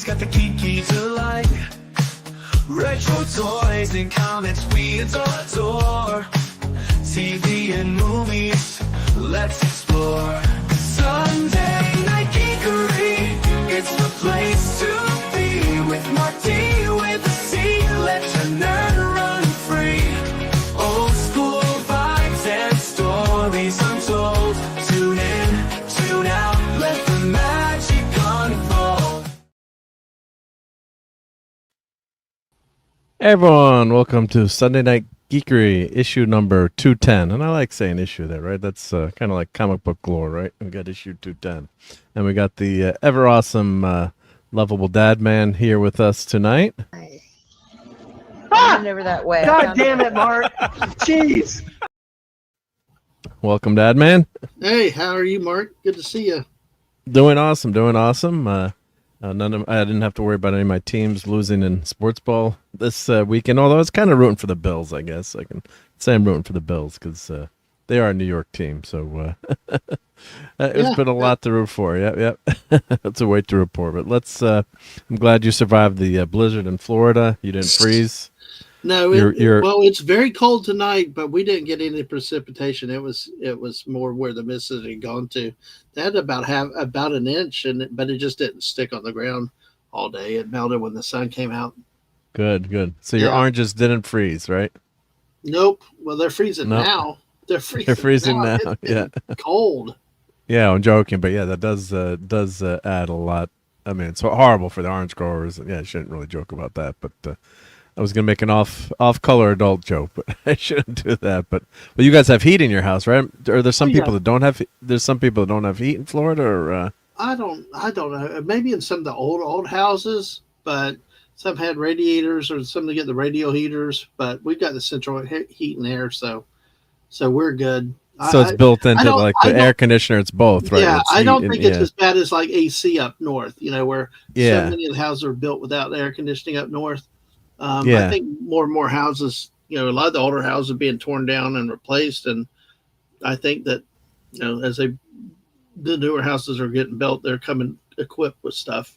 got the key to life. Retro toys and comics we adore. TV and movies, let's explore. Sunday Night Geekery, it's the place to be. With Marc D, with a C, let your nerd run free. Old school vibes and stories untold. Tune in, tune out, let the magic unfold. Hey everyone, welcome to Sunday Night Geekery, issue number 210. And I like saying issue there, right? That's kind of like comic book lore, right? We got issue 210. And we got the ever awesome lovable dad man here with us tonight. Nice. Over that way. God damn it, Mark. Jeez. Welcome, dad man. Hey, how are you, Mark? Good to see you. Doing awesome, doing awesome. I didn't have to worry about any of my teams losing in sports ball this weekend, although I was kind of rooting for the Bills, I guess. I can say I'm rooting for the Bills because they are a New York team. So it's been a lot to root for. Yep. That's a wait to report. But I'm glad you survived the blizzard in Florida. You didn't freeze. No, well, it's very cold tonight, but we didn't get any precipitation. It was more where the misses had gone to. They had about an inch, but it just didn't stick on the ground all day. It melted when the sun came out. Good. So your oranges didn't freeze, right? Nope. Well, they're freezing now. They're freezing now. It's cold. Yeah, I'm joking, but yeah, that does add a lot. I mean, it's horrible for the orange growers. Yeah, I shouldn't really joke about that, but I was gonna make an off-color adult joke, but I shouldn't do that. But you guys have heat in your house, right? Are there some people that don't have? There's some people that don't have heat in Florida, or I don't know. Maybe in some of the old houses, but some had radiators, or some to get the radial heaters. But we've got the central heat and air, so we're good. So it's built into the air conditioner. It's both, right? Yeah, it's I don't think it's as bad as like AC up north. Where so many of the houses are built without air conditioning up north. I think more and more houses, a lot of the older houses are being torn down and replaced, and I think that as the newer houses are getting built, they're coming equipped with stuff.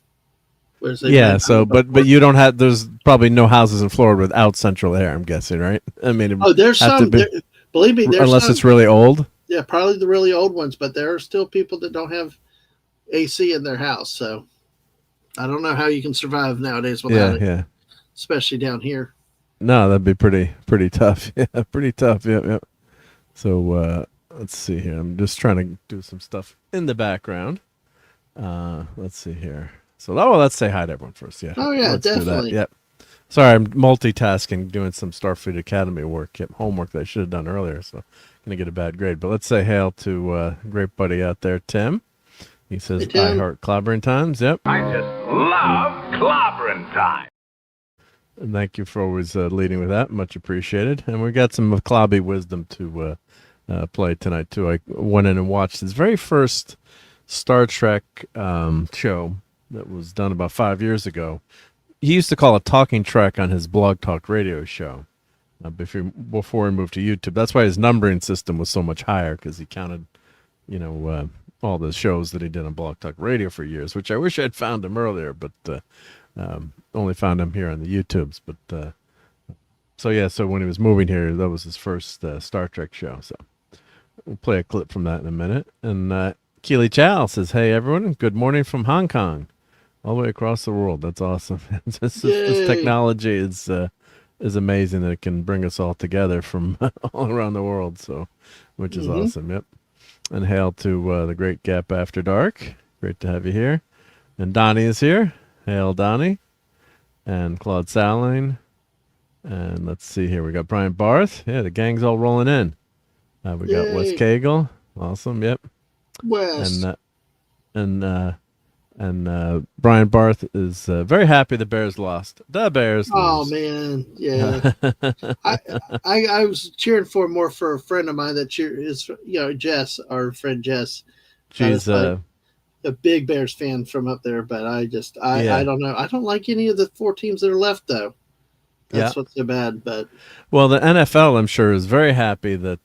But you don't have. There's probably no houses in Florida without central air. I'm guessing, right? I mean, there's some. Believe me, unless it's really old. Yeah, probably the really old ones, but there are still people that don't have AC in their house. So I don't know how you can survive nowadays without it. Yeah. Especially down here. No, that'd be pretty tough. Yeah, pretty tough. Yep. So let's see here. I'm just trying to do some stuff in the background. Let's see here. So let's say hi to everyone first. Yeah. Oh yeah, let's definitely. Do that. Yep. Sorry, I'm multitasking, doing some Starfleet Academy homework that I should have done earlier. So I'm gonna get a bad grade. But let's say hail to a great buddy out there, Tim. He says, "I heart clobbering times." Yep. I just love clobbering time. And thank you for always leading with that. Much appreciated. And we got some Clobby wisdom to play tonight, too. I went in and watched his very first Star Trek show that was done about 5 years ago. He used to call a talking track on his Blog Talk radio show before he moved to YouTube. That's why his numbering system was so much higher, because he counted, all the shows that he did on Blog Talk radio for years, which I wish I'd found him earlier, but only found him here on the YouTubes. But so when he was moving here, that was his first Star Trek show. So we'll play a clip from that in a minute. And Keely Chow says, "Hey everyone, good morning from Hong Kong, all the way across the world." That's awesome. This technology is amazing that it can bring us all together from all around the world. So, which is awesome. Yep. And hail to the Great Gap After Dark. Great to have you here. And Donnie is here. Hail, Donnie. And Claude Saline. And let's see here. We got Brian Barth. Yeah, the gang's all rolling in. We got Wes Cagle. Awesome. Yep. Wes. And Brian Barth is very happy the Bears lost. The Bears lose. Oh, man. Yeah. I was cheering more for a friend of mine that is, Jess, our friend Jess. She's a big Bears fan from up there, but I don't know. I don't like any of the 4 teams that are left, though. That's what's so bad. But well, the NFL, I'm sure, is very happy that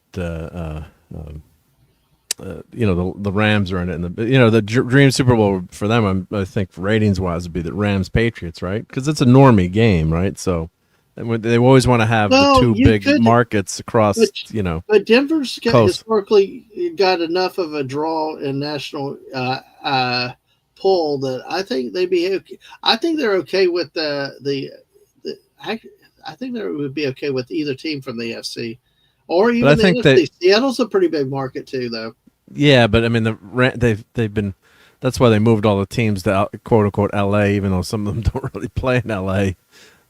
the Rams are in it, and the dream Super Bowl for them, I think ratings wise would be the Rams Patriots, right? Because it's a normie game, right? So they always want to have the two big markets across, But Denver's coast. historically got enough of a draw in national pull that I think they'd be okay. I think they're okay with I think they would be okay with either team from the AFC or even the NFC. Seattle's a pretty big market too, though. Yeah, but I mean they've been. That's why they moved all the teams to quote unquote LA, even though some of them don't really play in LA.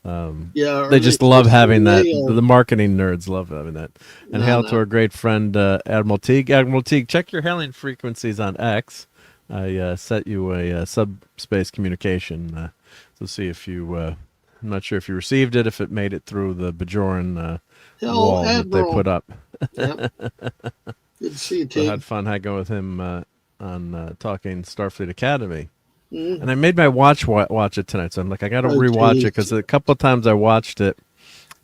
They just love having that. The marketing nerds love having that. And hail to our great friend Admiral Teague. Admiral Teague, check your hailing frequencies on X. I set you a subspace communication to see if you. I'm not sure if you received it, if it made it through the Bajoran wall that they put up. Yep. Good to see you, Teague. So I had fun hanging with him on talking Starfleet Academy. And I made my watch it tonight, so I'm like, I got to rewatch it because a couple of times I watched it.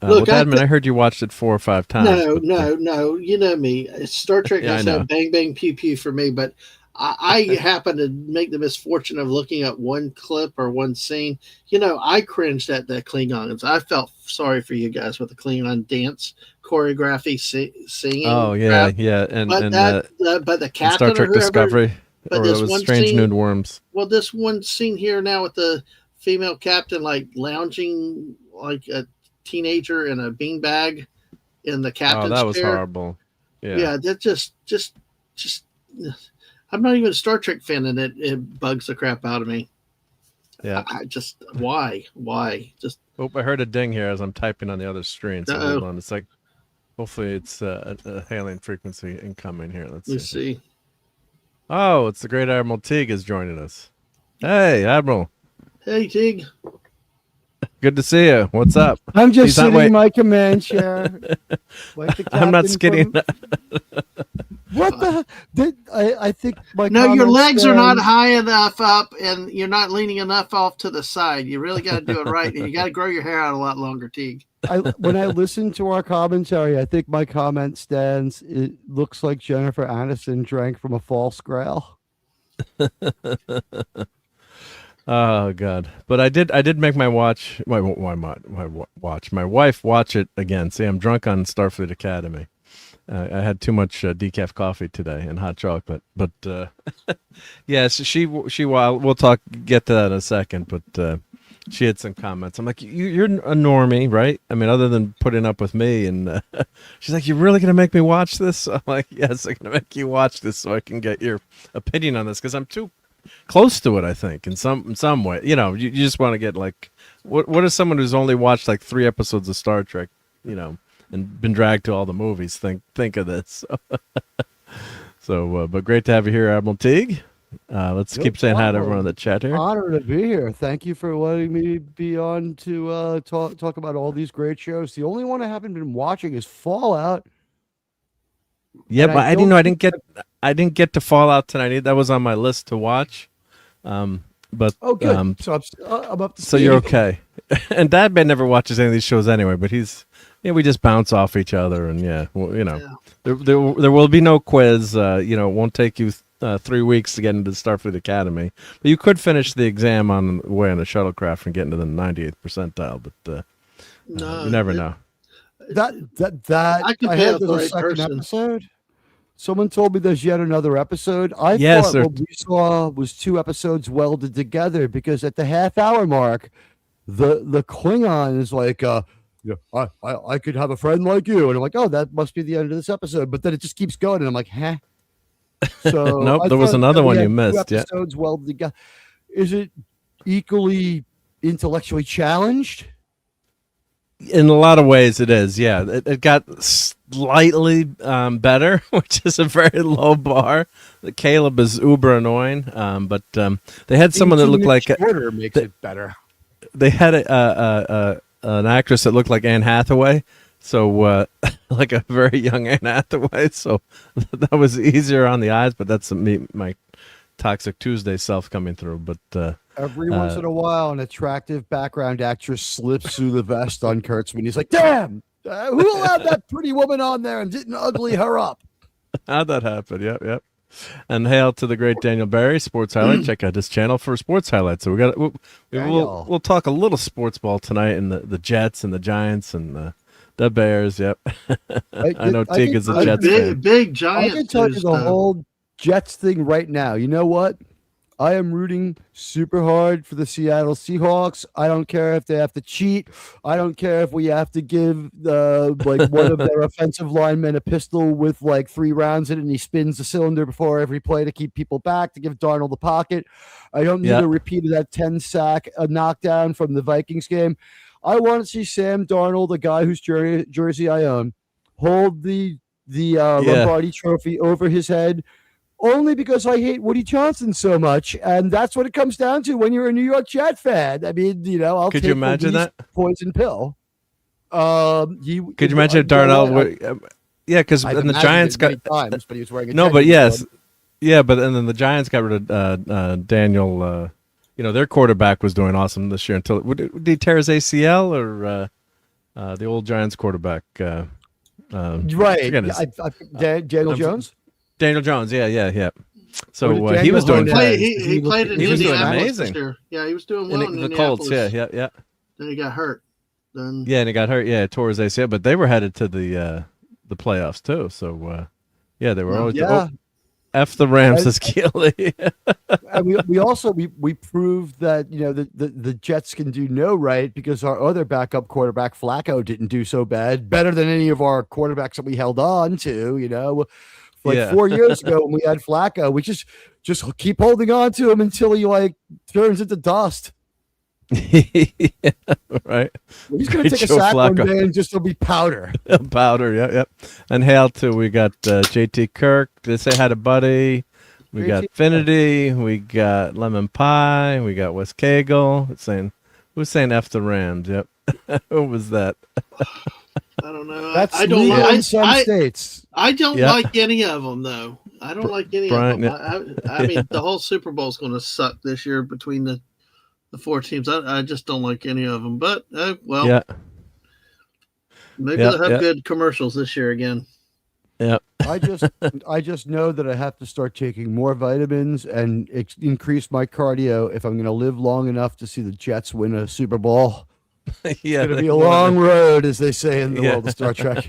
Look, I heard you watched it 4 or 5 times. No. You know me. Star Trek has that bang, bang, pew, pew for me, but I happen to make the misfortune of looking at one clip or one scene. I cringed at the Klingons. I felt sorry for you guys with the Klingon dance choreography, singing. Oh, yeah, crap. yeah. But the captain Star Trek Discovery. But this one Strange scene, New Worms. Well, this one scene here now with the female captain like lounging like a teenager in a beanbag in the captain's chair. Oh, that was horrible. Yeah, that just. I'm not even a Star Trek fan, and it bugs the crap out of me. Yeah, I just why just. Oh, I heard a ding here as I'm typing on the other screen. So hold on, it's like hopefully it's a hailing frequency incoming here. Let's see. Oh, it's the great Admiral Teague is joining us. Hey, Admiral. Hey, Teague. Good to see you. What's up? I'm just sitting in my command chair. I'm not skidding. What the? I think my your legs are not high enough up, and you're not leaning enough off to the side. You really got to do it right, and you got to grow your hair out a lot longer, Teague. When I listen to our commentary, I think my comment stands. It looks like Jennifer Aniston drank from a false grail. Oh God! But I did make my wife watch it again. See, I'm drunk on Starfleet Academy. I had too much decaf coffee today and hot chocolate. But yes, we'll get to that in a second. But she had some comments. I'm like, you're a normie, right? I mean, other than putting up with me. And she's like, you're really gonna make me watch this? I'm like, yes, I'm gonna make you watch this so I can get your opinion on this because I'm too close to it, I think, in some way. You just want to get like, what is someone who's only watched like 3 episodes of Star Trek, and been dragged to all the movies think of this. So, but great to have you here, Admiral Teague. Let's keep saying hi to everyone in the chat here. Honor to be here. Thank you for letting me be on to talk about all these great shows. The only one I haven't been watching is Fallout. Yeah, but I didn't get to Fallout tonight. That was on my list to watch. But good. So I'm up to speed. So you're okay. And Dad never watches any of these shows anyway. But we just bounce off each other, and there will be no quiz. It won't take you 3 weeks to get into the Starfleet Academy. But you could finish the exam on the way on a shuttlecraft and get into the 98th percentile. But you never know. I had the second episode. Someone told me there's yet another episode. I thought what we saw was 2 episodes welded together because at the half-hour mark, the Klingon is like, I could have a friend like you, and I'm like, oh, that must be the end of this episode. But then it just keeps going, and I'm like, huh? So nope, there was another one you missed. 2 episodes welded together. Is it equally intellectually challenged? In a lot of ways, it is. Yeah, it got slightly better, which is a very low bar. Caleb is uber annoying, but they had someone that looked like shorter makes it better. They had an actress that looked like Anne Hathaway, so like a very young Anne Hathaway. So that was easier on the eyes, but that's my Toxic Tuesday self coming through. But every once in a while, an attractive background actress slips through the vest on Kurtzman. He's like, damn, who allowed that pretty woman on there and didn't ugly her up? How'd that happen? Yep. And hail to the great Daniel Barry, Sports Highlight. Check out his channel for sports highlights. So we'll talk a little sports ball tonight, and the Jets and the Giants and the Bears. Yep. I know Teague is a Jets fan. Big Giants. I can tell you the whole Jets thing right now. You know what? I am rooting super hard for the Seattle Seahawks. I don't care if they have to cheat. I don't care if we have to give like one of their offensive linemen a pistol with like 3 rounds in it and he spins the cylinder before every play to keep people back, to give Darnold the pocket. I don't need a repeat of that 10-sack knockdown from the Vikings game. I want to see Sam Darnold, the guy whose jersey I own, hold the Lombardi trophy over his head, only because I hate Woody Johnson so much, and that's what it comes down to when you're a New York Jet fan. I mean, I'll Could take you imagine that poison pill. Could you imagine if Darnold? Because then the Giants got times, but he was wearing but and then the Giants got rid of Daniel. Their quarterback was doing awesome this year until did he tear his ACL or the old Giants quarterback? Right, Daniel Jones. Daniel Jones, yeah. So he was doing. He played in he was doing Indianapolis amazing. This year. Yeah, he was doing well in the Colts. Yeah. Then he got hurt. And he got hurt. Yeah, tore his ACL, but they were headed to the playoffs too. So they were always. F the Rams, says Keely. And we proved that the Jets can do no right because our other backup quarterback Flacco didn't do so better than any of our quarterbacks that we held on to. 4 years ago when we had Flacco, we just keep holding on to him until he turns into dust. Right. He's going to take a sack one day and just it'll be powder. Powder, yep. And hail to we got JT Kirk. They say hi to Buddy. We got Finity. We got Lemon Pie. We got Wes Cagle. Who's saying F the Rams? Yep. Who was that? I don't know. That's I don't like in some states. I don't like any of them though. I don't like any of them. I mean, the whole Super Bowl is going to suck this year between the 4 teams. I just don't like any of them. But maybe they'll have good commercials this year again. Yeah. I just know that I have to start taking more vitamins and increase my cardio if I'm going to live long enough to see the Jets win a Super Bowl. It's going to be a long road, as they say in the world of Star Trek.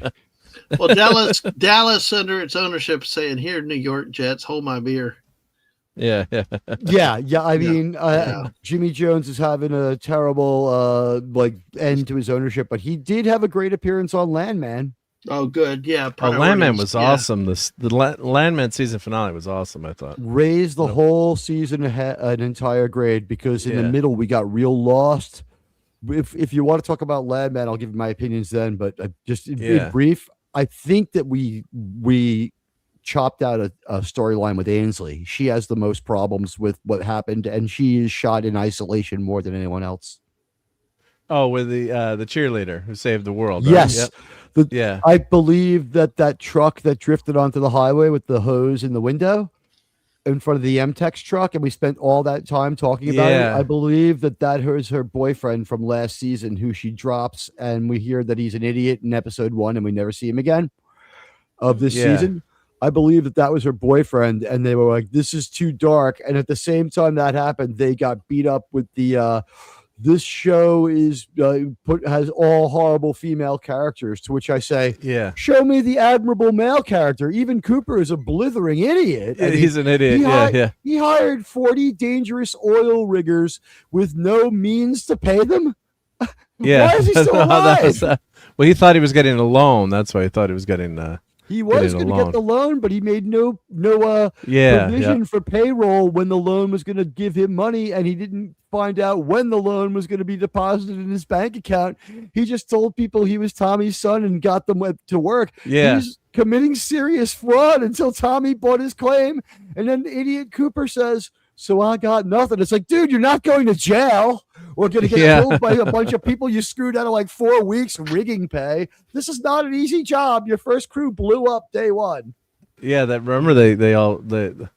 Well, Dallas under its ownership is saying, "Here, New York Jets, hold my beer." Yeah. I mean, Jimmy Jones is having a terrible end to his ownership, but he did have a great appearance on Landman. Oh, good. Yeah. Landman was awesome. The Landman season finale was awesome, I thought. Raised the whole season an entire grade because in the middle we got real lost. If you want to talk about Landman, I'll give you my opinions then. But just in brief, I think that we chopped out a storyline with Ainsley. She has the most problems with what happened, and she is shot in isolation more than anyone else. Oh, with the cheerleader who saved the world. Yes. Right? I believe that truck that drifted onto the highway with the hose in the window in front of the MTEX truck, and we spent all that time talking about it. I believe that was her boyfriend from last season who she drops, and we hear that he's an idiot in episode 1, and we never see him again of this season. I believe that was her boyfriend, and they were like, "This is too dark." And at the same time that happened, they got beat up with the this show has all horrible female characters, to which I say, show me the admirable male character. Even Cooper is a blithering idiot. He's an idiot. He hired 40 dangerous oil riggers with no means to pay them. Yeah. Why is he still alive? Well, he thought he was getting a loan. That's why he thought he was getting he was going to get the loan, but he made no provision for payroll when the loan was going to give him money, and he didn't find out when the loan was going to be deposited in his bank account. He just told people he was Tommy's son and got them to work. Yeah. He's committing serious fraud until Tommy bought his claim, and then idiot Cooper says, "So I got nothing." It's like, dude, you're not going to jail or going to get killed by a bunch of people you screwed out of like 4 weeks rigging pay. This is not an easy job. Your first crew blew up day 1. Yeah, remember they didn't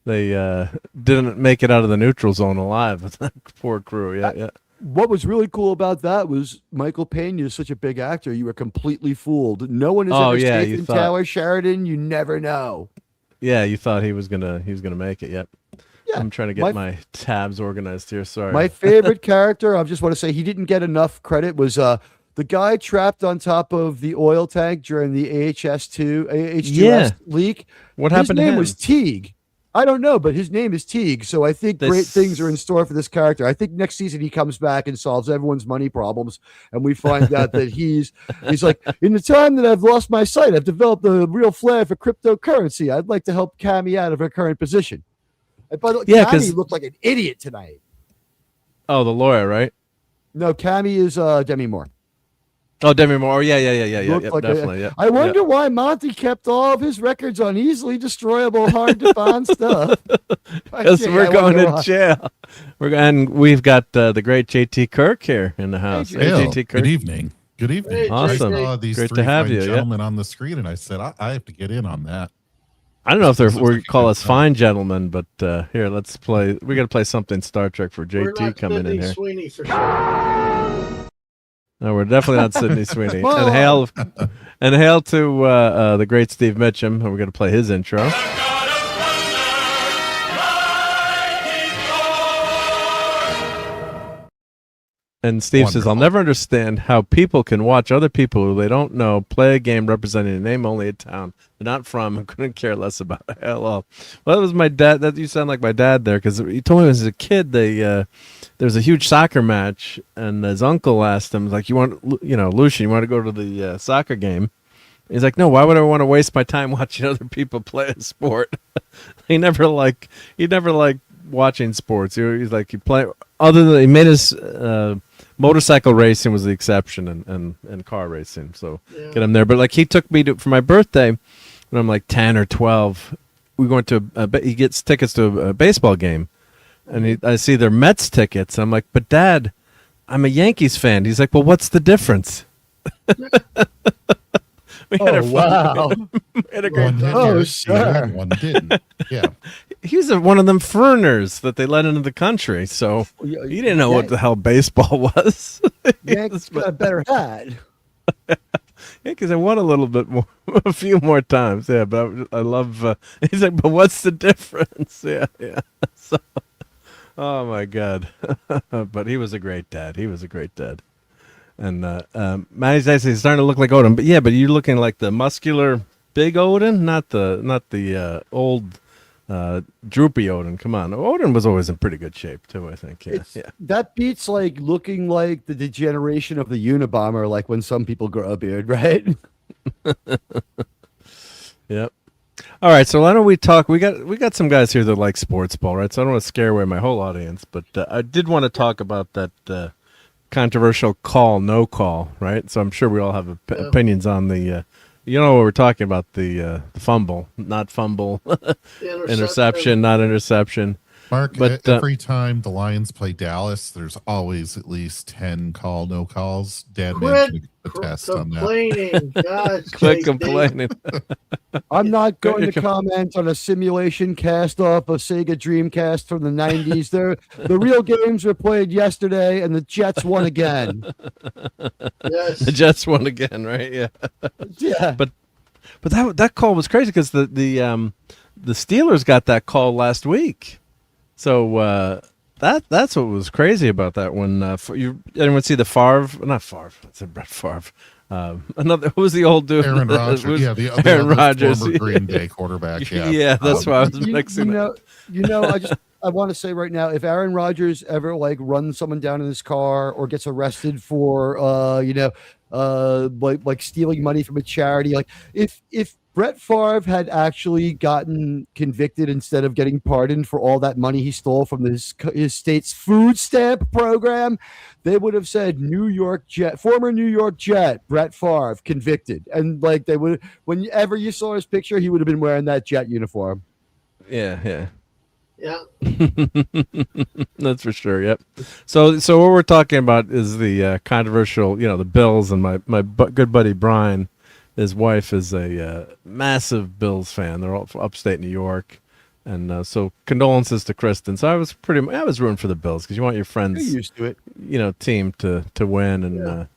make it out of the neutral zone alive. Poor crew. Yeah. What was really cool about that was Michael Pena is such a big actor. You were completely fooled. No one is ever safe in Tower Sheridan. You never know. Yeah, you thought he was gonna make it. Yep. Yeah, I'm trying to get my tabs organized here. Sorry. My favorite character, I just want to say he didn't get enough credit, was the guy trapped on top of the oil tank during the H2S leak. What happened to him? His name was Teague. I don't know, but his name is Teague. So I think great things are in store for this character. I think next season he comes back and solves everyone's money problems. And we find out that he's like, in the time that I've lost my sight, I've developed a real flair for cryptocurrency. I'd like to help Cammy out of her current position. And by the way, Cammy looked like an idiot tonight. Oh, the lawyer, right? No, Cammy is Demi Moore. Oh, Demi Moore. Yeah, Like definitely. Yeah. I wonder why Monty kept all of his records on easily destroyable, hard to find stuff. Because we're going to jail. We've got the great JT Kirk here in the house. Hey, JT Kirk. Good evening. Good evening. Hey, awesome. I saw these great three to have fine you, gentlemen on the screen, and I said, I have to get in on that. I don't know if we call us fine gentlemen, but here, let's play. We got to play something Star Trek for JT coming in here. Sweeney for sure. No, we're definitely not Sydney Sweeney. And hail to the great Steve Mitchum, and we're going to play his intro. And Steve says, I'll never understand how people can watch other people who they don't know play a game representing a name only a town they're not from and couldn't care less about. Hello. Well, that was my dad. That you sound like my dad there, because he told me as a kid there was a huge soccer match, and his uncle asked him, like, Lucian, you want to go to the soccer game? He's like, no, why would I want to waste my time watching other people play a sport? he never liked watching sports. He's like, he made his motorcycle racing was the exception, and car racing. So get him there. But like, he took me for my birthday when I'm like 10 or 12. We went to he gets tickets to a baseball game, and I see their Mets tickets. I'm like, but Dad, I'm a Yankees fan. He's like, well, what's the difference? We had wow. We had a great time. Oh, sure. One didn't. Yeah. He's one of them foreigners that they let into the country, so he didn't know what the hell baseball was. Yankees got a better hat. Yeah, because I won a little bit more, a few more times. Yeah, but I love. He's like, but what's the difference? Yeah. So, oh my God! But he was a great dad. And Manny says he's starting to look like Odin, but you're looking like the muscular big Odin, not the old droopy Odin. Come on, Odin was always in pretty good shape too, I think. Yeah. That beats like looking like the degeneration of the Unabomber, like when some people grow a beard, right? Yep. All right, so why don't we talk? We got some guys here that like sports ball, right? So I don't want to scare away my whole audience, but I did want to talk about that. Controversial call, no call, right? So I'm sure we all have opinions on the, what we're talking about, the fumble, not fumble, interception, not interception. Mark, but every time the Lions play Dallas, there's always at least 10 call, no calls. Dan mentioned a test on that. Quit complaining. I'm not going to comment on a simulation cast off a Sega Dreamcast from the 90s. The real games were played yesterday, and the Jets won again. Yes. The Jets won again, right? Yeah. Yeah. But that call was crazy because the Steelers got that call last week. So that's what was crazy about that one. Anyone see the Not Favre. It's a Brett Favre. Who was the old dude? Aaron Rodgers. The Aaron Rodgers, former Green Bay quarterback. Yeah, that's why I was mixing it. I want to say right now, if Aaron Rodgers ever like runs someone down in his car or gets arrested for like stealing money from a charity, like if Brett Favre had actually gotten convicted instead of getting pardoned for all that money he stole from his state's food stamp program, they would have said former New York Jet, Brett Favre, convicted. And like they would, whenever you saw his picture, he would have been wearing that Jet uniform. Yeah. Yeah. That's for sure. Yep. So what we're talking about is the controversial, the Bills, and my good buddy Brian. His wife is a massive Bills fan. They're all from upstate New York, and so condolences to Kristen. So I was rooting for the Bills because you want your friends, You're used to it, team to win, and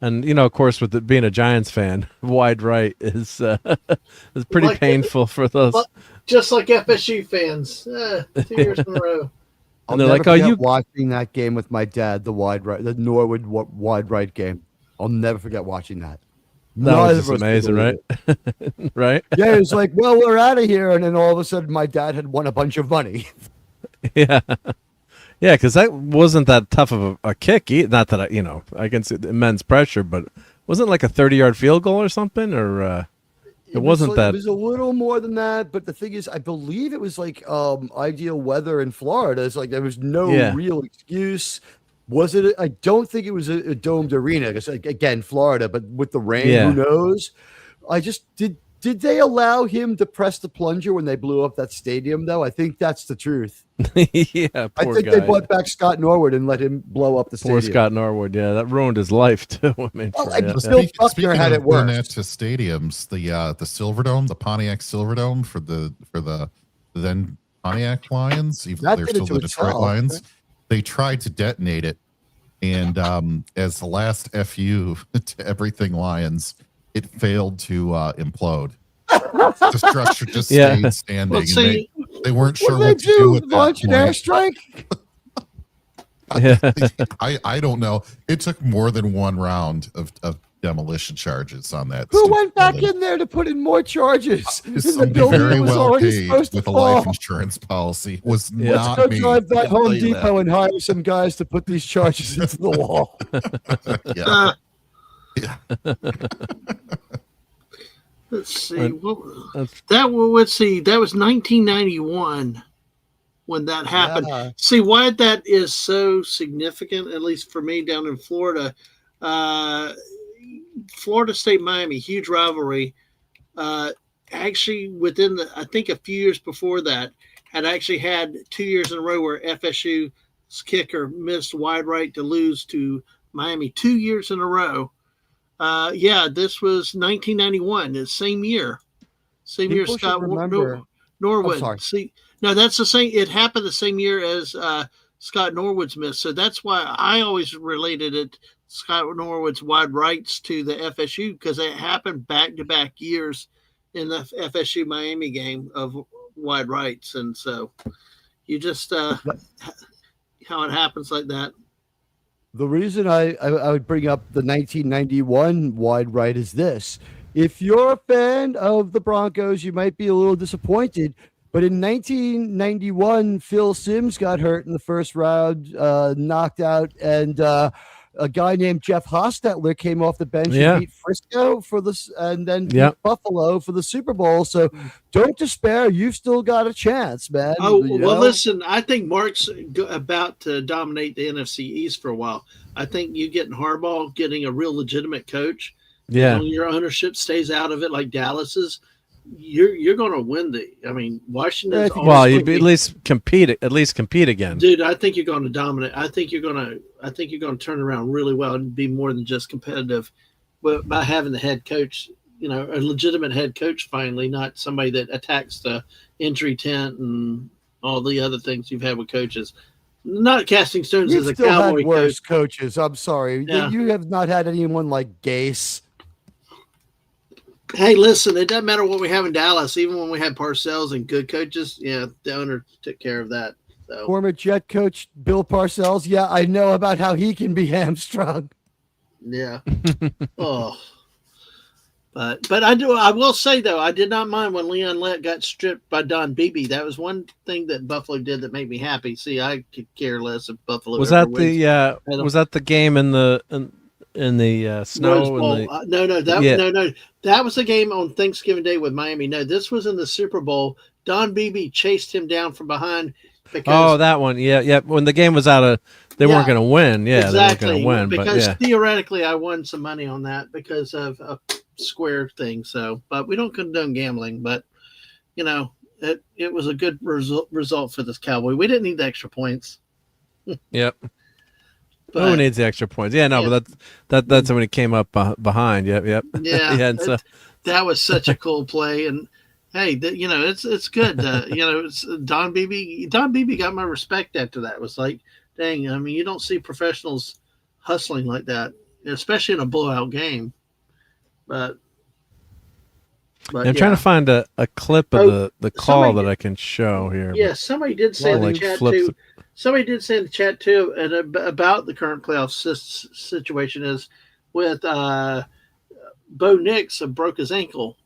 And of course, with it being a Giants fan, wide right is pretty painful for those. Just like FSU fans, 2 years in a row. And they're like, "Oh, you watching that game with my dad, the Norwood wide right game? I'll never forget watching that. That was just amazing, right? Right? Yeah, it was like, well, we're out of here, and then all of a sudden, my dad had won a bunch of money. Yeah, yeah, because that wasn't that tough of a kick. Not that I can see the immense pressure, but wasn't it like a 30-yard field goal or something, or it wasn't that. It was a little more than that, but the thing is, I believe it was like ideal weather in Florida. It's like there was no real excuse. Was it? I don't think it was a domed arena because, again, Florida. But with the rain, who knows? I just did. Did they allow him to press the plunger when they blew up that stadium? Though I think that's the truth. Yeah, I think they brought back Scott Norwood and let him blow up the stadium. Poor Scott Norwood. Yeah, that ruined his life too. I mean, Speaking had it worse. To stadiums, the Silverdome, the Pontiac Silverdome for the then Pontiac Lions, even though they're still the Detroit Lions, they tried to detonate it, and as the last FU to everything Lions, it failed to implode. The structure just stayed standing. Well, see, they weren't sure what to do with launch an airstrike. I don't know. It took more than one round of demolition charges on that. Who went back in there to put in more charges? Somebody very well paid with a life insurance policy. Was not Let's go me. drive that Home Depot and hire some guys to put these charges into the wall. Yeah. Let's see. Let's see. That was 1991 when that happened. Yeah. See why that is so significant, at least for me down in Florida. Florida State Miami, huge rivalry. Actually, within I think a few years before that, had actually had 2 years in a row where FSU's kicker missed wide right to lose to Miami 2 years in a row. This was 1991, the same year. Same year Scott Norwood. See, no, that's the same. It happened the same year as Scott Norwood's miss. So that's why I always related it, Scott Norwood's wide rights, to the FSU, because it happened back-to-back years in the FSU Miami game of wide rights. And so you just how it happens like that. The reason I would bring up the 1991 wide right is this. If you're a fan of the Broncos, you might be a little disappointed. But in 1991, Phil Simms got hurt in the first round, knocked out, and a guy named Jeff Hostetler came off the bench and beat Frisco and then beat Buffalo for the Super Bowl. So don't despair. You've still got a chance, man. Oh, well, listen, I think Mark's about to dominate the NFC East for a while. I think you getting Harbaugh, getting a real legitimate coach, when your ownership stays out of it like Dallas's, you're going to win Washington's you'd at least compete again. Dude, I think you're going to dominate. I think you're going to turn around really well and be more than just competitive, but by having the head coach, a legitimate head coach finally, not somebody that attacks the injury tent and all the other things you've had with coaches. Not casting stones as a Cowboy worse coaches. I'm sorry. Yeah. You have not had anyone like Gase. Hey, listen, it doesn't matter what we have in Dallas. Even when we had Parcells and good coaches, the owner took care of that. So. Former Jet coach Bill Parcells, I know about how he can be hamstrung. Yeah. But I will say, though, I did not mind when Leon Lett got stripped by Don Beebe. That was one thing that Buffalo did that made me happy. See, I could care less if Buffalo was that wins. Was that the game in the snow? No. That was the game on Thanksgiving Day with Miami. No, this was in the Super Bowl. Don Beebe chased him down from behind. That one. Yeah. When the game was they weren't going to win. Yeah, exactly. They weren't going to win. Because theoretically, I won some money on that because of a square thing. So, but we don't condone gambling. But it was a good result for this Cowboy. We didn't need the extra points. Yep. Who needs the extra points? Yeah, no, but that's when it came up behind. Yep. Yeah. And so that was such a cool play. And hey, it's good. It's Don Beebe. Don Beebe got my respect after that. It was like, dang, you don't see professionals hustling like that. especially in a blowout game. But I'm trying to find a clip of the call that I can show here. Yeah, somebody did say in the chat too. Somebody did say in the chat too, and about the current playoff situation is with Bo Nix broke his ankle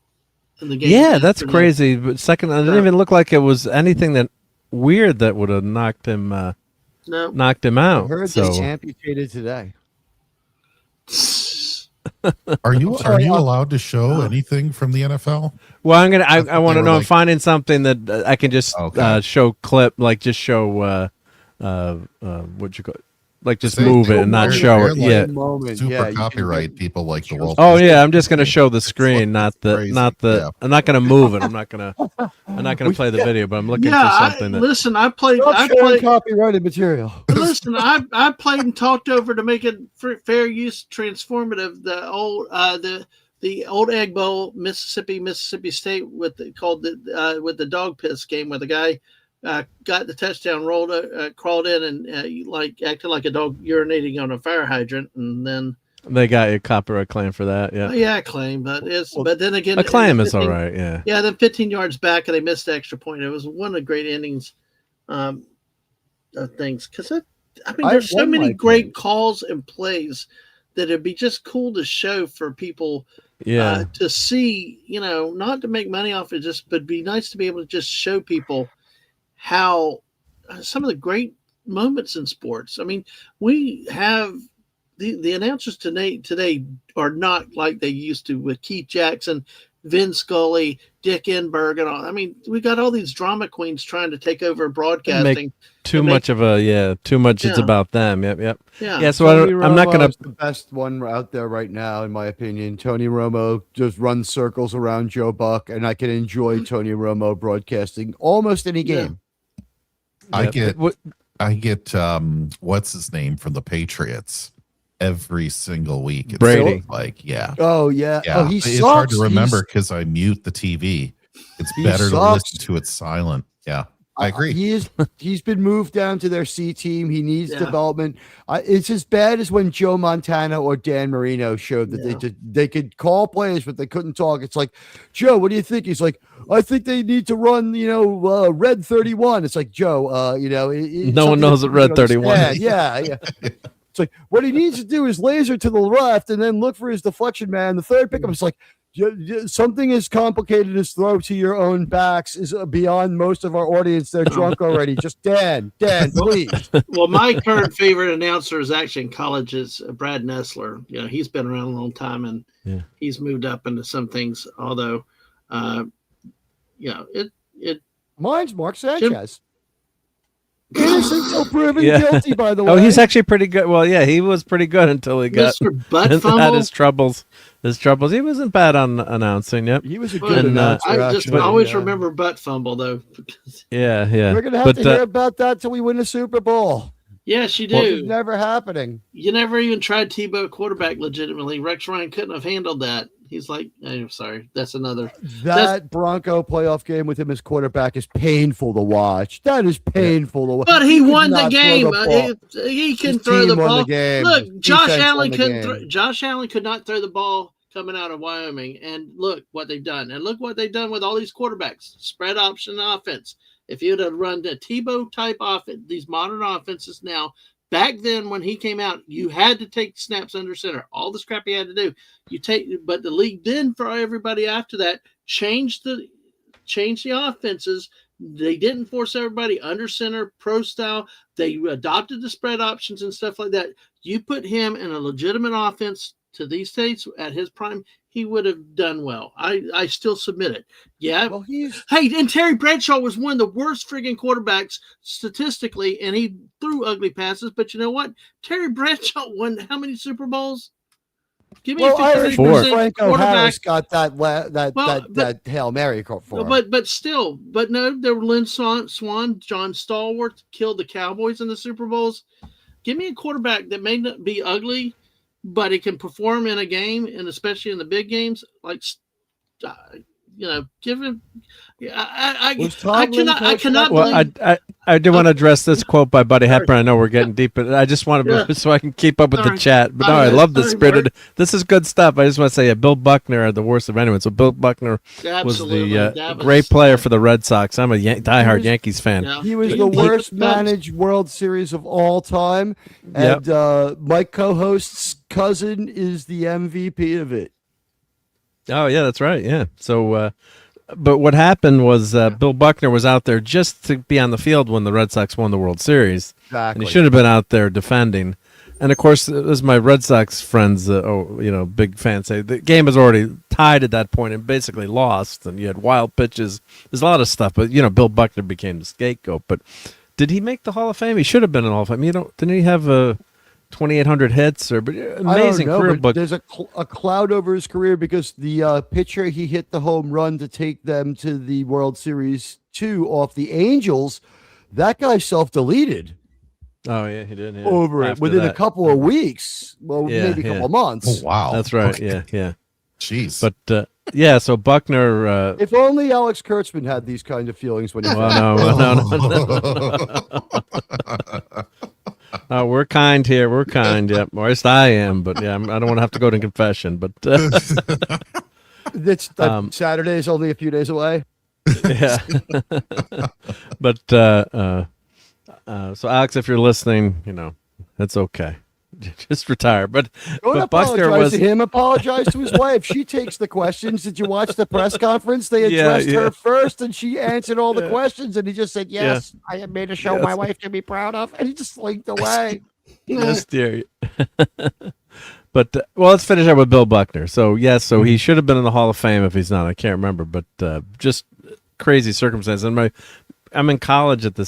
in the game. Yeah, that's crazy. But second, it didn't even look like it was anything that weird that would have knocked him out. I heard they amputated today. Are you allowed to show anything from the NFL? Well, I want to know. I'm finding something that I can just show clip, like just show what you call, like just move it and not show it. Yeah, super copyright people like the Walt. Oh yeah, I'm just going to show the screen, not the. I'm not going to move it. I'm not going to play the video, but I'm looking for something. I played copyrighted material. Listen, I played and talked over to make it fair use transformative. The old Egg Bowl, Mississippi State with the dog piss game where the guy got the touchdown, crawled in and acted like a dog urinating on a fire hydrant, and then they got a copyright claim for that. Yeah, claim, but then again, a claim is all right. Yeah. Then 15 yards back and they missed the extra point. It was one of the great endings of things because there's so many great calls and plays that it'd be just cool to show for people. To see, not to make money off it, but it'd be nice to be able to just show people how some of the great moments in sports. I mean, we have the announcers today are not like they used to with Keith Jackson, Vin Scully, Dick Enberg, and all. I mean, we got all these drama queens trying to take over broadcasting. Too much. It's about them. Yep. Yeah. So I'm not gonna. The best one out there right now, in my opinion. Tony Romo just runs circles around Joe Buck, and I can enjoy Tony Romo broadcasting almost any game. I get what's his name from the Patriots every single week. It's Brady. Oh yeah. Oh, it's hard to remember because I mute the TV. It's better to listen to it silent. Yeah. I agree. He's been moved down to their C team. He needs development. It's as bad as when Joe Montana or Dan Marino showed that they could call plays, but they couldn't talk. It's like, Joe, what do you think? He's like, I think they need to run, red 31. It's like, Joe, no one knows what red 31 is. Yeah. It's like what he needs to do is laser to the left and then look for his deflection man. The third pickup is like, something as complicated as throw to your own backs is beyond most of our audience. They're drunk already. Just Dan, please. Well, my current favorite announcer is actually in college is Brad Nessler. He's been around a long time and he's moved up into some things. Although, mine's Mark Sanchez. Innocent until proven guilty, by the way. Oh, he's actually pretty good. Well, yeah, he was pretty good until he got had his troubles. He wasn't bad on announcing. Yep, he was a good announcer. I always remember butt fumble though. Yeah. We're gonna have to hear about that till we win the Super Bowl. Yes, you do. It's never happening. You never even tried Tebow quarterback legitimately. Rex Ryan couldn't have handled that. He's like, I'm sorry. That's Bronco playoff game with him as quarterback is painful to watch. That is painful to watch. But he won the game. He can throw the ball. Look, Josh Allen could not throw the ball coming out of Wyoming. And look what they've done. And look what they've done with all these quarterbacks. Spread option offense. If you'd have run the Tebow type offense, these modern offenses now. Back then, when he came out, you had to take snaps under center. All the scrap you had to do, but the league then for everybody after that changed the offenses. They didn't force everybody under center, pro style. They adopted the spread options and stuff like that. You put him in a legitimate offense to these states at his prime, he would have done well. I still submit it. Yeah. Well, and Terry Bradshaw was one of the worst friggin' quarterbacks statistically, and he threw ugly passes. But you know what? Terry Bradshaw won how many Super Bowls? Give me a 50% Franco Harris got that Hail Mary for him. But no, there were Lynn Swan, John Stallworth killed the Cowboys in the Super Bowls. Give me a quarterback that may not be ugly, but it can perform in a game, and especially in the big games. Like give him. I I cannot well, believe. I do want to address this quote by Buddy Hepburn. I know we're getting deep, but I just want to so I can keep up with the chat. But no, I love the spirited. This is good stuff. I just want to say, Bill Buckner, the worst of anyone. So Bill Buckner was the great player for the Red Sox. I'm a diehard Yankees fan. Yeah. He was the worst managed World Series of all time, and my co-host's cousin is the MVP of it. Oh yeah, that's right. Yeah. So. But what happened was Bill Buckner was out there just to be on the field when the Red Sox won the World Series. Exactly. And he should have been out there defending. And, of course, as my Red Sox friends, big fans say, the game was already tied at that point and basically lost. And you had wild pitches. There's a lot of stuff. But, Bill Buckner became the scapegoat. But did he make the Hall of Fame? He should have been in the Hall of Fame. Didn't he have 2,800 hits or amazing career? But there's a cloud over his career because the pitcher he hit the home run to take them to the World Series 2 off the Angels, that guy self-deleted. Oh yeah, he did. Yeah. Over it within a couple of weeks, maybe a couple of months. Oh wow, that's right. Okay. Yeah. Jeez. But so Buckner. If only Alex Kurtzman had these kind of feelings when he. No. We're kind here. We're kind. Yeah, or at least I am. But yeah, I don't want to have to go to confession. But it's Saturday is only a few days away. Yeah. But so Alex, if you're listening, it's okay. Just retire. But Buckner was to him. Apologize to his wife. She takes the questions. Did you watch the press conference? They addressed her first, and she answered all the questions. And he just said, "Yes, I have made a show my wife can be proud of," and he just slinked away. Yes, dear. But let's finish up with Bill Buckner. So so he should have been in the Hall of Fame if he's not. I can't remember, but just crazy circumstances. And I'm in college at the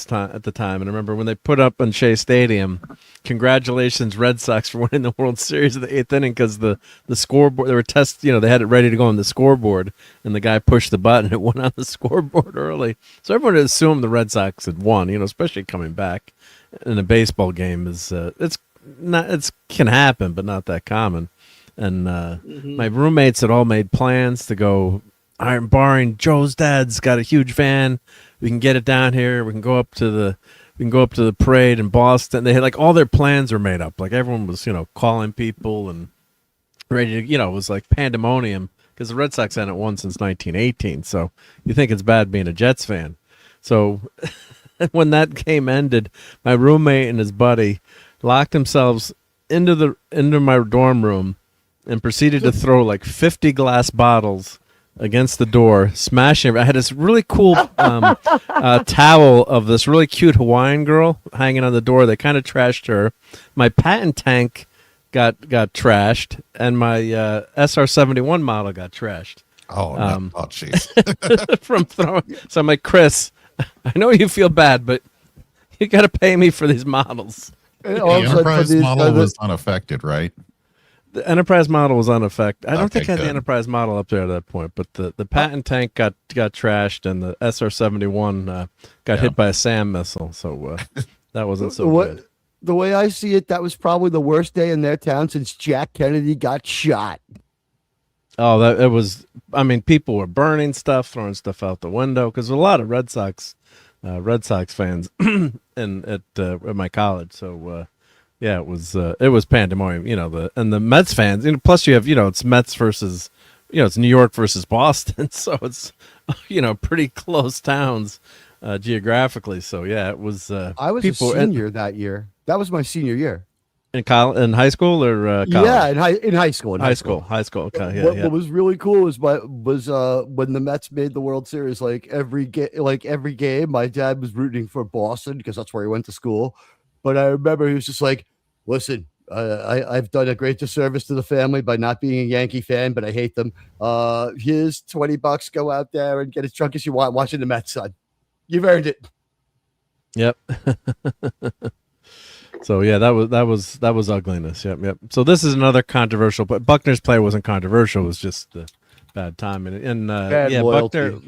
time, and I remember when they put up on Shea Stadium, "Congratulations, Red Sox, for winning the World Series of the 8th inning," because the scoreboard, they were they had it ready to go on the scoreboard, and the guy pushed the button, it went on the scoreboard early. So everyone assumed the Red Sox had won, especially coming back in a baseball game is can happen, but not that common. And my roommates had all made plans to go Iron Barring. Joe's dad's got a huge van. We can get it down here. We can go up to the parade in Boston. They had all their plans were made up. Like everyone was, calling people and ready to, it was like pandemonium because the Red Sox hadn't won since 1918. So you think it's bad being a Jets fan. So when that game ended, my roommate and his buddy locked themselves into my dorm room and proceeded to throw 50 glass bottles against the door, smashing it. I had this really cool towel of this really cute Hawaiian girl hanging on the door. They kind of trashed her. My patent tank got trashed, and my SR-71 model got trashed. Oh, no. Oh, jeez. From throwing. So I'm like, Chris, I know you feel bad, but you got to pay me for these models. The Enterprise model was unaffected, right? The Enterprise model was unaffected. I don't think I had the Enterprise model up there at that point, but the patent tank got trashed, and the SR-71 got hit by a SAM missile, so that wasn't so good. The way I see it, that was probably the worst day in their town since Jack Kennedy got shot. Oh, it was. I mean, people were burning stuff, throwing stuff out the window because a lot of Red Sox fans at my college. So it was pandemonium. And the Mets fans. Plus you have it's Mets versus it's New York versus Boston. So it's pretty close towns geographically. So it was. I was a senior that year. That was my senior year. In high school or college? Yeah, in high school. High school. Okay. What was really cool was when the Mets made the World Series. Every game, my dad was rooting for Boston because that's where he went to school. But I remember he was just like, "Listen, I've done a great disservice to the family by not being a Yankee fan, but I hate them. Here's $20. Go out there and get as drunk as you want watching the Mets, son. You've earned it." Yep. So that was ugliness. Yep. So this is another controversial, but Buckner's play wasn't controversial. It was just bad timing. And Buckner,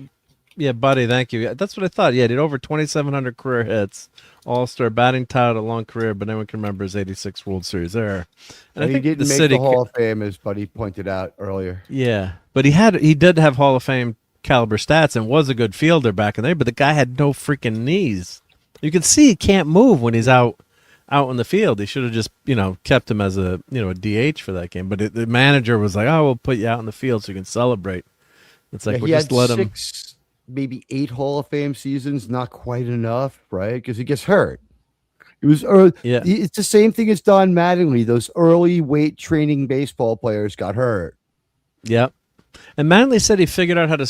buddy, thank you. That's what I thought. Yeah, he did over 2,700 career hits, All-Star, batting title, a long career, but no one can remember his '86 World Series there. And I think he didn't make the Hall of Fame, as Buddy pointed out earlier. Yeah, but he did have Hall of Fame caliber stats and was a good fielder back in there, but the guy had no freaking knees. You can see he can't move when he's out in the field. He should have just, kept him as a DH for that game. But the manager was like, "Oh, we'll put you out in the field so you can celebrate." It's like, he had let 6, maybe 8 Hall of Fame seasons, not quite enough, right? Because he gets hurt. It was early. Yeah. It's the same thing as Don Mattingly. Those early weight training baseball players got hurt. Yep. And Mattingly said he figured out how to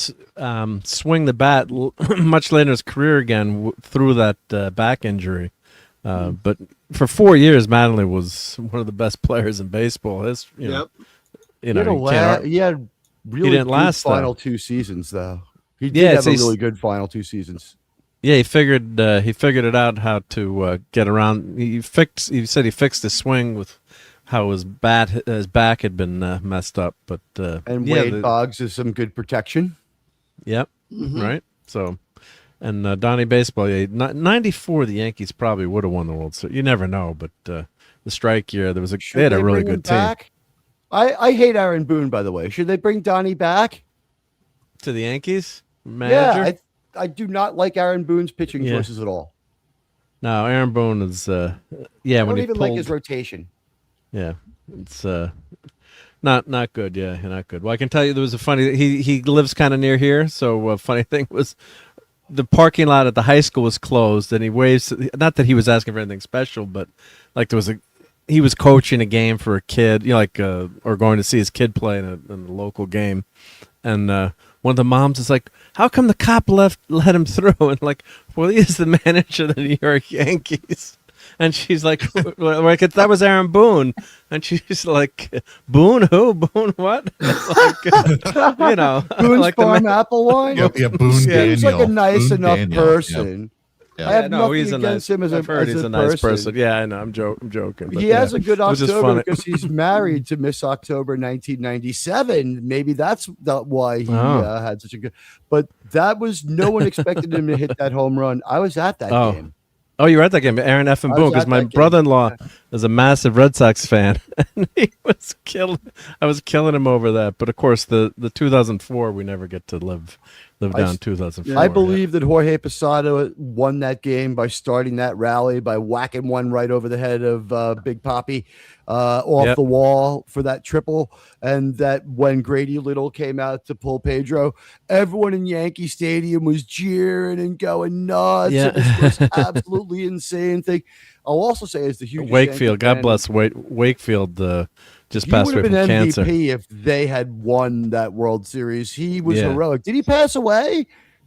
swing the bat much later in his career again through that back injury. But for 4 years, Mattingly was one of the best players in baseball. He had really didn't last final 2 seasons, though. He did have a really good final 2 seasons. Yeah, he figured it out how to get around. He said he fixed his swing with how his back had been messed up. But Wade Boggs is some good protection. Yep. Mm-hmm. Right. So, and Donnie Baseball, 94, the Yankees probably would have won the World Series. You never know, but the strike year, they had a really good team. Back? I hate Aaron Boone, by the way. Should they bring Donnie back to the Yankees? Manager? Yeah, I do not like Aaron Boone's pitching choices at all. No, Aaron Boone is I don't even like his rotation. Yeah, it's not good. Yeah, not good. Well, I can tell you there was a funny. He lives kind of near here, so a funny thing was the parking lot at the high school was closed, and he waves. Not that he was asking for anything special, but like he was coaching a game for a kid, or going to see his kid play in a local game, and one of the moms is like, "How come the cop let him through?" And like, well, he is the manager of the New York Yankees. And she's like, that was Aaron Boone. And she's like, Boone who? Boone what? Like, Boone's like Farm Apple Wine? Yeah, Boone Daniel. He's like a nice Boone enough Daniel. person. Yeah. I have nothing against him as I've heard he's a nice person. Yeah, I know. I'm joking. He has a good October because he's married to Miss October 1997. Maybe that's why he had such a good. But that was no one expected him to hit that home run. I was at that game. Oh, you were at that game, Aaron F. and Boone, because my brother-in-law is a massive Red Sox fan, and he was I was killing him over that. But of course, the 2004, we never get to live down 2004. I believe that Jorge Posada won that game by starting that rally by whacking one right over the head of Big Papi off the wall for that triple. And that when Grady Little came out to pull Pedro, everyone in Yankee Stadium was jeering and going nuts. Yeah. It was absolutely insane thing. I'll also say, as the huge Wakefield, God bless Wakefield, just passed away from cancer. He would have been MVP if they had won that World Series. He was heroic. Did he pass away?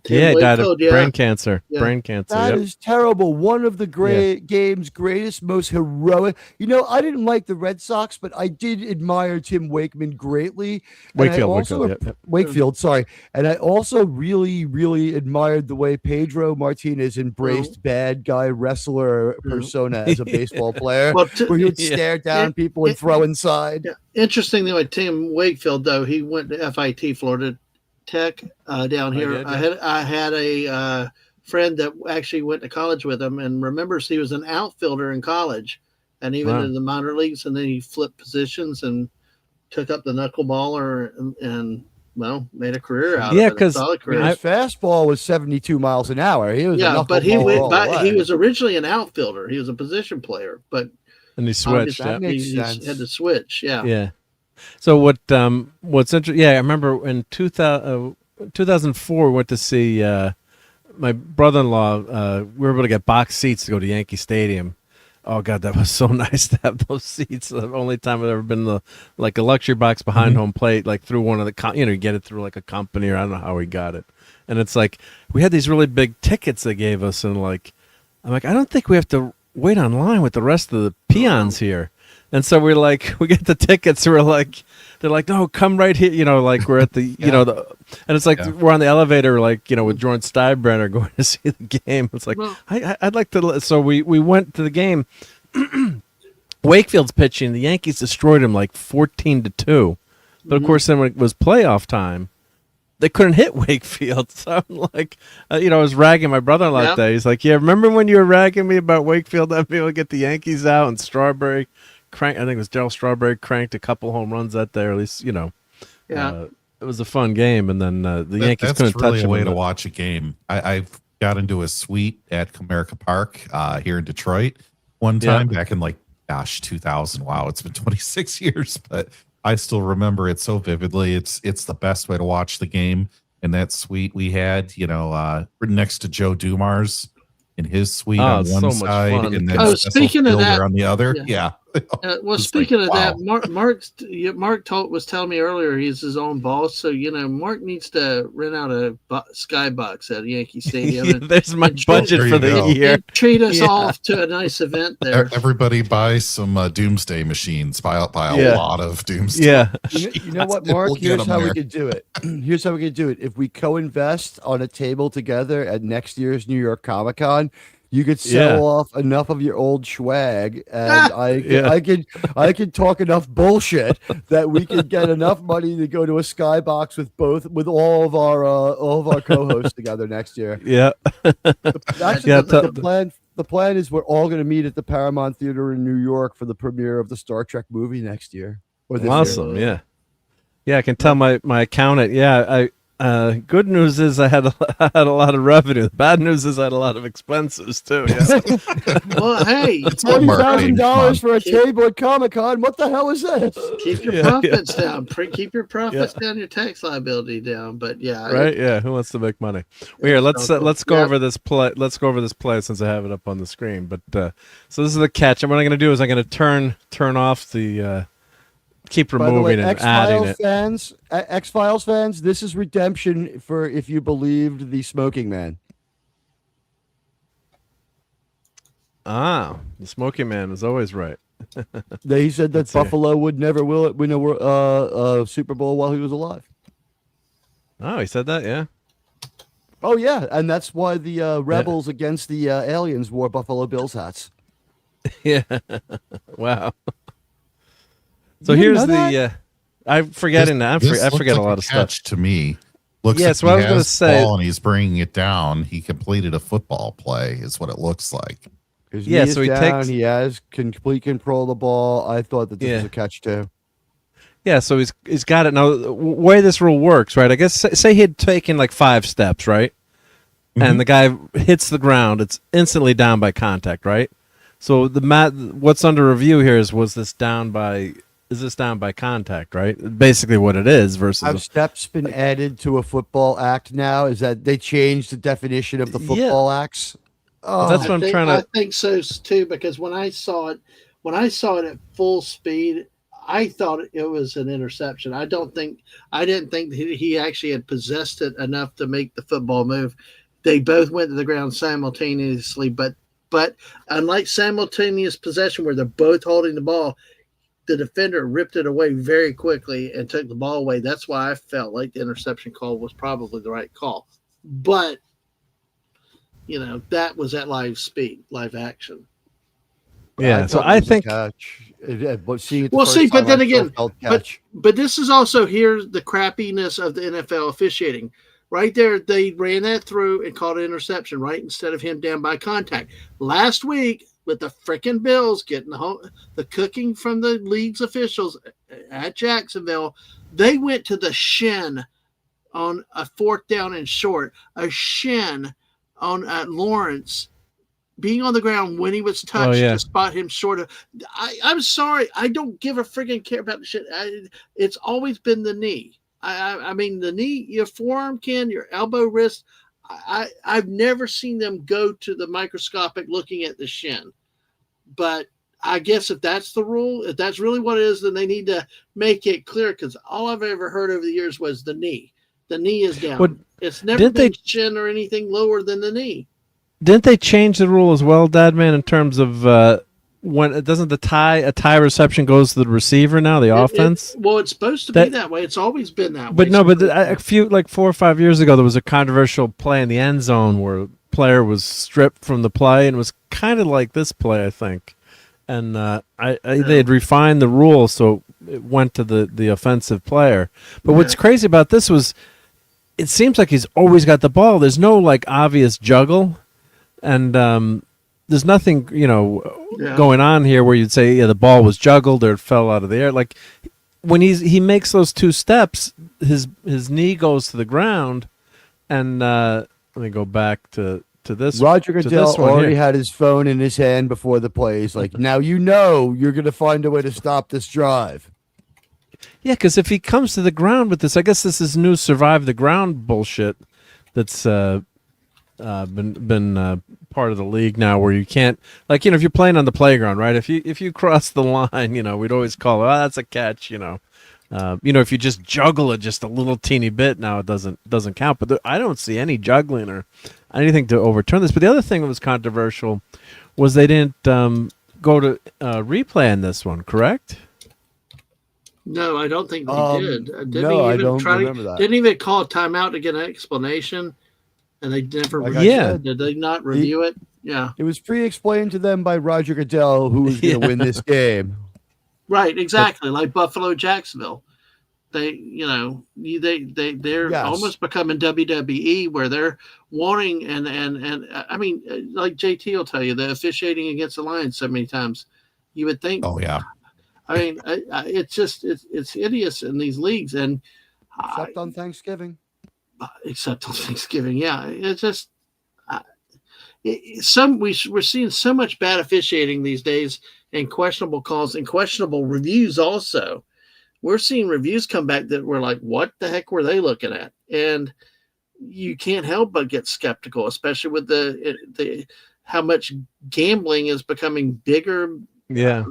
Yeah, he died of brain cancer. Yeah. Brain cancer. That is terrible. One of the game's greatest, most heroic. I didn't like the Red Sox, but I did admire Tim Wakeman greatly. Wakefield, sorry. And I also really, really admired the way Pedro Martinez embraced bad guy wrestler persona as a baseball player, where he would stare down people and throw inside. Yeah. Interesting thing with Tim Wakefield, though, he went to FIT, Florida Tech, down here. I had a friend that actually went to college with him and remembers he was an outfielder in college and even in the minor leagues, and then he flipped positions and took up the knuckleballer and made a career out of it. Yeah, because his fastball was 72 miles an hour. He was he was originally an outfielder. He was a position player, and he switched. He had to switch. Yeah. So what's interesting? Yeah, I remember in 2004, we went to see my brother-in-law. We were able to get box seats to go to Yankee Stadium. Oh God, that was so nice to have those seats. The only time I've ever been a luxury box behind home plate, like through one of the you get it through like a company, or I don't know how we got it. And it's like we had these really big tickets they gave us, and I'm like, I don't think we have to wait online with the rest of the peons here. And so we get the tickets. They're like, no, come right here. We're at the, and it's like we're on the elevator, with Jordan Steinbrenner going to see the game. It's like, I'd like to. So we went to the game. Wakefield's pitching. The Yankees destroyed him 14-2. But of course, then when it was playoff time, they couldn't hit Wakefield. So I'm like, I was ragging my brother-in-law that day. He's like, remember when you were ragging me about Wakefield not being able to get the Yankees out, and Strawberry I think it was Darryl Strawberry cranked a couple home runs that day, or at least, it was a fun game, and then the Yankees couldn't touch That's really a them way to watch a game. I've got into a suite at Comerica Park here in Detroit one time back in 2000. Wow, it's been 26 years, but I still remember it so vividly. It's the best way to watch the game. In that suite we had, next to Joe Dumars in his suite on one side, and then speaking of that, on the other. Yeah. Well, speaking of that, Mark was telling me earlier he's his own boss, so Mark needs to rent out a skybox at Yankee Stadium. There's my budget for the year. And treat us off to a nice event there. Everybody buy some doomsday machines. Buy a lot of doomsday. Yeah. You know what, Mark? Here's how we could do it. Here's how we could do it. If we co-invest on a table together at next year's New York Comic Con, you could sell off enough of your old swag, and I could talk enough bullshit that we could get enough money to go to a skybox with all of our co-hosts together next year. Yeah. The plan is we're all going to meet at the Paramount Theater in New York for the premiere of the Star Trek movie next year. Awesome. Year. Yeah. I can tell my accountant. Yeah. Good news is I had a lot of revenue. Bad news is I had a lot of expenses too. Yeah. Well, hey, $20,000 for a table at Comic-Con. What the hell is this? Keep your profits down. Keep your profits down. Your tax liability down. But right. Yeah. Who wants to make money? Well, here, let's go over this play. Let's go over this play since I have it up on the screen. But so this is the catch. And what I'm going to do is I'm going to turn off the. Keep removing and adding it. X-Files fans, this is redemption for if you believed the Smoking Man. The Smoking Man is always right. He said that Buffalo would never win a Super Bowl while he was alive. Oh, he said that, yeah. Oh, yeah, and that's why the rebels against the aliens wore Buffalo Bills hats. Yeah. Wow. So here's the. I'm forgetting that. I forget a lot of stuff. To me, looks like so I was going to say, ball and he's bringing it down. He completed a football play, is what it looks like. So he has complete control of the ball. I thought that this was a catch too. Yeah, so he's got it now. The way this rule works, right? I guess say he had taken 5 steps, right? Mm-hmm. And the guy hits the ground. It's instantly down by contact, right? So what's under review here is this down by contact, right? Basically what it is versus... Have steps been added to a football act now? Is that they changed the definition of the football acts? Oh, that's what I think so too, because when I saw it at full speed, I thought it was an interception. I didn't think that he actually had possessed it enough to make the football move. They both went to the ground simultaneously, but unlike simultaneous possession where they're both holding the ball, the defender ripped it away very quickly and took the ball away. That's why I felt like the interception call was probably the right call. But, that was at live speed, live action. Yeah, so I think... But then again, but this is also here's the crappiness of the NFL officiating. Right there, they ran that through and called it interception, right, instead of him down by contact. Last week, with the frickin' Bills getting the cooking from the league's officials at Jacksonville, they went to the shin on a 4th down and short, a shin on Lawrence being on the ground when he was touched to spot him short of. I'm sorry, I don't give a friggin' care about the shit. It's always been the knee. I mean, the knee, your forearm your elbow, wrist. I've never seen them go to the microscopic looking at the shin. But I guess if that's the rule, if that's really what it is, then they need to make it clear, because all I've ever heard over the years was the knee. The knee is down. It's never been shin or anything lower than the knee. Didn't they change the rule as well, Dadman, in terms of when it doesn't a tie reception goes to the receiver now, the offense? It's supposed to be that way. It's always been that way. But a few 4 or 5 years ago, there was a controversial play in the end zone where a player was stripped from the play, and it was kind of like this play, I think. And they had refined the rule so it went to the offensive player. But what's crazy about this was it seems like he's always got the ball. There's no obvious juggle, and there's nothing going on here where you'd say the ball was juggled or it fell out of the air. Like when he makes those 2 steps, his knee goes to the ground, and let me go back to this. Roger Goodell already here. had his phone in his hand before the play. He's like, now you're going to find a way to stop this drive. Yeah, because if he comes to the ground with this, I guess this is new survive the ground bullshit that's been part of the league now, where you can't, like, if you're playing on the playground, right? If you cross the line, we'd always call it, that's a catch, if you just juggle it just a little teeny bit, now it doesn't count. But I don't see any juggling or anything to overturn this. But the other thing that was controversial was they didn't go to replay on this one, correct? No, I don't think they did. I don't remember that. Didn't even call a timeout to get an explanation, and they never. Did they not review it? Yeah, it was pre-explained to them by Roger Goodell who was going to win this game. Right, exactly, like Buffalo, Jacksonville. They're almost becoming WWE, where they're wanting and I mean, like JT will tell you, the officiating against the Lions so many times, you would think. Oh yeah. I mean, it's hideous in these leagues, and except on Thanksgiving. Yeah. It's just we're seeing so much bad officiating these days, and questionable calls and questionable reviews. Also, we're seeing reviews come back that we're like, what the heck were they looking at? And you can't help but get skeptical, especially with the how much gambling is becoming bigger. Yeah,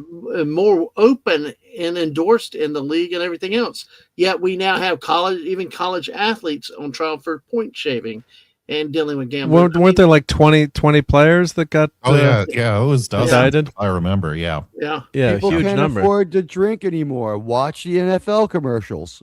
more open and endorsed in the league and everything else. Yet we now have college athletes on trial for point shaving and dealing with gambling. Weren't there like 20 players that got? Yeah, it was indicted. I remember. Yeah. People huge can't number. afford to drink anymore. Watch the NFL commercials.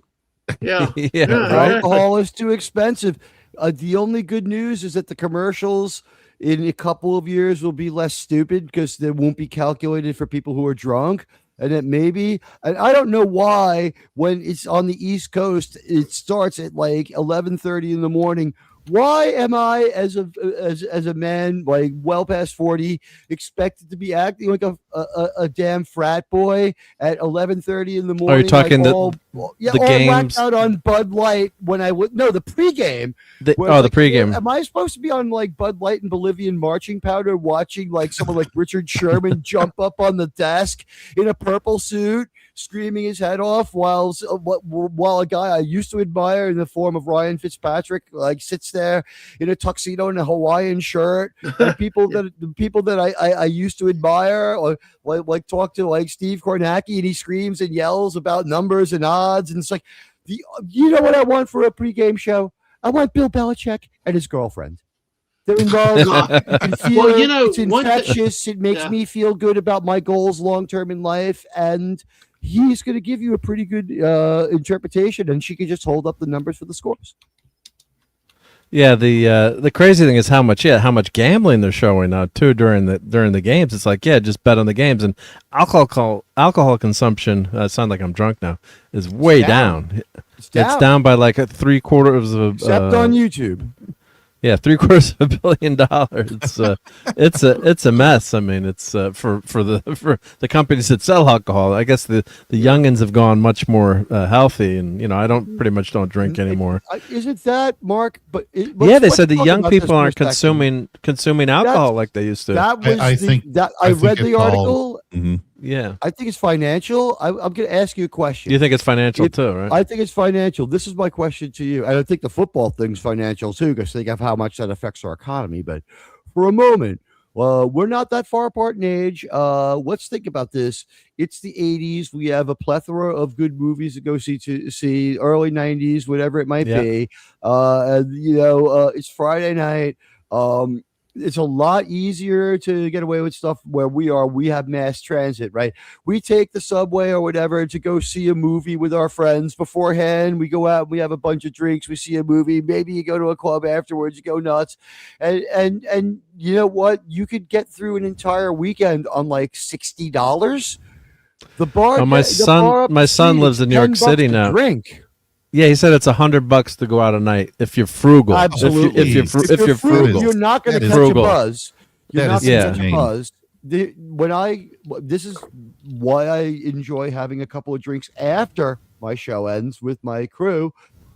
Yeah, right? Alcohol is too expensive. The only good news is that the commercials in a couple of years will be less stupid because they won't be calculated for people who are drunk. And that maybe, and I don't know why, when it's on the East Coast, it starts at like 11:30 in the morning. Why am I, as a man, like well past 40, expected to be acting like a damn frat boy at 11:30 in the morning? Are you talking all games? Whacked out on Bud Light when I would the pregame. The pregame. Am I supposed to be on like Bud Light and Bolivian marching powder, watching like someone like Richard Sherman jump up on the desk in a purple suit, screaming his head off while a guy I used to admire in the form of Ryan Fitzpatrick like sits there in a tuxedo and a Hawaiian shirt, and people that I used to admire or like talk to like Steve Kornacki, and he screams and yells about numbers and odds, and it's like, you know what I want for a pregame show? I want Bill Belichick and his girlfriend. They're involved. It's infectious. It makes me feel good about my goals long term in life, and he's going to give you a pretty good interpretation, and she can just hold up the numbers for the scores. Yeah, the crazy thing is how much gambling they're showing now too during the games. It's like, just bet on the games, and alcohol consumption. Sound like I'm drunk now. Is way down. It's down by like $750 except on YouTube. Yeah, $750 million. It's a mess. I mean, it's for the companies that sell alcohol. I guess the youngins have gone much more healthy, and I pretty much don't drink anymore. Isn't that, Mark? But they said the young people aren't consuming alcohol like they used to. That was I read the article. Mm-hmm. Yeah, I think it's financial. I'm going to ask you a question. You think it's financial too, right? I think it's financial. This is my question to you. I think the football thing's financial too, because think of how much that affects our economy. But for a moment, we're not that far apart in age. Let's think about this. It's the 80s. We have a plethora of good movies to go see. Early 90s, whatever it might be. It's Friday night. It's a lot easier to get away with stuff where we are. We have mass transit, right? We take the subway or whatever to go see a movie with our friends beforehand. We go out, we have a bunch of drinks, we see a movie. Maybe you go to a club afterwards, you go nuts. And you know what? You could get through an entire weekend on like $60. The bar. My son lives in New York City now. Drink. Yeah, he said it's $100 to go out at night if you're frugal. Absolutely. If you're frugal, you're not going to catch a buzz. You're not going to catch a buzz. This is why I enjoy having a couple of drinks after my show ends with my crew.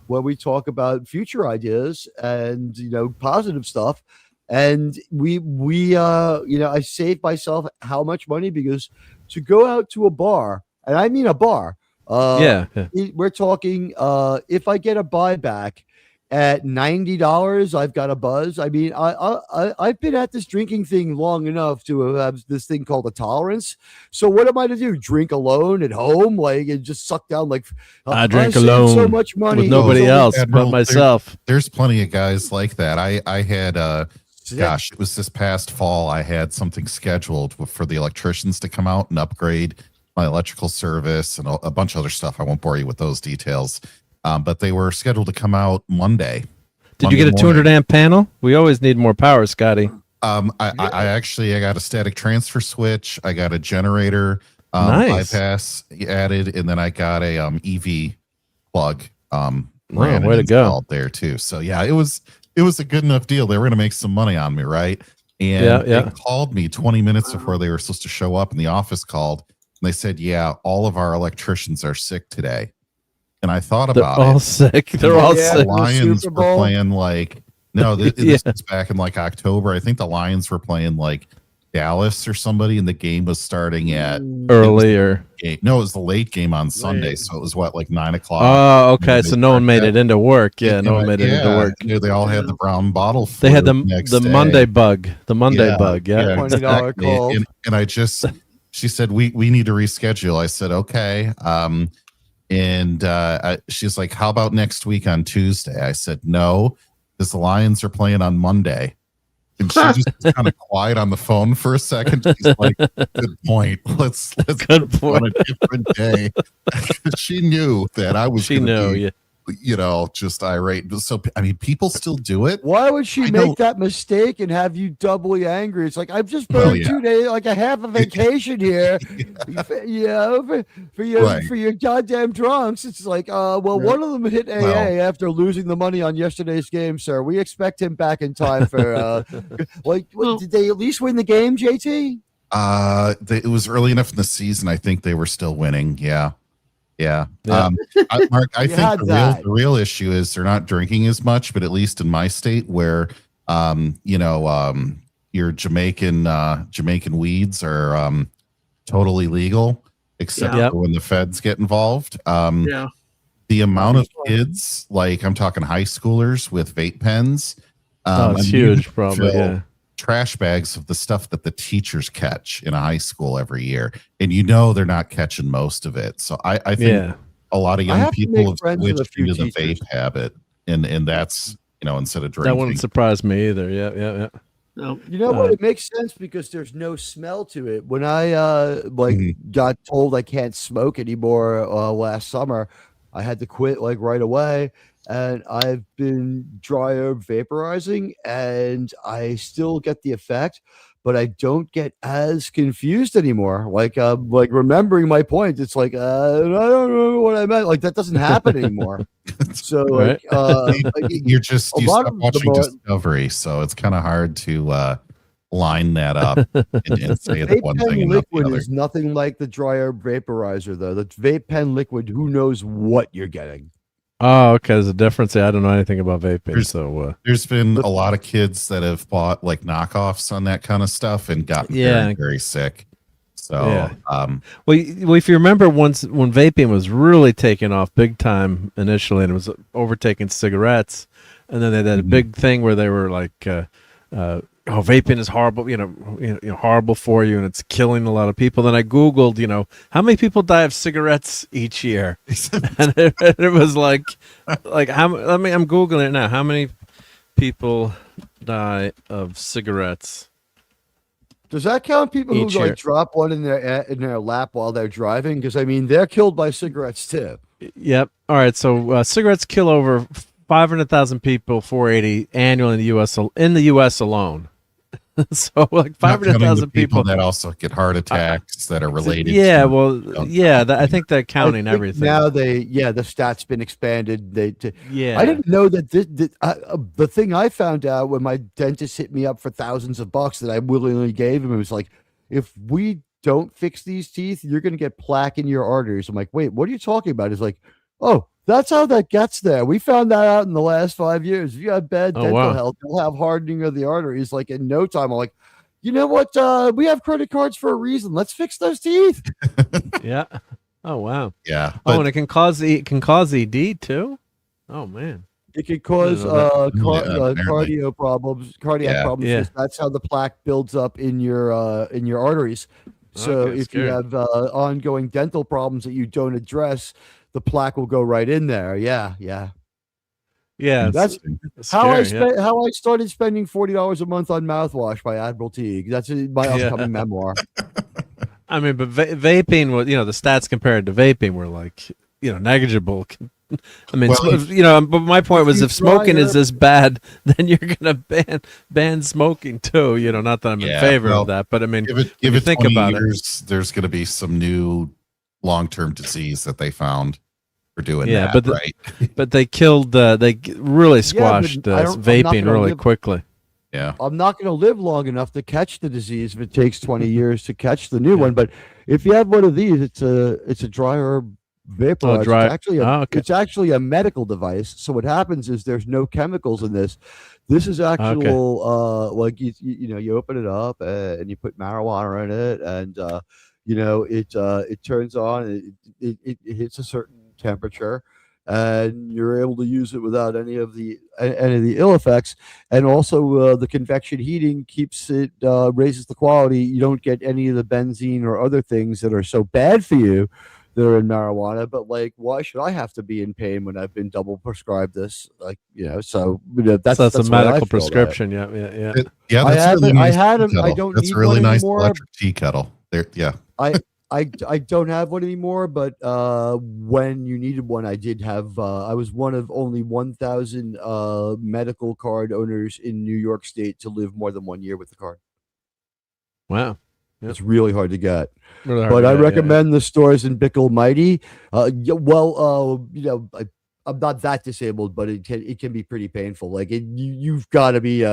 where we talk about future ideas and positive stuff. And I saved myself how much money, because to go out to a bar, and I mean a bar, we're talking if I get a buyback at $90, I've got a buzz. I mean, I've been at this drinking thing long enough to have this thing called a tolerance. So what am I to do? Drink alone at home, like, and just suck down like I drink alone, so much money with nobody else but myself. There's plenty of guys like that. I had gosh, it was this past fall. I had something scheduled for the electricians to come out and upgrade my electrical service and a bunch of other stuff. I won't bore you with those details. But they were scheduled to come out Monday. Did you get a 200 amp panel? We always need more power, Scotty. I got a static transfer switch. I got a generator bypass added, and then I got a EV plug. Way to go there too. So yeah, it was a good enough deal. They were going to make some money on me, right? And they called me 20 minutes before they were supposed to show up, and the office called, and they said, "Yeah, all of our electricians are sick today." And I thought about all sick. They're all sick. The Lions were playing this was back in like October. I think the Lions were playing like Dallas or somebody, and the game was starting at earlier. It was the late game on Sunday, so it was like 9 o'clock. Oh, okay. So no one made it into work. Yeah, no one made it into work. They all had the brown bottle. They had the Monday bug. The Monday bug. Yeah, $20 call. And she said we need to reschedule. I said okay. And she's like, how about next week on Tuesday? I said, no, because the Lions are playing on Monday. And she just was kind of quiet on the phone for a second. She's like, good point. Let's good point. On a different day. She knew that I was just irate. So, I mean, people still do it. Why would she make that mistake and have you doubly angry? It's like, I've just burned 2 days, like I have a vacation here, for your goddamn drunks. It's like, one of them hit AA after losing the money on yesterday's game, sir. We expect him back in time for, did they at least win the game, JT? It was early enough in the season. I think they were still winning. Yeah. Mark, I think the real issue is they're not drinking as much, but at least in my state where, your Jamaican weeds are totally legal, except for when the feds get involved. The amount of kids, like I'm talking high schoolers with vape pens. It's huge, probably. Trash bags of the stuff that the teachers catch in a high school every year, and they're not catching most of it. So I think a lot of young people have switched into the vape habit, and that's instead of drinking. That wouldn't surprise me either. Yeah. No. You know what? It makes sense because there's no smell to it. When I got told I can't smoke anymore last summer, I had to quit like right away. And I've been dry herb vaporizing, and I still get the effect, but I don't get as confused anymore. Like remembering my point, it's like I don't know what I meant. Like that doesn't happen anymore. So you stop watching Discovery, so it's kind of hard to line that up and say the one thing. Liquid is nothing like the dry herb vaporizer, though. The vape pen liquid, who knows what you're getting. Oh, okay. There's a difference. I don't know anything about vaping. There's been a lot of kids that have bought like knockoffs on that kind of stuff and gotten very, very sick. So, if you remember, once when vaping was really taking off big time initially, and it was overtaking cigarettes, and then they had a big thing where they were like, vaping is horrible, horrible for you, and it's killing a lot of people. Then I Googled, how many people die of cigarettes each year, and it was like how? I'm Googling it now. How many people die of cigarettes? Does that count people who like drop one in their lap while they're driving? Because I mean, they're killed by cigarettes too. Yep. All right. So cigarettes kill over 500,000 people, 480 annually in the U.S. alone. So like 500,000 people that also get heart attacks that are related. I think they're counting everything. Now the stat's been expanded. I didn't know that the thing I found out when my dentist hit me up for thousands of bucks that I willingly gave him, it was like, if we don't fix these teeth, you're going to get plaque in your arteries. I'm like, wait, what are you talking about? It's like, oh, That's how that gets there. We found that out in the last 5 years. If you have bad dental health, you'll have hardening of the arteries like in no time. I'm like, you know what? We have credit cards for a reason. Let's fix those teeth. Yeah. Oh wow. Yeah. Oh, and it can cause ED too. Oh man. It could cause cardiac problems. Yeah. That's how the plaque builds up in your arteries. So Okay, if you have ongoing dental problems that you don't address, the plaque will go right in there. Yeah. That's how I started spending $40 a month on mouthwash by Admiral Teague. That's my upcoming memoir. I mean, but vaping was, the stats compared to vaping were like, negligible. I mean, but my point was, if smoking is this bad, then you're gonna ban smoking too. Not that I'm in favor of that, but I mean, if you think about it, there's gonna be some new long-term disease that they found for doing that. But right? But they killed. They really squashed vaping really quickly. Yeah, I'm not going to live long enough to catch the disease if it takes 20 years to catch the new one. But if you have one of these, it's a dry herb vaporizer. It's actually a medical device. So what happens is there's no chemicals in this. This is actual like you open it up and you put marijuana in it, and it turns on. It hits a certain temperature, and you're able to use it without any of the ill effects. And also the convection heating keeps it raises the quality. You don't get any of the benzene or other things that are so bad for you that are in marijuana. But like, why should I have to be in pain when I've been double prescribed this? Like, that's a medical prescription. Yeah. That's That's a really nice electric tea kettle there. Yeah. I don't have one anymore, but when you needed one, I did have. I was one of only 1,000 medical card owners in New York State to live more than 1 year with the card. Wow, it's really hard to get. But I recommend the stores in Bickle Mighty. I'm not that disabled, but it can be pretty painful. Like you've got to be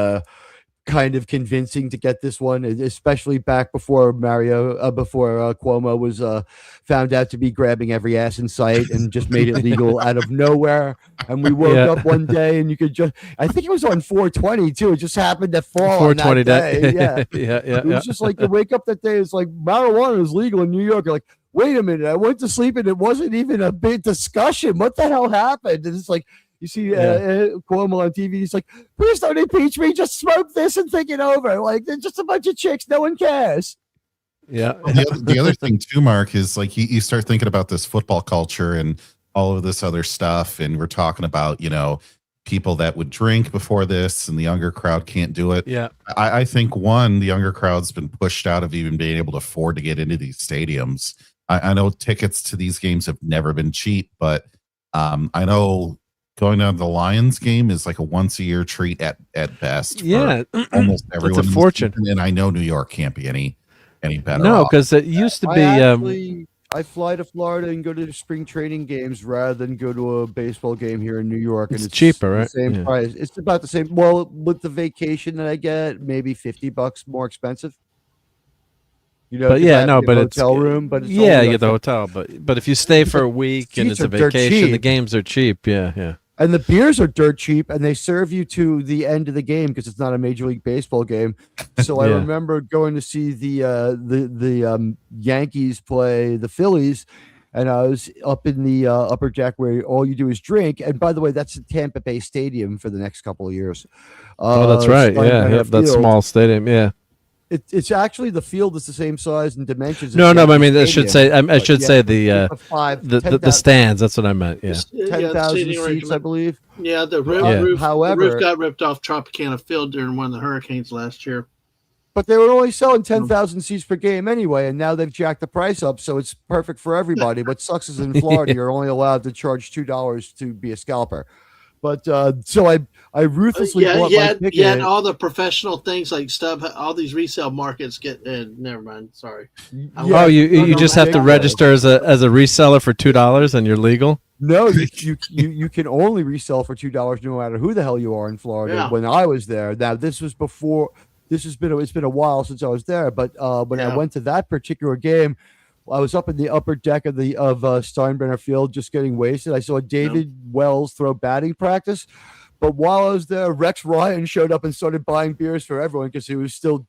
kind of convincing to get this one, especially back before Cuomo was found out to be grabbing every ass in sight and just made it legal out of nowhere. And we woke up one day and you could I think it was on 420 too. It just happened to fall 420 on that day. Yeah. It was just like you wake up that day. It's like marijuana is legal in New York. You're like, wait a minute, I went to sleep and it wasn't even a big discussion. What the hell happened? And it's like, you see Cuomo on TV. He's like, please don't impeach me. Just smoke this and think it over. Like, they're just a bunch of chicks. No one cares. Yeah. The other thing too, Mark, is like you start thinking about this football culture and all of this other stuff. And we're talking about, people that would drink before this and the younger crowd can't do it. Yeah. I think the younger crowd's been pushed out of even being able to afford to get into these stadiums. I know tickets to these games have never been cheap, but I know going down to the Lions game is like a once a year treat at best. Yeah, almost everyone. It's a fortune, and I know New York can't be any better. No, because it used to be. I fly to Florida and go to spring training games rather than go to a baseball game here in New York. And it's cheaper, right? Same price. It's about the same. Well, with the vacation that I get, maybe $50 more expensive. But it's hotel room. But it's you get the hotel. But if you stay for a week and it's a vacation, the games are cheap. Yeah. And the beers are dirt cheap, and they serve you to the end of the game because it's not a Major League Baseball game. So I remember going to see the Yankees play the Phillies, and I was up in the upper deck where all you do is drink. And by the way, that's the Tampa Bay Stadium for the next couple of years. That's right. That small stadium. Yeah. It's actually the field is the same size and dimensions. No, I mean I should say the stands. That's what I meant. Yeah, 10,000 seats, I believe. Yeah, the roof. However, the roof got ripped off Tropicana Field during one of the hurricanes last year. But they were only selling 10,000 seats per game anyway, and now they've jacked the price up, so it's perfect for everybody. What sucks is in Florida, you're only allowed to charge $2 to be a scalper. But so I ruthlessly bought my ticket. Yeah, and all the professional things like all these resale markets get. Never mind. Sorry. You just have to register as a reseller for $2 and you're legal. No, you can only resell for $2 no matter who the hell you are in Florida. Yeah. When I was there, now this was before. It's been a while since I was there, but when I went to that particular game, I was up in the upper deck of Steinbrenner Field just getting wasted. I saw David Wells throw batting practice. But while I was there, Rex Ryan showed up and started buying beers for everyone because he was still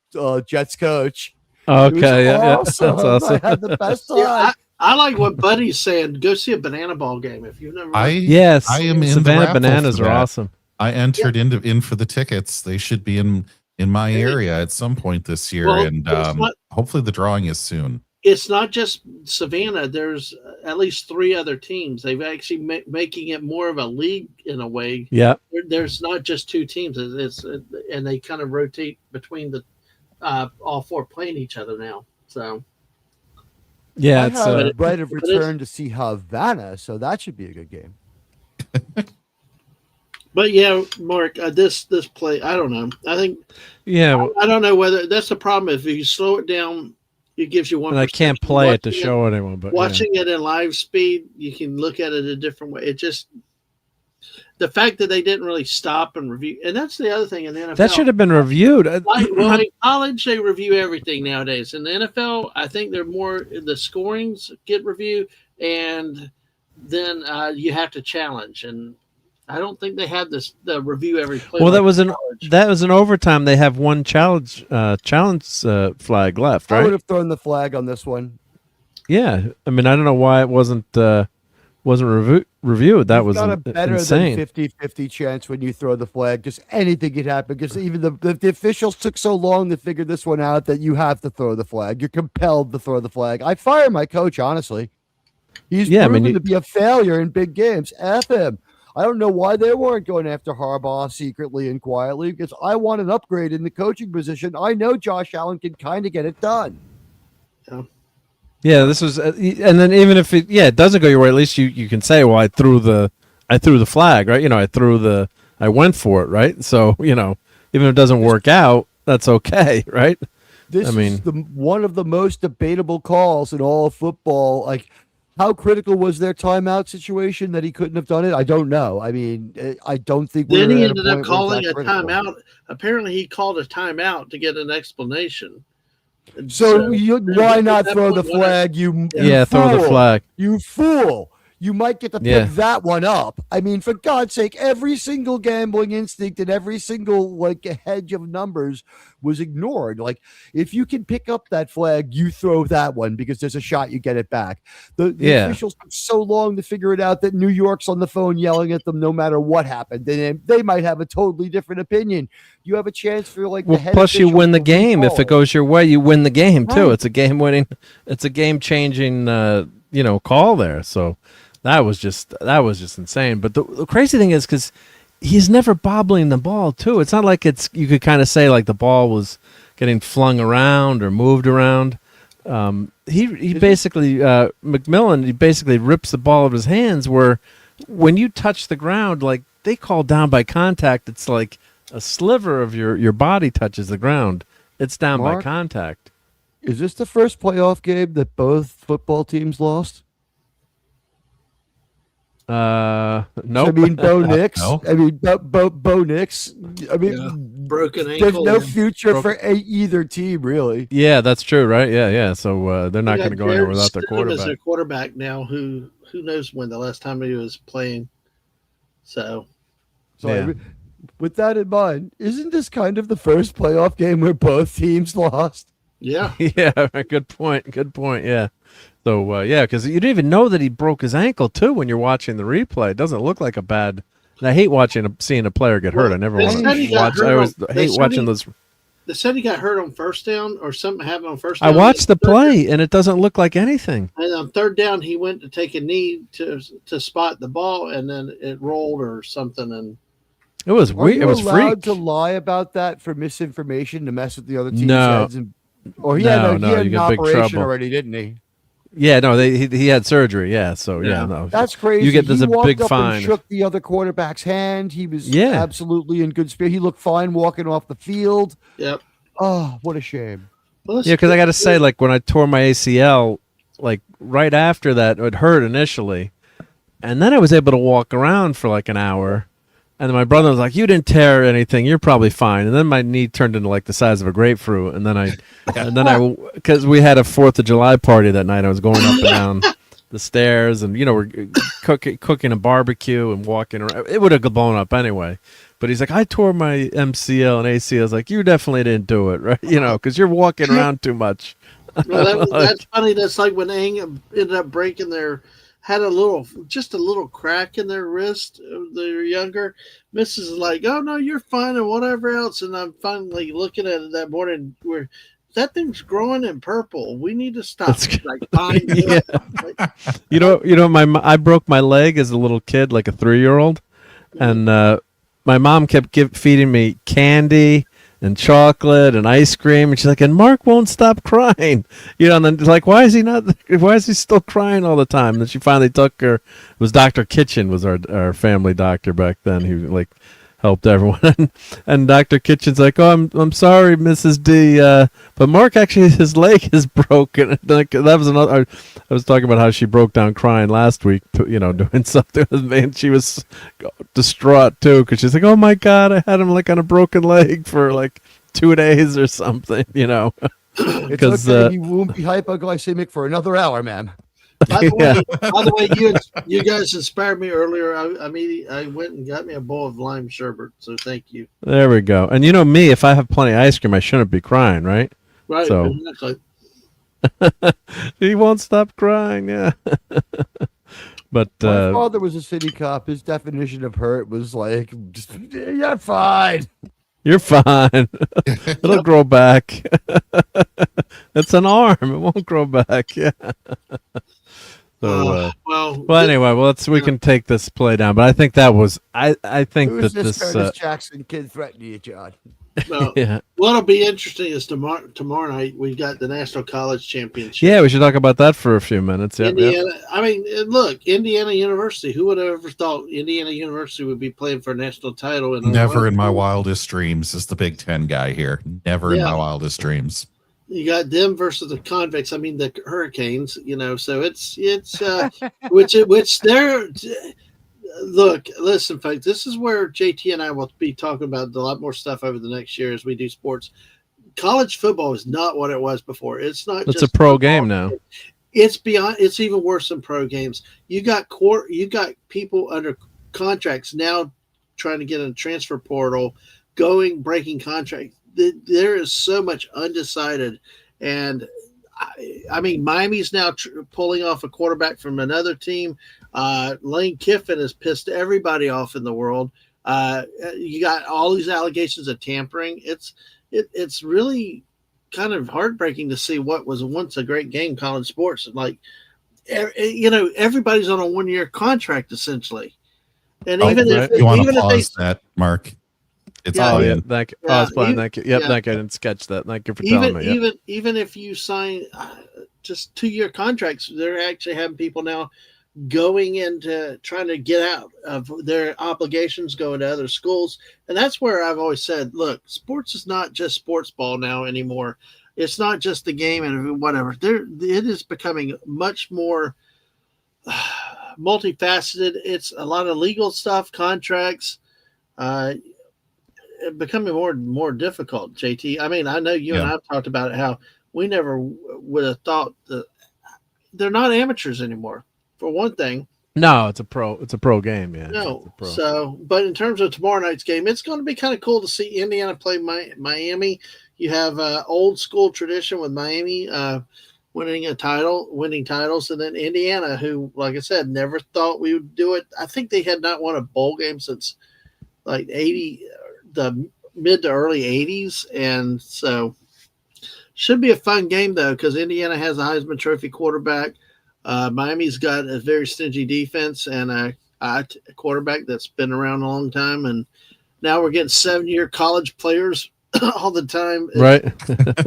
Jets coach. Okay, awesome. That's awesome. I had the best time. Yeah, I like what Buddy's saying. Go see a banana ball game if you've never. I am in Savannah bananas are awesome. I entered in for the tickets. They should be in my area at some point this year, and hopefully the drawing is soon. It's not just Savannah. There's at least 3 other teams. They've actually making it more of a league in a way. Yeah. There's not just 2 teams. And they kind of rotate between the all 4 playing each other now. So. Yeah, it's a right of return to see Havana, so that should be a good game. But yeah, Mark, this play, I don't know. I think. Yeah. I don't know whether that's the problem. If you slow it down. It gives you one. And I can't play it to show anyone, but watching it in live speed, you can look at it a different way. It just the fact that they didn't really stop and review, and that's the other thing in the NFL. That should have been reviewed. Well, in college they review everything nowadays. In the NFL, I think they're more the scorings get reviewed, and then you have to challenge. And I don't think they had the review every play. Well, that was an overtime. They have one challenge flag left, right? I would have thrown the flag on this one. Yeah, I mean, I don't know why it wasn't reviewed. That was got a better insane. than 50-50 chance when you throw the flag. Just anything could happen because even the officials took so long to figure this one out that you have to throw the flag. You're compelled to throw the flag. I fire my coach, honestly. He's proven to be a failure in big games. F him. I don't know why they weren't going after Harbaugh secretly and quietly because I want an upgrade in the coaching position. I know Josh Allen can kind of get it done. Yeah, this was, and then even if it doesn't go your way, at least you can say, well, I threw the flag, right? You know, I went for it, right? So, you know, even if it doesn't work out, that's okay, right? This is one of the most debatable calls in all of football. Like, how critical was their timeout situation that he couldn't have done it? I don't know. I mean, I don't think. Then he ended up calling a timeout. Apparently, he called a timeout to get an explanation. So why not throw the flag? You throw the flag. You fool. You might get to pick that one up. I mean, for God's sake, every single gambling instinct and every single hedge of numbers was ignored. Like, if you can pick up that flag, you throw that one because there's a shot you get it back. The officials took so long to figure it out that New York's on the phone yelling at them no matter what happened. They might have a totally different opinion. You have a chance for plus you win the game. If it goes your way, you win the game too. It's a game winning. It's a game changing. Call there. So. That was just insane. But the crazy thing is because he's never bobbling the ball too. It's not like you could kind of say like the ball was getting flung around or moved around. He basically McMillan. He basically rips the ball out of his hands. Where when you touch the ground, like they call down by contact, it's like a sliver of your body touches the ground. It's down by contact. Is this the first playoff game that both football teams lost? No. I mean, Bo Nix. No. I mean, Bo Nix. I mean, broken ankle. There's no future for either team, really. Yeah, that's true, right? Yeah. So they're not going to go anywhere without their quarterback. As their quarterback now, who knows when the last time he was playing. So with that in mind, isn't this kind of the first playoff game where both teams lost? Yeah. Yeah. Good point. Yeah. So, because you didn't even know that he broke his ankle, too, when you're watching the replay. It doesn't look like a bad... And I hate seeing a player get hurt. I never want to watch... I always hate watching those... They said he got hurt on first down or something happened on first down. I watched the play, and it doesn't look like anything. And on third down, he went to take a knee to spot the ball, and then it rolled or something. And it was weird. It was allowed freak. to lie about that for misinformation to mess with the other team's No. heads? He had you an got big operation trouble already, didn't he? Yeah, no, he had surgery. Yeah, so no, that's crazy. You get there's he a walked big up fine. And shook the other quarterback's hand. He was absolutely in good spirit. He looked fine walking off the field. Yep. Oh, what a shame. Yeah, because I got to say, like when I tore my ACL, like right after that, it hurt initially, and then I was able to walk around for like an hour, And my brother was like, "You didn't tear anything. You're probably fine." And then my knee turned into like the size of a grapefruit. And then because we had a 4th of July party that night, I was going up and down the stairs, and we're cooking a barbecue and walking around. It would have blown up anyway. But he's like, "I tore my MCL and ACL." I was like, "You definitely didn't do it, right? Because you're walking around too much." Well, that's funny. That's like when Aang ended up breaking had just a little crack in their wrist. They were younger. Mrs. is like, "Oh no, you're fine," and whatever else. And I'm finally looking at it that morning where that thing's growing in purple. We need to stop. Like, fine. Yeah. I broke my leg as a little kid, like a 3-year-old, and my mom kept feeding me candy and chocolate and ice cream, and she's like, "And Mark won't stop crying," and then like, why is he still crying all the time? And then she finally took her. It was Dr. Kitchen was our family doctor back then. He like helped everyone, and Dr. Kitchen's like, "Oh, I'm sorry, Mrs. D, but Mark actually his leg is broken." Like, that was another. I was talking about how she broke down crying last week, doing something with me, and she was distraught too because she's like, "Oh my God, I had him like on a broken leg for like 2 days or something," Because he won't be hypoglycemic for another hour, ma'am. By the way, you guys inspired me earlier. I went and got me a bowl of lime sherbet, so thank you. There we go. And me, if I have plenty of ice cream, I shouldn't be crying, right? Right. So exactly. he won't stop crying. Yeah. But my father was a city cop. His definition of hurt was like, "You're fine. You're fine. It'll grow back. It's an arm. It won't grow back." Yeah. So, anyway, we can take this play down. But I think that was I think Who's that this this Curtis Jackson kid threatening you, John? Well, yeah. What'll be interesting is tomorrow night we've got the National College Championship. Yeah, we should talk about that for a few minutes. Yeah, Indiana. Yep. I mean, look, Indiana University. Who would have ever thought Indiana University would be playing for a national title? Never in my wildest dreams is the Big Ten guy here. Never in my wildest dreams. You got them versus the convicts. I mean, the Hurricanes. So it's which they're. Look, listen, folks. This is where JT and I will be talking about a lot more stuff over the next year as we do sports. College football is not what it was before. It's not. It's just a pro game now. It's beyond. It's even worse than pro games. You got people under contracts now trying to get in a transfer portal, breaking contracts. There is so much undecided, and I mean, Miami's now pulling off a quarterback from another team. Lane Kiffin has pissed everybody off in the world. You got all these allegations of tampering. It's really kind of heartbreaking to see what was once a great game, college sports. Like, everybody's on a 1-year contract essentially. And if you want to pause that, Mark. It's thank you. Thank you. Yep, thank you. I didn't sketch that. Thank you for telling me. Yep. Even if you sign just 2-year contracts, they're actually having people now going into trying to get out of their obligations, going to other schools. And that's where I've always said, look, sports is not just sports ball now anymore. It's not just the game and whatever. It is becoming much more multifaceted. It's a lot of legal stuff, contracts, becoming more difficult, JT. I mean, I know you and I've talked about it, how we never would have thought that they're not amateurs anymore, for one thing. No, it's a pro game, yeah. No. So, but in terms of tomorrow night's game, it's going to be kind of cool to see Indiana play Miami. You have old school tradition with Miami winning titles, and then Indiana, who, like I said, never thought we would do it. I think they had not won a bowl game since like the mid to early 80s, and so should be a fun game though, because Indiana has a Heisman Trophy quarterback. Miami's got a very stingy defense and a quarterback that's been around a long time, and now we're getting 7-year college players all the time. Right.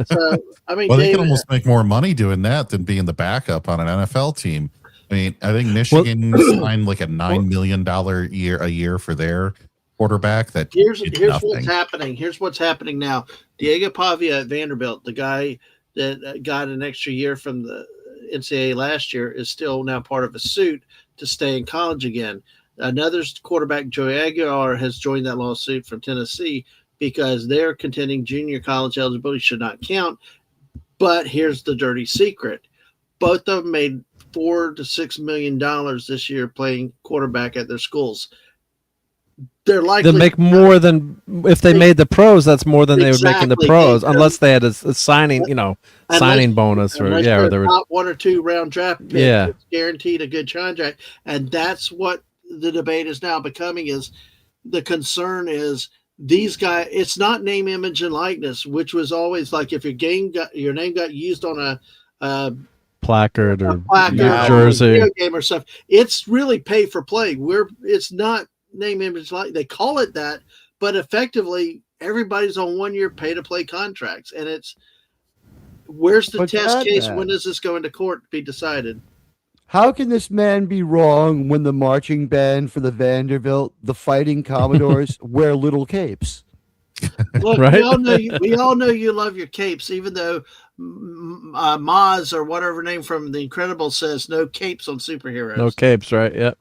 So I mean, they can almost make more money doing that than being the backup on an NFL team. I mean, I think Michigan signed like a $9 million a year for their quarterback. That here's what's happening. Here's what's happening now. Diego Pavia at Vanderbilt, the guy that got an extra year from the NCAA last year, is still now part of a suit to stay in college again. Another quarterback, Joey Aguilar, has joined that lawsuit from Tennessee because they're contending junior college eligibility should not count. But here's the dirty secret. Both of them made $4 to $6 million this year playing quarterback at their schools. They're likely to make more than if they made the pros. That's more than they would make in the pros, unless they had a signing, signing bonus or or there was top 1 or 2 round draft pick. Yeah, guaranteed a good contract, and that's what the debate is now becoming. Is the concern is these guys? It's not name, image, and likeness, which was always like if your name got used on a placard or jersey, video game or stuff. It's really pay for play. It's not name, image, like they call it that, but effectively everybody's on 1 year pay to play contracts, and it's where's the test case? When does this go into court to be decided? How can this man be wrong when the marching band for the Vanderbilt, the Fighting Commodores, wear little capes? Look, right? we all know you love your capes, even though Maz or whatever name from The Incredibles says no capes on superheroes. No capes, right? Yeah.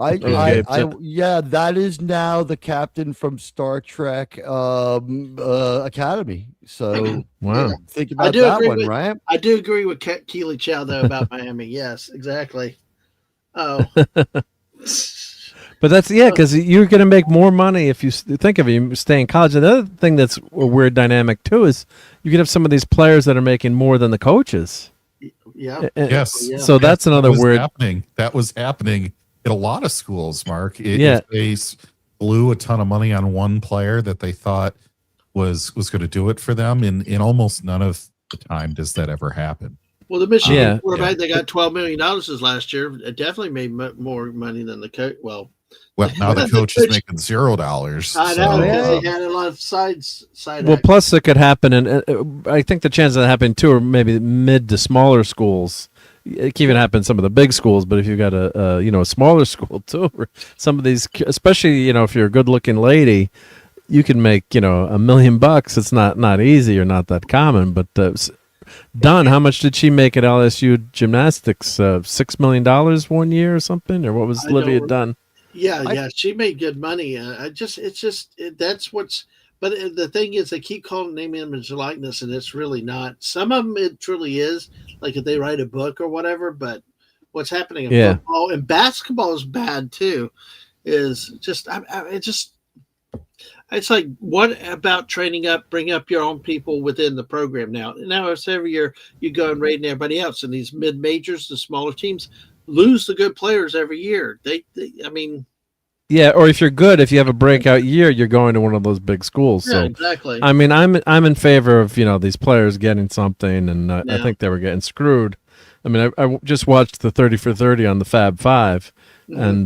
Yeah, that is now the captain from Star Trek Academy. So wow, think about that one, right? I do agree with Keely Chow though about Miami. Yes, exactly. Oh. But that's because you're going to make more money if you think of it. You stay in college. And the other thing that's a weird dynamic too is you could have some of these players that are making more than the coaches. Yeah. Yes. So that's another weird happening. That was happening in a lot of schools, Mark. If they blew a ton of money on one player that they thought was going to do it for them, in almost none of the time does that ever happen. Well, the Michigan quarterback, they got $12 million this last year. It definitely made more money than the coach. Well, now the coach is making $0. I know, because he had a lot of side. Well, plus it could happen, and I think the chances of that happening too are maybe mid to smaller schools. It can even happen in some of the big schools, but if you've got a smaller school too, or some of these, especially if you're a good-looking lady, you can make $1 million. It's not easy or not that common, but. Dunn, how much did she make at LSU gymnastics? $6 million 1 year or something, or what was Olivia Dunn? Yeah, she made good money. That's what's. But the thing is, they keep calling it name, image, likeness, and it's really not. Some of them it truly is, like if they write a book or whatever. But what's happening in football and basketball is bad too. Is just It's like, what about training up, bring up your own people within the program now? Now, it's every year you go and raid everybody else, and these mid-majors, the smaller teams, lose the good players every year. Yeah, or if you're good, if you have a breakout year, you're going to one of those big schools. So, exactly. I mean, I'm in favor of these players getting something, and I think they were getting screwed. I mean, I just watched the 30 for 30 on the Fab Five, and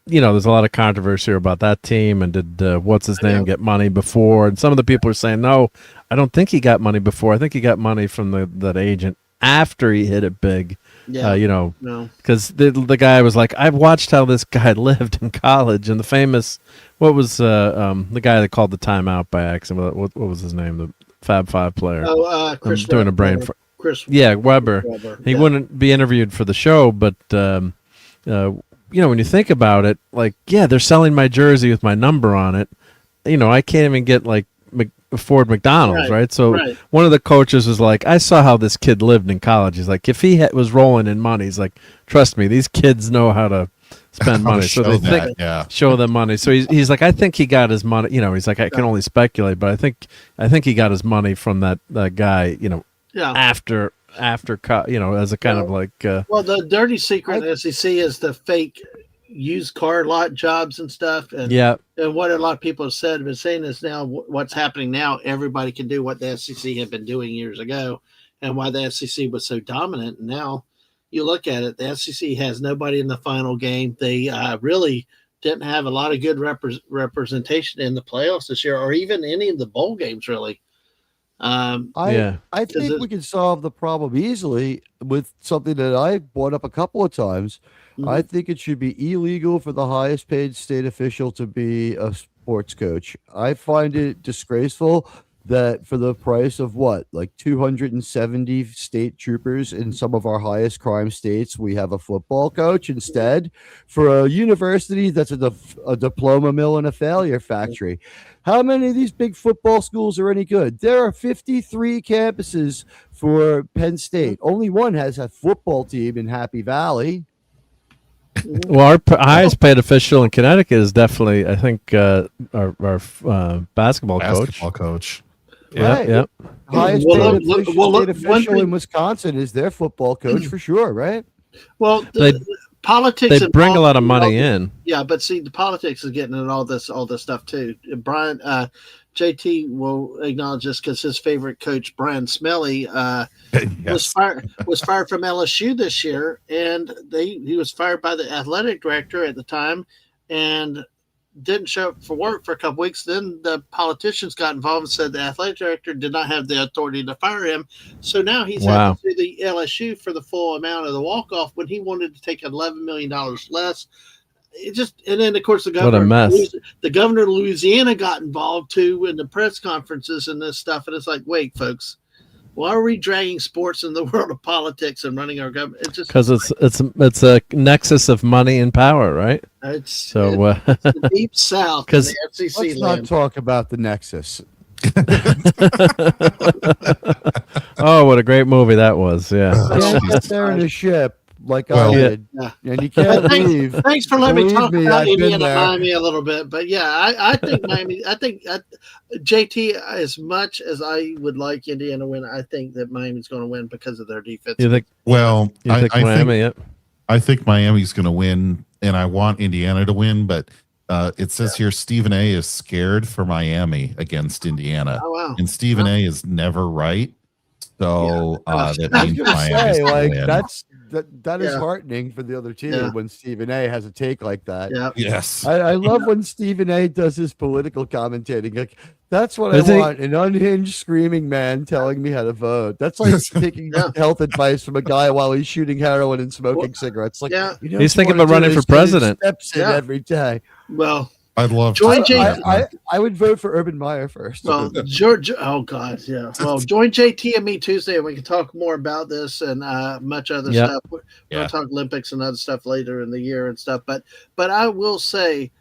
there's a lot of controversy about that team, and did what's his name get money before? And some of the people are saying, no, I don't think he got money before. I think he got money from that agent after he hit it big. Yeah, because the guy was like, I've watched how this guy lived in college, and the famous, what was the guy that called the timeout by accident? What was his name? The Fab Five player. Oh, Chris. I'm doing Webber. a brain for Chris. Yeah, Webber. He wouldn't be interviewed for the show, but when you think about it, like, they're selling my jersey with my number on it. I can't even get afford McDonald's, right? So one of the coaches was like, I saw how this kid lived in college. He's like, if he was rolling in money, he's like, trust me, these kids know how to spend money. So they show them money. So he's like, I think he got his money. He's like, I can only speculate, but I think he got his money from that guy. After as a kind of like. Well, the dirty secret in SEC is the fake used car lot jobs and stuff. And what a lot of people have been saying is now what's happening now, everybody can do what the SEC had been doing years ago, and why the SEC was so dominant. And now you look at it, the SEC has nobody in the final game. They really didn't have a lot of good representation in the playoffs this year, or even any of the bowl games, really. I think we can solve the problem easily with something that I brought up a couple of times. Mm-hmm. I think it should be illegal for the highest paid state official to be a sports coach. I find it disgraceful that for the price of what, like 270 state troopers in some of our highest crime states, we have a football coach instead for a university that's a diploma mill and a failure factory. How many of these big football schools are any good? There are 53 campuses for Penn State. Only one has a football team in Happy Valley. Well, our highest paid official in Connecticut is definitely, I think, our basketball coach. Right. Yeah. Highest paid official in Wisconsin is their football coach for sure, right? Well, they politics. bring a lot of money in. Yeah, but see, the politics is getting in all this stuff too. Brian, JT will acknowledge this because his favorite coach, Brian Smelly, was fired from LSU this year, and he was fired by the athletic director at the time, and didn't show up for work for a couple weeks. Then the politicians got involved and said the athletic director did not have the authority to fire him. So now he's had to sue the LSU for the full amount of the walk-off when he wanted to take $11 million less. And then of course the governor of Louisiana got involved too in the press conferences and this stuff. And it's like, wait, folks, why are we dragging sports in the world of politics and running our government? It's just because it's a nexus of money and power, right? It's the deep south. Because let's not talk about the nexus. Oh, what a great movie that was! Yeah, get there in a ship like I did, and you can't leave. Thanks for letting me talk about Indiana Miami a little bit, but yeah, I think Miami. I think JT, as much as I would like Indiana to win, I think that Miami's going to win because of their defense. You think? Well, I think Miami. I think Miami's going to win, and I want Indiana to win, but it says here Stephen A is scared for Miami against Indiana. Oh, wow. And Stephen A is never right. So that means Miami's like win. that is heartening for the other team when Stephen A has a take like that. Yeah. Yes. I love when Stephen A does his political commentating. Like, that's what I want. An unhinged screaming man telling me how to vote. That's like taking health advice from a guy while he's shooting heroin and smoking cigarettes. Like, he's thinking about running for president. Steps in every day. Well, I'd love join to. I would vote for Urban Meyer first. Well, George. Oh God, yeah. Well, join JT and me Tuesday, and we can talk more about this and much other stuff. We'll talk Olympics and other stuff later in the year and stuff. But I will say,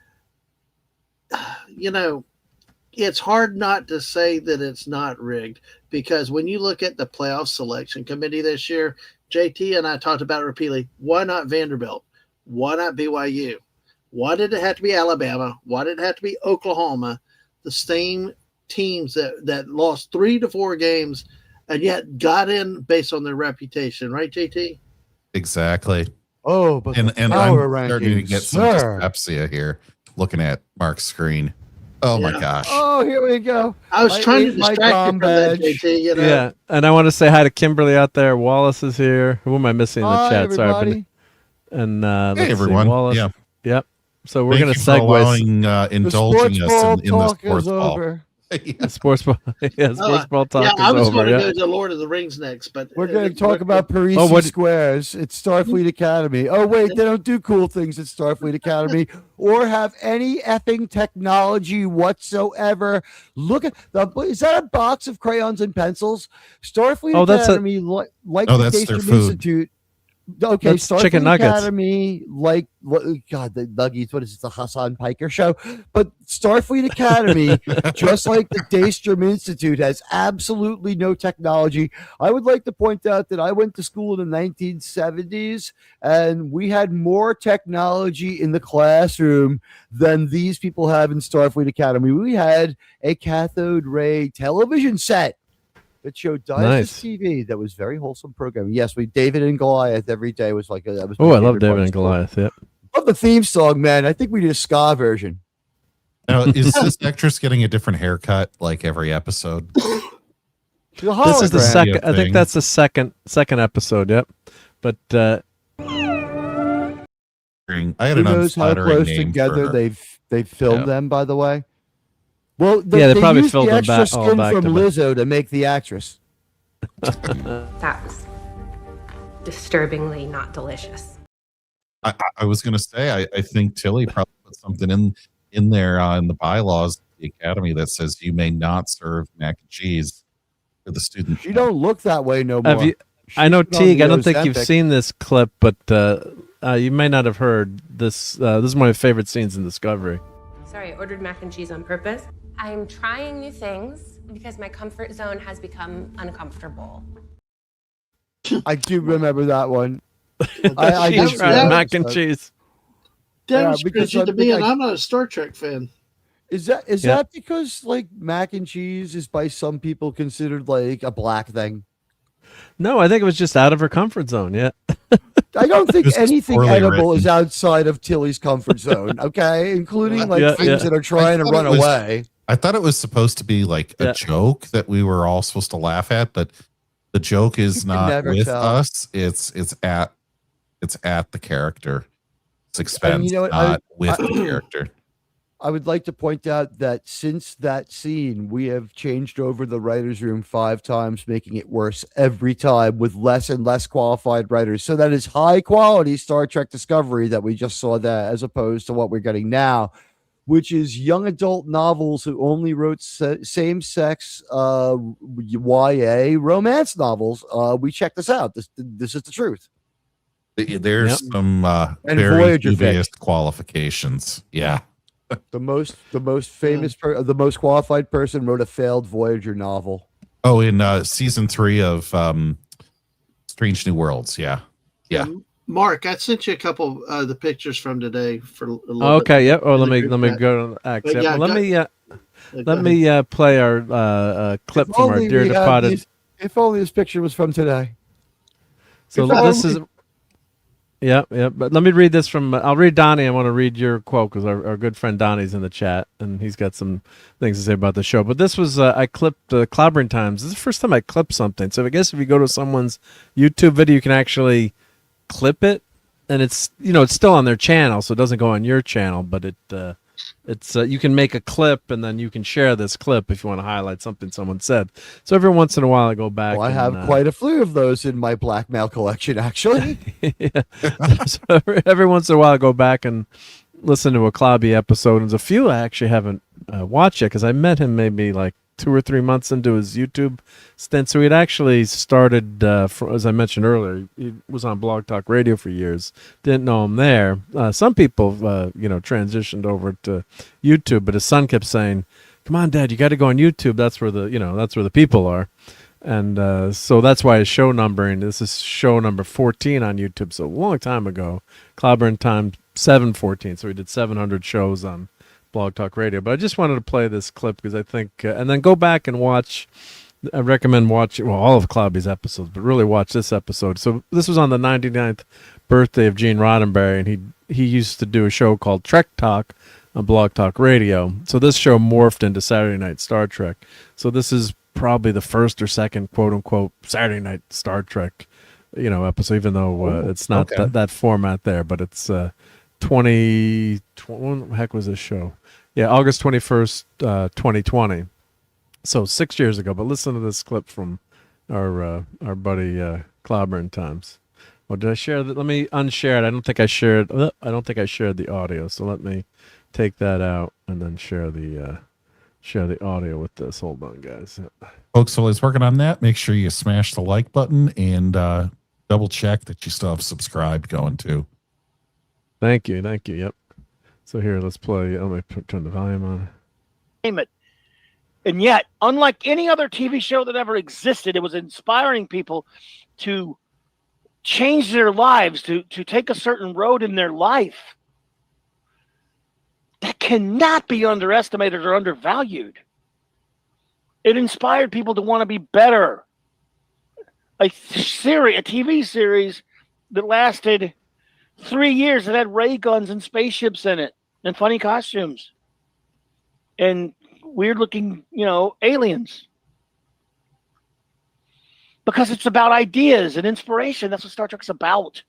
it's hard not to say that it's not rigged, because when you look at the playoff selection committee this year, JT and I talked about it repeatedly. Why not Vanderbilt? Why not BYU? Why did it have to be Alabama? Why did it have to be Oklahoma? The same teams that lost 3 to 4 games and yet got in based on their reputation, right, JT? Exactly. Oh, but and I'm starting to get some dyspepsia here looking at Mark's screen. Oh my gosh. Oh, here we go. I was trying to distract you from that, JT. Yeah, and I want to say hi to Kimberly out there. Wallace is here. Who am I missing in the chat? Everybody. Sorry. And hey, everyone. Wallace. Yeah. Yep. So we're going to segue. Indulging us in the sports ball. Sports ball. Sports ball talk is over. I was going to go to Lord of the Rings next, but we're going to talk about Parisi Squares. It's Starfleet Academy. Oh wait, they don't do cool things at Starfleet Academy or have any effing technology whatsoever. Look at is that a box of crayons and pencils? Starfleet Academy, like the Daystrom Institute. Okay, that's chicken nuggets. Academy, God, the Nuggies. What is it? The Hassan Piker show. But Starfleet Academy, just like the Daystrom Institute, has absolutely no technology. I would like to point out that I went to school in the 1970s, and we had more technology in the classroom than these people have in Starfleet Academy. We had a cathode ray television set that showed Dynasty TV. That was very wholesome programming. Yes, David and Goliath every day was like that was. Oh, I love David and Goliath. Yep. Love the theme song, man. I think we did a ska version. Now, is this actress getting a different haircut like every episode? This is the second. I think that's the second episode. Yep. But I had an unflattering name together they've filmed them. By the way. Well, they probably filled them back from Lizzo to make the actress. That was disturbingly not delicious. I was going to say, I think Tilly probably put something in there in the bylaws to be the Academy that says you may not serve mac and cheese to the student. You don't look that way no more. Have you? I know, Teague. I don't think you've seen this clip, but you may not have heard this. This is one of my favorite scenes in Discovery. Sorry, I ordered mac and cheese on purpose. I'm trying new things because my comfort zone has become uncomfortable. I do remember that one. I just tried mac and cheese. Demonstrates to me, and I'm not a Star Trek fan. Is that because like mac and cheese is by some people considered like a black thing? No, I think it was just out of her comfort zone. Yeah. I don't think anything edible is outside of Tilly's comfort zone. Okay, including like things that are trying to run away. I thought it was supposed to be like a joke that we were all supposed to laugh at, but the joke is not with us. It's at the character. It's expense, not with the character. I would like to point out that since that scene, we have changed over the writer's room 5 times, making it worse every time with less and less qualified writers. So that is high quality Star Trek Discovery that we just saw there, as opposed to what we're getting now, which is young adult novels who only wrote same-sex YA romance novels. We checked this out. This is the truth. There's some very dubious qualifications. Yeah. The most famous, the most qualified person wrote a failed Voyager novel. Oh, in season 3 of Strange New Worlds. Yeah. Mark, I sent you a couple of the pictures from today for a little okay. bit. Yep. Oh, let me go to X. Yeah, well, let me play our clip from our Dear Departed. If only this picture was from today. So this is. Yeah. But let me read this from. I'll read Donnie. I want to read your quote because our good friend Donnie's in the chat and he's got some things to say about the show. But this was I clipped Clobbering Times. This is the first time I clipped something. So I guess if you go to someone's YouTube video, you can actually clip it, and it's it's still on their channel, so it doesn't go on your channel. But it's you can make a clip and then you can share this clip if you want to highlight something someone said. So every once in a while I go back. Well, I have quite a few of those in my blackmail collection, actually. So every once in a while I go back and listen to a Clobby episode. And there's a few I actually haven't watched yet because I met him maybe like 2 or 3 months into his YouTube stint. So he'd actually started, as I mentioned earlier, he was on Blog Talk Radio for years. Didn't know him there. Some people, transitioned over to YouTube, but his son kept saying, "Come on, Dad, you got to go on YouTube. That's where the people are." And so that's why his show numbering. This is show number 14 on YouTube. So a long time ago, Clobbering Time 714. So he did 700 shows on Blog Talk Radio. But I just wanted to play this clip because I think, and then go back and watch. I recommend watching all of Clobby's episodes, but really watch this episode. So this was on the 99th birthday of Gene Roddenberry, and he used to do a show called Trek Talk on Blog Talk Radio. So this show morphed into Saturday Night Star Trek. So this is probably the first or second quote unquote Saturday Night Star Trek, episode, even though it's not that format there, but it's 20 when the heck was this show? Yeah, August 21st, 2020. So 6 years ago. But listen to this clip from our buddy Clobbering Times. Oh, did I share that? Let me unshare it. I don't think I shared the audio. So let me take that out and then share the audio with this. Hold on, guys. Folks, while he's working on that, make sure you smash the like button and double check that you still have subscribed going too. Thank you. Yep. So here, let's play. Let me turn the volume on. And yet, unlike any other TV show that ever existed, it was inspiring people to change their lives, to take a certain road in their life. That cannot be underestimated or undervalued. It inspired people to want to be better. A TV series that lasted 3 years, that had ray guns and spaceships in it and funny costumes and weird looking, aliens. Because it's about ideas and inspiration. That's what Star Trek's about.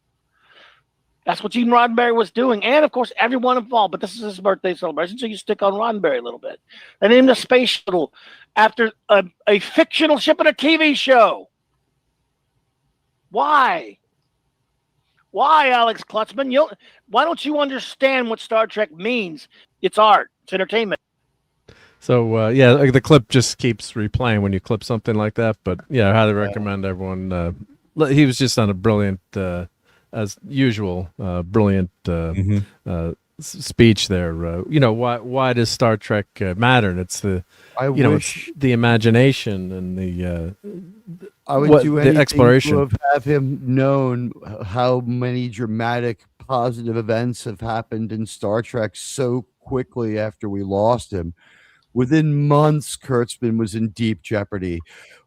That's what Gene Roddenberry was doing. And, of course, everyone involved. But this is his birthday celebration, so you stick on Roddenberry a little bit. They named the space shuttle after a fictional ship in a TV show. Why? Why, Alex Klutzman? Why don't you understand what Star Trek means? It's art. It's entertainment. So yeah, like the clip just keeps replaying when you clip something like that. But yeah, I highly recommend everyone. He was just on a brilliant, as usual, brilliant speech there. Why does Star Trek matter? And it's the it's the imagination and the I would do anything the exploration. to have him known how many dramatic positive events have happened in Star Trek so quickly after we lost him. Within months, Kurtzman was in deep jeopardy.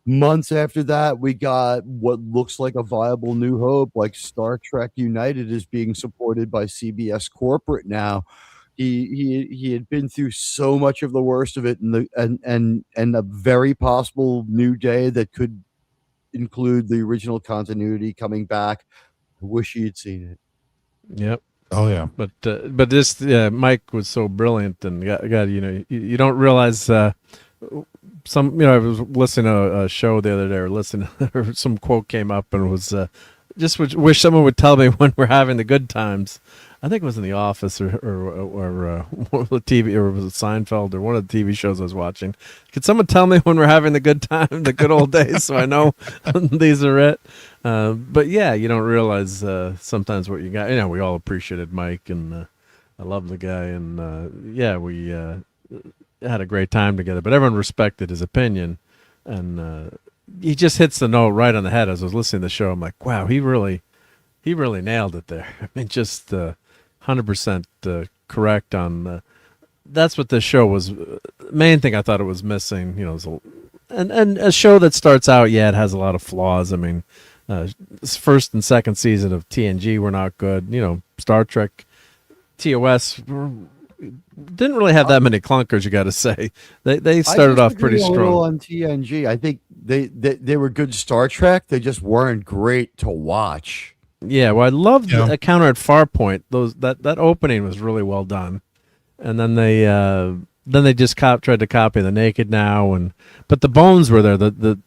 Months after that, we got what looks like a viable New Hope, like Star Trek United is being supported by CBS Corporate now. He had been through so much of the worst of it, and a very possible new day that could include the original continuity coming back. I wish you'd seen it. Yep. Oh yeah, but this Mike was so brilliant, and God, you don't realize I was listening to a show the other day, or some quote came up, and it was just wish someone would tell me when we're having the good times. I think it was in The Office or the TV, or was it Seinfeld or one of the TV shows I was watching. Could someone tell me when we're having the good time, the good old days, so I know these are it? But yeah, you don't realize sometimes what you got. We all appreciated Mike, and I love the guy, and we had a great time together. But everyone respected his opinion, and he just hits the note right on the head. As I was listening to the show, I'm like, wow, he really nailed it there. I mean, just 100% correct on. That's what this show was. Main thing I thought it was missing. And a show that starts out, it has a lot of flaws. I mean, first and second season of TNG were not good. Star Trek, TOS didn't really have that many clunkers. You got to say they started off pretty strong on TNG. I think they were good Star Trek. They just weren't great to watch. Yeah, well, I loved the encounter at Farpoint. That opening was really well done, and then they just tried to copy the Naked Now, but the bones were there. And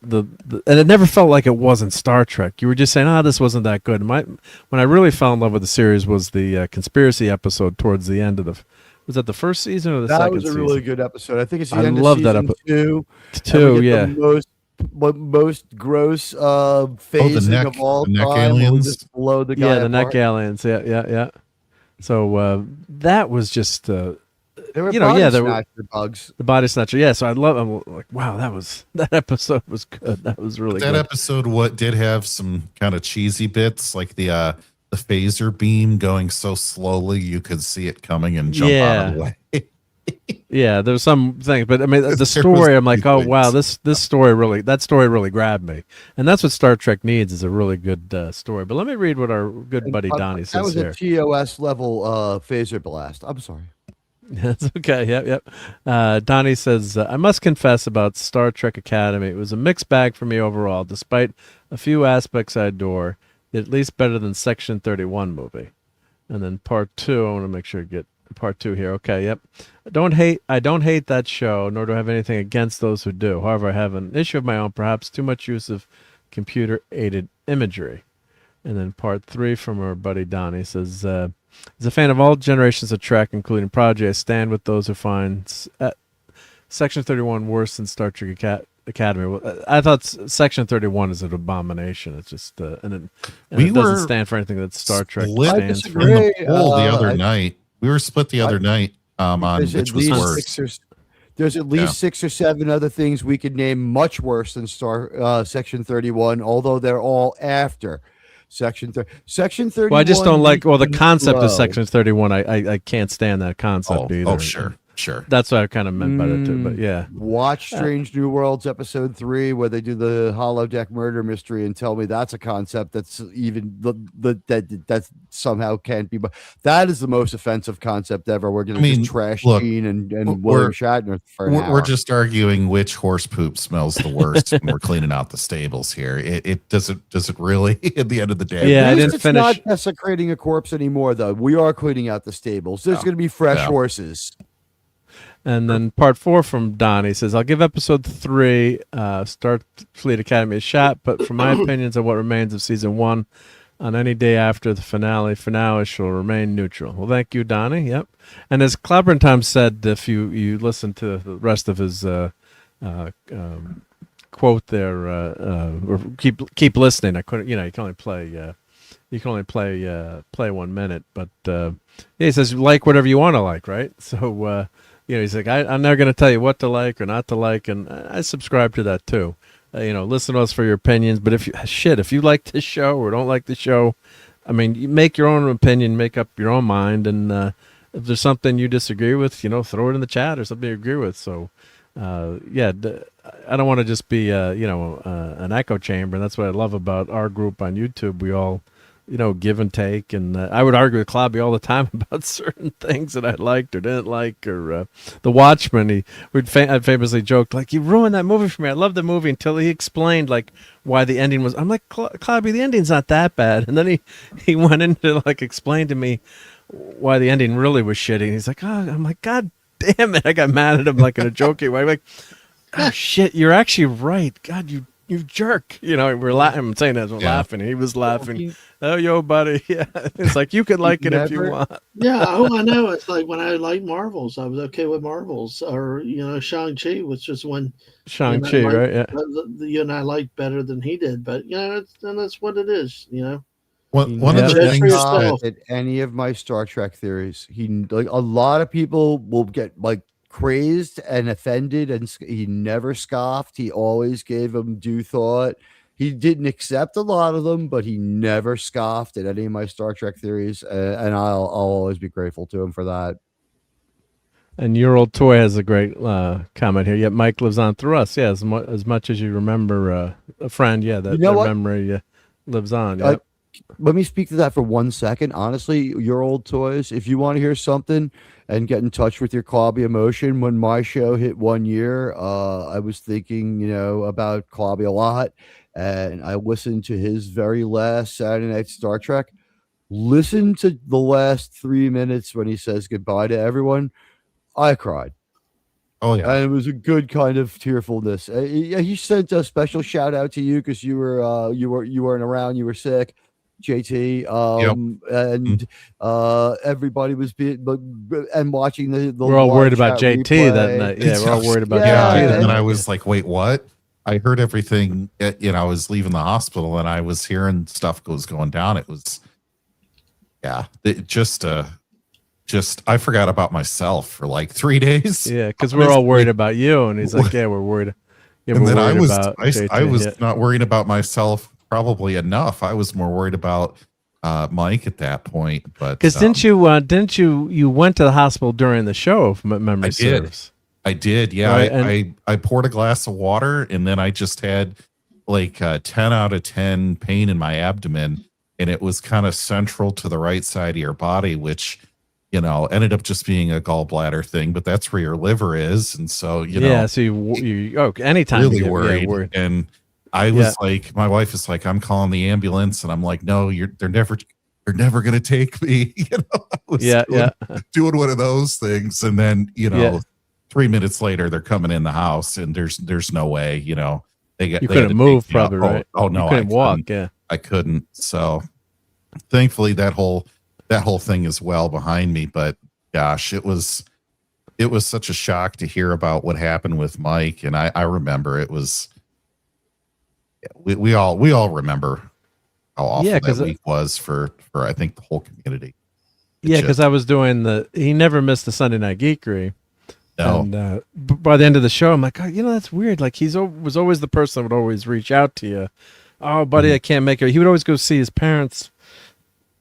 it never felt like it wasn't Star Trek. You were just saying, this wasn't that good. When I really fell in love with the series was the conspiracy episode towards the end of was that the first season or the second season? That was a really good episode. I think it's the end of season 2. Two, yeah. Most gross phasing of all the neck time. Aliens. Blow the guy the neck aliens. Yeah. So that was just there were snatcher bugs. The body snatcher. Yeah. So I'm like, wow, that episode was good. That was really good. That episode did have some kind of cheesy bits, like the phaser beam going so slowly you could see it coming and jump out of the way. Yeah, there's some things, but I mean the story. I'm like, oh wow, that story really grabbed me, and that's what Star Trek needs, is a really good story. But let me read what our good buddy Donnie says here. That was a TOS level phaser blast. I'm sorry. That's okay. Yep. Donnie says, I must confess about Star Trek Academy. It was a mixed bag for me overall, despite a few aspects I adore. At least better than Section 31 movie. And then part 2, I want to make sure I get part 2 here. Okay, yep. I don't hate that show, nor do I have anything against those who do. However, I have an issue of my own, perhaps too much use of computer-aided imagery. And then part 3 from our buddy Donnie says, as a fan of all generations of Trek, including Prodigy, I stand with those who find Section 31 worse than Star Trek Academy. I thought Section 31 is an abomination. It's just and it doesn't stand for anything that Star Trek stands for. The other night, we were split the other night on which was worse. There's at least 6 or 7 other things we could name much worse than Section 31, although they're all after Section 31. Well, I just don't like. Well, the concept of Section 31, I can't stand that concept either. Oh, sure. That's what I kind of meant by it too. But yeah, watch Strange New Worlds episode 3 where they do the holodeck murder mystery and tell me that's a concept that's even that somehow can't be. But that is the most offensive concept ever. We're going to just trash Gene and William Shatner for an hour. We're just arguing which horse poop smells the worst, and we're cleaning out the stables here. It does it really at the end of the day. Yeah, I didn't finish. It's not desecrating a corpse anymore, though. We are cleaning out the stables. There's going to be fresh horses. And then part 4 from Donnie says, I'll give episode 3, Starfleet Academy, a shot, but from my opinions of what remains of season 1, On any day after the finale shall remain neutral. Well, thank you, Donnie. Yep. And as Clobbering Tom said, if you listen to the rest of his quote there, or keep listening. I couldn't, you can only play. You can only play 1 minute, but he says like whatever you want to like, right? So he's like, I'm never going to tell you what to like or not to like, and I subscribe to that too. Listen to us for your opinions, but if you like this show or don't like the show, I mean, you make your own opinion, make up your own mind, and if there's something you disagree with, throw it in the chat or something you agree with. So, I don't want to just be, an echo chamber. And that's what I love about our group on YouTube. We all, give and take. And I would argue with Clobby all the time about certain things that I liked or didn't like. Or The Watchmen, I famously joked, like, you ruined that movie for me. I loved the movie until he explained, like, why the ending was. I'm like, Clobby, the ending's not that bad. And then he went into, like, explain to me why the ending really was shitty. And he's like, I'm like, God damn it. I got mad at him, like, in a joking way. I'm like, oh, shit, you're actually right. God, you jerk. We're laughing. I'm saying that, we're laughing. He was laughing. Oh, yo, buddy. Yeah. It's like, you could like it if you want. Yeah. I know. It's like when I liked Marvels, I was okay with Marvels, or, Shang-Chi, which is when Shang-Chi, right? Yeah. I liked better than he did, but, that's what it is, One of the things that any of my Star Trek theories, a lot of people will get like crazed and offended, and he never scoffed. He always gave them due thought. He didn't accept a lot of them, but he never scoffed at any of my Star Trek theories, and I'll always be grateful to him for that. And Your Old Toy has a great comment here. Yet Mike lives on through us. Yeah, as much as you remember a friend, that memory lives on. Yep. Let me speak to that for 1 second. Honestly, Your Old Toys, if you want to hear something and get in touch with your Clobby emotion, when my show hit 1 year, I was thinking, about Clobby a lot, and I listened to his very last Saturday Night Star Trek. Listen to the last 3 minutes when he says goodbye to everyone. I cried. Oh yeah, and it was a good kind of tearfulness. He sent a special shout out to you because you weren't around. You were sick. JT, and everybody was and watching the we're all worried about JT replay. That night. Yeah, we're all worried about JT. And I was like, wait, what? I heard everything. I was leaving the hospital and I was hearing stuff was going down. It was, I forgot about myself for like 3 days. Yeah, because we're all worried about you, and he's like, yeah, we're worried. Yeah, and then I was not worried about myself. Probably enough. I was more worried about Mike at that point, but because didn't you went to the hospital during the show? If memory serves. I did. Yeah, right, I poured a glass of water, and then I just had like 10 out of 10 pain in my abdomen, and it was kind of central to the right side of your body, which ended up just being a gallbladder thing. But that's where your liver is, and so so you anytime really worried. And I was like, my wife is like, I'm calling the ambulance, and I'm like, no, they're never gonna take me. I was doing one of those things, and then 3 minutes later, they're coming in the house, and there's no way, you couldn't move, probably, right? Oh no, you couldn't walk. Yeah, I couldn't. So thankfully, that whole thing is well behind me. But gosh, it was such a shock to hear about what happened with Mike, and I remember it was. We all remember how awful that week was for I think the whole community. Because I was doing he never missed the Sunday Night Geekery. No. And by the end of the show, I'm like, that's weird. Like was always the person that would always reach out to you. Oh, buddy, I can't make it. He would always go see his parents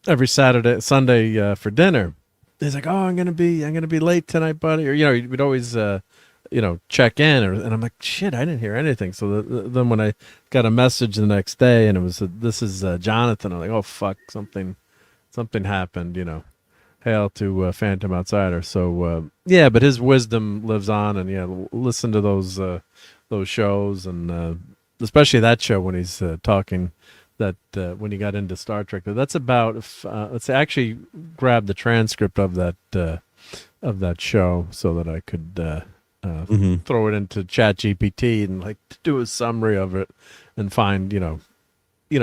every Sunday for dinner. He's like, oh, I'm gonna be late tonight, buddy. Or he would always check in, and I'm like, shit, I didn't hear anything. So then when I got a message the next day, and it was this is Jonathan, I'm like, oh fuck, something happened. Hail to Phantom Outsider. So but his wisdom lives on, and listen to those shows, and especially that show when he's talking that when he got into Star Trek. That's about let's say, actually grab the transcript of that show so that I could. Throw it into Chat GPT and like do a summary of it and find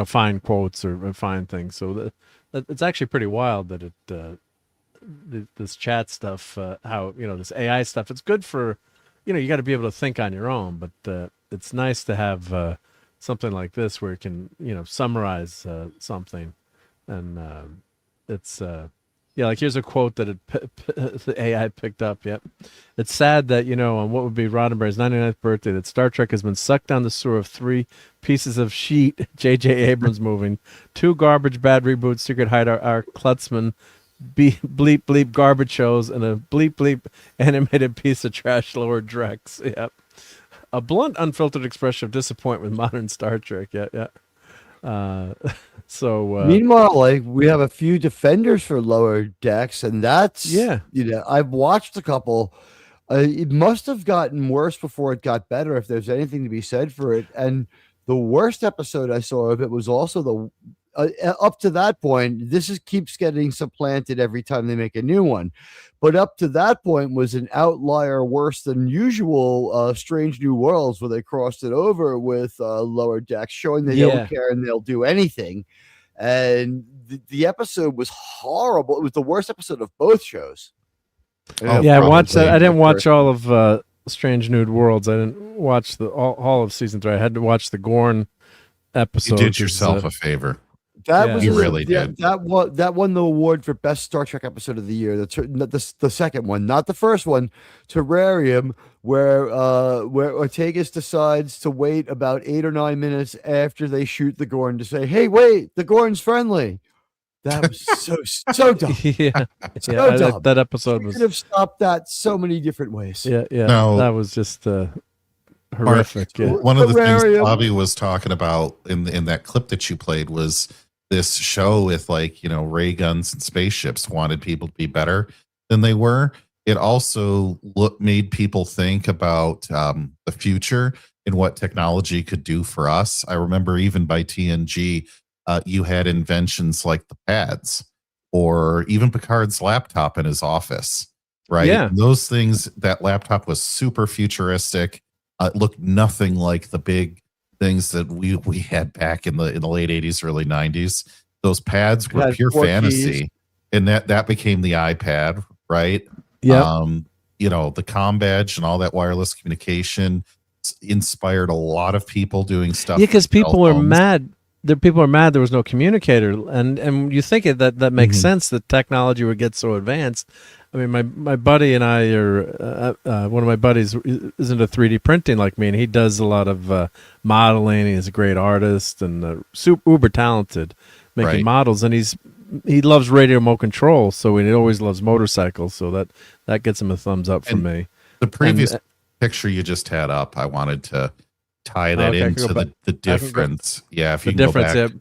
find quotes or find things. So it's actually pretty wild that this chat stuff, how this AI stuff. It's good for, you got to be able to think on your own, but it's nice to have something like this where it can summarize something, and it's like here's a quote that the AI picked up. Yep. It's sad that, on what would be Roddenberry's 99th birthday, that Star Trek has been sucked down the sewer of 3 pieces of sheet J.J. Abrams moving, 2 garbage bad reboots, Secret Hideout, our Klutzman, bleep bleep garbage shows, and a bleep bleep animated piece of trash lower Drex. Yep. A blunt, unfiltered expression of disappointment with modern Star Trek. Yeah. Meanwhile, we have a few defenders for Lower Decks, and that's I've watched a couple. It must have gotten worse before it got better, if there's anything to be said for it. And the worst episode I saw of it was also the up to that point. Keeps getting supplanted every time they make a new one, but up to that point was an outlier worse than usual. Strange New Worlds, where they crossed it over with Lower Decks, showing they don't care and they'll do anything. And the episode was horrible. It was the worst episode of both shows. I watched that. I didn't watch all of Strange New Worlds. I didn't watch all of season 3. I had to watch the Gorn episode. You did yourself a favor. You really did. That won the award for best Star Trek episode of the year. The second one, not the first one. Terrarium, where Ortegas decides to wait about 8 or 9 minutes after they shoot the Gorn to say, "Hey, wait, the Gorn's friendly." That was so dumb. Dumb. That episode could have stopped that so many different ways. No, that was just horrific. One of the things Bobby was talking about in that clip that you played was this show with ray guns and spaceships wanted people to be better than they were. It also made people think about the future and what technology could do for us. I remember even by TNG, you had inventions like the pads, or even Picard's laptop in his office, right? Yeah. And those things, that laptop was super futuristic. It looked nothing like the big things that we had back in the late 80s, early 90s. Those pads were pure fantasy. Keys. And that became the iPad, right? Yeah. The comm badge and all that wireless communication inspired a lot of people doing stuff. Yeah, because people are mad. People are mad there was no communicator, and you think that makes sense that technology would get so advanced. I mean, my buddy and I are one of my buddies is into 3D printing like me, and he does a lot of modeling. He's a great artist and uber talented making models, and he loves radio remote control, so he always loves motorcycles. So that gets him a thumbs up from me. The previous picture you just had up, I wanted to tie that into the difference. If you can go back.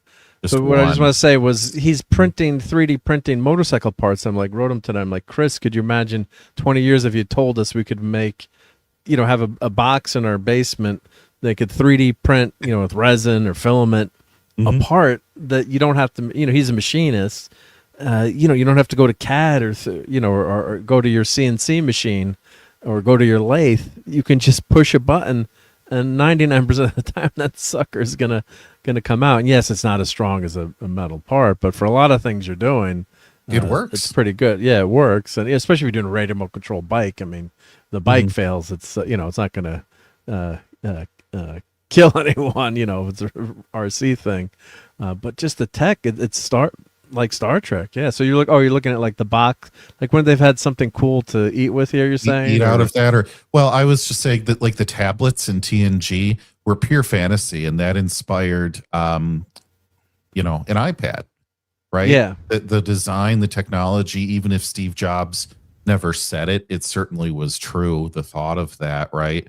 So what I just want to say was he's 3D printing motorcycle parts. I'm like, wrote him today. I'm like, Chris, could you imagine 20 years if you told us we could make, have a box in our basement they could 3D print, with resin or filament a part that you don't have to, he's a machinist. You don't have to go to CAD or go to your CNC machine or go to your lathe. You can just push a button, and 99% of the time that sucker is gonna come out. And yes, it's not as strong as a metal part, but for a lot of things you're doing, it works. It's pretty good. Yeah, it works, and especially if you're doing a radio remote control bike. I mean, the bike fails, it's it's not gonna kill anyone. It's a RC thing, but just the tech, it's like Star Trek. Yeah. So you're looking at like the box, like when they've had something cool to eat with here, you're saying? Eat out of that, well, I was just saying that like the tablets in TNG were pure fantasy, and that inspired, an iPad, right? Yeah. The design, the technology, even if Steve Jobs never said it, it certainly was true. The thought of that, right?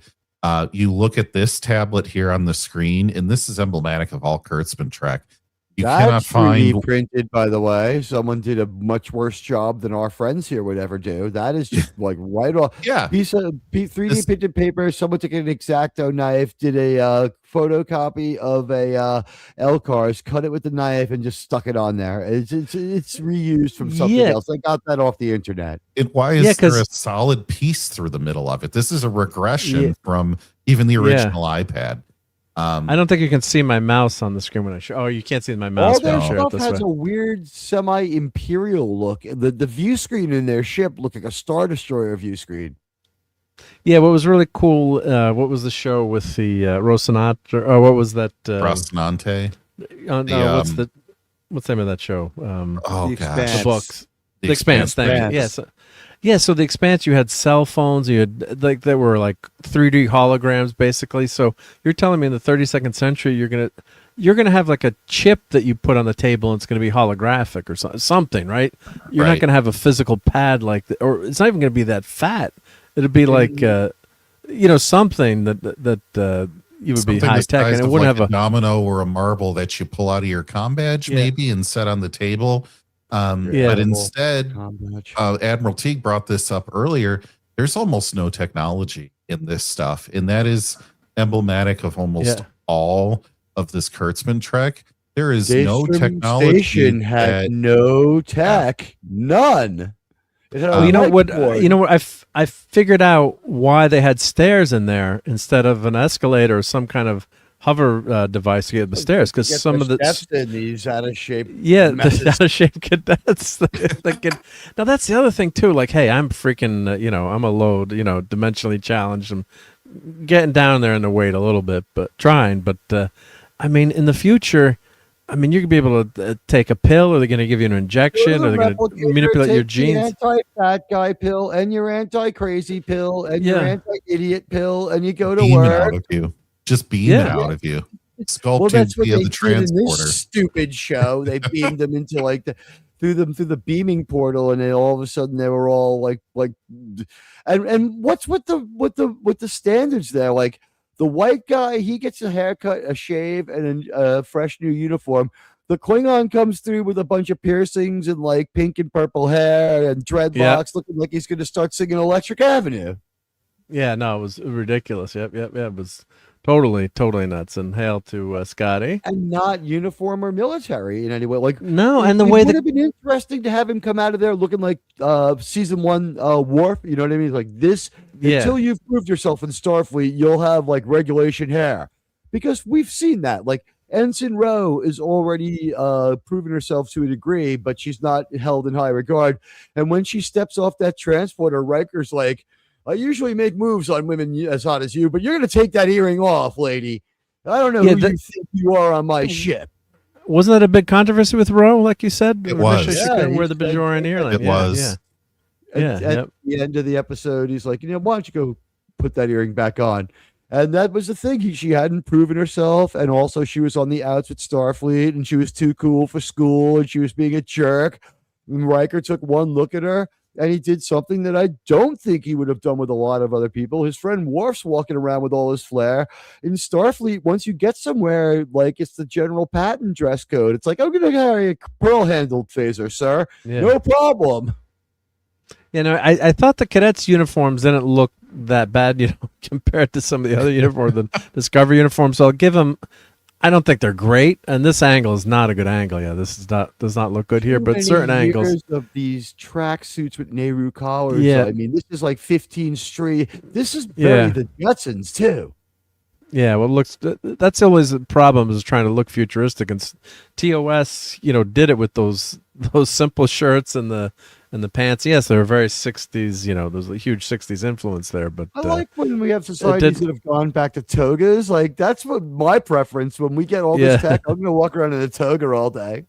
You look at this tablet here on the screen, and this is emblematic of all Kurtzman Trek. That's 3D printed, by the way. Someone did a much worse job than our friends here would ever do. That is just like right off. Yeah. Piece of 3D printed paper. Someone took an X-Acto knife, did a photocopy of a L-Cars, cut it with the knife, and just stuck it on there. It's reused from something else. I got that off the internet. Why is there a solid piece through the middle of it? This is a regression from even the original iPad. I don't think you can see my mouse on the screen when I show. Oh, you can't see my mouse. All their when I stuff this has way. a weird semi-imperial look. The view screen in their ship looked like a Star Destroyer view screen. Yeah, what was really cool? What was the show with the Rocinante? Or what was that? Rocinante. What's the name of that show? The gosh, the books. The Expanse. Thank you. Yes. Yeah, so the Expanse, you had cell phones, you had there were like 3D holograms basically. So you're telling me in the 32nd century you're gonna have like a chip that you put on the table and it's gonna be holographic or something, right? You're not gonna have a physical pad like that, or it's not even gonna be that fat. It'd be like something that you would be high tech, and it wouldn't have a domino or a marble that you pull out of your comm badge maybe and set on the table. But instead, Admiral Teague brought this up earlier. There's almost no technology in this stuff, and that is emblematic of almost all of this Kurtzman Trek. There is no technology. Station had no tech, none. You know what? I figured out why they had stairs in there instead of an escalator or some kind of hover device to get the stairs, because some of the steps in these out of shape. Yeah, the out of shape cadets. Now that's the other thing too. Like, hey, I'm freaking, I'm a load, dimensionally challenged. I'm getting down there in the weight a little bit, but trying. But I mean, in the future, I mean, you're gonna be able to take a pill, or they're gonna give you an injection, or they're gonna manipulate your genes. Anti-fat guy pill, and your anti-crazy pill, and your anti-idiot pill, and you go to work. Just beam it out of you. Sculpt that's what via they the did transporter. in this stupid show. They beamed them into through the beaming portal, and then all of a sudden they were all like and what's with the standards there? Like the white guy, he gets a haircut, a shave, and a fresh new uniform. The Klingon comes through with a bunch of piercings and like pink and purple hair and dreadlocks, looking like he's going to start singing Electric Avenue. Yeah, no, it was ridiculous. Yep. It was totally nuts. And hail to Scotty. And not uniform or military in any way. Like no, and the way would have been interesting to have him come out of there looking like season 1 Worf. You know what I mean? Like this. Until you've proved yourself in Starfleet, you'll have like regulation hair, because we've seen that. Like Ensign Rowe is already proven herself to a degree, but she's not held in high regard. And when she steps off that transporter, Riker's like, I usually make moves on women as hot as you, but you're going to take that earring off, lady. I don't know who you think you are on my ship. Wasn't that a big controversy with Rowe, like you said? It was. She couldn't wear the Bajoran earring. It was. At the end of the episode, he's like, why don't you go put that earring back on? And that was the thing. She hadn't proven herself, and also she was on the outs with Starfleet, and she was too cool for school, and she was being a jerk. And Riker took one look at her, and he did something that I don't think he would have done with a lot of other people. His friend Worf's walking around with all his flair. In Starfleet, once you get somewhere, like it's the general Patton dress code. It's like, I'm going to carry a pearl-handled phaser, sir. Yeah. No problem. I thought the cadets' uniforms didn't look that bad, compared to some of the other uniforms, the Discovery uniforms. So I'll give them. I don't think they're great, and this angle is not a good angle. Yeah, this does not look good here, but certain angles of these track suits with Nehru collars. Yeah, I mean, this is like 15 straight. This is very the Jutsons too. Yeah, well, that's always the problem, is trying to look futuristic, and TOS, did it with those simple shirts and the pants. Yes, they're very 60s. There's a huge 60s influence there. But I like when we have societies that have gone back to togas. Like that's what my preference. When we get all this tech, I'm gonna walk around in a toga all day.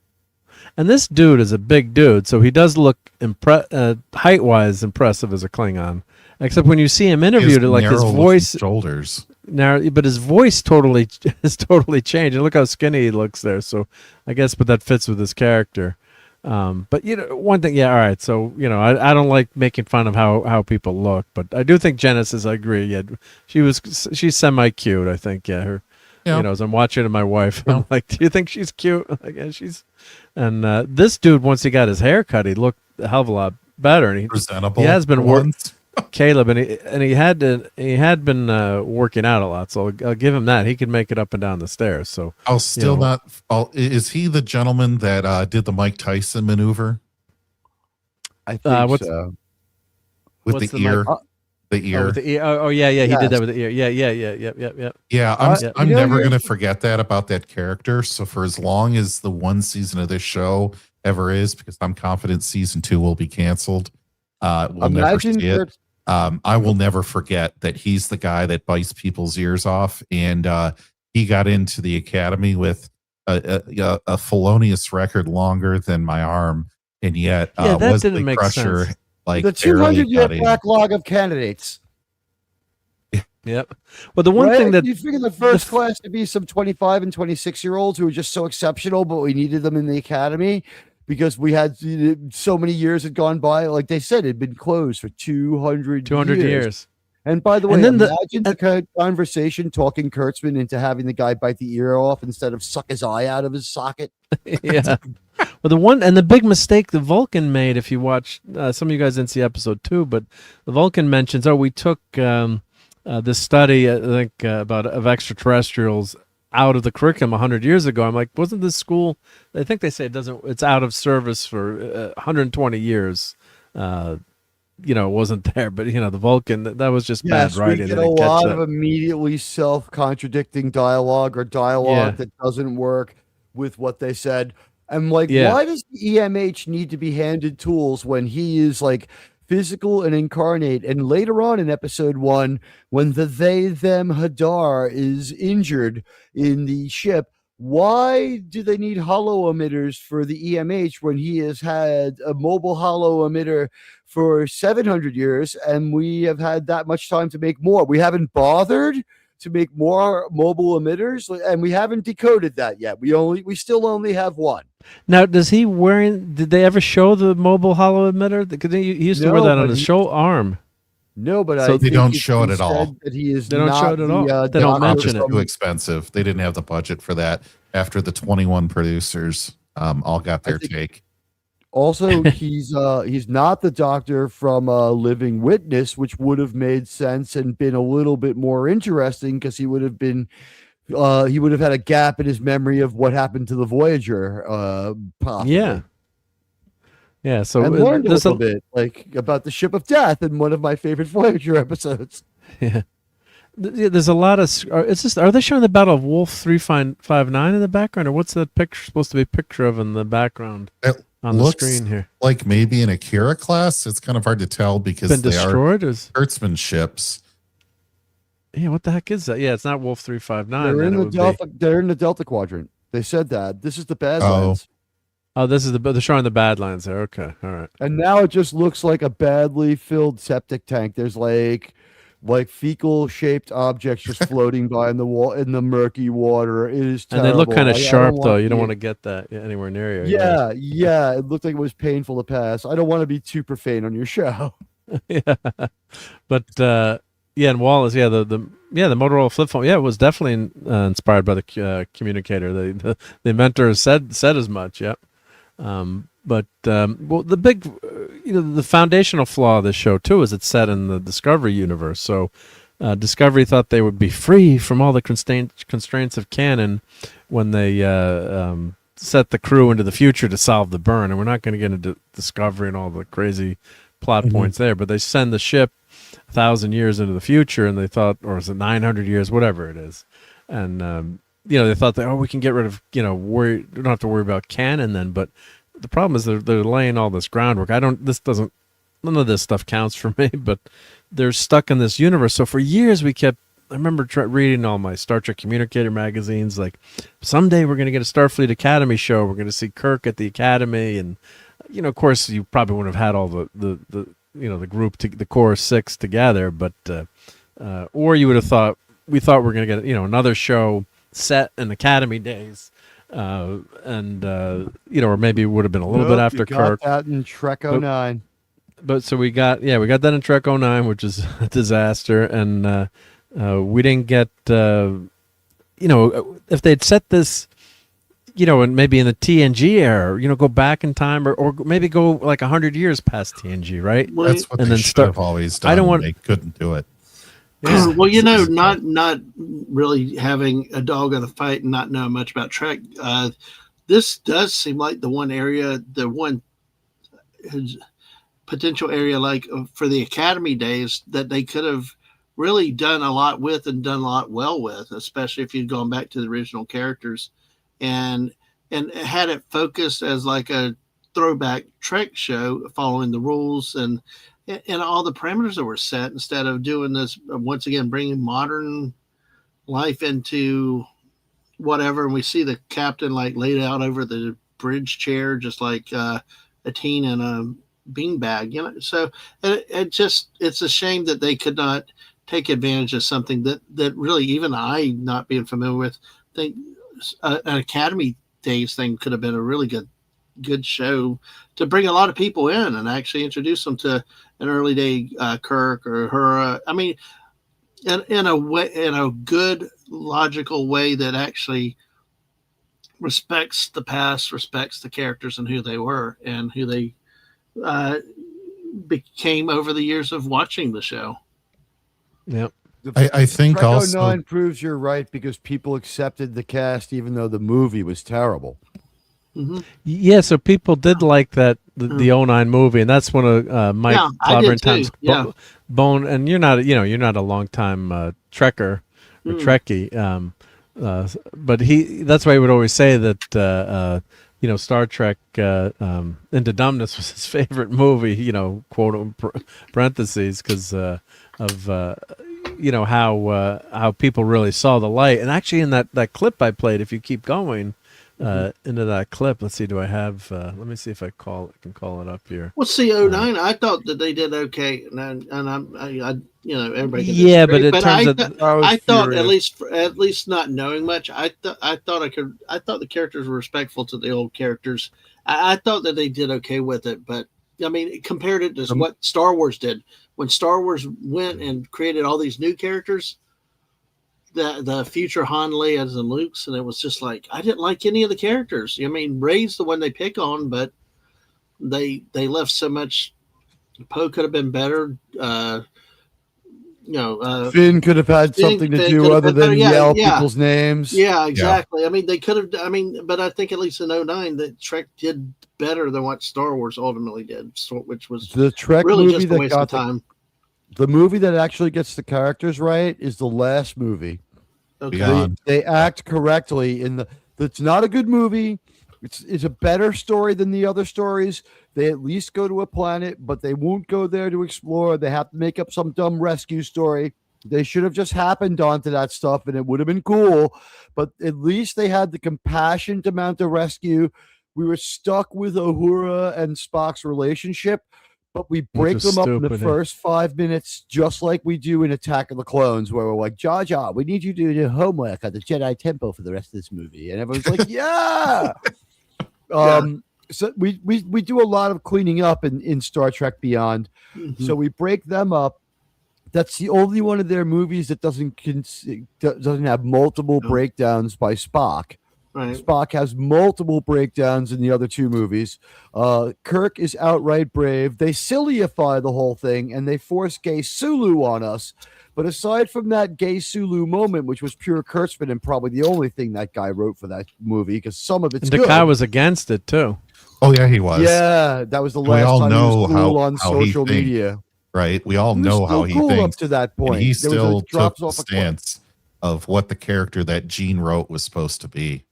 And this dude is a big dude, so he does look height-wise impressive as a Klingon. Except when you see him interviewed, like his voice, shoulders. Now, but his voice has totally changed. And look how skinny he looks there. So I guess, but that fits with his character. But one thing, all right. So I don't like making fun of how people look, but I do think Genesis. I agree. Yeah, she's semi cute. I think. Yeah, her. As I'm watching it, my wife, I'm like, do you think she's cute? Like, yeah, she's. And this dude, once he got his hair cut, he looked a hell of a lot better. And presentable. He has been working. Caleb, and he had been working out a lot, so I'll give him that. He can make it up and down the stairs. So is he the gentleman that did the Mike Tyson maneuver? I think so. With the ear. The ear. with the ear. Oh, yeah, he did that with the ear. Yeah. Yeah, I'm never going to forget that about that character. So for as long as the one season of this show ever is, because I'm confident season 2 will be canceled, we'll never see it. I will never forget that he's the guy that bites people's ears off, and he got into the Academy with a felonious record longer than my arm, and yet that was didn't the make Crusher sense. like the 200-year backlog of candidates. Yep. Well, the one thing that you figure the first class to be some 25 and 26-year-olds who were just so exceptional, but we needed them in the Academy because we had so many years had gone by. Like they said, it had been closed for 200 years. And by the way, and then imagine the conversation talking Kurtzman into having the guy bite the ear off instead of suck his eye out of his socket. Yeah. Well, the big mistake the Vulcan made, if you watch, some of you guys didn't see episode 2, but the Vulcan mentions, we took this study, I think, of extraterrestrials out of the curriculum 100 years ago. I'm like, wasn't this school? I think they say it's out of service for 120 years. It wasn't there, but the Vulcan, that was just bad writing. We get a lot of immediately self-contradicting dialogue that doesn't work with what they said. I'm like, why does the EMH need to be handed tools when he is like physical and incarnate? And later on in episode 1, when the they them Hadar is injured in the ship, why do they need hollow emitters for the EMH when he has had a mobile hollow emitter for 700 years and we have had that much time to make more? We haven't bothered to make more mobile emitters, and we haven't decoded that yet. We still only have one. Now, did they ever show the mobile hollow emitter? Because he used to wear that on his arm. No, but so they don't show it at all. That he is they don't show it at all. They don't mention it. Too expensive. They didn't have the budget for that. After the 21 producers all got their take. Also, he's not the doctor from Living Witness, which would have made sense and been a little bit more interesting because he would have had a gap in his memory of what happened to the Voyager. Possibly. Yeah. So I learned a little bit about the Ship of Death in one of my favorite Voyager episodes. Yeah. There's a lot of. Are they showing the Battle of Wolf 359 in the background, or what's that picture supposed to be a picture of in the background? On the screen here, like maybe an Akira class. It's kind of hard to tell because they are Kurtzman ships. Yeah, what the heck is that? Yeah, it's not Wolf 359. They're in the Delta Quadrant. They said that this is the Badlands. Oh, this is they're showing the Badlands there. Okay, all right. And now it just looks like a badly filled septic tank. There's like fecal shaped objects just floating by in the murky water. It is terrible. And they look kind of sharp though. You don't want to get that anywhere near you. Yeah. It looked like it was painful to pass. I don't want to be too profane on your show. Yeah. But and Wallace, the Motorola flip phone, it was definitely inspired by the communicator. The inventor said as much. Yeah. But the big, the foundational flaw of this show too is it's set in the Discovery universe. So Discovery thought they would be free from all the constraints of canon when they set the crew into the future to solve the burn. And we're not going to get into Discovery and all the crazy plot points there, but they send the ship 1,000 years into the future, and they thought, or is it 900 years, whatever it is, and they thought that we can get rid of we don't have to worry about canon then, but the problem is they're laying all this groundwork. None of this stuff counts for me, but they're stuck in this universe. So for years I remember reading all my Star Trek Communicator magazines, like someday we're going to get a Starfleet Academy show. We're going to see Kirk at the Academy. And, of course you probably wouldn't have had all the group, the core 6 together, but, or you would have thought, we thought we're going to get, another show set in Academy days. Or maybe it would have been a little bit after Kirk. That in Trek 09. But so we got that in Trek 09, which is a disaster, and we didn't get if they'd set this, and maybe in the TNG era, go back in time, or maybe go like 100 years past TNG, right? That's what they should have always done. They couldn't do it. Yeah. Well, not really having a dog in the fight and not knowing much about Trek, this does seem like the one area, potential area like for the Academy days that they could have really done a lot with and done a lot well with, especially if you'd gone back to the original characters and had it focused as like a throwback Trek show following the rules and all the parameters that were set, instead of doing this once again, bringing modern life into whatever. And we see the captain like laid out over the bridge chair, just like a teen in a beanbag, you know. So it's a shame that they could not take advantage of something that really, even I, not being familiar with, think an Academy days thing could have been a really good show to bring a lot of people in and actually introduce them to an early day Kirk or her. I mean, in a way, in a good logical way that actually respects the past, respects the characters and who they were and who they became over the years of watching the show. Yep. I think Trek also 09 proves you're right, because people accepted the cast even though the movie was terrible. Mm-hmm. Yeah, so people did like that the 09 movie, and that's one of Mike Clobbertime's bone. And you're not a long time Trekker or Trekkie, but that's why he would always say that Star Trek Into Dumbness was his favorite movie, quote parentheses, because of how people really saw the light. And actually in that clip I played, if you keep going into that clip, let's see, do I have let me see if I can call it up here. Well, see, 09, I thought that they did okay, and I everybody can disagree, but in but terms I thought at least not knowing much, I thought the characters were respectful to the old characters. I thought that they did okay with it, but I mean, compared it to what Star Wars did when Star Wars went and created all these new characters, the future Han, Leia's, and Luke's, and it was just like, I didn't like any of the characters. I mean, Rey's the one they pick on, but they left so much. Poe could have been better. Finn could have had something to do other than yell people's names. Yeah, exactly. Yeah. I mean, they could have. I mean, but I think at least in 09, that Trek did better than what Star Wars ultimately did, which was the Trek really movie just a that waste got of time. The movie that actually gets the characters right is the last movie. Okay. They act correctly in it's not a good movie. It's a better story than the other stories. They at least go to a planet, but they won't go there to explore. They have to make up some dumb rescue story. They should have just happened onto that stuff and it would have been cool. But at least they had the compassion to mount a rescue. We were stuck with Uhura and Spock's relationship, but we break them up in the first 5 minutes, just like we do in Attack of the Clones, where we're like, Jar Jar, we need you to do homework at the Jedi Temple for the rest of this movie. And everyone's like, yeah. So we do a lot of cleaning up in Star Trek Beyond. Mm-hmm. So we break them up. That's the only one of their movies that doesn't have multiple breakdowns by Spock. Right. Spock has multiple breakdowns in the other two movies. Kirk is outright brave. They sillyify the whole thing, and they force gay Sulu on us. But aside from that gay Sulu moment, which was pure Kurtzman and probably the only thing that guy wrote for that movie, because some of it's good. The guy was against it, too. Oh, yeah, he was. Yeah, that was the last time he was cool on social media. Right? We all know how he thinks. Up to that point. And he still took the stance of what the character that Gene wrote was supposed to be.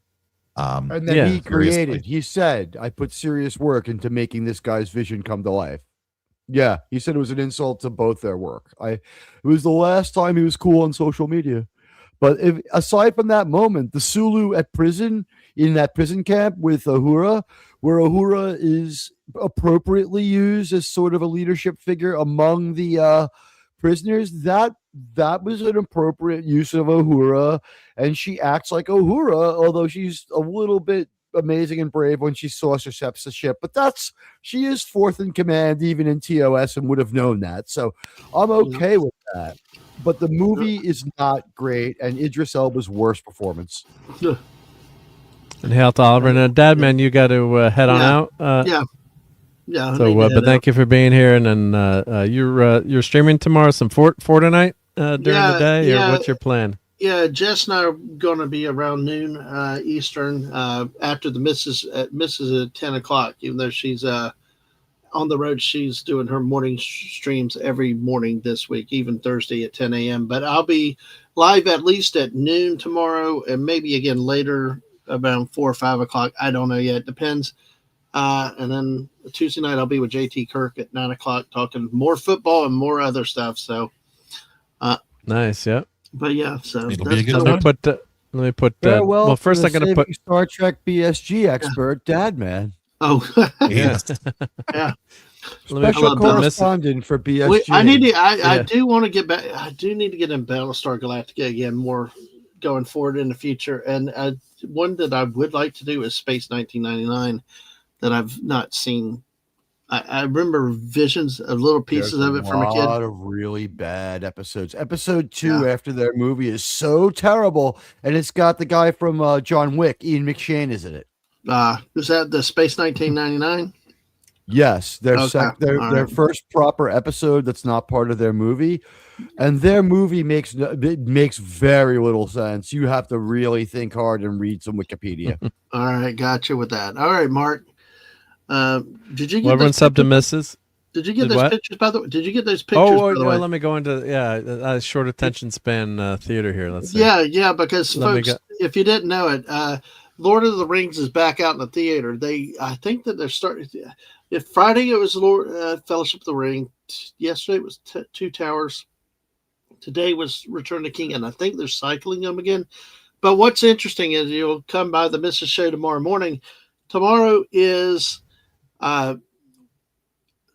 And then he created, he said, I put serious work into making this guy's vision come to life. Yeah, he said it was an insult to both their work. It was the last time he was cool on social media. But aside from that moment, the Sulu at prison, in that prison camp with Uhura, where Uhura is appropriately used as sort of a leadership figure among the prisoners, that was an appropriate use of Uhura, and she acts like Uhura, although she's a little bit amazing and brave when she saucer steps the ship. But she is fourth in command even in TOS and would have known that. So I'm okay with that. But the movie is not great, and Idris Elba's worst performance. And hail to Oliver. And Dadman, you got to head on out. Yeah. So, but thank you for being here. And then you're streaming tomorrow some Fortnite during the day, or what's your plan? Yeah, Jess and I are going to be around noon Eastern after the missus at 10 o'clock, even though she's on the road. She's doing her morning streams every morning this week, even Thursday at 10 a.m. But I'll be live at least at noon tomorrow, and maybe again later around 4 or 5 o'clock. I don't know yet. Depends. And then Tuesday night I'll be with JT Kirk at 9 o'clock talking more football and more other stuff. So nice, yeah. But yeah, so it'll be a good let me put. Well, first I'm going to put Star Trek BSG expert, Dad Man. Oh, Yes. yeah. Special correspondent for BSG. Wait, I do want to get back. I do need to get in Battlestar Galactica again more going forward in the future. And one that I would like to do is Space 1999 that I've not seen. I remember visions of little pieces of it from a kid. A lot of really bad episodes. Episode 2 after their movie is so terrible, and it's got the guy from John Wick, Ian McShane, is in it. Is that the Space 1999? Yes, their first proper episode that's not part of their movie, and their movie makes very little sense. You have to really think hard and read some Wikipedia. All right, gotcha with that. All right, Mark. Did you get everyone's up to misses? Did you get those pictures, by the way? Did you get those pictures? Let me go into short attention span theater here. Let's see. Yeah, because folks, if you didn't know it, Lord of the Rings is back out in the theater. I think that they're starting. If Friday it was Fellowship of the Ring, yesterday it was Two Towers, today was Return of the King, and I think they're cycling them again. But what's interesting is you'll come by the Mrs. Show tomorrow morning. Tomorrow is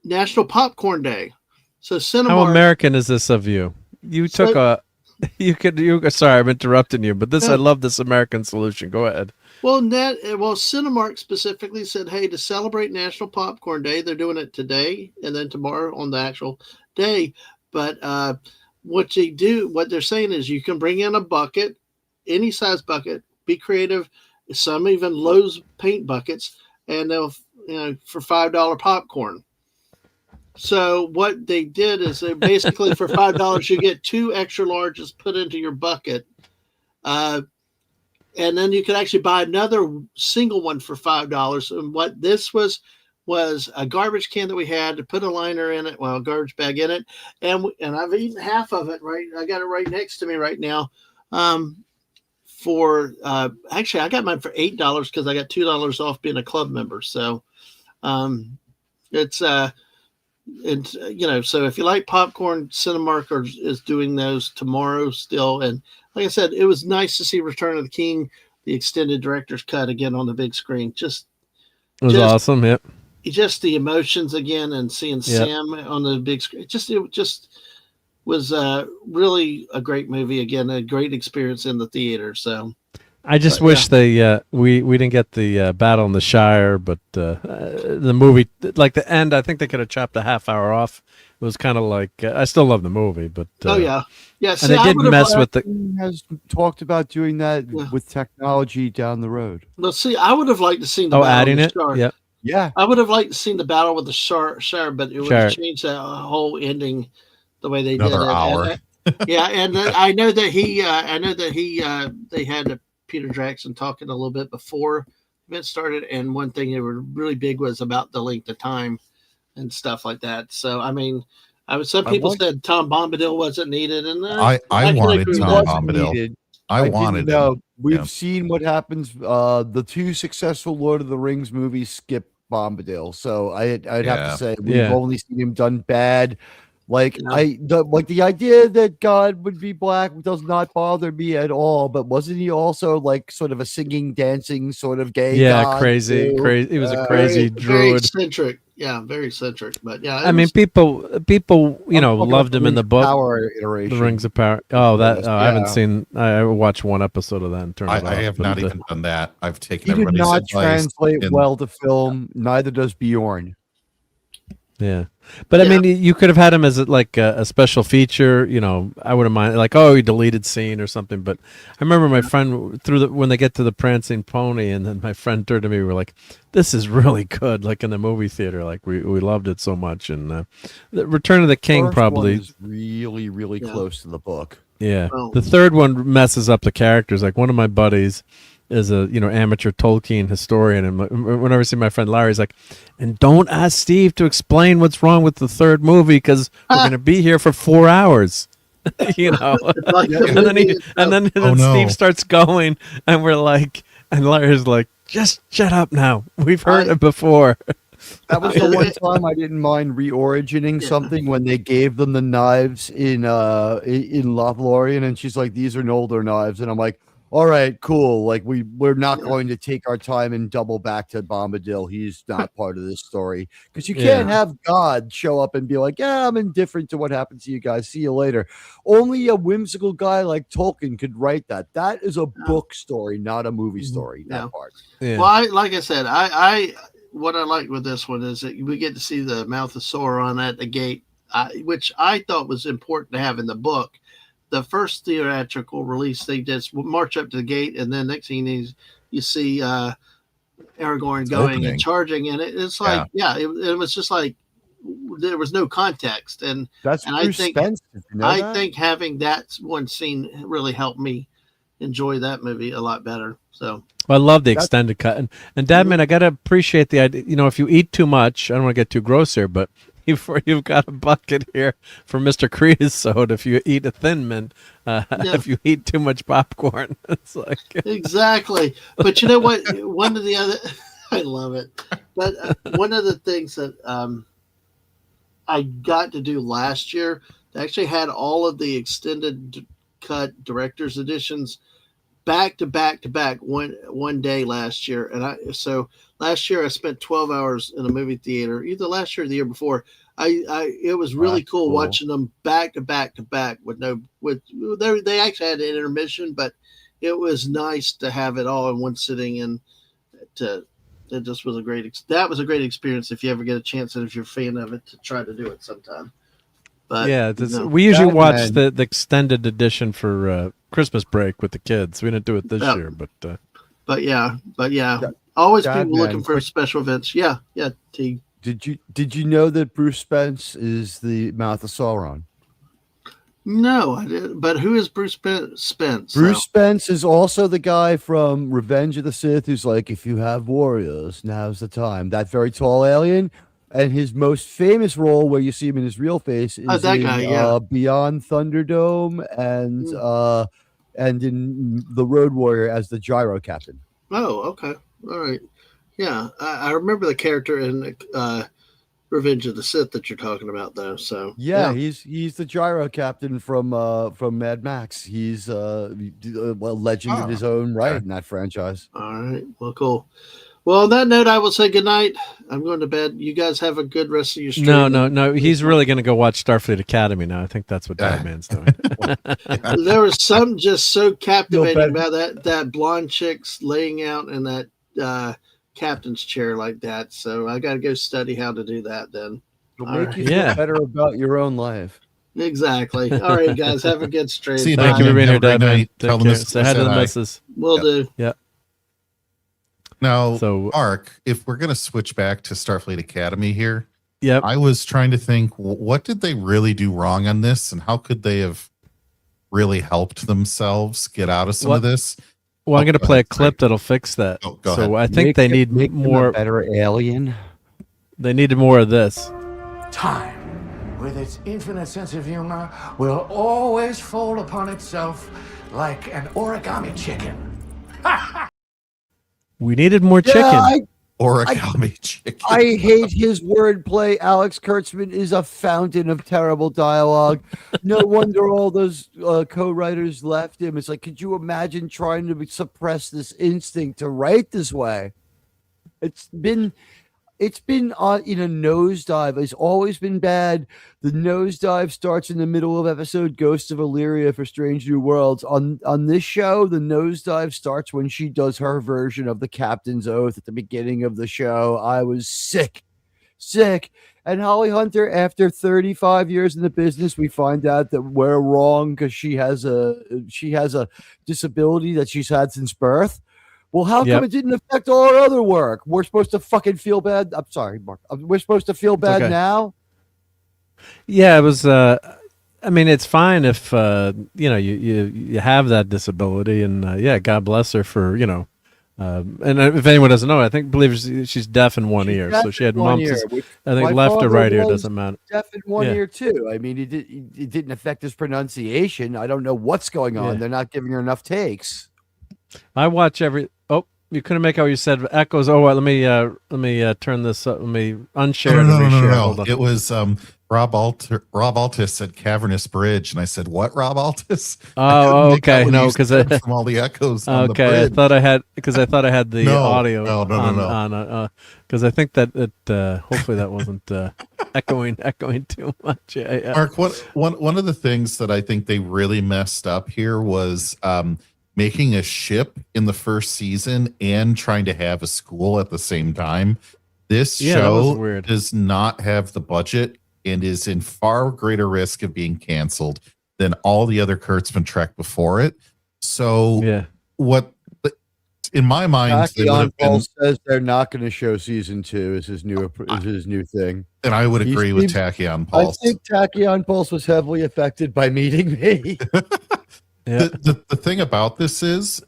National Popcorn Day. So Cinemark. How American is this of you? You took sorry, I'm interrupting you, but I love this American solution. Go ahead. Well, Cinemark specifically said, hey, to celebrate National Popcorn Day, they're doing it today and then tomorrow on the actual day. But what they're saying is you can bring in a bucket, any size bucket, be creative, some even Lowe's paint buckets, and they'll, for $5 popcorn. So what they did is they basically for $5 you get 2 extra larges put into your bucket, and then you can actually buy another single one for $5. And what this was a garbage can that we had to put a liner in it, a garbage bag in it, and I've eaten half of it. Right, I got it right next to me right now. Actually, I got mine for $8 because I got $2 off being a club member. So, so if you like popcorn, Cinemark is doing those tomorrow still. And like I said, it was nice to see Return of the King, the extended director's cut again on the big screen. It was awesome. Yep. Just the emotions again and seeing Sam on the big screen. It just was really a great movie. Again, a great experience in the theater. So I just wish we didn't get the battle in the Shire, but the movie, like the end, I think they could have chopped a half hour off. It was kind of like I still love the movie, but yeah. See, and they did mess with the. Has talked about doing that with technology down the road. Well, see, I would have liked to see the battle adding with the it. Shire. Yep. Yeah, I would have liked to see the battle with the Shire, but it would have changed that whole ending the way they Another did it. hour. And I know that they had Peter Jackson talking a little bit before the event started, and one thing they were really big was about the length of time and stuff like that. So I mean, some people said Tom Bombadil wasn't needed, and I wanted Tom Bombadil. I wanted him. We've seen what happens. The 2 successful Lord of the Rings movies skip Bombadil, so I'd have to say we've only seen him done bad. The idea that God would be black does not bother me at all. But wasn't he also like sort of a singing, dancing sort of gay? Yeah, crazy. He was a crazy druid. Very eccentric. Yeah, very eccentric. But yeah, I mean, people, loved him in the book. Power iteration. The Rings of Power. I haven't seen. I watched one episode of that and turned it off. I have not even done that. I've taken. He did not translate well to film. Neither does Bjorn. Yeah, but I mean, you could have had him as a special feature. I wouldn't mind he deleted scene or something. But I remember my friend when they get to the prancing pony, and then my friend turned to me. We were like, "This is really good!" Like in the movie theater, we loved it so much. And the Return of the King probably is really, really close to the book. Yeah, the third one messes up the characters. Like one of my buddies is a amateur Tolkien historian, and whenever I see my friend Larry, he's like, and don't ask Steve to explain what's wrong with the third movie because we're going to be here for 4 hours. And then Steve starts going, and we're like, and Larry's like, just shut up now. We've heard it before. That was the one time I didn't mind reorigining something when they gave them the knives in Lothlorien, and she's like, "These are Noldor knives," and I'm like, "All right, cool. Like we're not going to take our time and double back to Bombadil. He's not part of this story because you can't have God show up and be like, yeah, I'm indifferent to what happened to you guys. See you later.' Only a whimsical guy like Tolkien could write that. That is a book story, not a movie story. That part. Yeah. Well, like I said, I what I like with this one is that we get to see the mouth of Sauron at the gate, which I thought was important to have in the book. The first theatrical release, they just march up to the gate, and then next thing you see Aragorn going and charging, and it's like, it was just like there was no context, and that's and Bruce Spence. I think having that one scene really helped me enjoy that movie a lot better. So. Well, I love the extended cut, and Dadman, I gotta appreciate the idea. If you eat too much, I don't want to get too gross here, but you've got a bucket here for Mr. Creosote. If you eat a Thin Mint, if you eat too much popcorn, it's like exactly. But you know what? One of the other, I love it. But one of the things that I got to do last year, they actually had all of the extended cut director's editions back to back one day last year, and so last year I spent 12 hours in a movie theater, either last year or the year before. It was really cool watching them back to back with they actually had an intermission, but it was nice to have it all in one sitting, and it just was a great experience if you ever get a chance, and if you're a fan of it, to try to do it sometime. But we usually watch the extended edition for Christmas break with the kids. We didn't do it this year, but yeah, always people looking for special events. Yeah, T. Did you know that Bruce Spence is the mouth of Sauron? No, I didn't. But who is Bruce Spence? Bruce Spence is also the guy from Revenge of the Sith who's like, if you have warriors, now's the time. That very tall alien. And his most famous role, where you see him in his real face, is Beyond Thunderdome and in The Road Warrior as the gyro captain. Oh, okay, all right, yeah, I remember the character in Revenge of the Sith that you're talking about, though. So he's the gyro captain from Mad Max. He's a legend in his own right in that franchise. All right, well, cool. Well, on that note, I will say goodnight. I'm going to bed. You guys have a good rest of your stream. No. He's really going to go watch Starfleet Academy now. I think that's what Dadman's doing. There was something just so captivating about that blonde chick's laying out in that captain's chair like that. So I got to go study how to do that then. It'll make you feel better about your own life. Exactly. All right, guys. Have a good stream. See you. Thank you for being here, Dadman. Say hi to the missus. Will do. Yeah. Now, Mark, if we're going to switch back to Starfleet Academy here, Yep. I was trying to think, what did they really do wrong on this, and how could they have really helped themselves get out of some of this? Well, I'm going to play a clip that'll fix that. Go ahead. I think they need more better alien. They needed more of this. Time, with its infinite sense of humor, will always fold upon itself like an origami chicken. We needed more chicken. Origami chicken. I hate his wordplay. Alex Kurtzman is a fountain of terrible dialogue. No wonder all those co-writers left him. It's like, could you imagine trying to suppress this instinct to write this way? It's been in a nosedive. It's always been bad. The nosedive starts in the middle of episode Ghosts of Illyria for Strange New Worlds. On this show, the nosedive starts when she does her version of the Captain's Oath at the beginning of the show. I was sick. And Holly Hunter, after 35 years in the business, we find out that we're wrong because she has a disability that she's had since birth. Well, how come it didn't affect all our other work? We're supposed to fucking feel bad. I'm sorry, Mark. We're supposed to feel bad now? Yeah, it was. I mean, it's fine if you have that disability, and God bless her for And if anyone doesn't know, I believe she's deaf in one ear, so she had mumps. I think left or right ear doesn't matter. Deaf in one ear too. I mean, it didn't affect his pronunciation. I don't know what's going on. They're not giving her enough takes. I watch every. Oh, you couldn't make out what you said. Echoes. Oh, let me turn this up. Let me unshare. No. It was RobAltis said Cavernous Bridge, and I said, "What, RobAltis?" Oh, okay. No, because from all the echoes. On the bridge. I thought I had the audio. No. Because I think that hopefully that wasn't echoing too much. Mark, one of the things that I think they really messed up here was making a ship in the first season and trying to have a school at the same time. This show does not have the budget and is in far greater risk of being canceled than all the other Kurtzman Trek before it. So what, in my mind, Paul says they're not going to show season 2 is his new thing. And I would agree with Tachyon Pulse. I think Tachyon Pulse was heavily affected by meeting me. The thing about this is,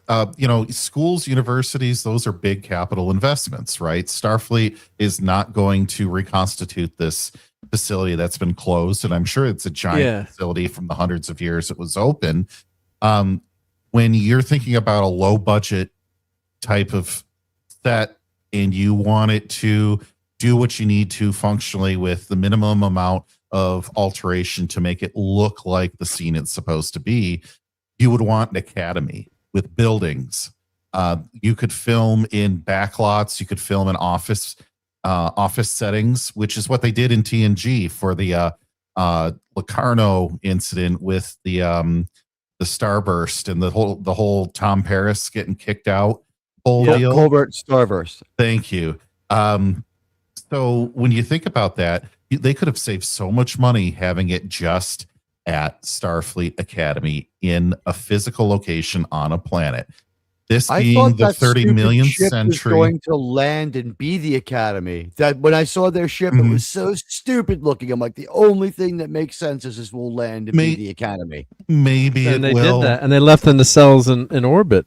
schools, universities, those are big capital investments, right? Starfleet is not going to reconstitute this facility that's been closed, and I'm sure it's a giant facility from the hundreds of years it was open. When you're thinking about a low budget type of set and you want it to do what you need to functionally with the minimum amount of alteration to make it look like the scene it's supposed to be, you would want an academy with buildings. You could film in backlots. You could film in office settings, which is what they did in TNG for the Locarno incident with the Starburst and the whole Tom Paris getting kicked out whole deal. Colbert Starburst. Thank you. So when you think about that, they could have saved so much money having it just at Starfleet Academy in a physical location on a planet. This being the 30 millionth century, going to land and be the Academy. That when I saw their ship, it was so stupid looking. I'm like, the only thing that makes sense is this will land and be the Academy. Maybe and they did that, and they left the nacelles in orbit.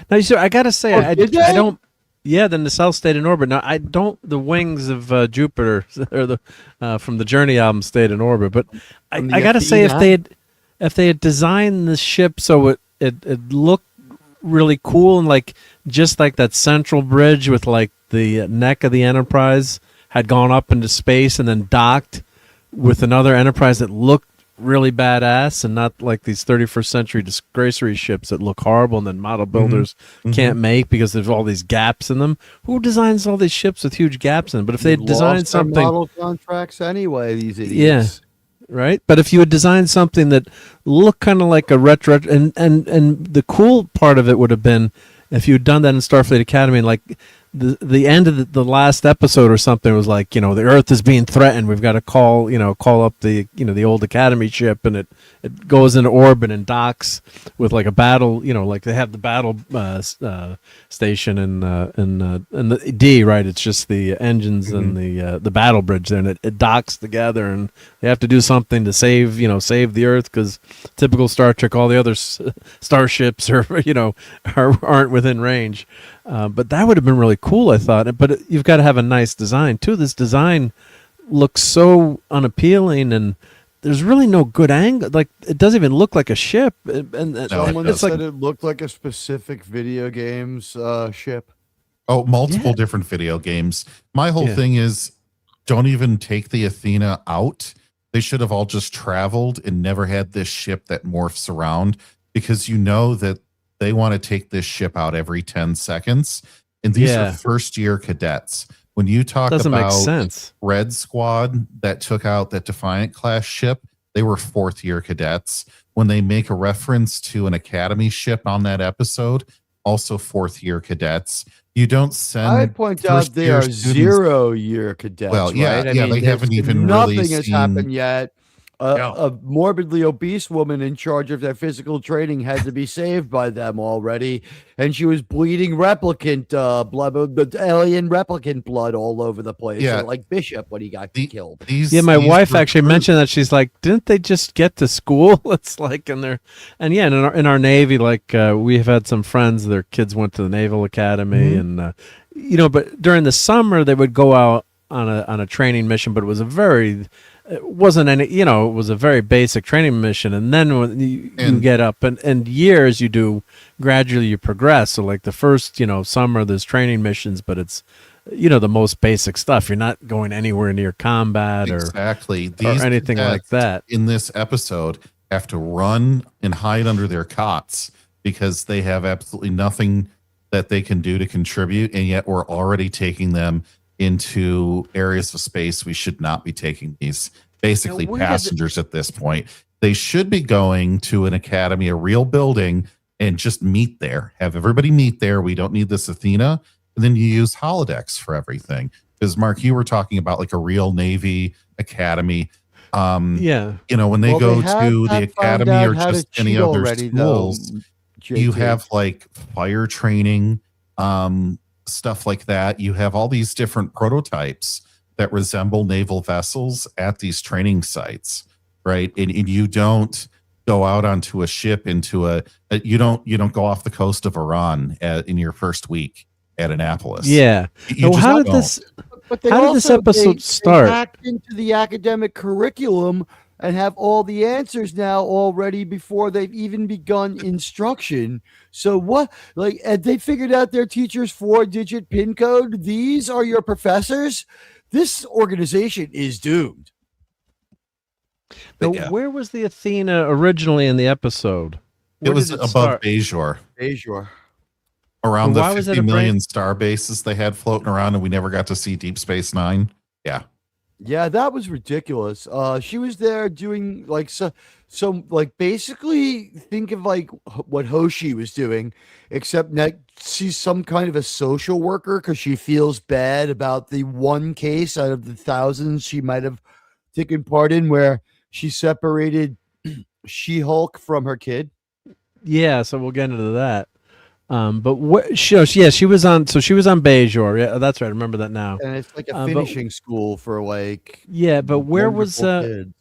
Now, you see, I gotta say, I don't. Yeah, the nacelle stayed in orbit. Now, I don't. The wings of Jupiter or the from the Journey album stayed in orbit, but I gotta say, if they had designed the ship so it looked really cool, and like just like that central bridge with like the neck of the Enterprise had gone up into space and then docked with another Enterprise that looked really badass, and not like these 31st century disgracery ships that look horrible and then model builders can't make because there's all these gaps in them. Who designs all these ships with huge gaps in them? But if they designed something, model contracts anyway, these idiots. Right, but if you had designed something that looked kind of like a retro, and the cool part of it would have been if you had done that in Starfleet Academy, and like the end of the last episode or something was like, the Earth is being threatened. We've got to call up the the old Academy ship, and it goes into orbit and docks with like a battle, like they have the battle station and the D, right? It's just the engines and the battle bridge there, and it docks together, and they have to do something to save the Earth, because typical Star Trek, all the other starships aren't within range. But that would have been really cool, I thought. But you've got to have a nice design too. This design looks so unappealing, and there's really no good angle. Like, it doesn't even look like a ship. And someone said it looked like a specific video games ship. Oh, multiple different video games. My whole thing is, don't even take the Athena out. They should have all just traveled and never had this ship that morphs around, because that they want to take this ship out every 10 seconds. And these are first-year cadets. When you talk about Red Squad that took out that Defiant-class ship, they were fourth-year cadets. When they make a reference to an Academy ship on that episode, also fourth-year cadets. You don't send... I'd point out they are 0-year cadets, well, yeah, right? they haven't even nothing really has seen... happened yet. A morbidly obese woman in charge of their physical training had to be saved by them already, and she was bleeding replicant blood, the alien replicant blood all over the place. Yeah, like Bishop when he got killed. My wife actually mentioned that. She's like, didn't they just get to school? It's like in our Navy, like we have had some friends, their kids went to the Naval Academy, and but during the summer they would go out on a training mission, but it was it was a very basic training mission. And then when you get up and years gradually you progress. So like the first, summer there's training missions, but it's, the most basic stuff. You're not going anywhere near combat or anything like that. In this episode have to run and hide under their cots because they have absolutely nothing that they can do to contribute. And yet we're already taking them into areas of space we should not be taking these basically passengers at this point. They should be going to an academy, a real building, and just meet there. Have everybody meet there. We don't need this Athena. And then you use holodecks for everything. Because Mark, you were talking about like a real Navy academy. When they go to the academy or just any other schools, you have like fire training, stuff like that. You have all these different prototypes that resemble naval vessels at these training sites, right? And you don't go out onto a ship you don't go off the coast of Iran in your first week at Annapolis. Yeah. How did this episode start? They hacked into the academic curriculum and have all the answers now already before they've even begun instruction. So what, they figured out their teacher's 4-digit PIN code? These are your professors? This organization is doomed. Now, where was the Athena originally in the episode? It was above Bajor. Around the 50 million star bases they had floating around, and we never got to see Deep Space Nine. Yeah. Yeah, that was ridiculous. She was there doing basically think of like what Hoshi was doing, except that she's some kind of a social worker because she feels bad about the one case out of the thousands she might have taken part in where she separated She-Hulk from her kid. Yeah, so we'll get into that. But she was on. So she was on Bajor. Yeah, that's right. I remember that now. And it's like a finishing school for like. Yeah, but where was the?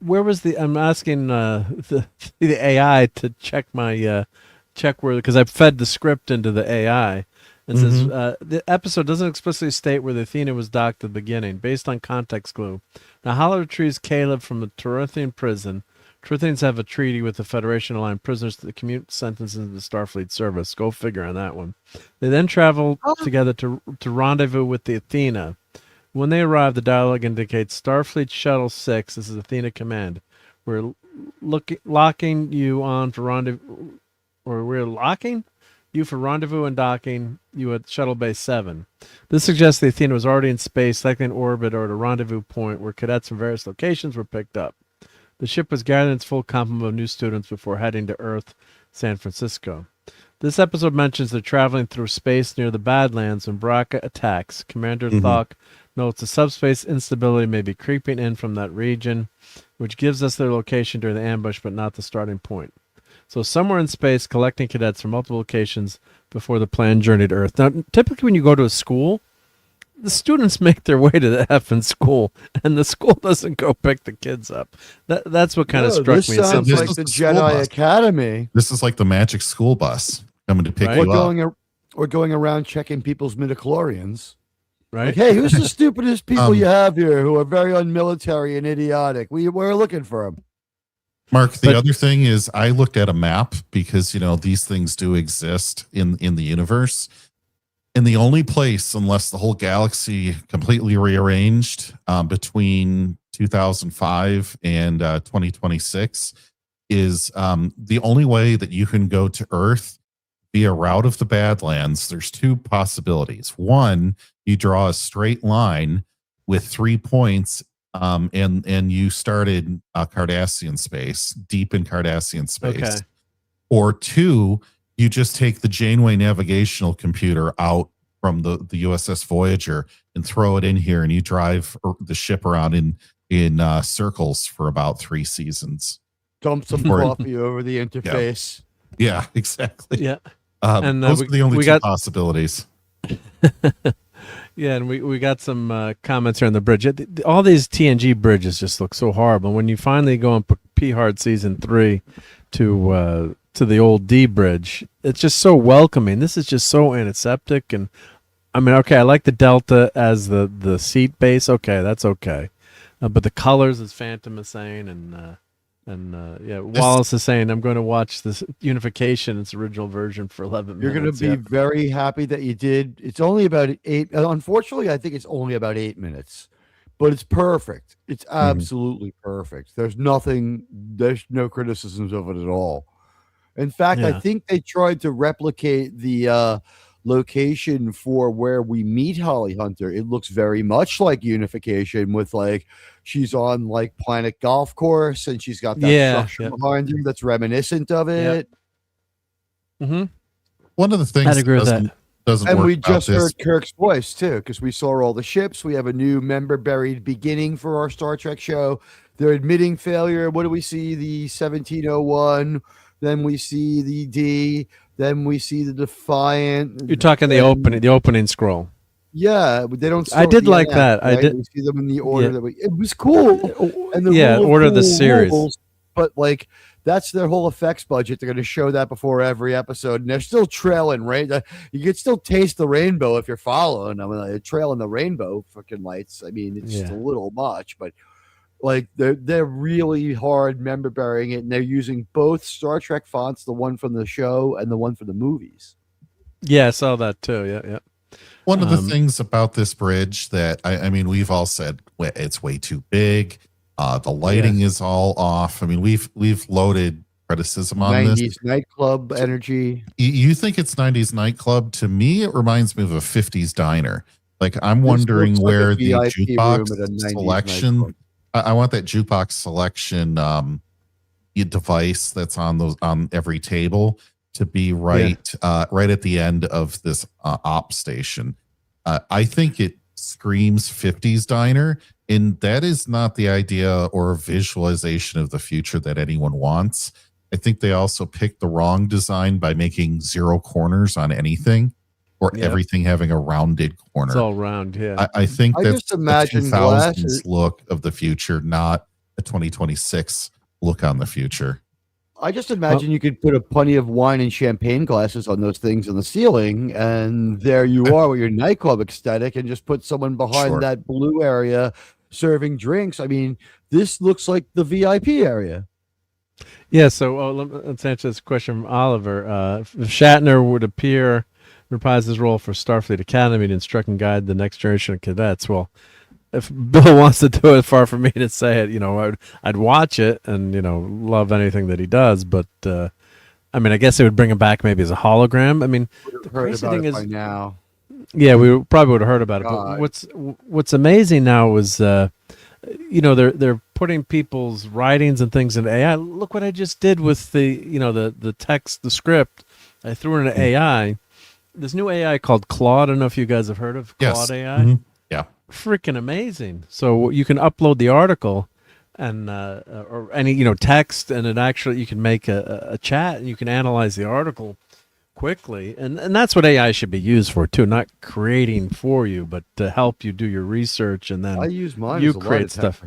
I'm asking the AI to check my check where, because I fed the script into the AI. And says the episode doesn't explicitly state where the Athena was docked at the beginning, based on context clue. Now, Hollow retrieves Caleb from the Tarathian prison. Tarathians have a treaty with the Federation-aligned prisoners to commute sentences into the Starfleet service. Go figure on that one. They then travel together to rendezvous with the Athena. When they arrive, the dialogue indicates Starfleet Shuttle 6. This is Athena Command. We're locking you on for rendezvous, or we're locking you for rendezvous and docking you at Shuttle Bay 7. This suggests the Athena was already in space, likely in orbit or at a rendezvous point where cadets from various locations were picked up. The ship was gathering its full complement of new students before heading to Earth, San Francisco. This episode mentions they're traveling through space near the Badlands when Baraka attacks. Commander Thok notes the subspace instability may be creeping in from that region, which gives us their location during the ambush, but not the starting point. So somewhere in space, collecting cadets from multiple locations before the planned journey to Earth. Now, typically when you go to a school, the students make their way to the effing school, and the school doesn't go pick the kids up. That's what kind of struck me. This sounds like the Jedi Academy. This is like the magic school bus coming to pick you up. Or going around checking people's midichlorians. Right? Like, hey, who's the stupidest people you have here who are very unmilitary and idiotic? We're looking for them. Mark, the other thing is I looked at a map because, these things do exist in the universe. And the only place, unless the whole galaxy completely rearranged between 2005 and 2026, is the only way that you can go to Earth via route of the Badlands. There's two possibilities. One, you draw a straight line with 3 points, and you started Cardassian space, deep in Cardassian space. Okay. Or two, you just take the Janeway navigational computer out from the USS Voyager and throw it in here, and you drive the ship around in in circles for about 3 seasons. Dump some coffee over the interface. Yeah, exactly. Yeah. And those are the only two possibilities. Yeah, and we got some comments here on the bridge. All these TNG bridges just look so horrible. When you finally go on P-Hard Season 3 to the old D bridge, it's just so welcoming. This is just so antiseptic. And, I mean, okay, I like the Delta as the seat base. Okay, that's okay. But the colors, as Phantom is saying, Wallace is saying, I'm going to watch this Unification, its original version, for 11 minutes. You're going to be very happy that you did. It's only about 8. Unfortunately, I think it's only about 8 minutes, but it's perfect. It's absolutely perfect. There's no criticisms of it at all. In fact, I think they tried to replicate the location for where we meet Holly Hunter. It looks very much like Unification, with like she's on like Planet Golf Course and she's got that structure behind her that's reminiscent of it. Mm-hmm. One of the things I'd agree with that. And we just heard Kirk's voice too, because we saw all the ships. We have a new member buried beginning for our Star Trek show. They're admitting failure. What do we see? The 1701. Then we see the D. Then we see the Defiant. You're talking the opening scroll. Yeah, but they don't. I did like end, that. Right? I did. We see them in the order that we. It was cool. And the order of the series. Rules, but like that's their whole effects budget. They're going to show that before every episode, and they're still trailing. Right, you can still taste the rainbow if you're following. I mean, like, trailing the rainbow freaking lights. I mean, it's just a little much, but. Like they're really hard member burying it, and they're using both Star Trek fonts, the one from the show and the one for the movies. Yeah, I saw that too. Yeah. One of the things about this bridge that I mean, we've all said it's way too big. The lighting is all off. I mean, we've loaded criticism on 90s this. Nightclub energy. You think it's 90s nightclub? To me, it reminds me of a 50s diner. Like I'm wondering where the jukebox selection. Nightclub. I want that jukebox selection device that's on every table to be right at the end of this op station. I think it screams 50s diner, and that is not the idea or visualization of the future that anyone wants. I think they also picked the wrong design by making 0 corners on anything. Or everything having a rounded corner. It's all round, yeah. I think that's just imagine the 2000s look of the future, not a 2026 look on the future. I just imagine you could put plenty of wine and champagne glasses on those things on the ceiling, and there you are with your nightclub aesthetic, and just put someone behind that blue area serving drinks. I mean, this looks like the VIP area. Yeah, so let's answer this question from Oliver. If Shatner would reprise his role for Starfleet Academy to instruct and guide the next generation of cadets. Well, if Bill wants to do it, far from me to say it, I'd watch it and, love anything that he does. But, I mean, I guess it would bring him back maybe as a hologram. I mean, the crazy thing is, by now. Yeah, we probably would have heard about it. But what's amazing now is, they're putting people's writings and things in AI. Look what I just did with the text, the script. I threw it in AI. This new AI called Claude. I don't know if you guys have heard of Claude AI. Mm-hmm. Yeah. Freaking amazing. So you can upload the article and or any text, and it actually you can make a chat and you can analyze the article quickly. And that's what AI should be used for too, not creating for you, but to help you do your research, and then I use mine you as a create stuff.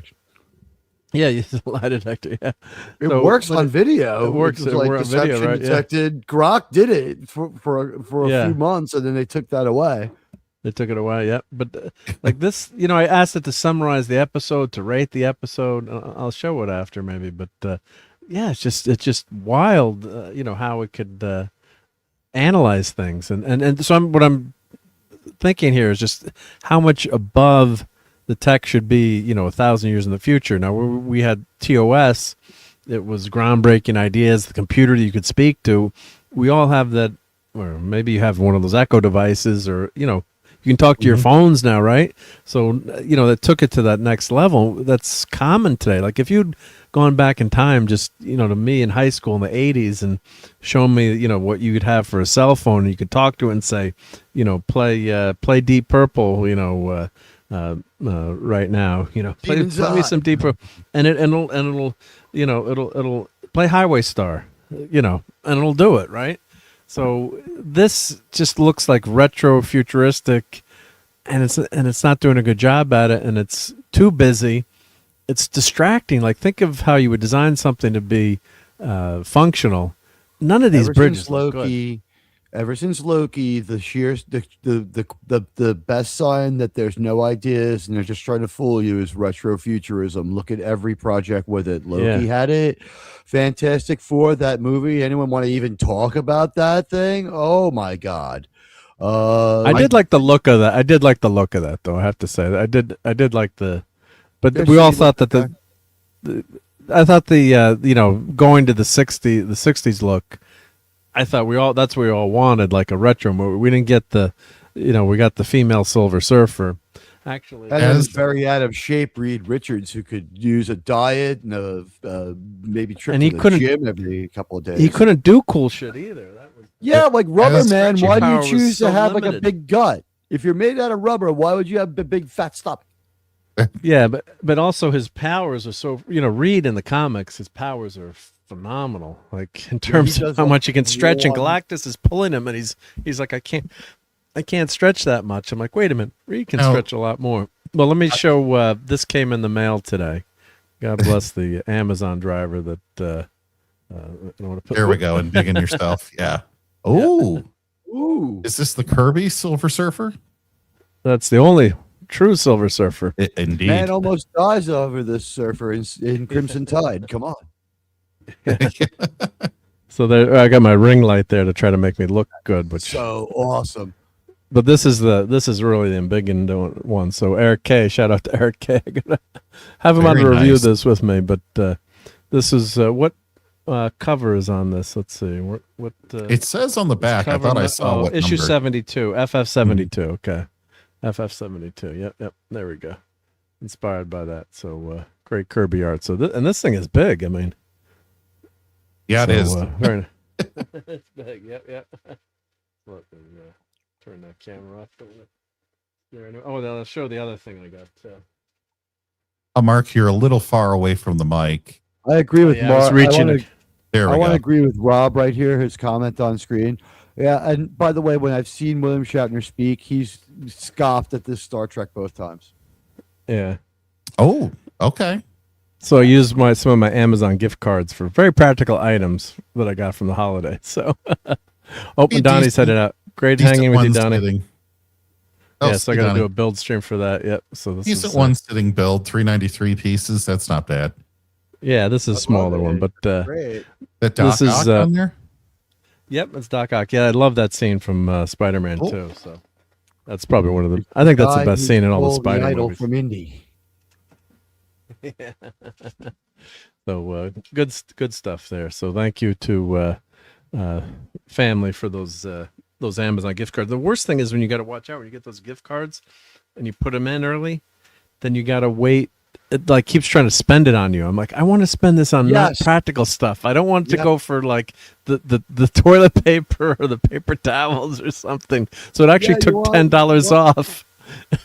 Yeah, use a lie detector. Yeah, it works on video. It works like on video, right? Detected. Yeah. Grok did it for a few months, and then they took that away. They took it away, yeah. But like this, I asked it to summarize the episode, to rate the episode. I'll show it after maybe, but it's just wild, how it could analyze things, and so what I'm thinking here is just how much above the tech should be, 1,000 years in the future. Now, we had TOS. It was groundbreaking ideas, the computer that you could speak to. We all have that, or maybe you have one of those Echo devices, or, you can talk to your phones now, right? So, that took it to that next level. That's common today. Like if you'd gone back in time just, to me in high school in the 80s and shown me, what you could have for a cell phone, and you could talk to it and say, play Deep Purple, right now. Play me some deeper, and it'll it'll play Highway Star, and it'll do it right. So this just looks like retro futuristic, and it's not doing a good job at it, and it's too busy. It's distracting. Like, think of how you would design something to be functional. None of these bridges look good. Ever since Loki, the best sign that there's no ideas and they're just trying to fool you is retrofuturism. Look at every project with it. Loki had it. Fantastic Four, that movie. Anyone want to even talk about that thing? Oh my God. I did like the look of that. I did like the look of that, though. I have to say, I did like the. But we all thought that I thought going to the '60s look. I thought that's what we all wanted, like a retro movie. We didn't get we got the female Silver Surfer. Actually, and it was very out of shape Reed Richards, who could use a diet and maybe trip to the gym every couple of days. He couldn't do cool shit either. Like Rubber Man. Why do you choose to have limited. Like a big gut? If you're made out of rubber, why would you have a big fat stomach? Yeah, but also his powers are so Reed in the comics, his powers are phenomenal. Like, in terms of how much he can stretch, and Galactus is pulling him, and he's like, I can't stretch that much. I'm like, wait a minute, Reed can stretch a lot more. Well, let me show. This came in the mail today. God bless the Amazon driver that. I don't want to put. There we go, and digging yourself. Yeah. Oh. Ooh. Is this the Kirby Silver Surfer? That's the only true Silver Surfer. Indeed. Man almost dies over this surfer in Crimson Tide. Come on. So there, I got my ring light there to try to make me look good, which so awesome. But this is really the embiggened one. So Eric K, shout out to Eric K. I'm gonna have him on to review this with me. But this is what cover is on this. Let's see what it says on the back. I thought I saw what issue number. 72, FF72. Okay, FF72. Yep. There we go. Inspired by that. So great Kirby art. So and this thing is big. I mean, yeah, it is. Very, it's big. Yep. Look, turn that camera off. Oh, then I'll show the other thing I got. Mark, you're a little far away from the mic. I agree with Mark. I want to agree with Rob right here. His comment on screen. Yeah, and by the way, when I've seen William Shatner speak, he's scoffed at this Star Trek both times. Yeah. Oh, okay. So I used some of my Amazon gift cards for very practical items that I got from the holiday. So, Donnie said it out. Great hanging with you, Donnie. So I got to do a build stream for that. Yep. So this decent one sitting build, 393 pieces. That's not bad. Yeah, this is a smaller one, but great. That Doc Ock on there. Yep, it's Doc Ock. Yeah, I love that scene from Spider-Man too. So that's probably one of the. I think that's the best scene in all the Spider-Man movies. From Indy. Yeah. So good stuff there. So thank you to family for those Amazon gift cards. The worst thing is when you got to watch out when you get those gift cards and you put them in early, then you got to wait. It like keeps trying to spend it on you. I'm like, I want to spend this on not practical stuff. I don't want it to go for like the toilet paper or the paper towels or something. So it actually took $10 off.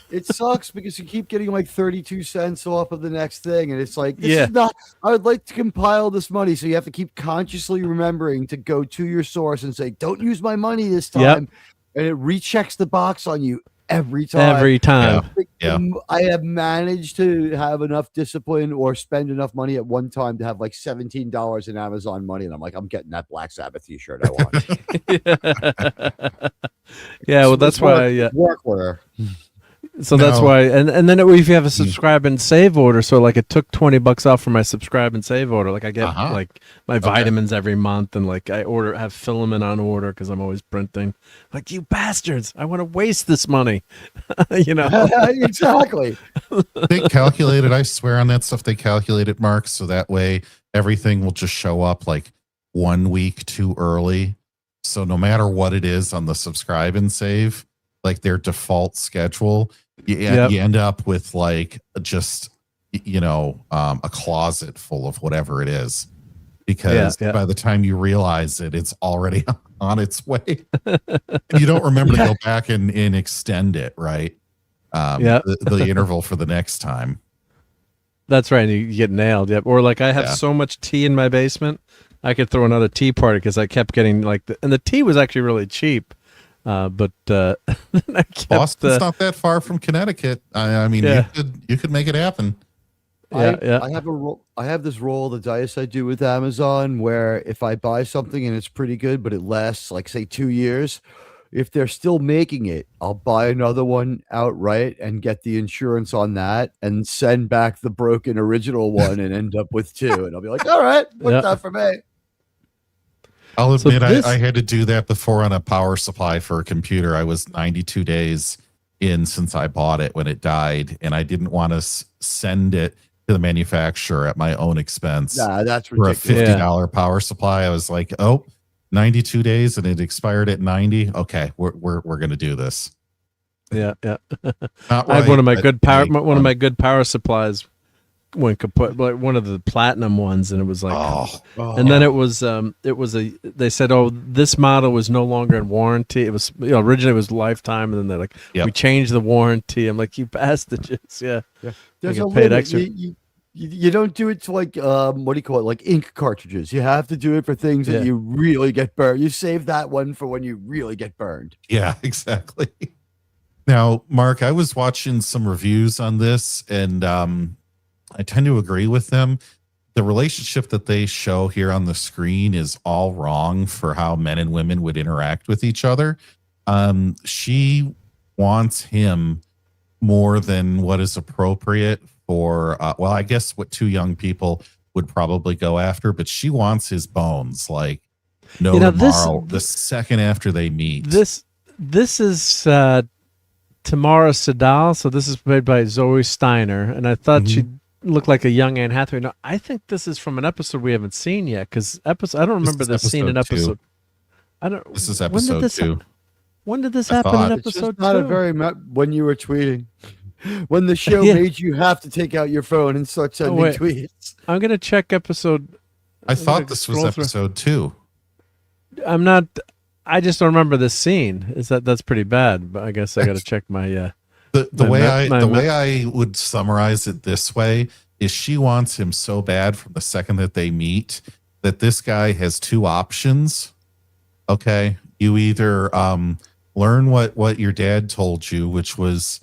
It sucks because you keep getting like 32 cents off of the next thing, and it's like, this is not. I would like to compile this money, so you have to keep consciously remembering to go to your source and say, "Don't use my money this time," and it rechecks the box on you every time. Yeah. I have managed to have enough discipline or spend enough money at one time to have like $17 in Amazon money, and I'm like, I'm getting that Black Sabbath T-shirt I want. Yeah, well, that's why workwear. So that's why, and then if you have a subscribe and save order, so like it took $20 off for my subscribe and save order. Like I get like my vitamins every month, and like I have filament on order because I'm always printing. Like, you bastards, I want to waste this money, Exactly. They calculate it. I swear on that stuff. They calculate it, Mark, so that way everything will just show up like 1 week too early. So no matter what it is on the subscribe and save, like their default schedule, you end up with like just a closet full of whatever it is, because by the time you realize it, it's already on its way. You don't remember to go back and extend it, right? the interval for the next time. That's right. And you get nailed. Yep. Or like I have so much tea in my basement, I could throw another tea party because I kept getting like, and the tea was actually really cheap. But I kept, Boston's not that far from Connecticut. I mean, you could make it happen. I have this roll of the dice I do with Amazon where if I buy something and it's pretty good, but it lasts like say 2 years, if they're still making it, I'll buy another one outright and get the insurance on that and send back the broken original one and end up with 2. And I'll be like, all right, what's that for me? I'll admit I had to do that before on a power supply for a computer. I was 92 days in since I bought it when it died, and I didn't want to send it to the manufacturer at my own expense. Nah, that's ridiculous. For a $50 power supply. I was like, 92 days and it expired at 90. Okay, we're gonna do this. Yeah. Not I had right, one of my good power supplies when kaput, like one of the platinum ones, and it was like, and then it was they said, this model was no longer in warranty. It was originally it was lifetime, and then they're like, we changed the warranty. I'm like, you bastards. Yeah. There's a limit. Extra. You don't do it to like what do you call it, like ink cartridges. You have to do it for things that you really get burned. You save that one for when you really get burned. Yeah, exactly. Now, Mark, I was watching some reviews on this, and I tend to agree with them. The relationship that they show here on the screen is all wrong for how men and women would interact with each other. She wants him more than what is appropriate for, I guess what 2 young people would probably go after, but she wants his bones, like tomorrow, the second after they meet. This is Tamara Sadal, so this is played by Zoe Steiner, and I thought she looked like a young Anne Hathaway. No, I think this is from an episode we haven't seen yet, because I don't remember this scene in episode. This is episode 2. When did this happen in episode 2? When you were tweeting. When the show made you have to take out your phone and start sending tweets. I'm going to check episode. I thought this was episode 2. I'm not. I just don't remember this scene. That's pretty bad, but I guess I got to check my. The way I would summarize it this way is she wants him so bad from the second that they meet that this guy has 2 options. Okay. You either learn what your dad told you, which was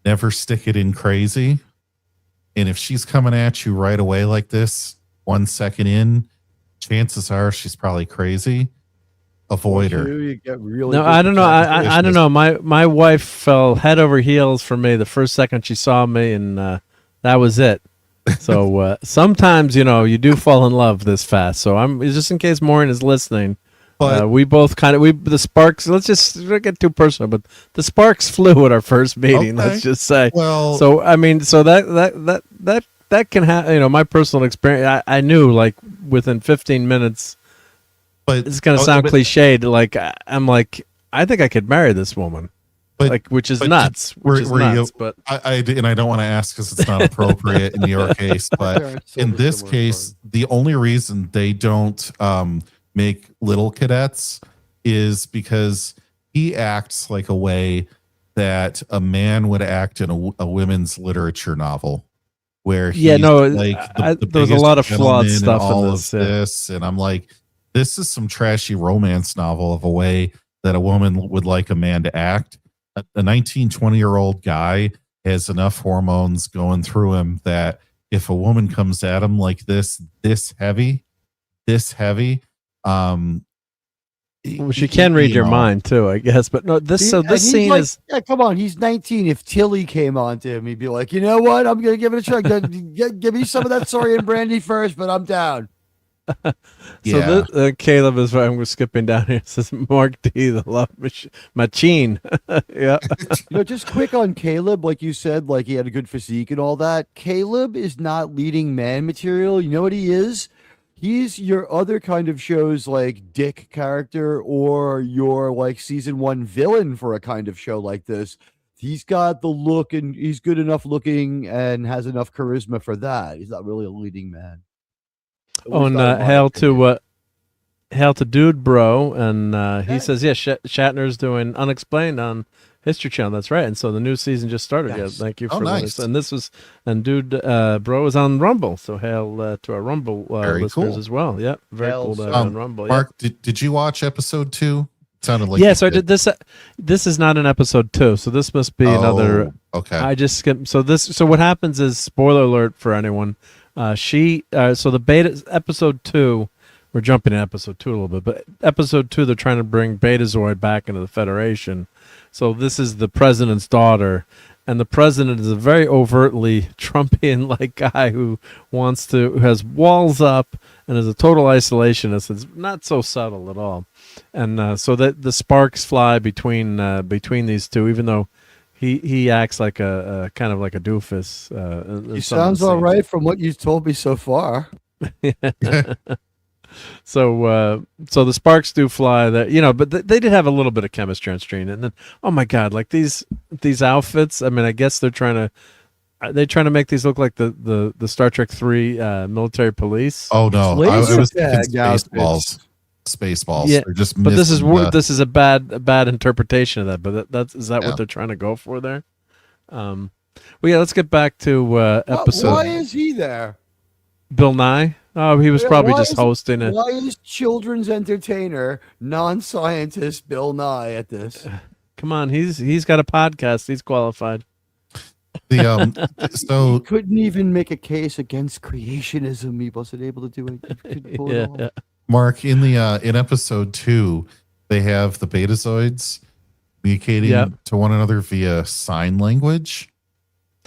never stick it in crazy. And if she's coming at you right away like this, 1 second in, chances are she's probably crazy. Avoid her. I don't know. I don't know. My wife fell head over heels for me the first second she saw me, and that was it. So sometimes you do fall in love this fast. So I'm just in case Maureen is listening. But we both the sparks. Let's just not get too personal, but the sparks flew at our first meeting. Okay. Let's just say. Well, so I mean, so that can happen. My personal experience. I knew like within 15 minutes. But it's gonna sound cliched. Like I'm like, I think I could marry this woman. But which is nuts. But I don't want to ask because it's not appropriate in your case. But in this case, the only reason they don't make little cadets is because he acts like a way that a man would act in a women's literature novel, where he's there's a lot of flawed stuff in this, and I'm like, this is some trashy romance novel of a way that a woman would like a man to act. A 19, 20-year-old guy has enough hormones going through him that if a woman comes at him like this heavy, she can read your mind too, I guess. But no, this scene is. Yeah, come on, he's 19. If Tilly came on to him, he'd be like, you know what? I'm gonna give it a try. Give me some of that Saurian brandy first, but I'm down. So Caleb is right. I'm skipping down here. It says Marc D, the love machine. Yeah. Just quick on Caleb, like you said, like he had a good physique and all that. Caleb is not leading man material. You know what he is? He's your other kind of shows like Dick character or your like season 1 villain for a kind of show like this. He's got the look and he's good enough looking and has enough charisma for that. He's not really a leading man. Hail to Dude Bro, and he says, Shatner's doing Unexplained on History Channel. That's right. And so the new season just started. Yes. Yeah, thank you for nice. And this was, and dude, bro is on Rumble. So hail to our Rumble listeners cool. as well. Yeah, very Hail, cool to sir. have on Rumble. Mark, did you watch episode 2? It sounded like Yeah, so I did this. This is not an episode 2, so this must be another. Okay. I just skipped. So what happens is, spoiler alert for anyone. So the beta episode 2. We're jumping in episode 2 a little bit, but episode 2, they're trying to bring Betazoid back into the Federation. So this is the president's daughter, and the president is a very overtly Trumpian-like guy who has walls up and is a total isolationist. It's not so subtle at all, and so that the sparks fly between these two, even though he acts like a kind of like a doofus. He sounds all right from what you've told me so far. So the sparks do fly, that but they did have a little bit of chemistry on screen. And then, oh my god, like these outfits, I mean, I guess they're trying to make these look like the Star Trek 3 military police. Oh no, I was thinking Spaceballs. Yeah, they're just but this is a bad interpretation of that, but is that what they're trying to go for there? Well, yeah, let's get back to episode. Why is he there? Bill Nye? Oh, he was probably just hosting it. Why is children's entertainer, non-scientist Bill Nye at this? Come on, he's got a podcast. He's qualified. So he couldn't even make a case against creationism. He wasn't able to do it. Yeah. Mark, in episode 2, they have the Betazoids communicating to one another via sign language.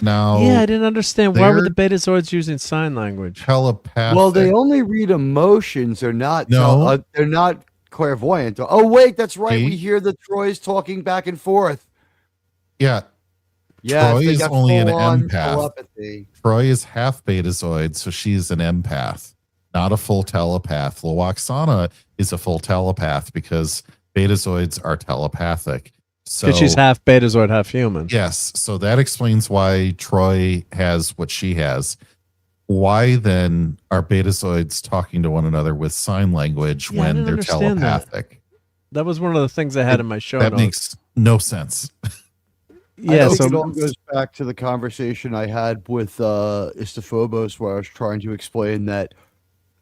Now, yeah, I didn't understand why were the Betazoids using sign language. Telepathic. Well, they only read emotions. They're not. They're not clairvoyant. Oh, wait, that's right. We hear the Troys talking back and forth. Yeah. Yeah. Troy is only an empath. Telepathy. Troy is half Betazoid, so she's an empath, not a full telepath. Loaxana is a full telepath because Betazoids are telepathic. So she's half Betazoid, half human. Yes. So that explains why Troy has what she has. Why then are Betazoids talking to one another with sign language when they're telepathic? That was one of the things I had in my show That notes. makes no sense. Yeah, so it all goes back to the conversation I had with Istophobos, where I was trying to explain that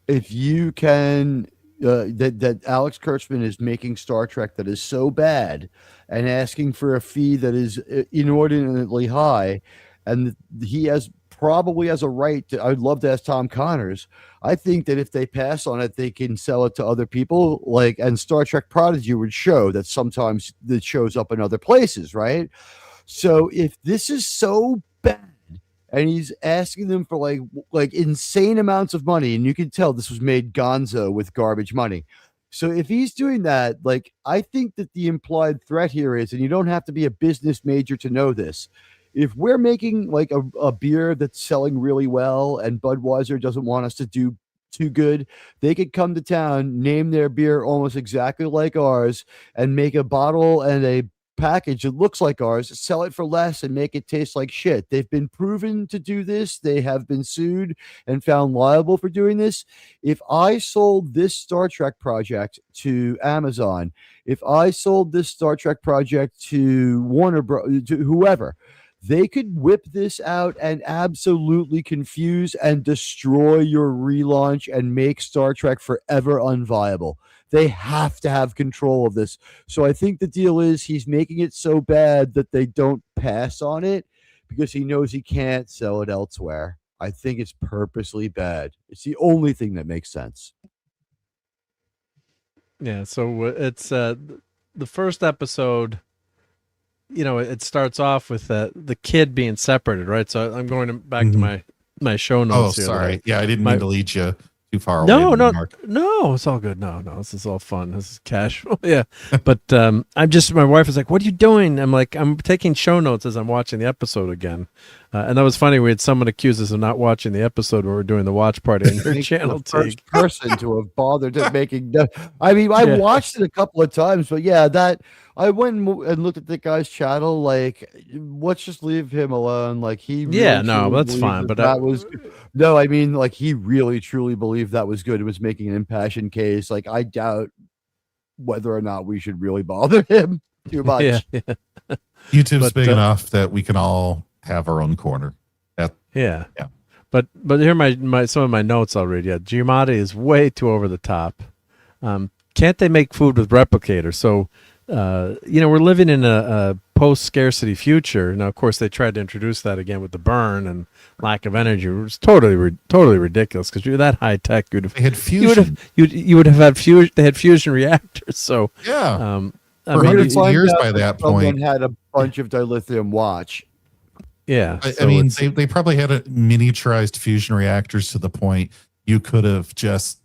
if you can, that Alex Kurtzman is making Star Trek that is so bad and asking for a fee that is inordinately high, and he probably has a right to. I'd love to ask Tom Connors. I think that if they pass on it, they can sell it to other people. And Star Trek Prodigy would show that sometimes it shows up in other places, right? So if this is so bad, and he's asking them for like insane amounts of money, and you can tell this was made gonzo with garbage money. So if he's doing that, I think that the implied threat here is, and you don't have to be a business major to know this, if we're making a beer that's selling really well and Budweiser doesn't want us to do too good, they could come to town, name their beer almost exactly like ours, and make a bottle and a package that looks like ours, sell it for less and make it taste like shit. They've been proven to do this. They have been sued and found liable for doing this. If I sold this Star Trek project to Amazon, if I sold this Star Trek project to Warner Bros., to whoever, they could whip this out and absolutely confuse and destroy your relaunch and make Star Trek forever unviable. They have to have control of this. So I think the deal is he's making it so bad that they don't pass on it because he knows he can't sell it elsewhere. I think it's purposely bad. It's the only thing that makes sense. Yeah, so it's the first episode, it starts off with the kid being separated, right? So I'm going back to my show notes. Oh, sorry. Yeah, I didn't mean to lead you too far away. No, it's all good. No, this is all fun. This is casual. Yeah. But my wife was like, "What are you doing?" I'm like, "I'm taking show notes as I'm watching the episode again." And that was funny. We had someone accuse us of not watching the episode when we were doing the watch party on your channel. The first person to have bothered to making. I mean, I watched it a couple of times, but yeah, that I went and looked at the guy's channel. Let's just leave him alone. He really that's fine. But that was no. I mean, he really truly believed that was good. It was making an impassioned case. I doubt whether or not we should really bother him. Too much. Yeah. YouTube's big enough that we can all have our own corner. Yeah. But here my some of my notes I'll read. Yeah, Giamatti is way too over the top. Can't they make food with replicators? So, we're living in a post-scarcity future. Now, of course, they tried to introduce that again with the burn and lack of energy. It was totally ridiculous because you're that high tech. They had fusion. You would have had fusion. They had fusion reactors. So yeah, for hundreds of years by that point, someone had a bunch of dilithium watch. Yeah, I mean, they probably had miniaturized fusion reactors to the point you could have just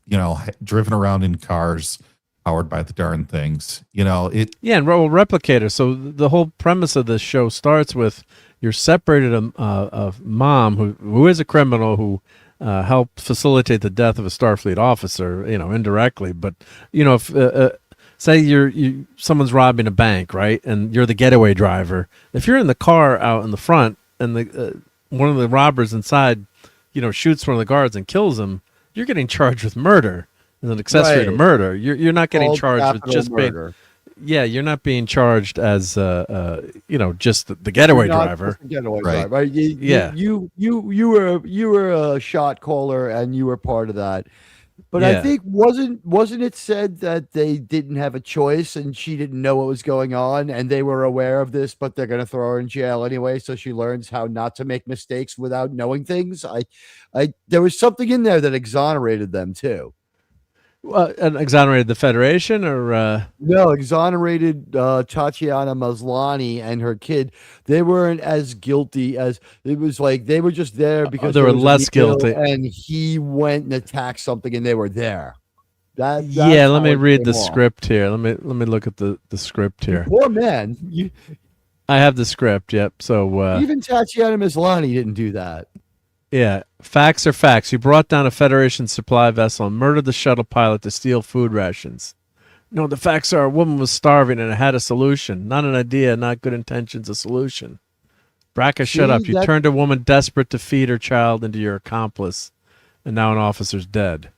driven around in cars powered by the darn things. And replicators. So the whole premise of this show starts with you're separated a mom who is a criminal who helped facilitate the death of a Starfleet officer, indirectly. But if say someone's robbing a bank, right, and you're the getaway driver, if you're in the car out in the front and one of the robbers inside, shoots one of the guards and kills him, you're getting charged with murder as an accessory to murder. You're not getting charged with just murder. You're not being charged as just the getaway driver. Right. You were a shot caller and you were part of that. But I think wasn't it said that they didn't have a choice and she didn't know what was going on and they were aware of this, but they're going to throw her in jail anyway, so she learns how not to make mistakes without knowing things. There was something in there that exonerated them too. And exonerated the Federation, or no, exonerated Tatiana Maslany and her kid. They weren't as guilty as it was. Like they were just there because they were less guilty. And he went and attacked something, and they were there. Let me read the script here. Let me look at the script here. Poor man. I have the script. Yep. So even Tatiana Maslany didn't do that. Yeah, facts are facts. You brought down a Federation supply vessel and murdered the shuttle pilot to steal food rations. No, the facts are a woman was starving and it had a solution. Not an idea, not good intentions, a solution. Braca, shut up. You turned a woman desperate to feed her child into your accomplice, and now an officer's dead.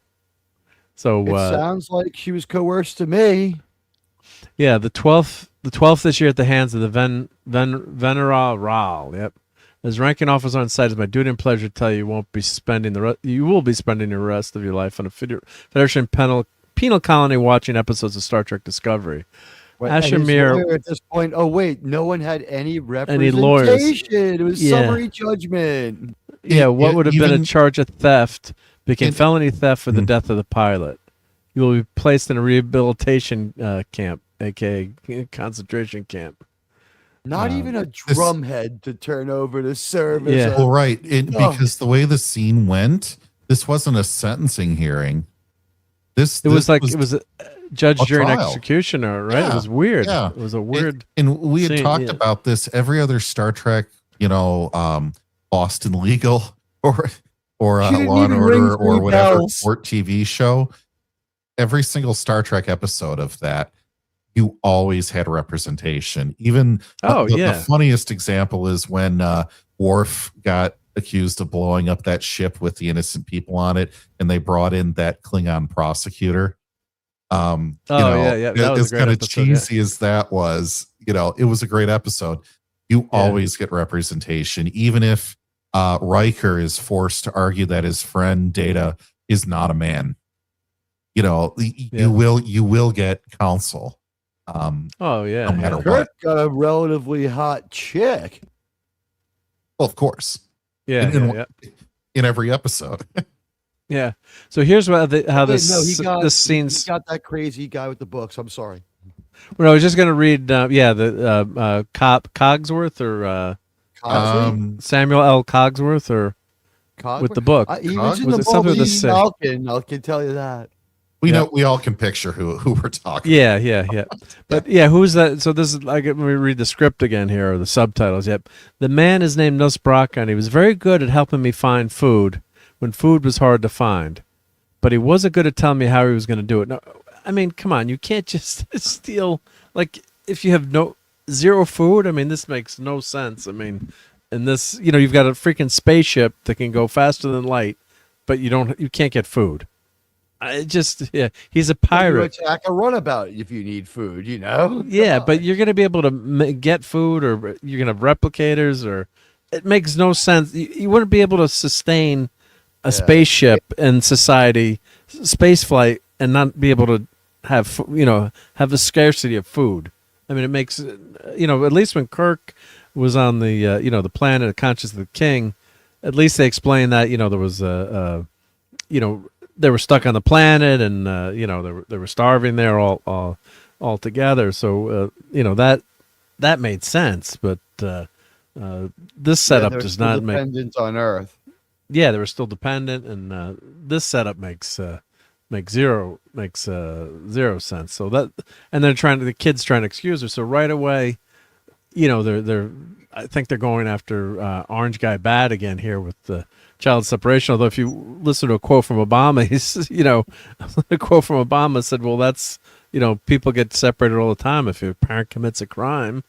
So it sounds like she was coerced to me. Yeah, the 12th this year at the hands of the Royale. Yep. As ranking officer on site, it's my duty and pleasure to tell you will be spending the rest of your life on a Federation penal colony watching episodes of Star Trek Discovery. Ashimir at this point. Oh wait, no one had any representation. Lawyers. It was summary judgment. Yeah, what would have been a charge of theft became felony theft for the death of the pilot. You will be placed in a rehabilitation camp, aka concentration camp. Not even a drumhead to turn over to serve. Well, right. Because the way the scene went, this wasn't a sentencing hearing. It was a judge, jury, and executioner, right? It was weird. Yeah. It was a weird. And we had talked about this every other Star Trek, Boston Legal or Law and Order or whatever court TV show. Every single Star Trek episode of that, you always had representation. Even the funniest example is when Worf got accused of blowing up that ship with the innocent people on it, and they brought in that Klingon prosecutor. As kind of cheesy as that was, it was a great episode. You always get representation, even if Riker is forced to argue that his friend Data is not a man. You will get counsel. No matter Kirk got a relatively hot chick. Well, of course. In every episode. Yeah. So here's this scene's. He got that crazy guy with the books. I'm sorry. Well, I was just going to read. Cogsworth or Samuel L. Cogsworth or with the book. He was in the movie Falcon. I can tell you that. We all can picture who we're talking. Yeah. But who's that? So this is like, let me read the script again here, or the subtitles. Yep. The man is named Nus Braca, and he was very good at helping me find food when food was hard to find. But he wasn't good at telling me how he was going to do it. No, I mean, come on, you can't just steal, like, if you have zero food. I mean, this makes no sense. I mean, in this, you've got a freaking spaceship that can go faster than light, but you can't get food. he's a pirate. You attack a runabout if you need food, you know? Yeah, but you're going to be able to get food, or you're going to have replicators, or it makes no sense. You wouldn't be able to sustain a spaceship and society, space flight, and not be able to have a scarcity of food. I mean, it makes at least when Kirk was on the the planet, the Conscious of the King, at least they explained that there was they were stuck on the planet, and they were starving there all together. So that made sense, but this setup does not make dependent on Earth. Yeah, they were still dependent, and this setup makes zero sense. So that, and they're the kids trying to excuse her. So right away, I think they're going after Orange Guy Bad again here with the child separation. Although if you listen to a quote from Obama, a quote from Obama said, "Well, that's people get separated all the time if your parent commits a crime,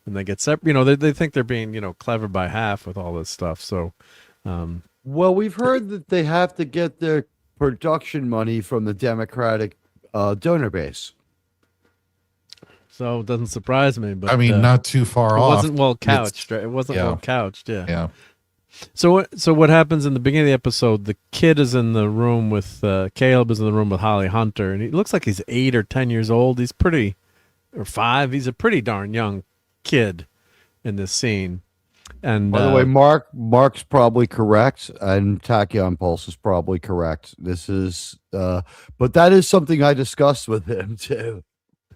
and they get separated. They think they're being clever by half with all this stuff." So, well, we've heard that they have to get their production money from the Democratic donor base. So it doesn't surprise me, but I mean, not too far off. It wasn't well couched. Right? It wasn't well couched. Yeah. So what happens in the beginning of the episode? The kid is in the room with Caleb is in the room with Holly Hunter, and he looks like he's 8 or 10 years old. He's pretty, or 5. He's a pretty darn young kid in this scene. And by the way, Mark's probably correct, and Tachyon Pulse is probably correct. This is, but that is something I discussed with him too.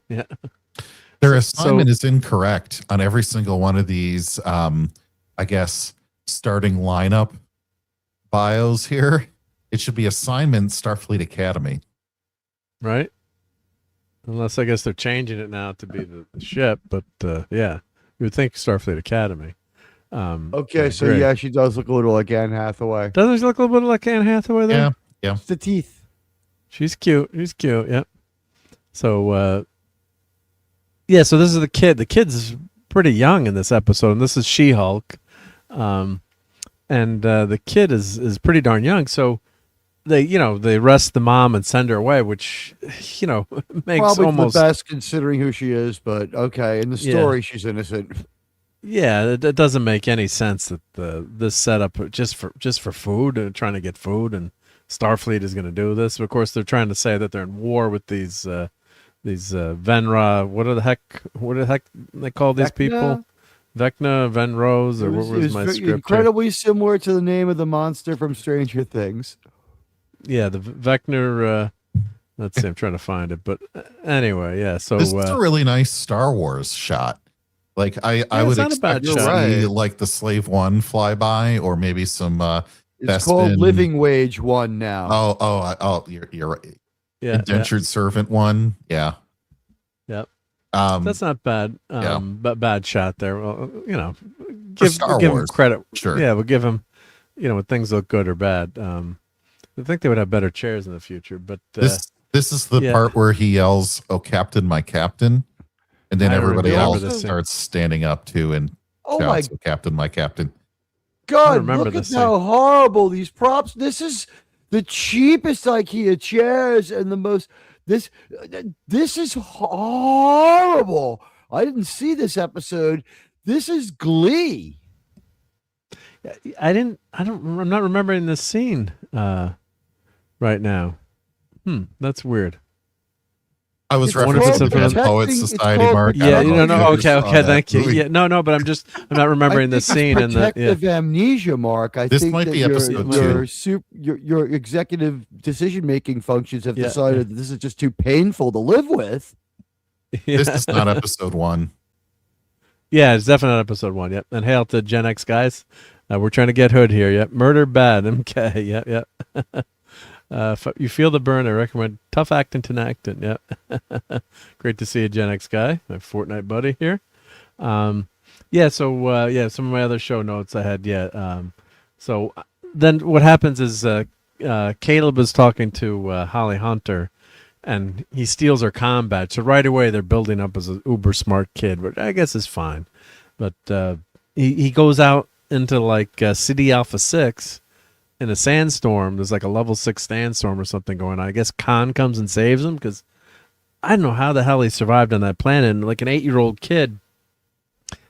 Yeah. Their assignment is incorrect on every single one of these, I guess, starting lineup bios here. It should be assignment Starfleet Academy. Right? Unless I guess they're changing it now to be the ship, but you would think Starfleet Academy. Okay, so yeah, she does look a little like Anne Hathaway. Doesn't she look a little bit like Anne Hathaway there? Yeah. It's the teeth. She's cute. Yeah. So, so this is the kid. The kid's pretty young in this episode, and this is She-Hulk. And the kid is pretty darn young. So they arrest the mom and send her away, which, makes probably almost the best considering who she is, but okay. In the story, she's innocent. Yeah, it doesn't make any sense that this setup just for food, trying to get food, and Starfleet is going to do this. Of course, they're trying to say that they're in war with these Venra. What the heck they call these people? Vecna, Venros, or what was my script? Incredibly similar to the name of the monster from Stranger Things. Yeah, the Vecna. Let's see, I'm trying to find it, but anyway, yeah. So this is a really nice Star Wars shot. Like I would expect to see like the Slave One flyby, or maybe some. It's called Living Wage One now. Oh, you're right. Yeah, Indentured Servant One. Yeah. Yep. That's not bad. But bad shot there. Well, give him credit. Sure. Yeah, we'll give him. When things look good or bad. I think they would have better chairs in the future, but this is the part where he yells, "Oh, Captain, my Captain." And then everybody else starts standing up too and shouts, "Oh, Captain, my Captain." God, look at how horrible these props. This is the cheapest IKEA chairs and the most. This is horrible. I didn't see this episode. This is Glee. I'm not remembering this scene right now. That's weird. I was referencing the Poets Society, Mark. Yeah, okay, thank you. Yeah, no, but I'm not remembering this scene. Protective amnesia, Mark. I think this might be episode 2. Your executive decision-making functions have decided that this is just too painful to live with. Yeah. This is not episode 1. Yeah, it's definitely not episode 1. Yep. And hail to Gen X guys. We're trying to get Hood here. Yep. Murder bad. MK. Yep. You feel the burn. I recommend tough acting to acting. Yeah. Great to see a Gen X guy, my Fortnite buddy here. So some of my other show notes I had. So then what happens is Caleb is talking to Holly Hunter, and he steals her comm badge. So right away they're building up as an uber smart kid, which I guess is fine. But he goes out into like City Alpha 6. in a sandstorm. There's like a level 6 sandstorm or something going on. I guess Khan comes and saves him because I don't know how the hell he survived on that planet. And like an 8-year-old kid,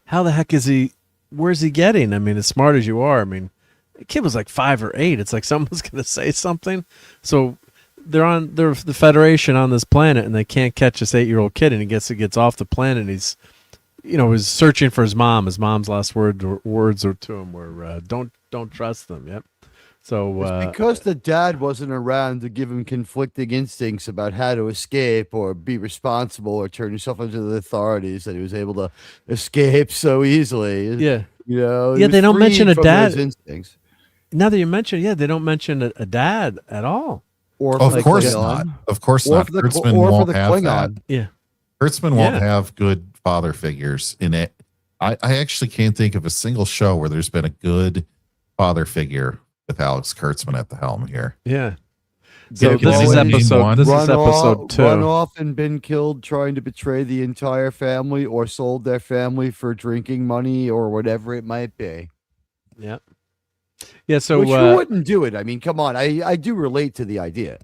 how the heck is he? Where's he getting? I mean, as smart as you are, I mean, the kid was like 5 or 8. It's like someone's going to say something. So they're the Federation on this planet, and they can't catch this 8-year-old kid. And he gets off the planet. And he's, was searching for his mom. His mom's last words to him were, "Don't trust them." Yep. So it's because the dad wasn't around to give him conflicting instincts about how to escape or be responsible or turn yourself into the authorities that he was able to escape so easily. Yeah. Yeah, they don't mention a dad. Instincts. Now that you mention, they don't mention a dad at all. Or of course not. Of course not. Kurtzman won't have that. Yeah. Kurtzman won't have good father figures in it. I actually can't think of a single show where there's been a good father figure with Alex Kurtzman at the helm here. Yeah. So this is episode 2. Run off and been killed trying to betray the entire family or sold their family for drinking money or whatever it might be. Yep. Yeah, so which who wouldn't do it? I mean, come on. I do relate to the idea.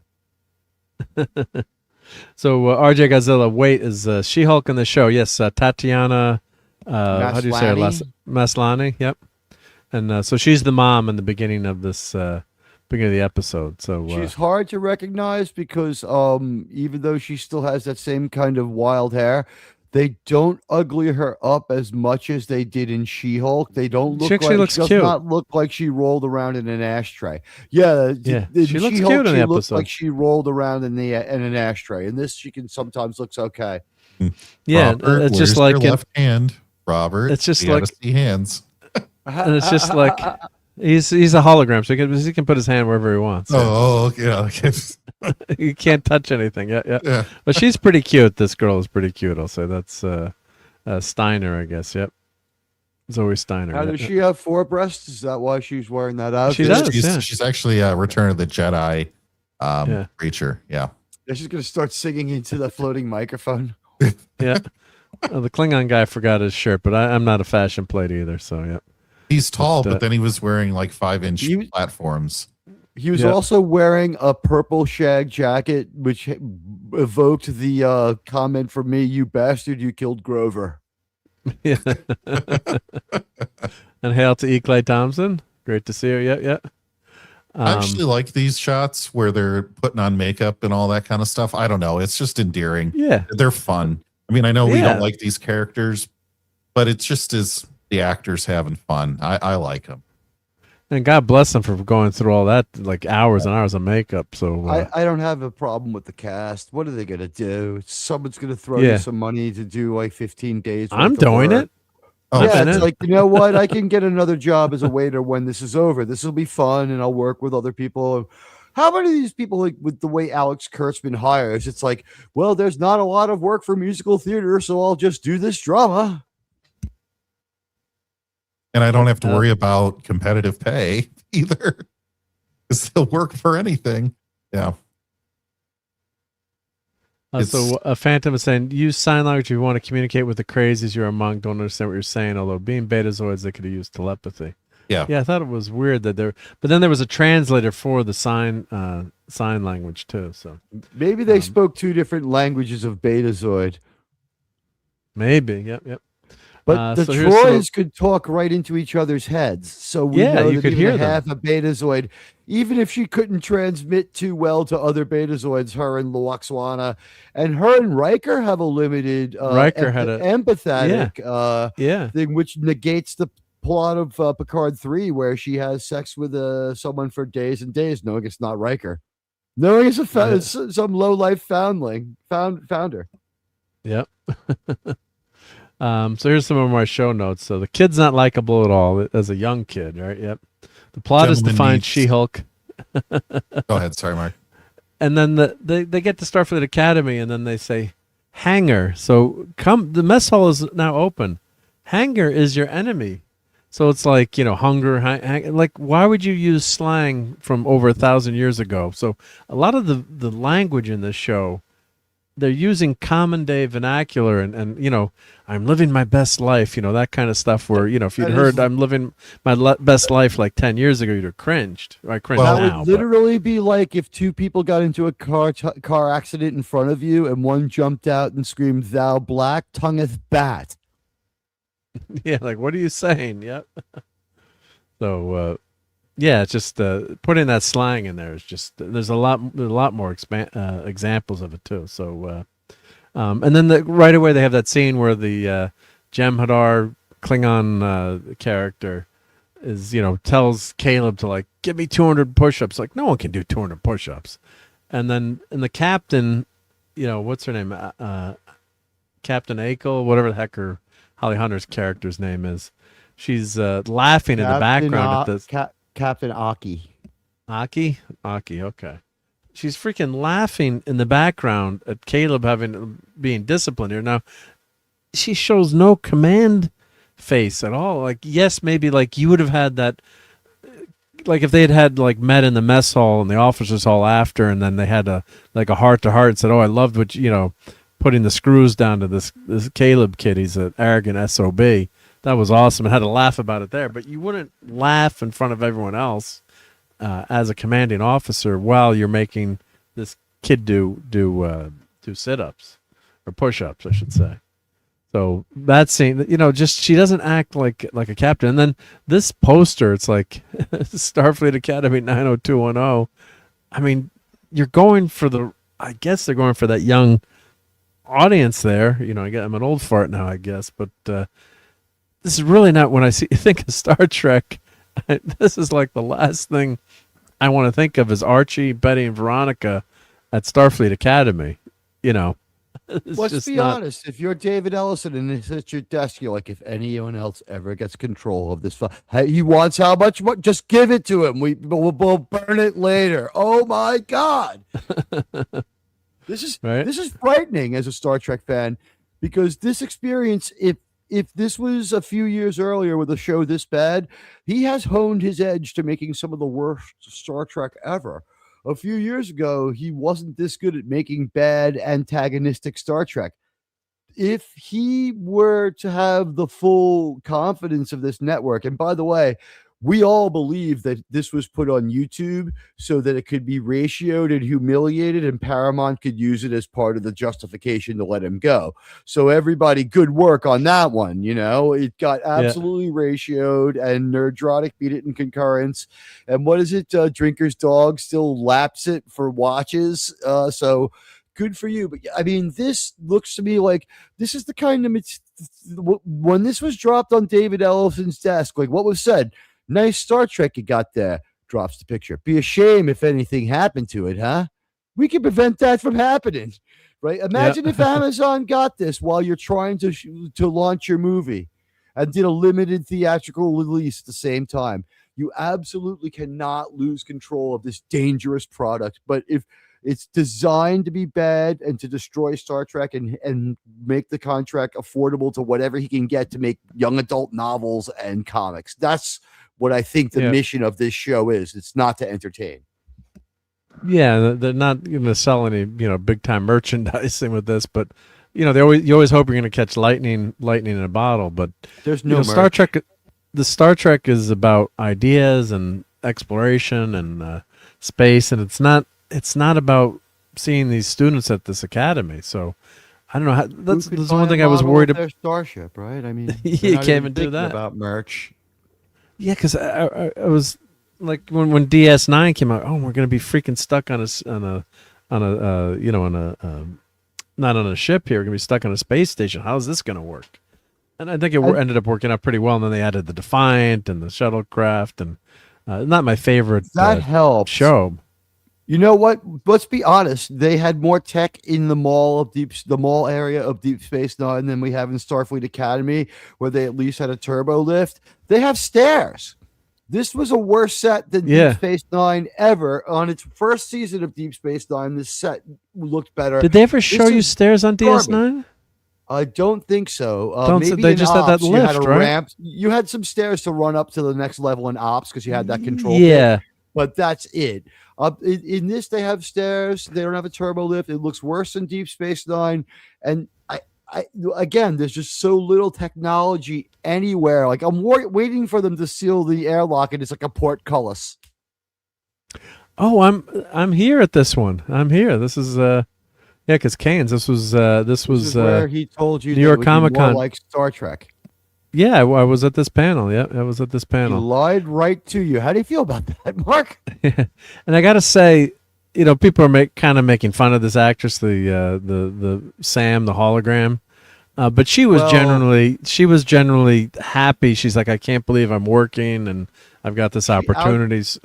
So RJ Godzilla, wait, is She-Hulk in the show? Yes, Tatiana how do you say her last? Maslany, yep. And so she's the mom in the beginning of this beginning of the episode. So she's hard to recognize because even though she still has that same kind of wild hair, they don't ugly her up as much as they did in She-Hulk. They don't look she looks does cute. Not look like she rolled around in an ashtray. Yeah, she looks cute in the looks episode. like she rolled around in an ashtray. In this, she can sometimes looks okay. Yeah, Robert, it's just like your left hand, Robert. It's just you like gotta see hands. And it's just like he's a hologram, so he can put his hand wherever he wants. Oh, yeah. You can't touch anything. Yeah. But she's pretty cute. This girl is pretty cute. I'll say that's Steiner, I guess. Yep. Zoe Steiner. Now, does she have 4 breasts? Is that why she's wearing that outfit? She does. She's actually a Return of the Jedi creature. Yeah. She's gonna start singing into the floating microphone. Yeah. The Klingon guy forgot his shirt, but I'm not a fashion plate either. So yeah. He's tall, but then he was wearing like 5-inch platforms. He was also wearing a purple shag jacket, which evoked the comment from me, "You bastard, you killed Grover." Yeah. And hail to E. Clay Thompson. Great to see her. Yeah. I actually like these shots where they're putting on makeup and all that kind of stuff. I don't know. It's just endearing. Yeah. They're fun. I mean, I know we don't like these characters, but it's just as the actors having fun. I like them. And God bless them for going through all that, like hours and hours of makeup. So I don't have a problem with the cast. What are they going to do? Someone's going to throw you some money to do like 15 days. I'm doing it. Oh, yeah, it's like, you know what? I can get another job as a waiter when this is over. This will be fun, and I'll work with other people. How many of these people, like with the way Alex Kurtzman hires, it's like, well, there's not a lot of work for musical theater, so I'll just do this drama. And I don't have to worry about competitive pay either. Because they'll work for anything. Yeah. So Phantom is saying, use sign language if you want to communicate with the crazies you're among. Don't understand what you're saying. Although being betazoids, they could have used telepathy. Yeah. I thought it was weird that but then there was a translator for the sign language too. So maybe they spoke 2 different languages of betazoid. Maybe. Yep. But the droids could talk right into each other's heads. So we know you that could even hear half a betazoid, even if she couldn't transmit too well to other betazoids, her and Luoxwana and her and Riker have a limited empathetic thing, which negates the plot of Picard 3, where she has sex with someone for days and days, knowing it's not Riker, knowing it's some low life founder. Yep. So here's some of my show notes. So the kid's not likable at all as a young kid, right? Yep. The plot is to find She-Hulk. Go ahead. Sorry, Mark. And then they get to Starfleet Academy, and then they say, "Hangar." So the mess hall is now open. Hangar is your enemy. So it's like, hunger. Like, why would you use slang from over 1,000 years ago? So a lot of the language in this show they're using common day vernacular and I'm living my best life, that kind of stuff where, if you'd heard I'm living my best life like 10 years ago, you'd have cringed. I cringe now. That would literally be like if two people got into a car accident in front of you and one jumped out and screamed, "Thou black tongueth bat." Yeah, like, what are you saying? Yep. So, yeah, it's just putting that slang in there is just there's a lot more examples of it too. So, and then right away they have that scene where the Jem'Hadar Klingon character is tells Caleb to like give me 200 push-ups. Like no one can do 200 push-ups, and the captain, what's her name, Captain Akel, whatever the heck her Holly Hunter's character's name is. She's laughing in the background at this. Captain Aki. Aki, okay. She's freaking laughing in the background at Caleb being disciplined here. Now, she shows no command face at all. Like, yes, maybe like you would have had that, like if they had like met in the mess hall and the officers hall after, and then they had a heart to heart and said, "Oh, I loved what putting the screws down to this Caleb kid. He's an arrogant SOB." That was awesome. I had to laugh about it there, but you wouldn't laugh in front of everyone else as a commanding officer while you're making this kid do sit-ups or push-ups, I should say. So that scene, just she doesn't act like a captain. And then this poster, it's like Starfleet Academy 90210. I mean, you're going for I guess they're going for that young audience there. I'm an old fart now, I guess, but. This is really not when I think of Star Trek. This is like the last thing I want to think of is Archie, Betty, and Veronica at Starfleet Academy. Let's be honest. If you're David Ellison and it's at your desk, you're like, if anyone else ever gets control of this, he wants how much? Just give it to him. We'll burn it later. Oh my God! This is frightening as a Star Trek fan because this experience, if this was a few years earlier with a show this bad, he has honed his edge to making some of the worst Star Trek ever. A few years ago, he wasn't this good at making bad antagonistic Star Trek. If he were to have the full confidence of this network, and by the way, we all believe that this was put on YouTube so that it could be ratioed and humiliated, and Paramount could use it as part of the justification to let him go. So everybody, good work on that one. It got absolutely ratioed, and Nerdrotic beat it in concurrence. And what is it? Drinker's Dog still laps it for watches. So good for you. But I mean, this looks to me like this is the kind of when this was dropped on David Ellison's desk, like what was said. Nice Star Trek you got there. Drops the picture. Be a shame if anything happened to it, huh? We can prevent that from happening, right? Imagine if Amazon got this while you're trying to launch your movie and did a limited theatrical release at the same time. You absolutely cannot lose control of this dangerous product. But if it's designed to be bad and to destroy Star Trek and make the contract affordable to whatever he can get to make young adult novels and comics, that's what I think the mission of this show is. It's not to entertain. Yeah, they're not going to sell any, big time merchandising with this, but you always hope you're going to catch lightning in a bottle. But there's no Star Trek. The Star Trek is about ideas and exploration and space, and it's not about seeing these students at this academy. So I don't know how. That's one thing I was worried about. Their starship, right? I mean, you can't even do that about merch. Yeah, because I was like when DS9 came out. Oh, we're gonna be freaking stuck on a not on a ship here. We're gonna be stuck on a space station. How is this gonna work? And I think it ended up working out pretty well. And then they added the Defiant and the shuttlecraft, and not my favorite. That helps. Show. You know what? Let's be honest. They had more tech in the mall area of Deep Space Nine than we have in Starfleet Academy, where they at least had a turbo lift. They have stairs. This was a worse set than Deep Space Nine ever. On its first season of Deep Space Nine, this set looked better. Did they ever show you stairs on DS9? I don't think so. Maybe they just had that lift, you had a right? ramp. You had some stairs to run up to the next level in Ops because you had that control. Yeah. Pit. but that's it. In this, they have stairs. They don't have a turbo lift. It looks worse than Deep Space Nine. And again, there's just so little technology anywhere. Like I'm waiting for them to seal the airlock, and it's like a portcullis. Oh, I'm here at this one. I'm here. This is because Canes. This was where he told you New York Comic Con, like Star Trek. Yeah, I was at this panel. Yeah, I was at this panel. He lied right to you. How do you feel about that, Mark? Yeah. And I got to say, people are kind of making fun of this actress, the Sam, the hologram. But she was generally happy. She's like, I can't believe I'm working and I've got this opportunities.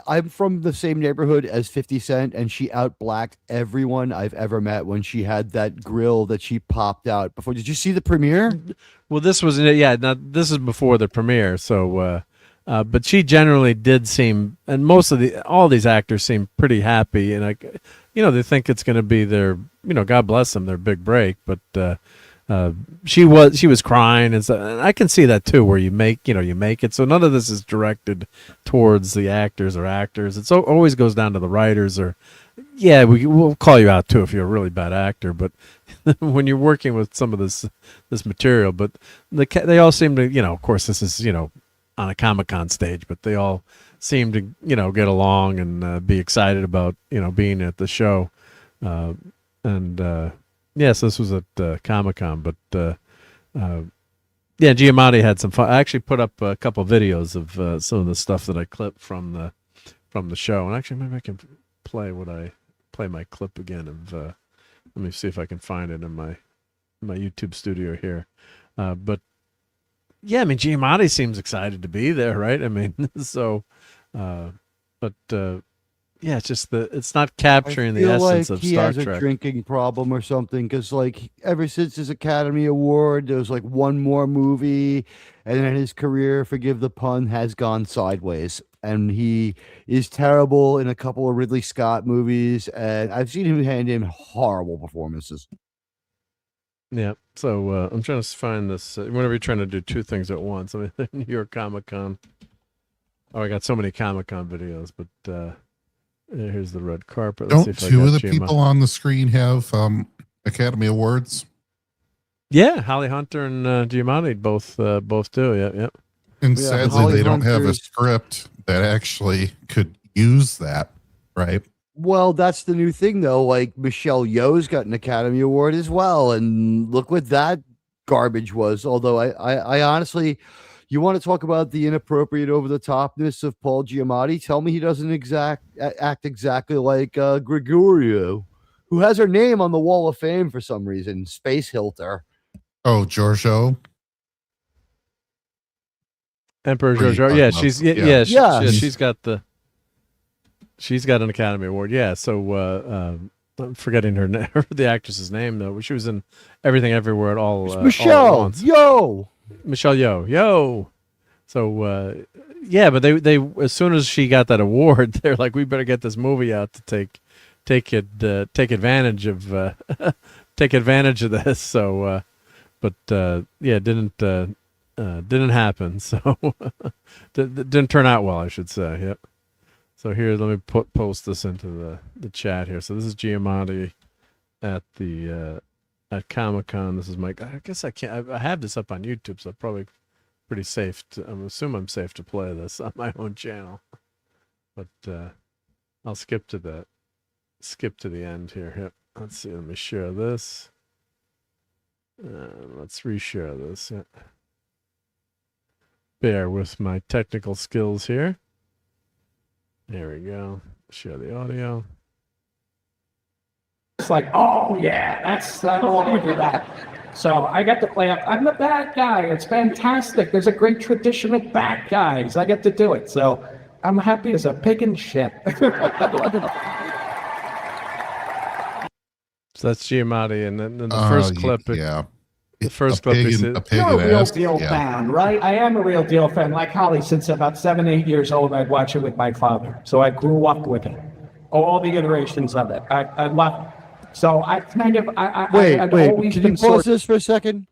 I'm from the same neighborhood as 50 Cent, and she outblacked everyone I've ever met when she had that grill that she popped out before. Did you see the premiere? Well, this was this is before the premiere. So, but she generally did seem, and all these actors seem pretty happy, and they think it's going to be their, God bless them, their big break. But she was crying, and I can see that too, where you make it. So none of this is directed towards the actors or actors. It always goes down to the writers, or we'll call you out too if you're a really bad actor. But when you're working with some of this material, but they all seem to, of course this is on a Comic-Con stage, but they all seem to get along and be excited about being at the show, and. Yes, this was at Comic-Con, but Giamatti had some fun. I actually put up a couple of videos of some of the stuff that I clipped from the show, and actually maybe I can play my clip again of. Let me see if I can find it in my YouTube studio here, but yeah, I mean Giamatti seems excited to be there, right? I mean, so, but. Yeah, it's just it's not capturing the essence of Star Trek. He has a drinking problem or something, because ever since his Academy Award, there was one more movie, and then his career, forgive the pun, has gone sideways. And he is terrible in a couple of Ridley Scott movies, and I've seen him hand in horrible performances. Yeah, so I'm trying to find this. Whenever you're trying to do two things at once, I mean, New York Comic Con. Oh, I got so many Comic Con videos, but. Here's the red carpet. Don't two of the people on the screen have Academy Awards? Yeah, Holly Hunter and Giamatti both do. Yep. And sadly, they don't have a script that actually could use that, right? Well, that's the new thing, though. Michelle Yeoh's got an Academy Award as well, and look what that garbage was. Although I honestly. You want to talk about the inappropriate over-the-topness of Paul Giamatti? Tell me he doesn't act exactly like Gregorio, who has her name on the Wall of Fame for some reason. Space Hilter. Oh, Giorgio. Emperor Giorgio. Yeah, she's got an Academy Award. Yeah, so I'm forgetting her name, the actress's name though. She was in Everything Everywhere at all. Michelle all at once. Yeoh. Michelle Yeoh. So but they as soon as she got that award, they're like, we better get this movie out to take advantage of this. So but it didn't happen. So didn't turn out well, I should say. Yep. So here, let me post this into the chat here. So this is Giamatti at at Comic-Con. This is Mike. I guess I can't. I have this up on YouTube, so probably pretty safe. I'm I'm safe to play this on my own channel. But I'll skip to the end here. Yep. Let's see. Let me share this. Let's reshare this. Yep. Bear with my technical skills here. There we go. Share the audio. It's like, oh yeah, I don't want to do that. So I got to play up. I'm the bad guy. It's fantastic. There's a great tradition of bad guys. I get to do it. So I'm happy as a pig in shit. So that's Giamatti, and then the first clip. The first clip is you're a real deal fan, right? I am a real deal fan. Like Holly, since about 7, 8 years old, I'd watch it with my father. So I grew up with it. All the iterations of it. I love it. So I kind of wait. Can you pause this for a second?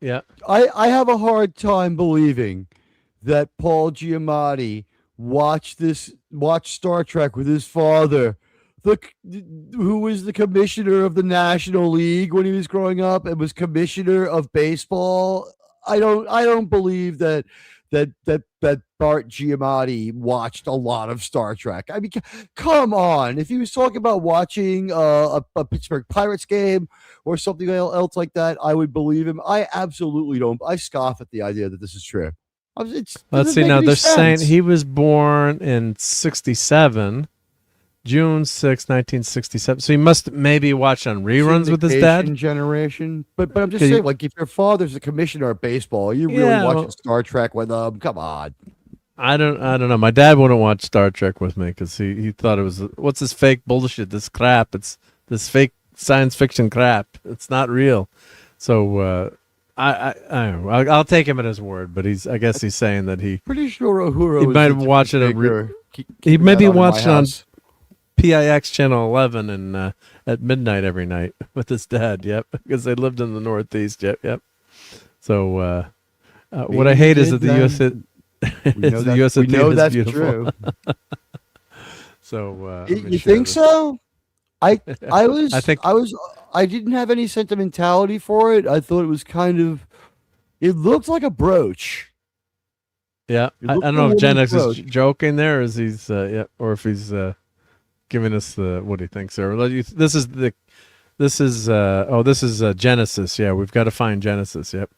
Yeah. I have a hard time believing that Paul Giamatti watch Star Trek with his father, who was the commissioner of the National League when he was growing up and was commissioner of baseball. I don't believe that Bart Giamatti watched a lot of Star Trek. I mean, come on. If he was talking about watching a Pittsburgh Pirates game or something else like that, I would believe him. I absolutely don't. I scoff at the idea that this is true. Let's see now. They're saying he was born in 1967, June 6, 1967. So he must maybe watch on reruns with his dad. Generation. But I'm just saying, like, if your father's a commissioner of baseball, are you really watching Star Trek with them? Come on. I don't know. My dad wouldn't watch Star Trek with me because he thought it was, what's this fake bullshit, this crap. It's this fake science fiction crap. It's not real. So I don't know. I'll take him at his word, but I guess he's saying that pretty sure Uhura he might watch it. He maybe watched it on PIX channel 11 and at midnight every night with his dad. Yep, because they lived in the Northeast. Yep. So what I hate is that the U.S. the U.S. We know that's beautiful. true. So you think so? I didn't have any sentimentality for it. I thought it was it looked like a brooch. Yeah, I don't know if Gen X is joking there, or is he's or if he's giving us what he thinks there. This is Genesis. Yeah, we've got to find Genesis. Yep.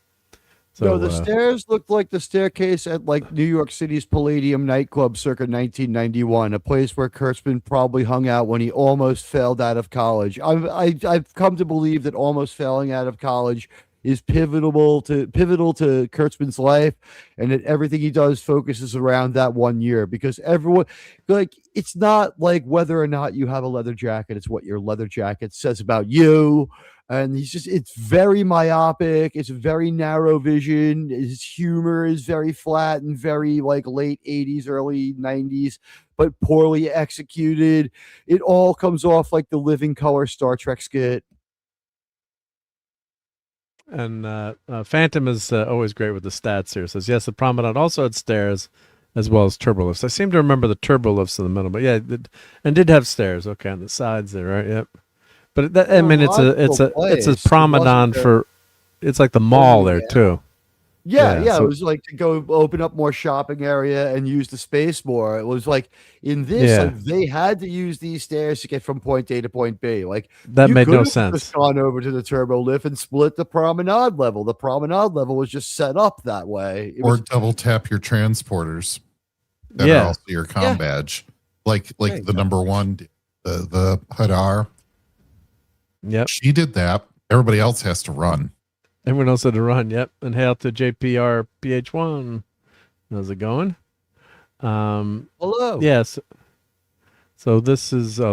So, no, the stairs looked like the staircase at like New York City's Palladium nightclub circa 1991, a place where Kurtzman probably hung out when he almost failed out of college. I've come to believe that almost failing out of college is pivotal to Kurtzman's life, and that everything he does focuses around that 1 year, because everyone, like, it's not like whether or not you have a leather jacket, it's what your leather jacket says about you. And it's very myopic. It's very narrow vision. His humor is very flat and very like late 80s, early 90s, but poorly executed. It all comes off like the Living Color Star Trek skit. And Phantom is always great with the stats here. It says, yes, the promenade also had stairs as well as turbolifts. I seem to remember the turbolifts in the middle, but yeah, and did have stairs. Okay, on the sides there, right? Yep. But I mean, it's a promenade for, it's like the mall there too. Yeah. So, it was like to go open up more shopping area and use the space more. It was like in this, like, they had to use these stairs to get from point A to point B. Like that made no sense. Just gone over to the turbo lift and split the promenade level. The promenade level was just set up that way. Or double tap your transporters that are also your comm badge, like the number one, the Hadar. Yep. She did that. Everybody else has to run. Everyone else had to run. Yep. And hail to JPR PH1. How's it going? Hello. Yes. So this is the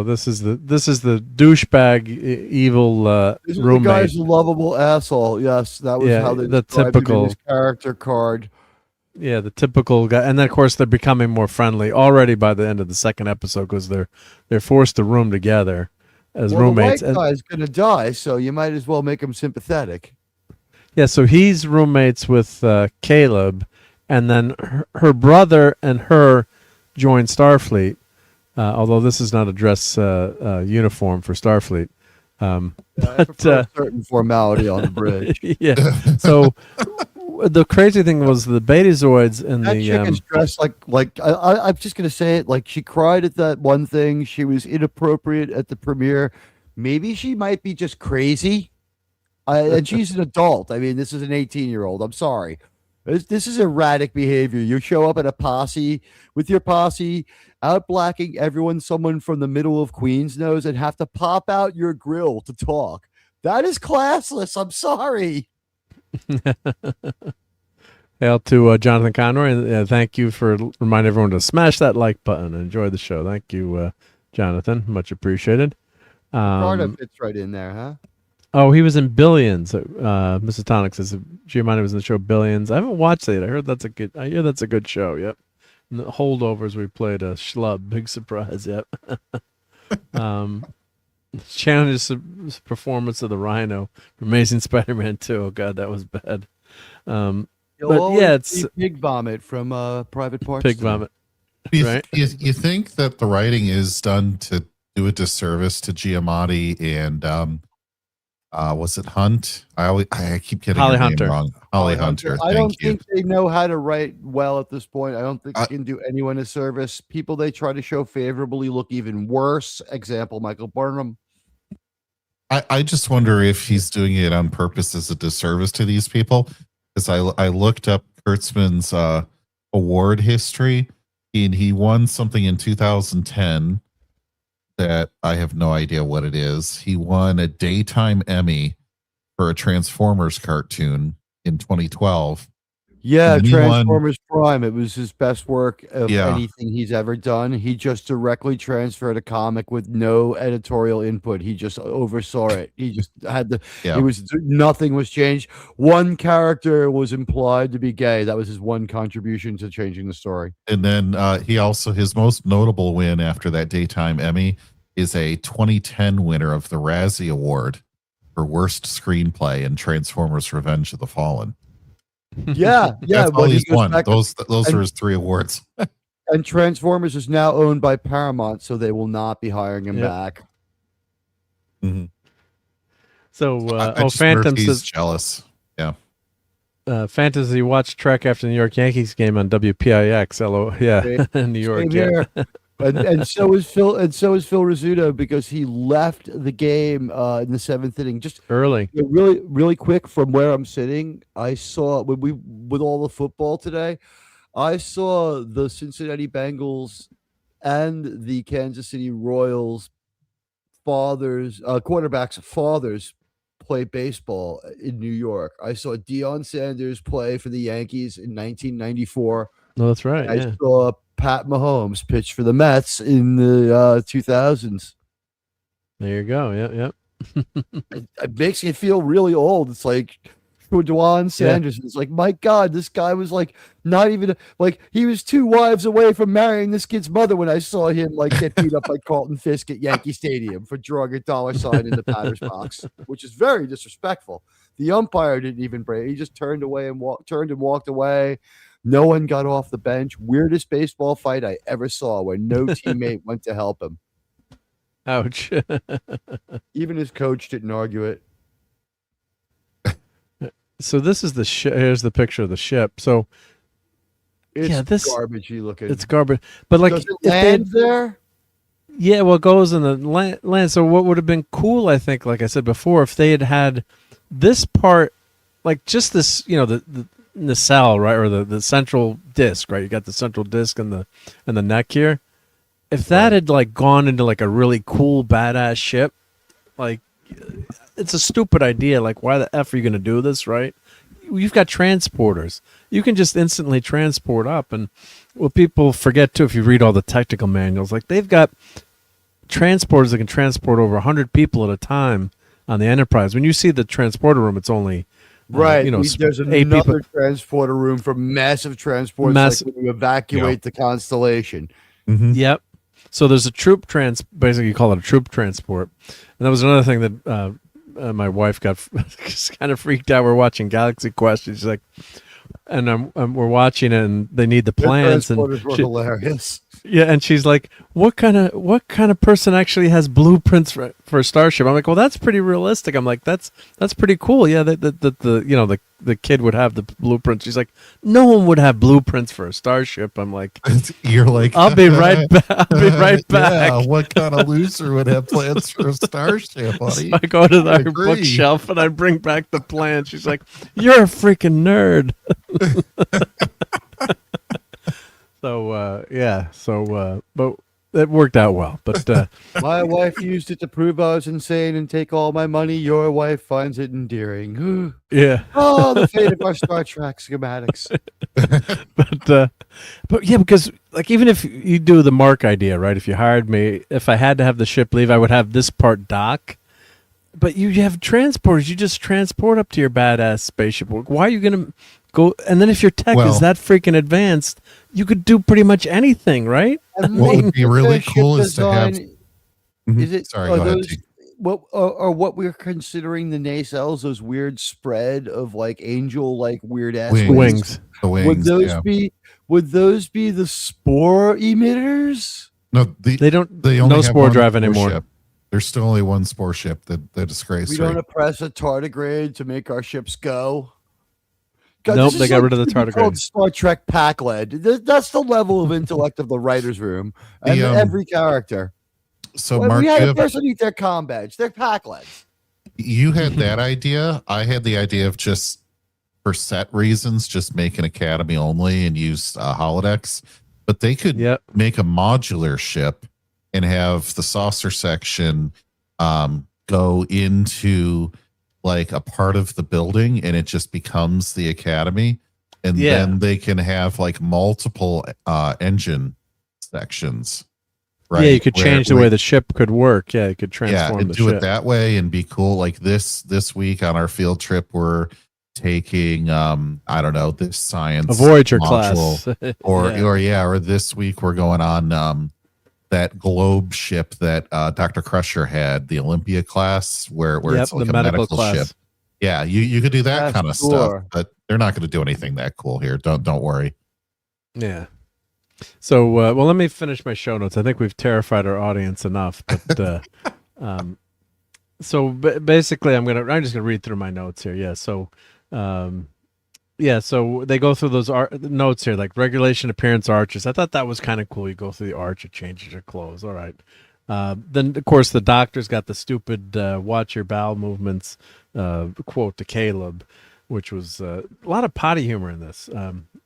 douchebag evil this roommate. The guy's a lovable asshole. Yes, that was how they the described typical him in his character card. Yeah, the typical guy. And then of course they're becoming more friendly already by the end of the second episode, because they're forced to room together as roommates. The white guy's gonna die, so you might as well make him sympathetic. Yeah, so he's roommates with Caleb, and then her brother and her join Starfleet. Although this is not a dress uniform for Starfleet. But certain formality on the bridge. Yeah. So the crazy thing was the Betazoids and that chick is dressed like I'm just gonna say it, like she cried at that one thing. She was inappropriate at the premiere. Maybe she might be just crazy. And she's an adult. I mean, this is an 18-year-old. I'm sorry. This is erratic behavior. You show up at a posse with your posse, out blacking everyone someone from the middle of Queens knows, and have to pop out your grill to talk. That is classless. I'm sorry. Hail to Jonathan Conroy, and thank you for reminding everyone to smash that like button and enjoy the show. Thank you, Jonathan. Much appreciated. Ricardo fits right in there, huh? Oh, he was in Billions. Mrs. Tonic says Giamatti was in the show Billions. I haven't watched it. I hear that's a good show. Yep. And the Holdovers, we played a schlub. Big surprise. Yep. Challenges performance of the Rhino, Amazing Spider-Man 2. Oh God, that was bad. But yeah, it's Pig Vomit from Private Parts. Pig Vomit. Right? You think that the writing is done to do a disservice to Giamatti and was it Hunt? I keep getting Holly her name Hunter. wrong. Holly Hunter. I don't Thank you. think they know how to write well at this point. I don't think they can do anyone a service. People they try to show favorably look even worse. Example, Michael Burnham. I just wonder if he's doing it on purpose as a disservice to these people. Because I looked up Kurtzman's award history, and he won something in 2010 that I have no idea what it is. He won a daytime Emmy for a Transformers cartoon in 2012. Yeah, Transformers Prime. It was his best work of anything he's ever done. He just directly transferred a comic with no editorial input. He just oversaw it. He just had the. It was nothing was changed. One character was implied to be gay. That was his one contribution to changing the story. And then he also, his most notable win after that daytime Emmy is a 2010 winner of the Razzie Award for worst screenplay in Transformers: Revenge of the Fallen. Yeah. That's all he's won. Those are his 3 awards. And Transformers is now owned by Paramount, so they will not be hiring him back. Mm-hmm. So, Phantom says jealous. Yeah. Fantasy watched Trek after the New York Yankees game on WPIX. Hello, in New York. And so is Phil Rizzuto, because he left the game in the 7th inning just early. Really, really quick from where I'm sitting. I saw with all the football today, I saw the Cincinnati Bengals and the Kansas City Royals quarterbacks' fathers play baseball in New York. I saw Deion Sanders play for the Yankees in 1994. No, that's right. I saw Pat Mahomes pitch for the Mets in the 2000s. There you go. Yep. It makes you feel really old. It's like Deion Sanders. It's like, my God, this guy was like not even like he was 2 wives away from marrying this kid's mother when I saw him like get beat up by Carlton Fisk at Yankee Stadium for drawing a $sign in the batter's box, which is very disrespectful. The umpire didn't even break. He just turned and walked away. No one got off the bench. Weirdest baseball fight I ever saw where no teammate went to help him. Ouch. Even his coach didn't argue it. So this is the ship. Here's the picture of the ship. So it's garbagey looking. It's garbage. But like, does it land there? Yeah, well, it goes in the land. So what would have been cool, I think, like I said before, if they had this part, like just this, the nacelle, right, or the central disc, right? You got the central disc and the neck here. If that had like gone into like a really cool badass ship, like it's a stupid idea. Like, why the F are you going to do this, right? You've got transporters. You can just instantly transport up. And what people forget too, if you read all the technical manuals, like they've got transporters that can transport over 100 people at a time on the Enterprise. When you see the transporter room, it's only right. There's another transporter room for massive transports, like when you evacuate the Constellation. Mm-hmm. Yep. So there's a troop basically you call it a troop transport. And that was another thing that my wife got kind of freaked out. We're watching Galaxy Quest. She's like, and we're watching it, and they need the plans. And transporters were hilarious. Yeah, and she's like, "What kind of person actually has blueprints for a starship?" I'm like, "Well, that's pretty realistic." I'm like, "That's pretty cool." Yeah, the kid would have the blueprints. She's like, "No one would have blueprints for a starship." I'm like, "You're like, I'll be right back. I'll be right back." Yeah, what kind of loser would have plans for a starship, buddy? So I go to our bookshelf and I bring back the plan. She's like, "You're a freaking nerd." But it worked out well. But my wife used it to prove I was insane and take all my money. Your wife finds it endearing. Yeah. Oh, the fate of our Star Trek schematics. but yeah, because like even if you do the Mark idea, right? If you hired me, if I had to have the ship leave, I would have this part dock. But you have transporters. You just transport up to your badass spaceship. Why are you going to go? And then if your tech is that freaking advanced, you could do pretty much anything, right? What would be really cool is to have. Is it? Sorry, go ahead. what we're considering the nacelles, those weird spread of like angel, like weird ass wings. The wings. Would those be the spore emitters? No, they don't. They only no have spore one drive spore anymore. Ship. There's still only one spore ship that is Grace. We don't press a tardigrade to make our ships go. God, nope, they got rid of the tardigrade. Star Trek pack lead. That's the level of intellect of the writers' room and every character. So, well, Mark, we had a person eat their comm badge. They're pack leads. You had that idea. I had the idea of just for set reasons, just make an Academy only and use holodecks. But they could make a modular ship and have the saucer section go into like a part of the building, and it just becomes the Academy. And then they can have like multiple engine sections. Right. Yeah, you could change the way the ship could work. Yeah, you could transform and the do ship. it that way and be cool. Like this week on our field trip, we're taking I don't know, this science a Voyager module, class. or this week we're going on that globe ship that Dr. Crusher had, the Olympia class, where it's like the a medical ship. Yeah, you could do that kind of stuff, but they're not going to do anything that cool here. Don't worry. Yeah. So, well, let me finish my show notes. I think we've terrified our audience enough. But so basically, I'm just gonna read through my notes here. Yeah. So, so they go through those notes here, like regulation appearance arches. I thought that was kind of cool. You go through the arch, it changes your clothes. All right. Then, of course, the doctor's got the stupid watch your bowel movements quote to Caleb, which was a lot of potty humor in this.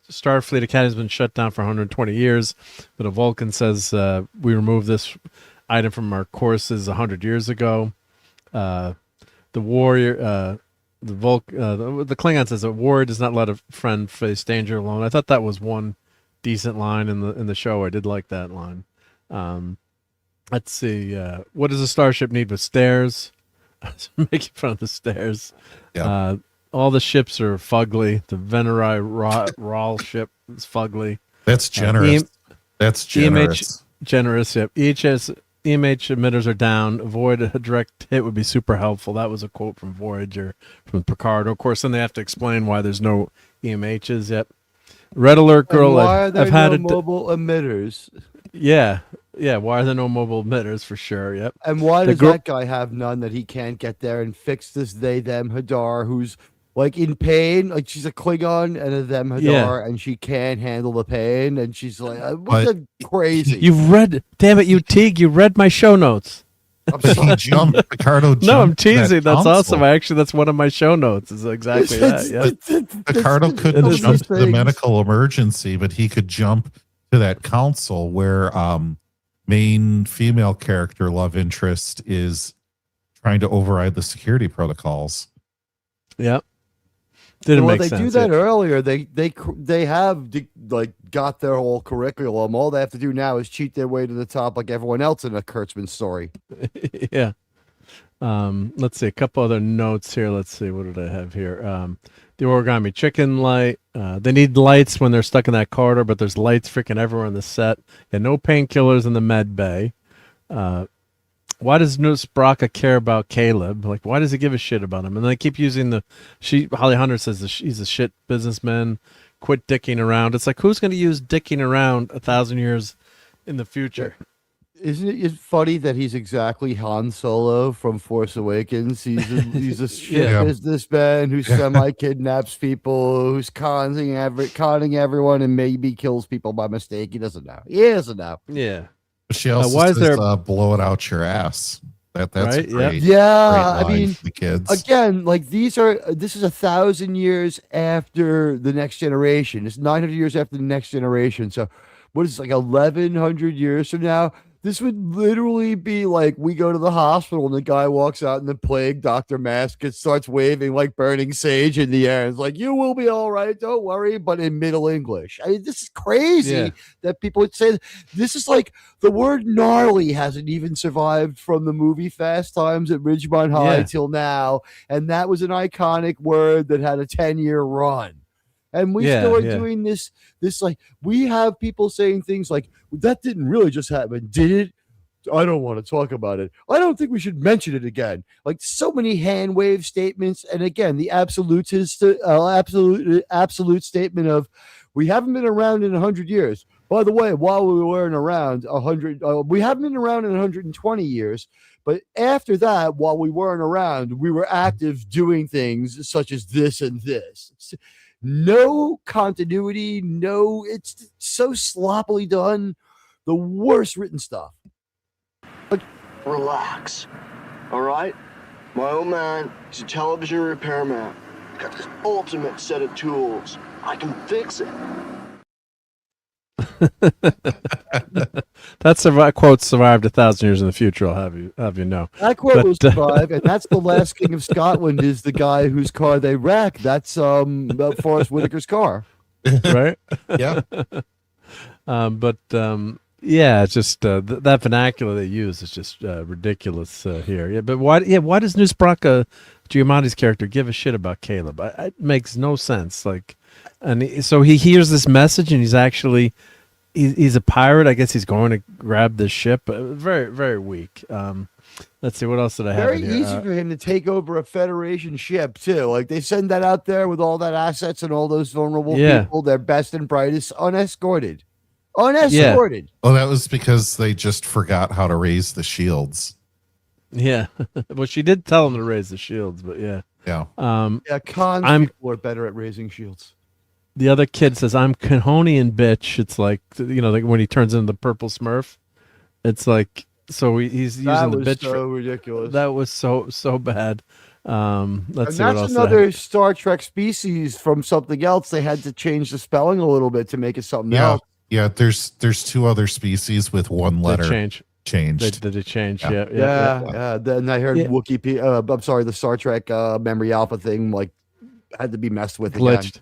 Starfleet Academy has been shut down for 120 years, but a Vulcan says we removed this item from our courses 100 years ago. The warrior, the Klingon says a warrior does not let a friend face danger alone. I thought that was one decent line in the show. I did like that line. Let's see. What does a starship need with stairs? Making fun of the stairs. Yeah. All the ships are fugly. The Veneri Royale ship is fugly. That's generous. That's generous. Generous, yep. EMH emitters are down. Avoid a direct hit would be super helpful. That was a quote from Voyager, from Picard. Of course, then they have to explain why there's no EMHs yet. Red Alert Girl. And why are there no mobile emitters? Yeah. Why are there no mobile emitters for sure? Yep. And why does that guy have none that he can't get there and fix this them Hadar who's like in pain? Like she's a Klingon and a them Hadar and she can't handle the pain and she's like, what's crazy? Damn it, you Teague, you read my show notes. He jumped. Picardo jumped. No, I'm teasing. That's awesome. That's one of my show notes. Is exactly that. Yeah. Picardo couldn't jump to the medical emergency, but he could jump to that council where main female character love interest is trying to override the security protocols. Yep. Didn't make sense. They do that earlier. They have like got their whole curriculum. All they have to do now is cheat their way to the top, like everyone else in a Kurtzman story. Yeah. Let's see a couple other notes here. Let's see, what did I have here? The origami chicken light. They need lights when they're stuck in that corridor, but there's lights freaking everywhere on the set. And no painkillers in the med bay. Why does Nurse Braca care about Caleb? Like, why does he give a shit about him? And they keep using Holly Hunter says he's a shit businessman. Quit dicking around. It's like, who's going to use dicking around 1,000 years in the future? Isn't it funny that he's exactly Han Solo from Force Awakens? He's a shit businessman who semi-kidnaps people, who's conning everyone, and maybe kills people by mistake. He doesn't know. Yeah. She also says, blow it out your ass. That's right? Great. Yeah, great line for the kids. Again, like this is 1,000 years after the next generation. It's 900 years after the next generation. So what is it, like 1,100 years from now? This would literally be like we go to the hospital and the guy walks out in the plague doctor mask and starts waving like burning sage in the air. It's like, you will be all right, don't worry, but in Middle English. I mean, this is crazy that people would say this is like the word gnarly hasn't even survived from the movie Fast Times at Ridgemont High till now. And that was an iconic word that had a 10-year run. And we still are doing this like we have people saying things like, that didn't really just happen, did it? I don't want to talk about it. I don't think we should mention it again. Like so many hand wave statements, and again, the absolute statement of we haven't been around in 100 years. By the way, while we weren't around 100, we haven't been around in 120 years. But after that, while we weren't around, we were active doing things such as this and this. No continuity. No, it's so sloppily done. The worst written stuff. Relax. All right? My old man is a television repairman. Got this ultimate set of tools. I can fix it. That quote survived 1,000 years in the future. I'll have you know. That quote will survive, and that's the last king of Scotland is the guy whose car they wreck. That's Forrest Whitaker's car, right? Yeah. Yeah, it's just that vernacular they use is just ridiculous here. Yeah, but why does Nusbraka, Giamatti's character, give a shit about Caleb? It makes no sense. So he hears this message, and he's a pirate. I guess he's going to grab this ship. Very, very weak. Let's see, what else did I have? Very easy for him to take over a Federation ship too. Like they send that out there with all that assets and all those vulnerable people, their best and brightest, unescorted. Yeah. Oh, that was because they just forgot how to raise the shields. Yeah. Well, she did tell him to raise the shields, but yeah. Yeah. People are better at raising shields. The other kid says, "I'm Canhonian, bitch." It's like, like when he turns into the purple Smurf. It's like, so he's using the bitch. That was so ridiculous. That was so bad. Let's see what else. That's another Star Trek species from something else. They had to change the spelling a little bit to make it something else. Yeah, there's two other species with one letter changed. Did it change? Yeah. Then I heard I'm sorry, the Star Trek memory alpha thing had to be messed with glitched.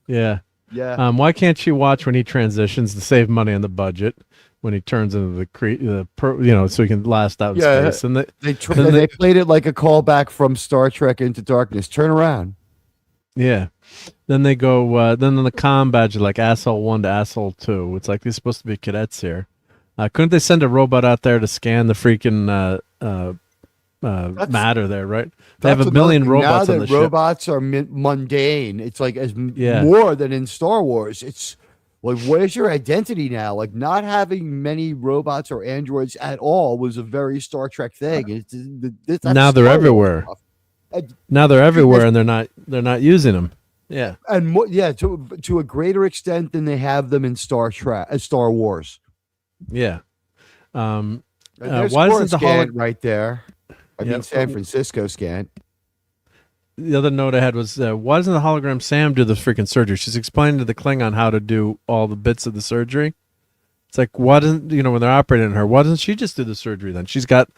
Again. Yeah. Why can't you watch when he transitions to save money on the budget when he turns into so he can last out in space? And they played it like a callback from Star Trek Into Darkness. Turn around. Yeah. Then they go, then the comm badge are like asshole 1 to asshole 2. It's like they're supposed to be cadets here. Couldn't they send a robot out there to scan the freaking matter there, right? They have a million robots on the ship. Robots are mundane. It's like more than in Star Wars. It's like, where's your identity now? Like not having many robots or androids at all was a very Star Trek thing. Now they're everywhere. Now they're everywhere, and they're not using them. Yeah, and to a greater extent than they have them in Star Wars. Yeah. Why isn't the right there? I mean, San Francisco scan. The other note I had was, why doesn't the hologram Sam do the freaking surgery? She's explaining to the Klingon how to do all the bits of the surgery. It's like, why doesn't when they're operating on her? Why doesn't she just do the surgery then? She's got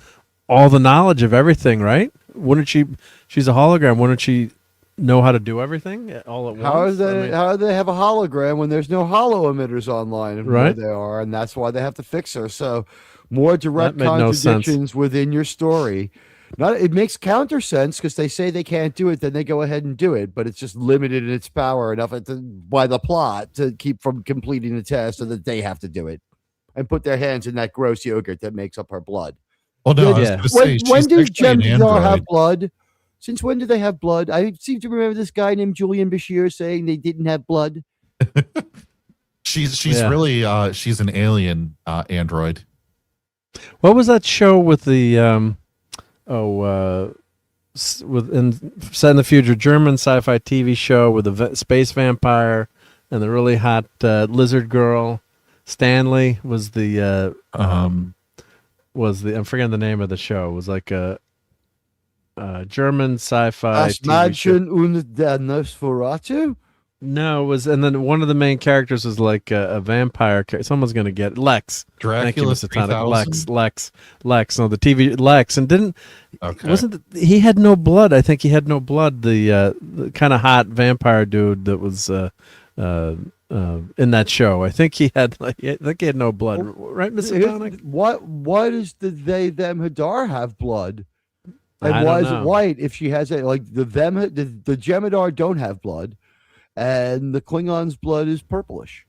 all the knowledge of everything, right? Wouldn't she? She's a hologram. Wouldn't she know how to do everything all at once? How do they have a hologram when there's no holo emitters online where they are, and that's why they have to fix her. So more direct contradictions within your story. It makes counter sense because they say they can't do it, then they go ahead and do it, but it's just limited in its power enough by the plot to keep from completing the test, so that they have to do it and put their hands in that gross yogurt that makes up her blood. Well, no, when does Jem'Hadar have blood? Since when do they have blood? I seem to remember this guy named Julian Bashir saying they didn't have blood. she's really she's an alien android. What was that show with the set in the future German sci-fi TV show with the space vampire and the really hot lizard girl? Stanley was the I'm forgetting the name of the show. It was like a German sci-fi TV show. Und der Nosferatu? No, it was, and then one of the main characters was like a vampire. Someone's gonna get Lex. Dracula 3000? Lex. No, the TV Lex, and he had no blood. I think he had no blood. The kind of hot vampire dude that was in that show. I think he had no blood, right, Mr. Tonic? Why does the they them Hadar have blood? And why is it white if she has it? Like the Jem'Hadar don't have blood, and the Klingons' blood is purplish.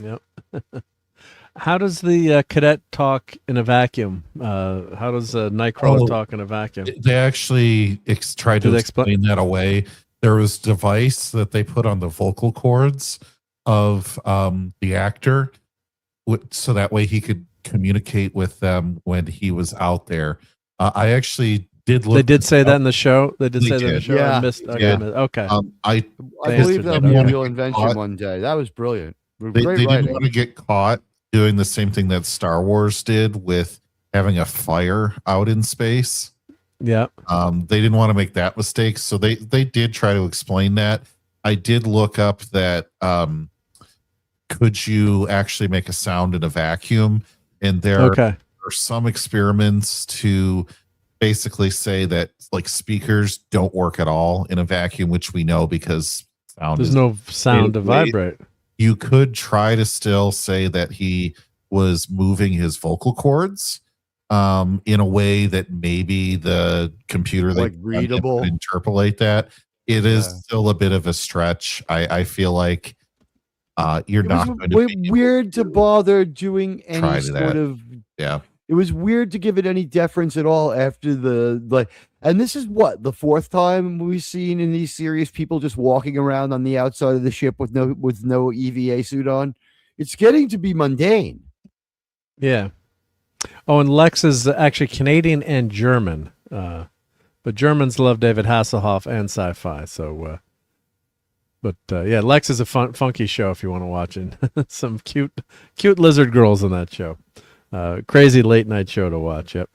Yep. How does the cadet talk in a vacuum? How does Nightcrawler talk in a vacuum? They actually tried to explain that away. There was a device that they put on the vocal cords of the actor, so that way he could communicate with them when he was out there. I actually did look. They did say that in the show. They did say that in the show. Yeah. I missed. Okay. I believe that was a real invention one day. That was brilliant. They didn't want to get caught doing the same thing that Star Wars did with having a fire out in space. Yeah. They didn't want to make that mistake, so they did try to explain that. I did look up that could you actually make a sound in a vacuum? And there are some experiments to basically say that like speakers don't work at all in a vacuum, which we know because there's no sound to vibrate. You could try to still say that he was moving his vocal cords in a way that maybe the computer like readable could interpolate that. It is still a bit of a stretch. I feel like you're not going to be weird to bother doing any sort of It was weird to give it any deference at all after the and this is what the fourth time we've seen in these series people just walking around on the outside of the ship with no EVA suit on. It's getting to be mundane. Yeah. Oh, and Lex is actually Canadian and German, but Germans love David Hasselhoff and sci-fi. So, yeah, Lex is a funky show if you want to watch it. Some cute lizard girls in that show. Crazy late night show to watch. Yep.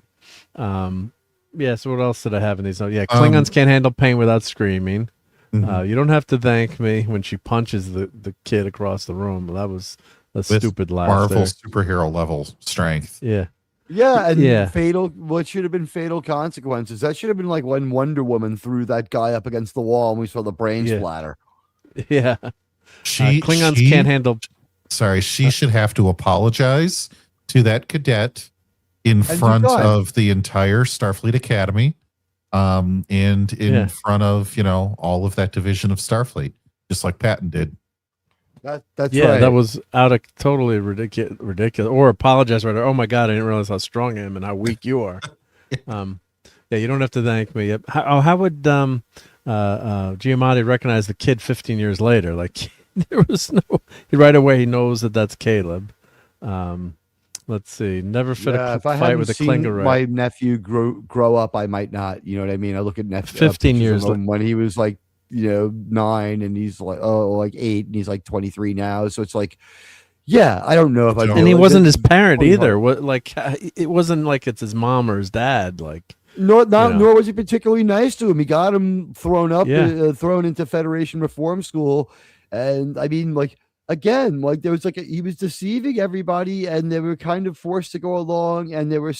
Yeah. So what else did I have in these? Oh, yeah. Klingons can't handle pain without screaming. You don't have to thank me when she punches the kid across the room. That was a stupid laugh. Marvel superhero level strength. Yeah. Yeah, and fatal. What should have been fatal consequences? That should have been like when Wonder Woman threw that guy up against the wall and we saw the brain splatter. Yeah. Klingons can't handle. Sorry, she should have to apologize to that cadet in front of the entire Starfleet Academy, and in front of all of that division of Starfleet, just like Patton did. That's right. That was out of totally ridiculous. Or apologize right. Oh my God, I didn't realize how strong I am and how weak you are. Yeah, you don't have to thank me. How would Giamatti recognize the kid 15 years later? Like there was right away he knows that's Caleb. Let's see. Never fit a fight with a Klingon. My nephew grow up, I might not. You know what I mean? I look at nephew 15 years when he was like 9 and he's like 8 and he's like 23 now. So it's like, I don't know if I. And he wasn't his parent either. It wasn't like it's his mom or his dad. Like nor was he particularly nice to him. He got him thrown into Federation Reform School, and I mean again, there was he was deceiving everybody, and they were kind of forced to go along, and they were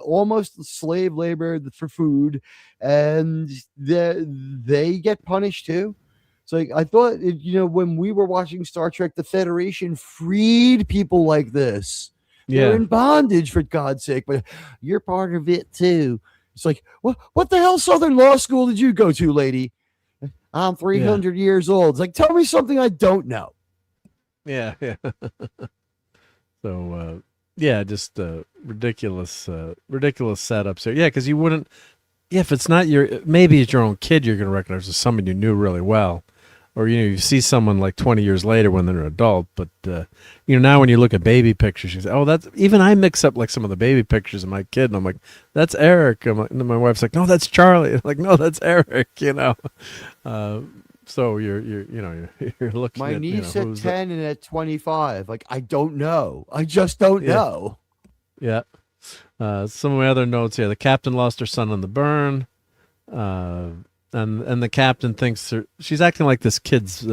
almost slave labor for food, and they get punished too. So I thought, when we were watching Star Trek, the Federation freed people like this. They're in bondage, for God's sake, but you're part of it too. It's like, what the hell Southern Law School did you go to, lady? I'm 300 years old. It's like, tell me something I don't know. Yeah. So, just ridiculous setups here. Yeah, because you wouldn't. Yeah, if it's not maybe it's your own kid, you're going to recognize as someone you knew really well, or you see someone like 20 years later when they're an adult. But now when you look at baby pictures, you say, "Oh, that's." Even I mix up like some of the baby pictures of my kid, and I'm like, "That's Eric." And my wife's like, "No, that's Charlie." I'm like, "No, that's Eric." So you're looking. My niece at 10 and at 25. Like, I don't know. I just don't know. Yeah. Some of my other notes here: the captain lost her son in the burn, and the captain thinks she's acting like this kid's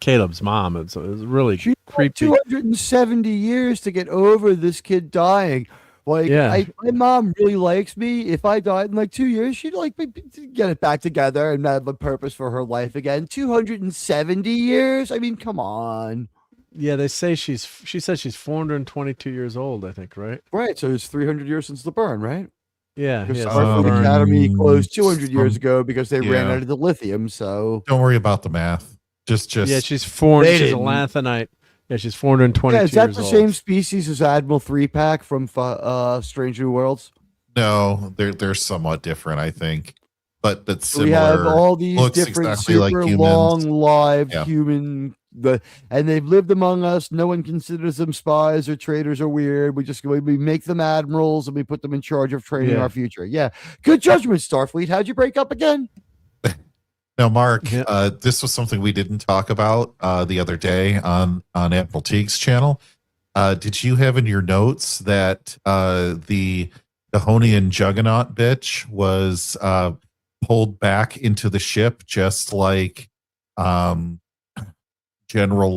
Caleb's mom, and so it was really creepy. 270 years to get over this kid dying. Like, my mom really likes me. If I died in 2 years, she'd get it back together and have a purpose for her life again. 270 years? I mean, come on. Yeah, they say she says she's 422 years old, I think, right? Right, so it's 300 years since the burn, right? Yeah. Starfleet Academy closed 200 years ago because they ran out of the lithium, so... Don't worry about the math. Just she's 400. She's a lanthanite. Yeah, she's 422 Yeah, is that years the old. same species as Admiral 3-Pack from Strange New Worlds? No, they're somewhat different, I think, but So we similar. have all these Looks different exactly like super humans. long-lived Yeah. human, and they've lived among us. No one considers them spies or traitors or weird. We make them admirals and we put them in charge of training our future. Yeah, good judgment, Starfleet. How'd you break up again? Now, Mark, this was something we didn't talk about the other day on Admiral Teague's channel. Did you have in your notes that the Honian Juggernaut bitch was pulled back into the ship just like General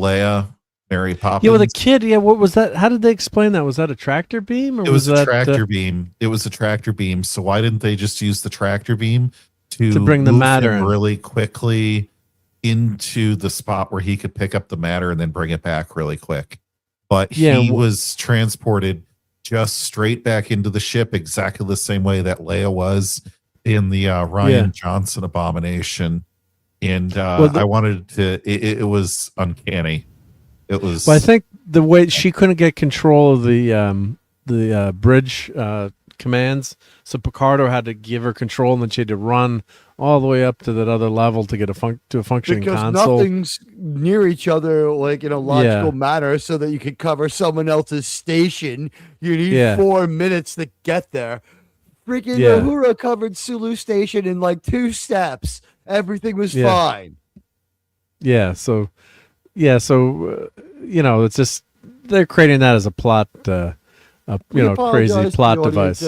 Leia, Mary Poppins? Yeah, with a kid. Yeah, what was that? How did they explain that? Was that a tractor beam? Or It was a that, tractor beam. It was a tractor beam. So why didn't they just use the tractor beam to bring the move matter him in really quickly into the spot where he could pick up the matter and then bring it back really quick? But he was transported just straight back into the ship exactly the same way that Leia was in the Ryan Johnson abomination. And I wanted to, it was uncanny. It was. Well, I think the way she couldn't get control of the bridge commands, so Picardo had to give her control, and then she had to run all the way up to that other level to get a functioning Because console. nothing's near each other, like in a logical manner, so that you could cover someone else's station. You need 4 minutes to get there. Freaking Uhura covered Sulu Station in like 2 steps. Everything was fine. Yeah. So, you know, it's just they're creating that as a plot. Crazy plot device.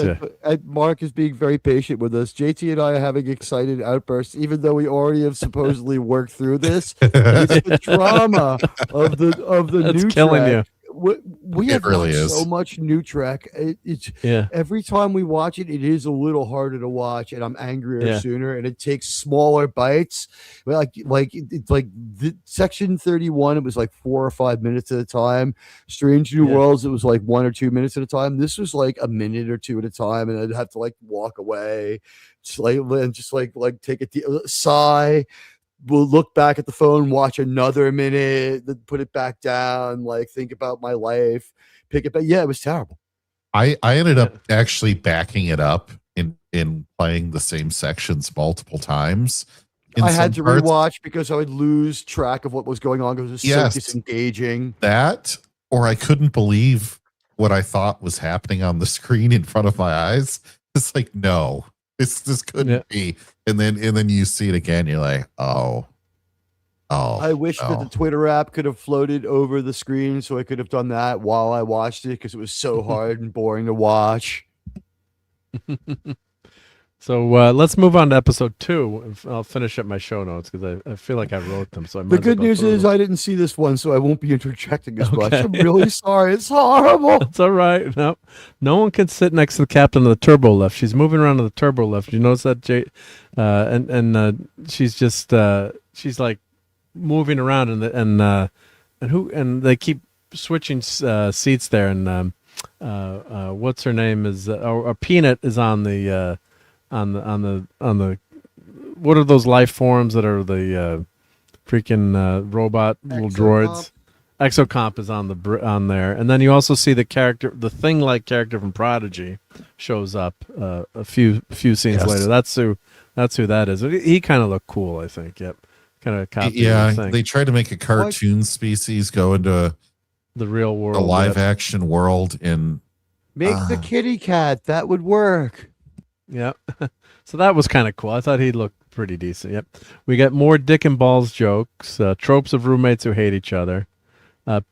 Mark is being very patient with us. JT and I are having excited outbursts, even though we already have supposedly worked through this. It's the drama of the That's new killing Trek. you. We have really watched is. so much new Trek. Every time we watch it, it is a little harder to watch, and I'm angrier sooner. And it takes smaller bites. It's like the section 31. It was like 4 or 5 minutes at a time. Strange New Worlds. It was like 1 or 2 minutes at a time. This was like a minute or 2 at a time, and I'd have to like walk away, just like take a sigh. We'll look back at the phone, watch another minute, then put it back down, like think about my life, pick it back. Yeah, it was terrible. I ended up actually backing it up in playing the same sections multiple times. I had to rewatch because I would lose track of what was going on because it was so disengaging. That, or I couldn't believe what I thought was happening on the screen in front of my eyes. It's like, no, this couldn't be. And then you see it again, you're like, oh. I wish that the Twitter app could have floated over the screen so I could have done that while I watched it because it was so hard and boring to watch. So let's move on to episode 2. I'll finish up my show notes because I feel like I wrote them. So the good news is I didn't see this one, so I won't be interjecting as much. I'm really sorry. It's horrible. It's all right. No one can sit next to the captain of the turbo lift. She's moving around to the turbo lift. You notice that, Jay? And she's just she's like moving around and they keep switching seats there. And what's her name is or Peanut is on the. On the what are those life forms that are the freaking robot little droids? Exocomp is on there, and then you also see the thing-like character from Prodigy shows up a few scenes later. That's who that is. He kind of looked cool, I think. Yep, kind of copy. Yeah, they tried to make a cartoon species go into the real world, the live-action world, and make the kitty cat. That would work. Yep. So that was kind of cool. I thought he looked pretty decent. Yep. We got more dick and balls jokes, tropes of roommates who hate each other.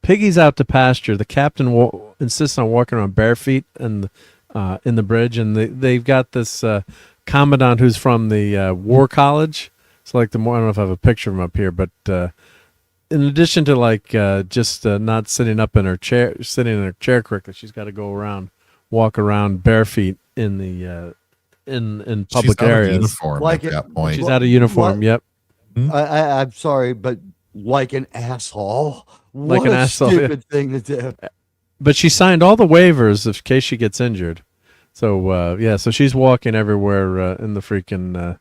Piggy's out to pasture. The captain insists on walking around bare feet in the bridge, and they've got this commandant who's from the war college. It's like I don't know if I have a picture of him up here, but in addition to like just not sitting in her chair correctly, she's got to walk around bare feet in the in public areas. Uniform like at that point. She's out of uniform. Yep. I'm sorry, but like an asshole. Like what an a asshole, stupid thing to do. But she signed all the waivers in case she gets injured. So so she's walking everywhere in the freaking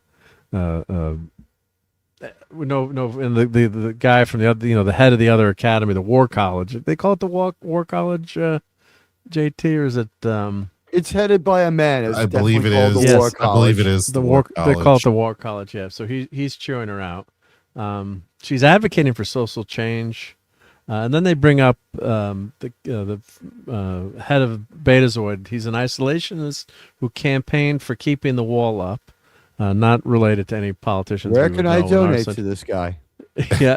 no, and the guy from the other, the head of the other academy, the War College. They call it the War College, JT, or is it? It's headed by a man. It's I believe it definitely called is. the War I College. believe it is the War. They call it the War College. Yeah. So he's chewing her out. She's advocating for social change. And then they bring up the head of Betazoid. He's an isolationist who campaigned for keeping the wall up, not related to any politicians. Where can I donate to this guy? Yeah.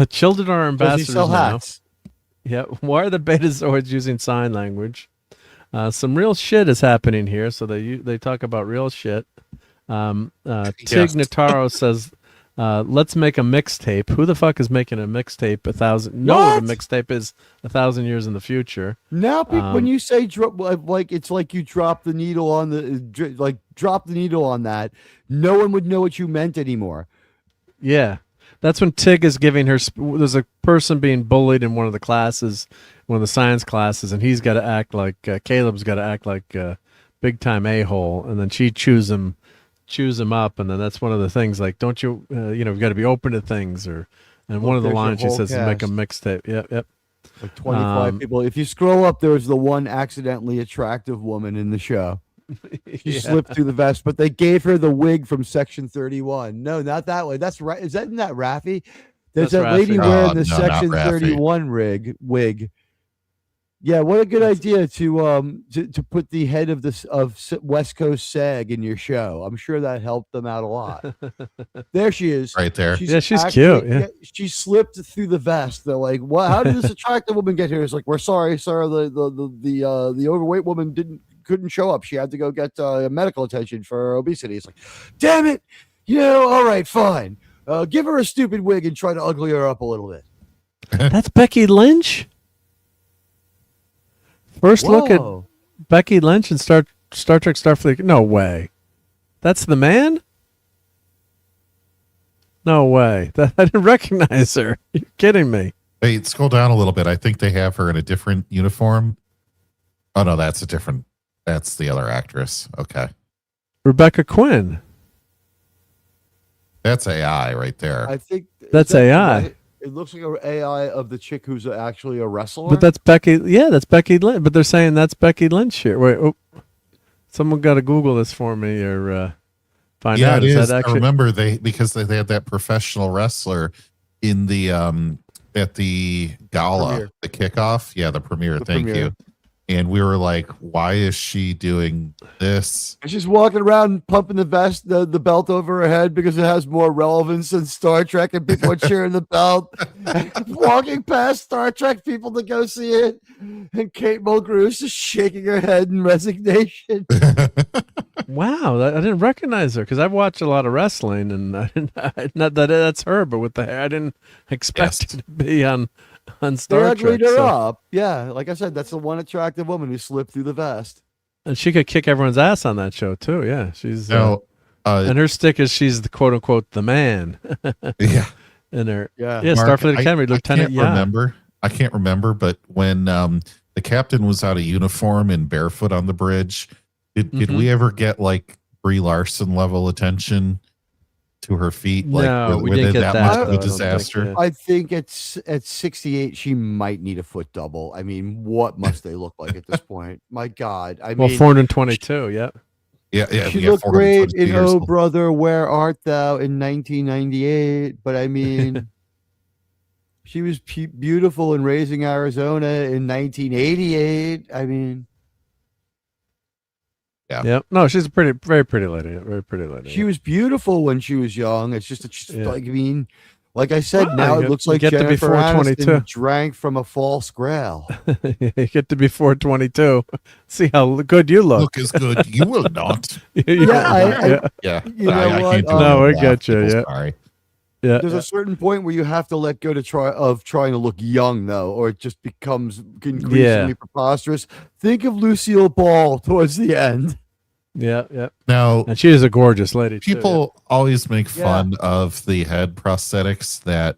Children are ambassadors Does he sell hats? Now. Yeah. Why are the Betazoids using sign language? Some real shit is happening here, so they talk about real shit. Tig Notaro says, let's make a mixtape. Who the fuck is making a mixtape? No, the mixtape is 1,000 years in the future. Now, when you say like it's like you drop the needle on drop the needle on that, no one would know what you meant anymore. Yeah, that's when Tig is giving her. There's a person being bullied in one of the classes, one of the science classes, and he's got to act like Caleb's got to act like big time a-hole, and then she chews him up, and then that's one of the things, like, don't you we've got to be open to things, and one of the lines she says is make a mixtape. Yep. Like 25 people. If you scroll up, there was the one accidentally attractive woman in the show. She slipped through the vest, but they gave her the wig from Section 31. No, not that way. That's right. Isn't that Raffi? There's that lady wearing the Section 31 wig. Yeah, what a good idea to put the head of West Coast SAG in your show. I'm sure that helped them out a lot. There she is, right there. She's cute. Yeah, she slipped through the vest. They're like, "What? How did this attractive woman get here?" It's like, "We're sorry, sir. The overweight woman couldn't show up. She had to go get medical attention for obesity." It's like, damn it. All right, fine. Give her a stupid wig and try to ugly her up a little bit. That's Becky Lynch. First look at Becky Lynch in Star Trek Starfleet. No way. That's the man? No way. I didn't recognize her. You're kidding me. Hey, scroll down a little bit. I think they have her in a different uniform. Oh, no, that's the other actress. Okay. Rebecca Quinn. That's AI right there. I think that's AI. Right? It looks like an AI of the chick who's actually a wrestler. But that's Becky. Yeah, that's Becky Lynch. But they're saying that's Becky Lynch here. Wait, someone got to Google this for me or find out. Yeah, it is. That actually... I remember because they had that professional wrestler in the at the gala, the kickoff. Yeah, the premiere. Thank you. And we were like, why is she doing this? She's walking around pumping the belt over her head because it has more relevance than Star Trek, and people are cheering the belt. Walking past Star Trek people to go see it. And Kate Mulgrew is just shaking her head in resignation. Wow, I didn't recognize her because I've watched a lot of wrestling, and I didn't, not that that's her, but with the hair, I didn't expect it to be on Star Trek. They uglied her up. Yeah, like I said, that's the one attractive woman who slipped through the vest. And she could kick everyone's ass on that show too. Yeah, she's and her stick is she's the quote unquote the man. Yeah, and her Marc, Starfleet Academy Lieutenant. I can't remember, but when the captain was out of uniform and barefoot on the bridge, did we ever get like Brie Larson level attention to her feet? No, like, we didn't get that much of a disaster. I think it's at 68. She might need a foot double. I mean, what must they look like at this point? My God. I mean, 422. Yeah. Yeah. She looked great in Oh Brother, Where Art Thou in 1998. But I mean, she was beautiful in Raising Arizona in 1988. I mean. Yeah. No, she's a very pretty lady. Very pretty lady. She was beautiful when she was young. It's just like, I mean, like I said, now it looks like Jennifer Aniston drank from a false grail. You get to be 422. See how good you look. Look as good. You will not. Yeah. You know what? No, I get you. Yeah. Sorry. Yeah. There's a certain point where you have to let go trying to look young, though, or it just becomes increasingly preposterous. Think of Lucille Ball towards the end. Yeah. Now, and she is a gorgeous lady. People always make fun of the head prosthetics that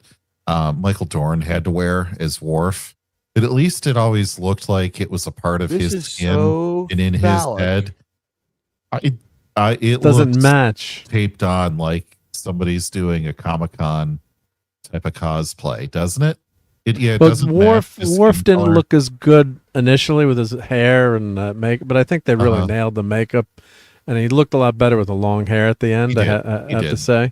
Michael Dorn had to wear as Worf, but at least it always looked like it was a part of his skin and in his head. It doesn't match taped on like somebody's doing a Comic-Con type of cosplay, doesn't it? It but doesn't Worf match his didn't color. look as good initially with his hair and makeup, but I think they really Uh-huh. nailed the makeup, and he looked a lot better with the long hair at the end. He I did. have He to did. say,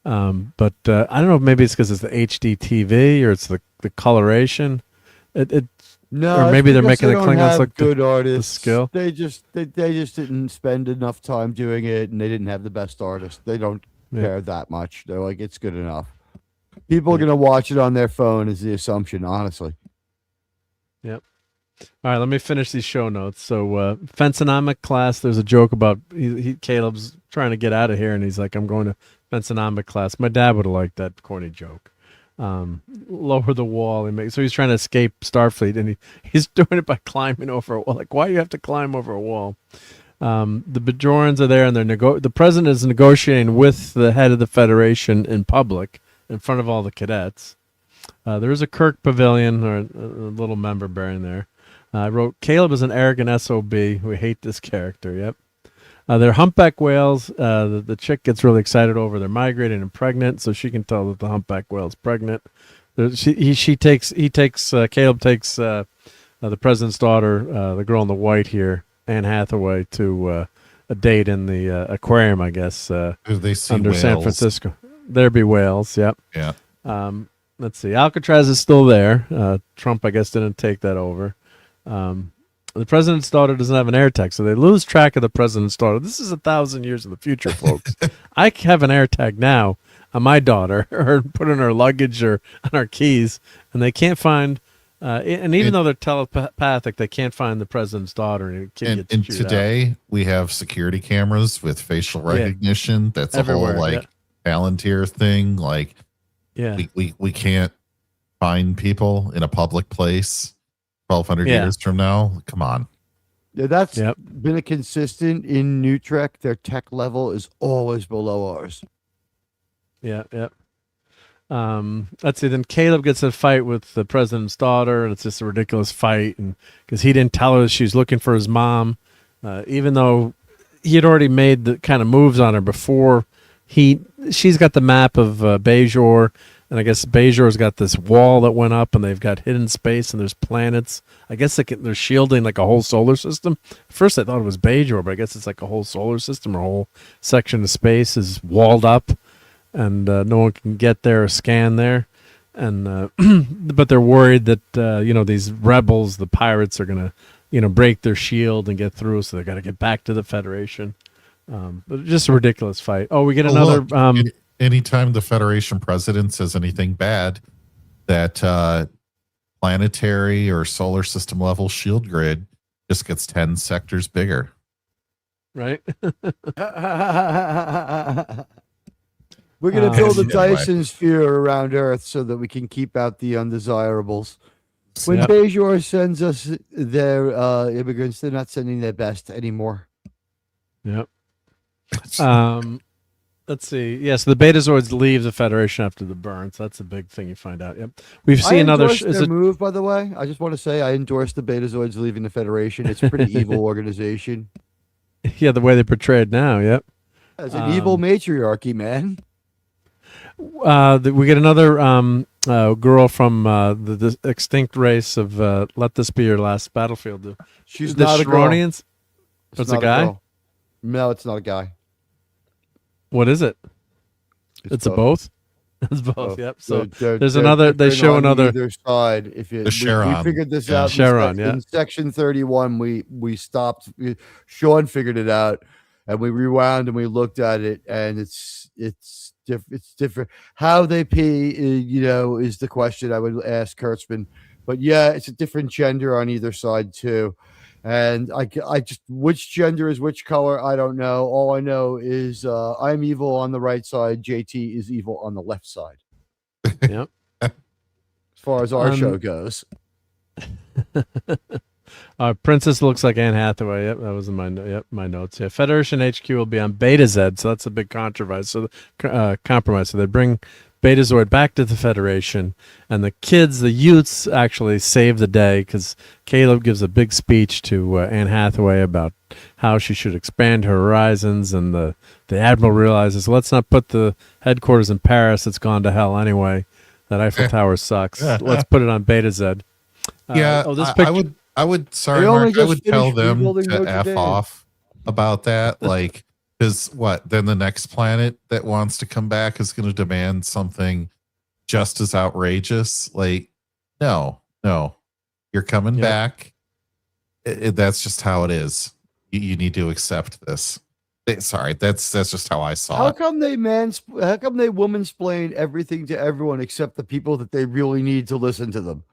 but I don't know if maybe it's because it's the HD TV or it's the coloration. No, or it's maybe they're because making they the don't Klingons have look good the artists. skill. They just didn't spend enough time doing it, and they didn't have the best artists. They don't care that much. They're like, it's good enough. People are gonna watch it on their phone is the assumption, honestly. Yep. All right, let me finish these show notes. So, Fensonomic class, there's a joke about Caleb's trying to get out of here, and he's like, I'm going to Fensonomic class. My dad would have liked that corny joke. Lower the wall. So he's trying to escape Starfleet, and he's doing it by climbing over a wall. Like, why do you have to climb over a wall? The Bajorans are there, and the president is negotiating with the head of the Federation in public, in front of all the cadets. There is a Kirk pavilion, or a little member bearing there. I wrote, Caleb is an arrogant SOB. We hate this character. Yep. They're humpback whales. The chick gets really excited over they're migrating and pregnant, so she can tell that the humpback whale's pregnant. Caleb takes the president's daughter, the girl in the white here, Anne Hathaway, to a date in the aquarium, I guess, They see under whales. San Francisco. There be whales. Yep. Yeah. Let's see. Alcatraz is still there. Trump, I guess, didn't take that over. The president's daughter doesn't have an AirTag, so they lose track of the president's daughter. This is 1,000 years in the future, folks. I have an AirTag now on my daughter, or put in her luggage or on our keys, and they can't find. And even though they're telepathic, they can't find the president's daughter. And today we have security cameras with facial recognition. That's everywhere, a whole Palantir thing. Like, we can't find people in a public place 1,200 years from now. Come on. Yeah, that's been a consistent in New Trek. Their tech level is always below ours. Yeah. Let's see. Then Caleb gets in a fight with the president's daughter, and it's just a ridiculous fight, and because he didn't tell her she's looking for his mom, even though he had already made the kind of moves on her before. She's got the map of Bajor, and I guess Bajor's got this wall that went up, and they've got hidden space, and there's planets. I guess they're shielding like a whole solar system. At first I thought it was Bajor, but I guess it's like a whole solar system or a whole section of space is walled up, and no one can get there or scan there. And but they're worried that these rebels, the pirates, are gonna break their shield and get through, so they got to get back to the Federation. But just a ridiculous fight. Oh, we get another. Look, anytime the Federation president says anything bad, that planetary or solar system level shield grid just gets 10 sectors bigger. Right. We're going to build a Dyson sphere around Earth so that we can keep out the undesirables. When Bajor sends us their immigrants, they're not sending their best anymore. Yep. Let's see. Yes, the Betazoids leave the Federation after the burn. So that's a big thing you find out. Yep. We've seen another move, by the way. I just want to say I endorse the Betazoids leaving the Federation. It's a pretty evil organization. Yeah, the way they portrayed now. Yep. It's an evil matriarchy, man. We get another girl from the extinct race of Let This Be Your Last Battlefield. She's the not a girl. Shronians. It's a guy? No, it's not a guy. What is it? It's both. a both? It's both, yep. So there's they're another, they show another. Either side. If you, Sharon. We figured this out in section 31, we stopped. Sean figured it out, and we rewound and we looked at it, and it's different. How they pee, is the question I would ask Kurtzman. But yeah, it's a different gender on either side too. And I just, which gender is which color, I don't know. All I know is I'm evil on the right side. JT is evil on the left side. Yep. As far as our show goes. Princess looks like Anne Hathaway. Yep, that was in my notes. Yeah, Federation HQ will be on Beta Z, so that's a big compromise. So they bring Betazoid back to the Federation, and the youths actually save the day because Caleb gives a big speech to Anne Hathaway about how she should expand her horizons, and the Admiral realizes, let's not put the headquarters in Paris, it's gone to hell anyway. That Eiffel Tower sucks. Let's put it on Beta Z. I would tell them to F off about that. Like, because then the next planet that wants to come back is going to demand something just as outrageous. Like, no, you're coming back. That's just how it is. You need to accept this. Sorry, that's just how I saw it. How come they womansplain everything to everyone except the people that they really need to listen to them?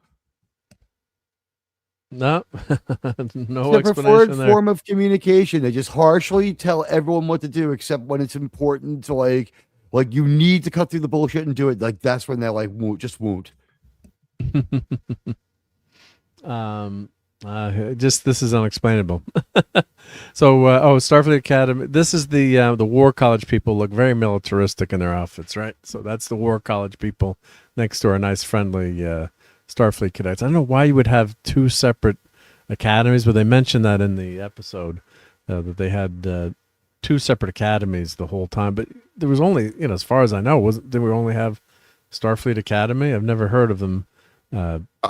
No, no it's the preferred form of communication. They just harshly tell everyone what to do, except when it's important to like you need to cut through the bullshit and do it. Like that's when they're like, won't. Just this is unexplainable. So, Starfleet Academy. This is the War College people look very militaristic in their outfits, right? So that's the War College people next to our nice, friendly Starfleet cadets. I don't know why you would have two separate academies, but they mentioned that in the episode that they had two separate academies the whole time. But there was only, as far as I know, did we only have Starfleet Academy? I've never heard of them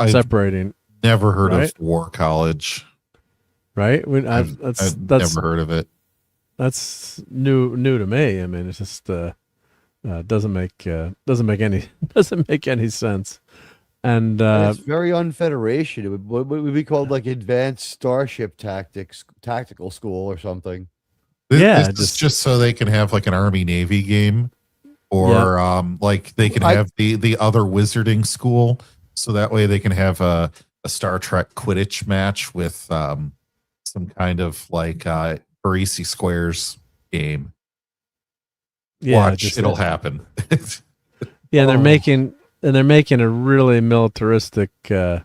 separating. Never heard of War College. Right? I've never heard of it. That's new to me. I mean, it's just doesn't make any sense. And it's very unfederation. It would be called like Advanced Starship Tactical School or something. This is just so they can have like an Army Navy game, or like they can have the other wizarding school, so that way they can have a Star Trek Quidditch match with some kind of like Parisi Squares game. Watch, it'll happen. Yeah, they're making a really militaristic. You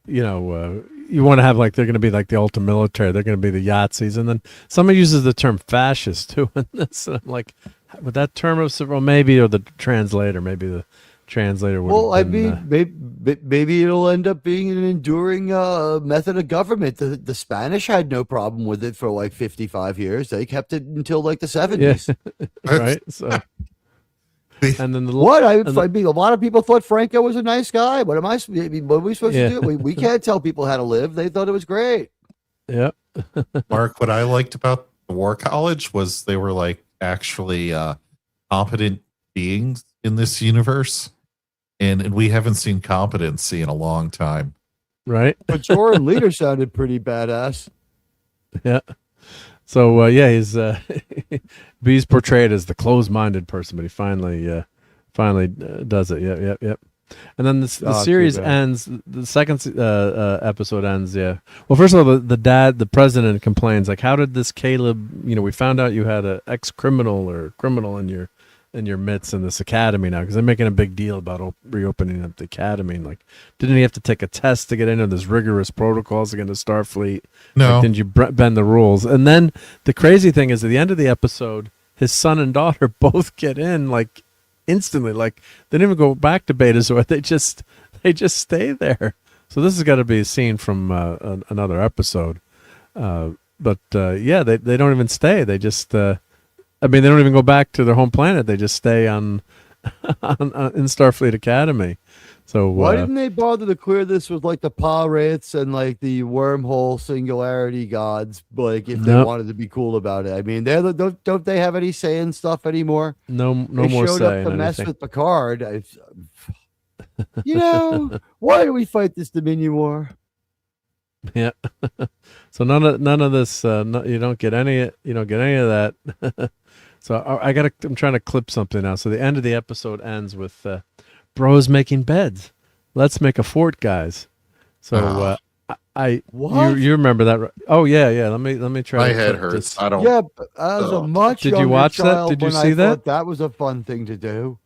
want to have like they're going to be like the ultra military. They're going to be the Yahtzees, and then somebody uses the term fascist too in this. And I'm like, with that term of maybe, or the translator, maybe the translator would. Well, maybe it'll end up being an enduring method of government. The Spanish had no problem with it for like 55 years. They kept it until like the 70s. Yeah. Right. So. And then a lot of people thought Franco was a nice guy. What are we supposed to do? We can't tell people how to live. They thought it was great. Yeah. Mark, what I liked about the War College was they were like actually competent beings in this universe. And we haven't seen competency in a long time. Right. But Joran Leader sounded pretty badass. Yeah. So he's B's portrayed as the closed-minded person, but he finally does it. Yep. And then the series ends. The second episode ends. Yeah. Well, first of all, the president complains like, "How did this Caleb? We found out you had an ex-criminal or criminal in your midst in this academy now, because they're making a big deal about reopening up the academy. And like, didn't he have to take a test to get into this rigorous protocols against Starfleet? No. Like, didn't you bend the rules? And then the crazy thing is, at the end of the episode, his son and daughter both get in like instantly. Like, they didn't even go back to Betazoid. They just stay there. So this has got to be a scene from another episode. But they don't even stay. They just. They don't even go back to their home planet. They just stay in Starfleet Academy. So why didn't they bother to clear this with like the Pa-wraiths and like the wormhole singularity gods? Like if they wanted to be cool about it. I mean, don't they have any say in stuff anymore? No they more showed say up to in mess anything. with Picard. Why do we fight this Dominion War? Yeah. So none of this. You don't get any of that. So I'm trying to clip something now. So the end of the episode ends with bros making beds. Let's make a fort, guys. So you remember that? Right? Oh yeah. Let me try. My head hurts. I don't. Yeah, but as a much Did you watch that? Did you see that? That was a fun thing to do.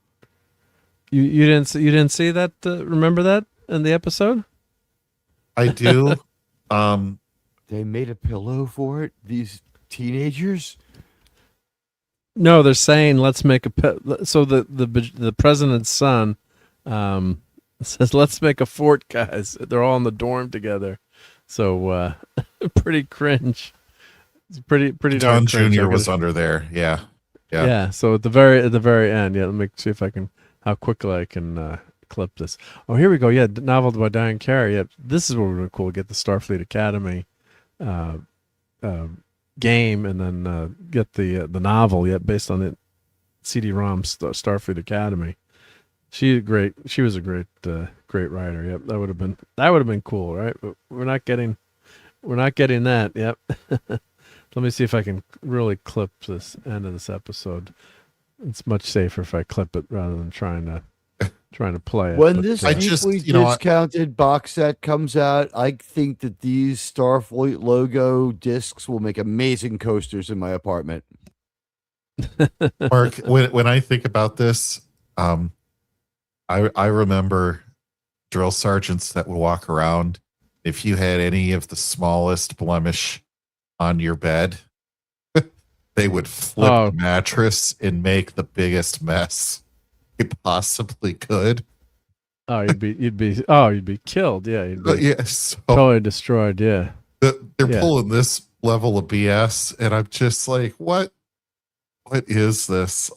You didn't see that? Remember that in the episode? I do. They made a pillow for it. These teenagers. No, they're saying let's make a so the president's son says let's make a fort, guys. They're all in the dorm together, so pretty cringe. It's pretty John darn cringe. Jr. was under there. Yeah. So at the very end, let me see if I can how quickly I can clip this. Oh, here we go. Yeah, novel by Diane Carey. Yeah, this is what would be cool. Get the Starfleet Academy game, and then get the novel. Yeah, based on the CD-ROM Starfleet Academy. She was a great writer. Yep, that would have been cool, right? But we're not getting that. Yep. Let me see if I can really clip this end of this episode. It's much safer if I clip it rather than trying to play it. When this deeply discounted box set comes out, I think that these Starfleet logo discs will make amazing coasters in my apartment. Mark, when I think about this, I remember drill sergeants that would walk around. If you had any of the smallest blemish on your bed, they would flip the mattress and make the biggest mess they possibly could. Oh, you'd be killed. Yeah, you'd be totally destroyed. Yeah, they're pulling this level of BS, and I'm just like, what is this?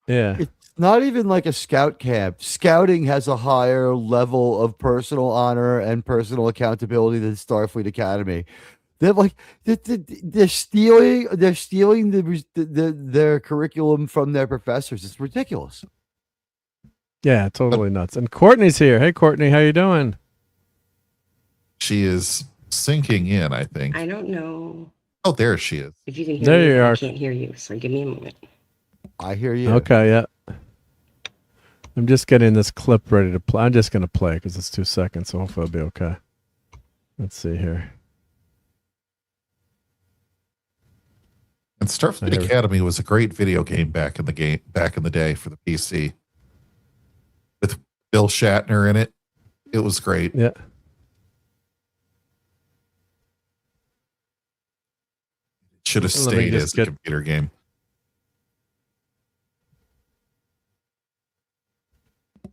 It's not even like a scout camp. Scouting has a higher level of personal honor and personal accountability than Starfleet Academy. They're like they're stealing their curriculum from their professors. It's ridiculous. Yeah, totally nuts. And Courtney's here. Hey, Courtney, how you doing? She is sinking in, I think. I don't know. Oh, there she is. If you can hear there me, you are. I can't hear you. So give me a moment. I hear you. Okay, yeah. I'm just getting this clip ready to play. I'm just going to play because it's 2 seconds, so hopefully it'll be okay. Let's see here. And Starfleet Academy was a great video game back in the day for the PC. With Bill Shatner in it. It was great. Yeah. It should have stayed as a computer game.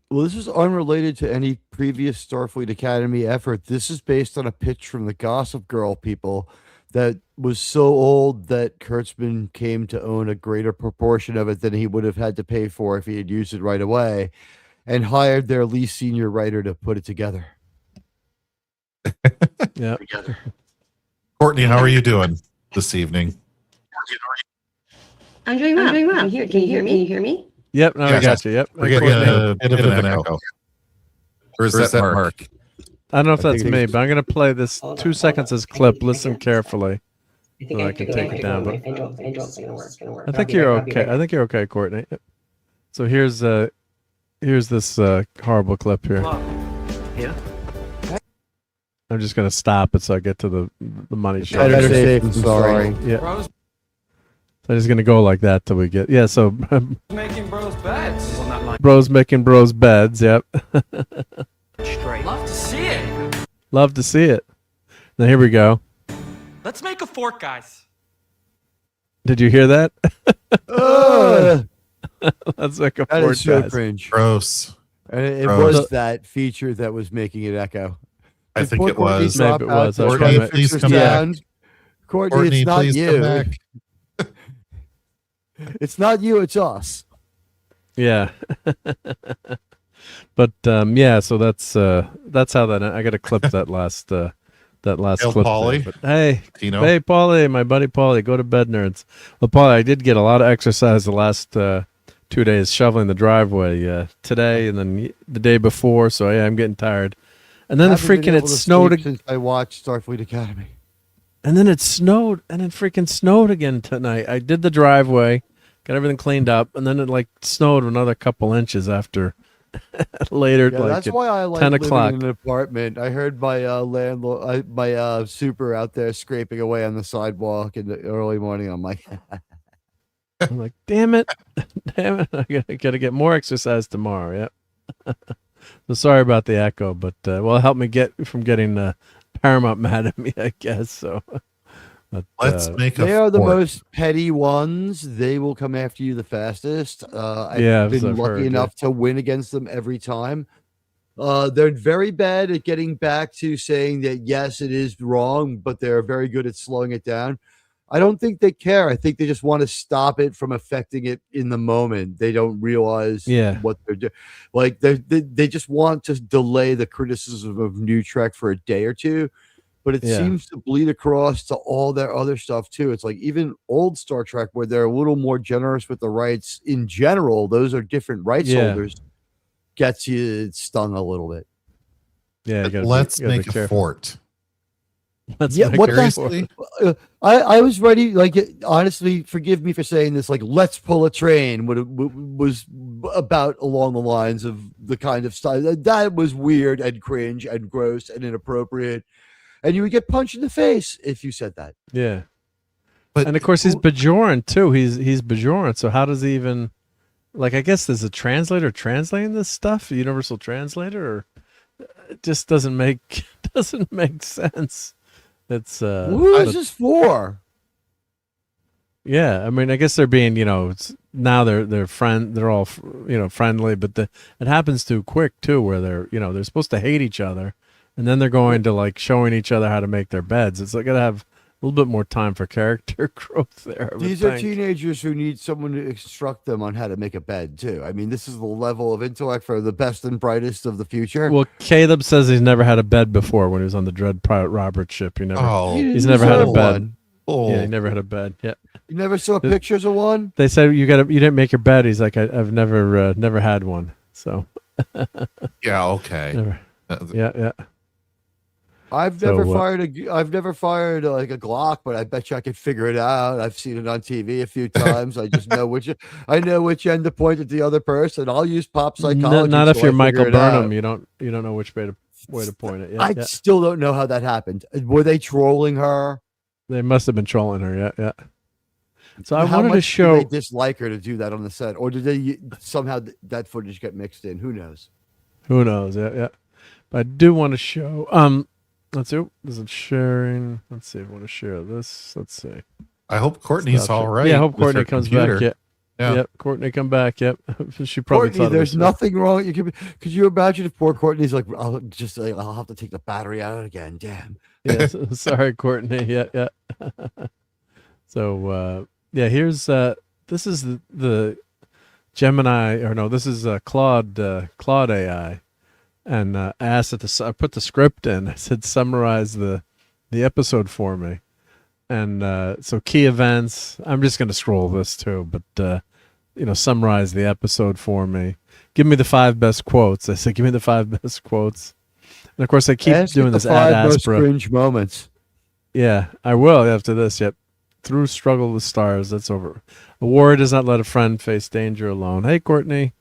Well, this is unrelated to any previous Starfleet Academy effort. This is based on a pitch from the Gossip Girl people that was so old that Kurtzman came to own a greater proportion of it than he would have had to pay for if he had used it right away, and hired their least senior writer to put it together. Yeah. Courtney, how are you doing this evening? I'm doing well. Can you hear me? Yep, no, I got you. Yep. We're getting a bit of an echo. Or is that Mark? I don't know if that's me, but I'm going to play this 2 seconds as clip. Listen carefully so I can take it down. But I think you're okay. I think you're okay, Courtney. So here's this horrible clip here. Yeah. I'm just going to stop it so I get to the money shot. Better safe than sorry. Yeah. So I'm just going to go like that till we get... Yeah, so... Making bros beds. Bros making bros beds, yep. Straight. Love to see it. Love to see it. Now here we go. Let's make a fort, guys. Did you hear that? Let's make a that fort, is so guys. cringe. Gross. And it was that feature that was making it echo. I think it was. Maybe it was. Courtney, please come back. Courtney, it's not please you. come back. It's not you, it's us. Yeah. But yeah, so that's how that I got to clip that last clip. Paulie. But, hey, Tino. Hey, Paulie, my buddy Paulie, go to bed, nerds. Well, Paulie, I did get a lot of exercise the last 2 days shoveling the driveway today and then the day before. So yeah, I'm getting tired. And then it snowed since I watched Starfleet Academy. And then it snowed, and it freaking snowed again tonight. I did the driveway, got everything cleaned up, and then it snowed another couple inches after later. Yeah, that's why I like 10 living o'clock. in an apartment. I heard my landlord, my super out there scraping away on the sidewalk in the early morning. I'm like, damn it, I gotta get more exercise tomorrow. Yeah. So sorry about the echo, but help me get from getting Paramount mad at me, I guess. So But, Let's make a They are the fort. most petty ones. They will come after you the fastest. I've been I've lucky heard, enough to win against them every time. They're very bad at getting back to saying that, yes, it is wrong, but they're very good at slowing it down. I don't think they care. I think they just want to stop it from affecting it in the moment. They don't realize what they're doing. Like they just want to delay the criticism of New Trek for a day or two, but it seems to bleed across to all their other stuff too. It's like even old Star Trek where they're a little more generous with the rights in general. Those are different rights holders. Gets you stung a little bit. Yeah, let's make a fort. Let's yeah, make what a the? I was ready. Like, honestly, forgive me for saying this. Like, let's pull a train. Was about along the lines of the kind of style that was weird and cringe and gross and inappropriate, and you would get punched in the face if you said that. Yeah, and of course he's Bajoran too. He's Bajoran. So how does he even? Like, I guess there's a translator translating this stuff, a universal translator, or it just doesn't make sense. It's who is this for? Yeah, I mean, I guess they're being, now they're all friendly, but it happens too quick too, where they're supposed to hate each other, and then they're going to like showing each other how to make their beds. It's like gotta have a little bit more time for character growth there. These are teenagers who need someone to instruct them on how to make a bed too. I mean, this is the level of intellect for the best and brightest of the future. Well, Caleb says he's never had a bed before when he was on the Dread Pirate Roberts ship. He's never had a bed. Yeah, he never had a bed. Yeah. You never saw pictures of one? They said you didn't make your bed. He's like, I've never had one. So. Yeah. Okay. Never. Yeah. I've never fired like a Glock, but I bet you I could figure it out. I've seen it on TV a few times. I just know which end to point at the other person. I'll use pop psychology. Not if you're Michael Burnham. You don't know which way to point it. Yeah, I still don't know how that happened. Were they trolling her? They must have been trolling her. Yeah. So I How wanted much to show. Did they dislike her to do that on the set, or did they somehow that footage get mixed in? Who knows? Who knows? Yeah. But I do want to show. Let's see. Is it sharing? Let's see. I want to share this. Let's see. I hope Courtney's all right. Yeah, I hope Courtney comes computer. back. Yeah. Yep. Courtney come back. Yep. She probably Courtney, thought there's nothing wrong. Could you imagine if poor Courtney's like, I'll have to take the battery out again. Damn. Yeah. Sorry, Courtney. Yeah. So here's this is the Gemini, or no, this is Claude AI. And I asked it to. I put the script in. I said, summarize the episode for me. And so key events. I'm just going to scroll this too, but summarize the episode for me. Give me the 5 best quotes. I said, give me the 5 best quotes. And of course, I keep doing this ad Aspera. Cringe moments. Yeah, I will after this. Yep. Through struggle with stars. That's over. A warrior does not let a friend face danger alone. Hey, Courtney.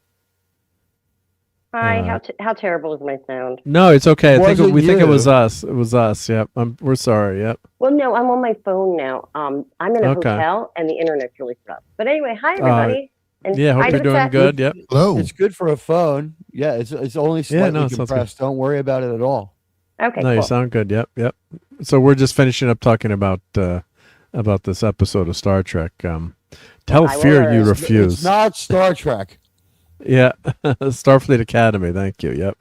Hi, how terrible is my sound? No, it's okay. We think it was us. It was us. Yep. We're sorry. Yep. Well, no, I'm on my phone now. I'm in a hotel and the internet's really rough. But anyway, hi everybody. And hope you're doing good. Yep. Hello. It's good for a phone. Yeah, it's only slightly compressed. Don't worry about it at all. Okay. No, you sound good. Yep. So we're just finishing up talking about this episode of Star Trek. Tell Fear you refuse. It's not Star Trek. Yeah, Starfleet Academy. Thank you. Yep.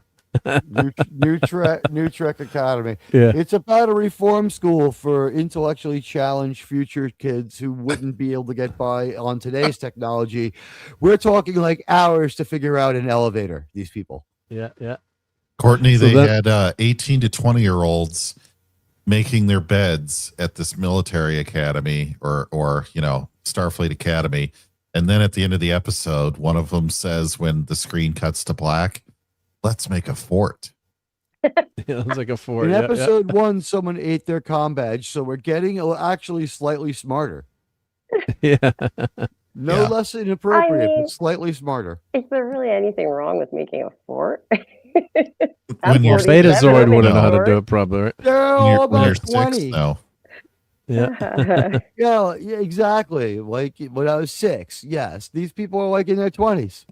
New Trek Academy. Yeah, it's about a reform school for intellectually challenged future kids who wouldn't be able to get by on today's technology. We're talking like hours to figure out an elevator. These people. Yeah. Courtney, so they had 18 to 20-year-olds making their beds at this military academy or Starfleet Academy. And then at the end of the episode, one of them says, when the screen cuts to black, let's make a fort. Yeah, it's like a fort. In episode 1, someone ate their comm badge, so we're getting actually slightly smarter. Yeah. No less inappropriate, but slightly smarter. Is there really anything wrong with making a fort? When your Betazoid wouldn't know how to do it, probably. Right? They're all about 20. Yeah. Yeah, exactly. Like when I was 6. Yes, these people are like in their 20s.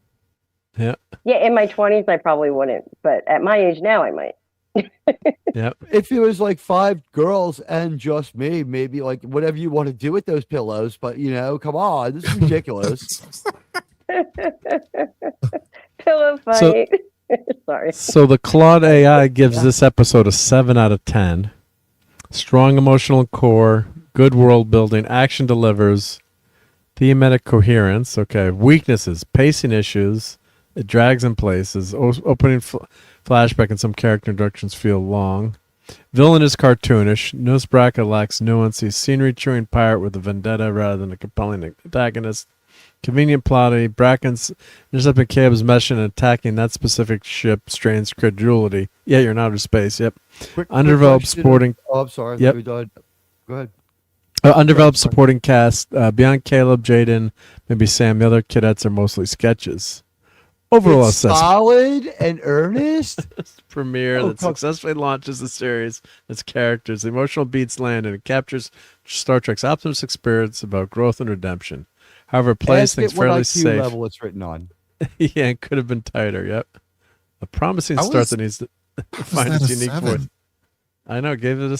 Yeah. Yeah, in my 20s, I probably wouldn't, but at my age now, I might. Yep. If it was like 5 girls and just me, maybe like whatever you want to do with those pillows, but come on, this is ridiculous. Pillow fight. Sorry. So the Claude AI gives this episode a 7 out of 10. Strong emotional core, good world building, action delivers, thematic coherence. Okay, weaknesses, pacing issues. It drags in places. Opening flashback and some character introductions feel long. Villain is cartoonish. Newsbracket lacks nuance. He's scenery chewing pirate with a vendetta rather than a compelling antagonist. Convenient plotty. Bracken's intercepting Caleb's mission and attacking that specific ship strains credulity. Yeah, you're in outer space. Yep. Underdeveloped supporting. Oh, I'm sorry. Yep. Go ahead. Undeveloped supporting cast. Beyond Caleb, Jaden, maybe Sam. The other cadets are mostly sketches. Overall It's assessment. solid and earnest. Premiere that successfully launches the series, its characters, the emotional beats land, and it captures Star Trek's optimistic spirits about growth and redemption. However, it plays things fairly safe. Level it's written on. Yeah, it could have been tighter. Yep, a promising start that needs to find its unique voice. I know, gave it a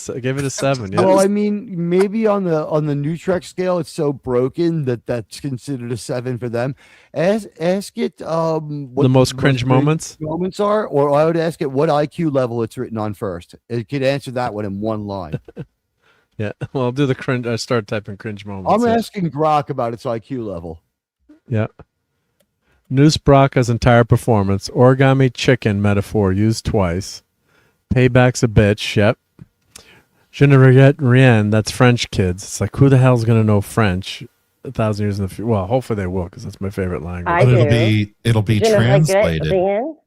7. Yeah. Well, I mean, maybe on the New Trek scale, it's so broken that's considered a 7 for them. Ask it what the most cringe moments are, or I would ask it what IQ level it's written on first. It could answer that one in one line. Yeah, well, I'll do the cringe. I start typing cringe moments. I'm asking Grok about its IQ level. Yeah. Noose Bracca's entire performance, origami chicken metaphor used twice. Payback's a bitch, yep. Je ne regrette rien, that's French kids. It's like, who the hell's going to know French 1,000 years in the future? Well, hopefully they will, because that's my favorite language. It'll be translated.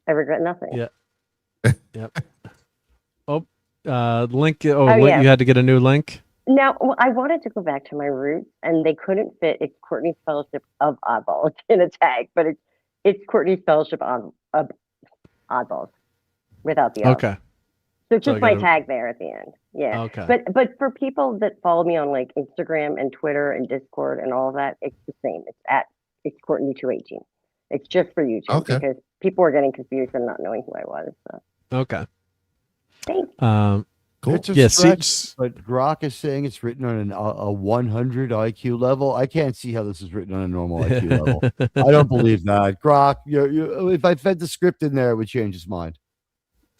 I regret nothing. Yeah. Yep. Link. Link, yeah. You had to get a new link? Now, I wanted to go back to my roots, and they couldn't fit It's Courtney's Fellowship of Oddballs in a tag, but it's Courtney's Fellowship of Oddballs without the L. Okay. So just my tag there at the end. Yeah. Okay. But for people that follow me on like Instagram and Twitter and Discord and all of that, it's the same. It's Courtney 218. It's just for YouTube because people are getting confused and not knowing who I was. So. Okay. Thanks. Cool. It's a stretch, but Grok is saying it's written on a 100 IQ level. I can't see how this is written on a normal IQ level. I don't believe that. Grok, if I fed the script in there, it would change his mind.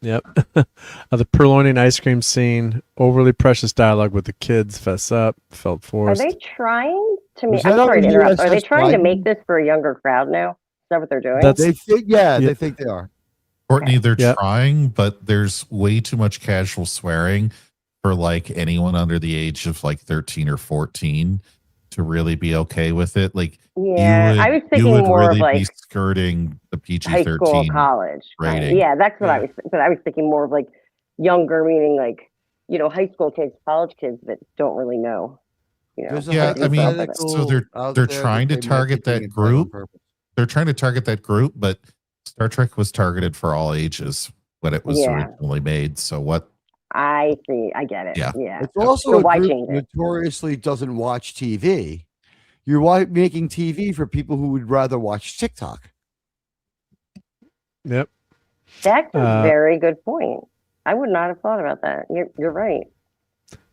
Yep. The purloining ice cream scene, overly precious dialogue with the kids, fess up, felt forced. Are they trying to make? I'm sorry to interrupt. Are they trying to make this for a younger crowd now? Is that what they're doing? They think they are. Courtney, they're trying, but there's way too much casual swearing for like anyone under the age of like 13 or 14 to really be okay with it. Like, I was thinking more really of like be skirting the PG-13 high school, college rating. Yeah, that's what I was. But I was thinking more of like younger, meaning like high school kids, college kids that don't really know. Yeah, I mean, so they're trying to target that group. They're trying to target that group, but Star Trek was targeted for all ages when it was originally made. So what? I see. I get it. Yeah. It's also a group notoriously doesn't watch TV. You're making TV for people who would rather watch TikTok. Yep. That's a very good point. I would not have thought about that. You're right.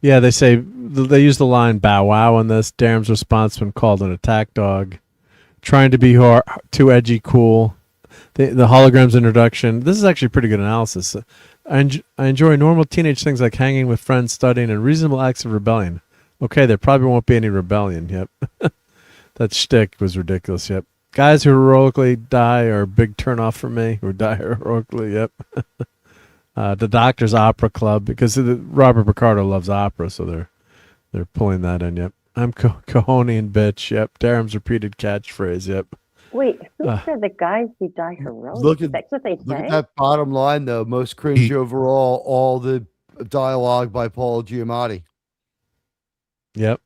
Yeah, they say they use the line "bow wow" in this. Darren's response when called an attack dog, trying to be too edgy, cool. The holograms introduction. This is actually pretty good analysis. I enjoy normal teenage things like hanging with friends, studying, and reasonable acts of rebellion. Okay, there probably won't be any rebellion. Yep. That shtick was ridiculous. Yep. Guys who heroically die are a big turnoff for me. Who die heroically. Yep. The Doctor's Opera Club, because Robert Picardo loves opera, so they're pulling that in. Yep. I'm Cohonian bitch. Yep. Darren's repeated catchphrase. Yep. Wait, who said the guys who die heroically? That's what they say. Look at that bottom line, though. Most cringe overall, all the dialogue by Paul Giamatti. Yep.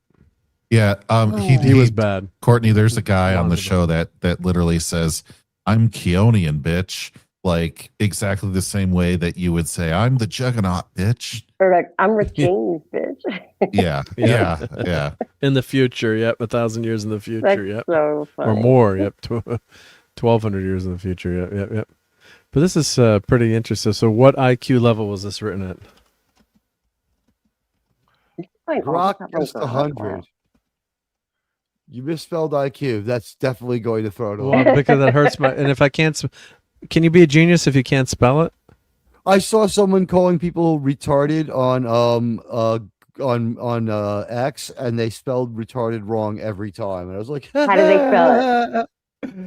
Yeah. He was bad. Courtney, there's a guy on the show that literally says, "I'm Keonian, bitch." Like exactly the same way that you would say, "I'm the Juggernaut, bitch." Or like, "I'm Rick James, bitch." Yeah. In the future, yep. 1,000 years in the future, That's yep. so funny. Or more, yep. 1,200 years in the future, yep. But this is pretty interesting. So what IQ level was this written at? Rock just 100. You misspelled IQ. That's definitely going to throw it off. Well, because that hurts my. And if I can't, can you be a genius if you can't spell it? I saw someone calling people retarded on X, and they spelled retarded wrong every time. And I was like, how do they spell it?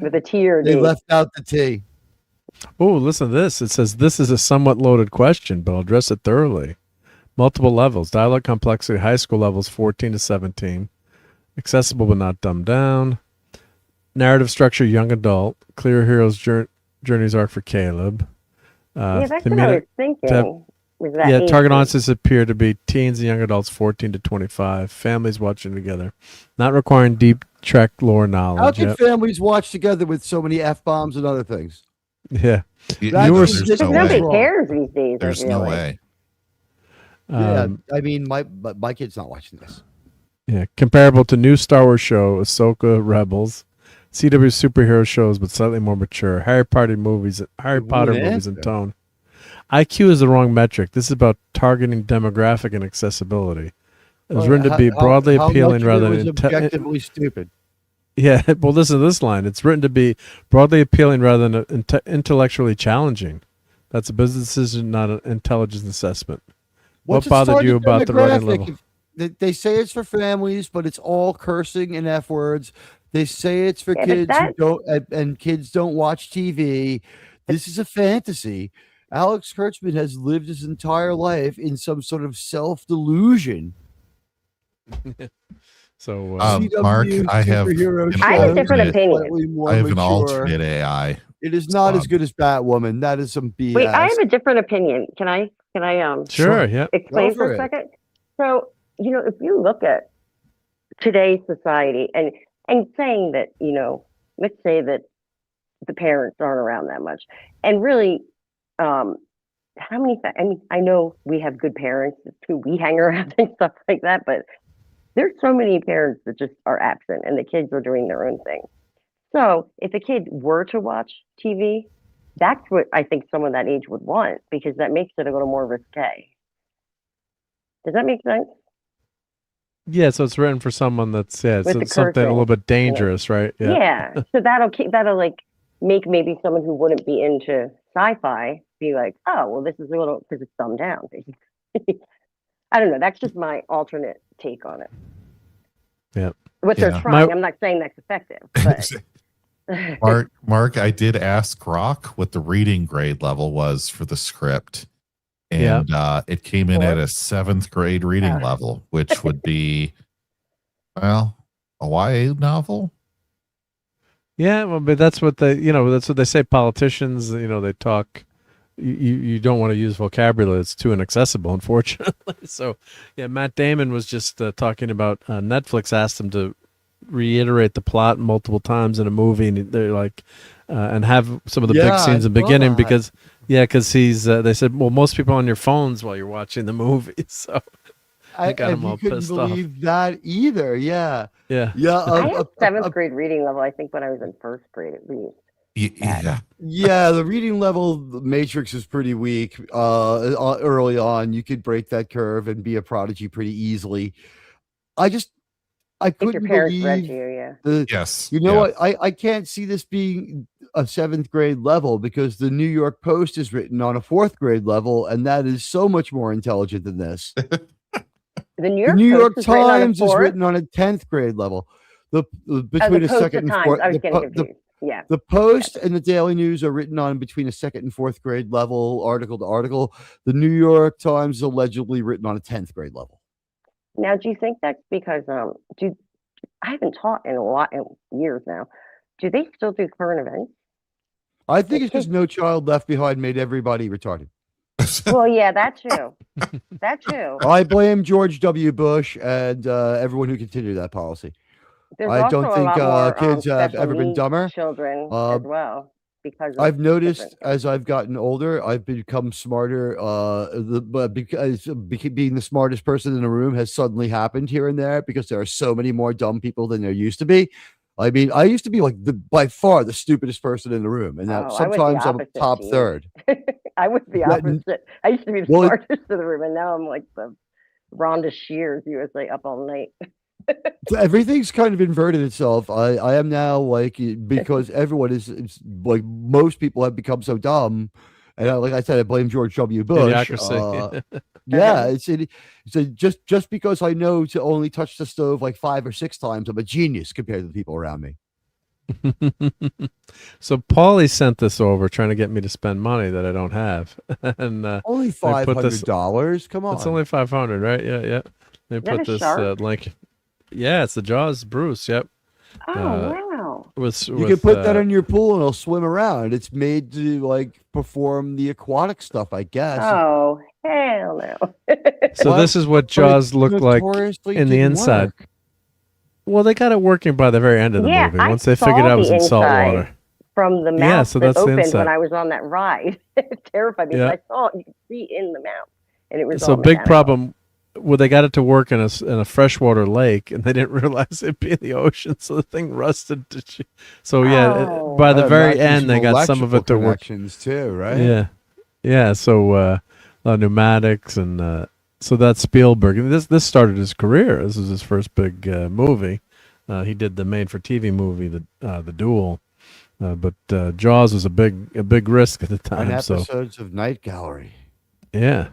With a T or a D? They left out the T. Oh, listen to this. It says this is a somewhat loaded question, but I'll address it thoroughly. Multiple levels. Dialogue complexity, high school levels 14 to 17. Accessible but not dumbed down. Narrative structure, young adult. Clear hero's journey's arc for Caleb. Yeah, that's what I was thinking. Target audiences appear to be teens and young adults 14 to 25. Families watching together. Not requiring deep Trek lore knowledge. How can families watch together with so many F-bombs and other things? Yeah. Nobody cares these days. There's no way. Yeah, I mean, my kid's not watching this. Yeah, comparable to new Star Wars show, Ahsoka, Rebels, CW superhero shows, but slightly more mature. Harry Potter movies in tone. IQ is the wrong metric. This is about targeting demographic and accessibility. It was written to be broadly appealing rather than objectively stupid. Yeah, well, listen to this line. It's written to be broadly appealing rather than intellectually challenging. That's a business decision, not an intelligence assessment. What bothered you about the writing level? They say it's for families, but it's all cursing and F words. They say it's for kids who don't, and kids don't watch TV. This is a fantasy. Alex Kurtzman has lived his entire life in some sort of self-delusion. So, Mark, I have a different opinion. I have an alternate AI. It is not as good as Batwoman. That is some BS. Wait, I have a different opinion. Can I Sure, yeah. explain for a second? So, if you look at today's society and saying that, let's say that the parents aren't around that much, and really, how many? I know we have good parents who we hang around and stuff like that, but there's so many parents that just are absent, and the kids are doing their own thing. So, if a kid were to watch TV, that's what I think someone that age would want, because that makes it a little more risque. Does that make sense? Yeah, so it's written for someone that's something a little bit dangerous, right? Yeah. So that'll like make maybe someone who wouldn't be into sci-fi be like, oh, well, this is a little, because it's dumbed down. I don't know. That's just my alternate take on it. Yeah. What they're trying. I'm not saying that's effective, but. Mark, I did ask Grok what the reading grade level was for the script. And it came in at a 7th grade reading level, which would be, a YA novel. Yeah, well, but that's what that's what they say. Politicians, they talk. You don't want to use vocabulary that's too inaccessible, unfortunately. So, yeah, Matt Damon was just talking about Netflix asked him to reiterate the plot multiple times in a movie, and they're like, and have some of the big scenes in the beginning because he's. They said, well, most people are on your phones while you're watching the movie, so I got him all pissed off. I couldn't believe that either. Yeah. I had 7th grade reading level. I think when I was in 1st grade, at least. Yeah, the reading level matrix is pretty weak. Early on, you could break that curve and be a prodigy pretty easily. I couldn't believe read you, yes. What? I can't see this being a 7th grade level because the New York Post is written on a 4th grade level, and that is so much more intelligent than this. The New York Times is written on a 10th grade level. Between a second and fourth. The Post and the Daily News are written on between a 2nd and 4th grade level, article to article. The New York Times is allegedly written on a 10th grade level. Now, do you think that's because I haven't taught in years now. Do they still do current events? I think it's just No Child Left Behind made everybody retarded. Well, yeah, that too. That too. I blame George W. Bush and everyone who continued that policy. I don't think kids have ever been dumber. Children as well. Because I've noticed as I've gotten older, I've become smarter. Because being the smartest person in the room has suddenly happened here and there because there are so many more dumb people than there used to be. I mean, I used to be like by far the stupidest person in the room, and now sometimes I'm top third. I was the opposite. I used to be the smartest in the room, and now I'm like the Rhonda Shears, USA Up All Night. Everything's kind of inverted itself. I am now like, because everyone is like, most people have become so dumb, and like I said, I blame George W. Bush. Yeah, it's just because I know to only touch the stove like 5 or 6 times, I'm a genius compared to the people around me. So Paulie sent this over, trying to get me to spend money that I don't have, and only $500. Come on, it's only 500, right? Yeah. They put this link. Yeah, it's the Jaws Bruce. Yep. Oh wow! You can put that in your pool and it'll swim around. It's made to like perform the aquatic stuff, I guess. Oh hell no! So this is what Jaws looked like in the inside. Well, they got it working by the very end of the movie. Once they figured out it was in salt water. From the mouth that opened when I was on that ride, it terrified me. I saw it, you could see in the mouth, and it was so big problem. Well, they got it to work in a freshwater lake, and they didn't realize it'd be in the ocean, so the thing rusted. So by the very end, they got some of it to work too, right? Yeah. So pneumatics, and so that's Spielberg. And this started his career. This was his first big movie. He did the made-for-TV movie, the Duel, but Jaws was a big risk at the time. 9 episodes of Night Gallery. Yeah.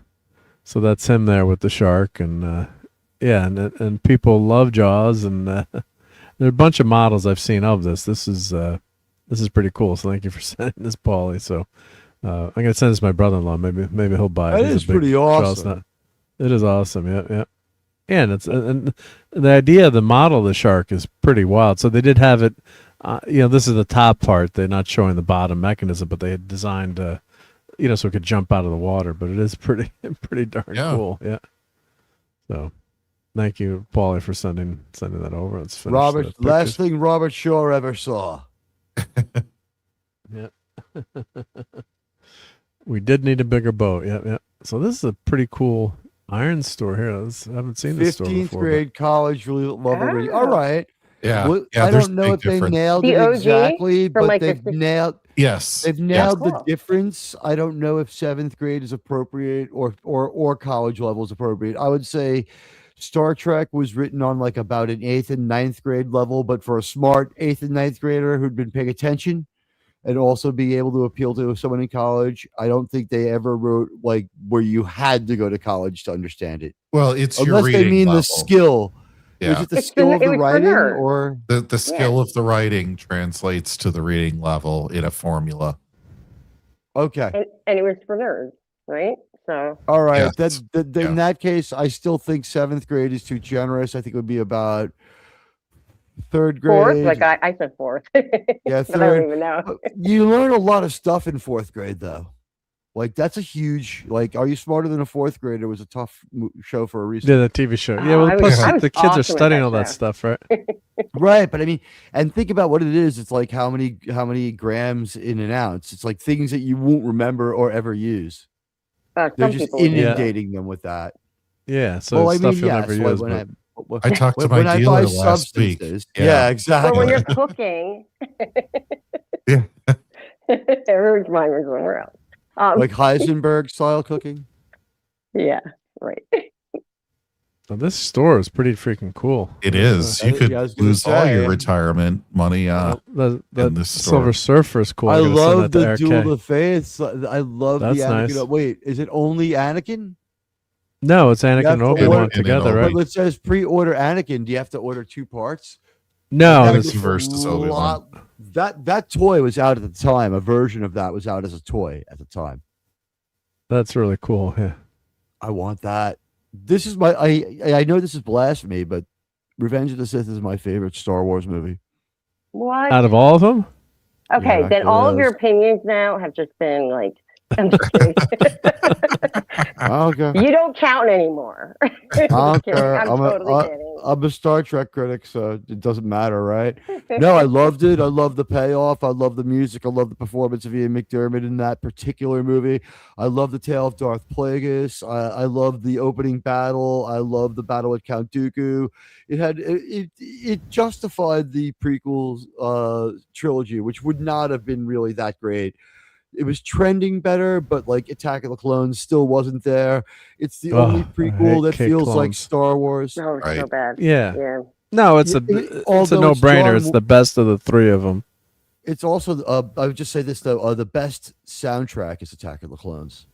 So that's him there with the shark, and and people love Jaws, and there are a bunch of models I've seen of this. This is pretty cool. So thank you for sending this, Paulie. So I'm gonna send this to my brother-in-law. Maybe he'll buy it. That is pretty awesome. It is awesome. Yeah. And and the idea of the model of the shark is pretty wild. So they did have it. This is the top part. They're not showing the bottom mechanism, but they had designed. So it could jump out of the water, but it is pretty darn cool. Yeah. So, thank you, Paulie, for sending that over. Let's finish last thing Robert Shaw ever saw. Yeah. We did need a bigger boat. Yeah. So this is a pretty cool iron store here. I haven't seen this store before. 15th grade college level. All right. Yeah. Well, I don't know if they nailed it exactly, but they've nailed. Yes, they've nailed the difference. I don't know if 7th grade is appropriate or college level is appropriate. I would say Star Trek was written on like about an 8th and 9th grade level, but for a smart 8th and 9th grader who'd been paying attention and also be able to appeal to someone in college, I don't think they ever wrote like where you had to go to college to understand it. Well, it's unless your reading they mean level. the skill. Yeah. Is it the skill of the writing, or the skill of the writing translates to the reading level in a formula? Okay. And it was for nerds, right? So all right. In that case, I still think 7th grade is too generous. I think it would be about 3rd grade. 4th, like I said 4th. Yeah, 3rd. I don't even know. You learn a lot of stuff in 4th grade, though. Like that's a huge. Like, Are You Smarter Than a 4th Grader was a tough show for a reason. Yeah, the TV show. Yeah, well, plus the kids are studying all that stuff, right? Right, but I mean, and think about what it is. It's like how many grams in an ounce. It's like things that you won't remember or ever use. They're just inundating them with that. Yeah, so stuff you'll never use. I talked to my dealer last week. Yeah, exactly. Well, when you're cooking, everyone's mind was somewhere else. Like Heisenberg style cooking. Yeah, right. Well, this store is pretty freaking cool. It is. You could lose all your retirement money the in this Silver store. Surfer is cool. I love the Duel of Fates. I love That's the Anakin. nice. Wait, is it only Anakin? No, it's Anakin and Obi-Wan together, right? But it says pre-order Anakin. Do you have to order 2 parts? No, it's versus Obi-Wan. That toy was out at the time. A version of that was out as a toy at the time. That's really cool. Yeah, I want that. This is my. I know this is blasphemy, but Revenge of the Sith is my favorite Star Wars movie. What? Out of all of them? Okay, then all of your opinions now have just been like. I'm just kidding. Okay. You don't count anymore. I don't Kidding. care. I'm totally kidding. I'm a Star Trek critic, so it doesn't matter, right? No, I loved it. I love the payoff. I love the music. I love the performance of Ian McDiarmid in that particular movie. I love the tale of Darth Plagueis. I love the opening battle. I love the battle at Count Dooku. It justified the prequels trilogy, which would not have been really that great. It was trending better, but like Attack of the Clones still wasn't there. It's the only prequel that feels like Star Wars. No, it's so bad. Yeah. No, it's a no-brainer. It's the best of the three of them. It's also, I would just say this though, the best soundtrack is Attack of the Clones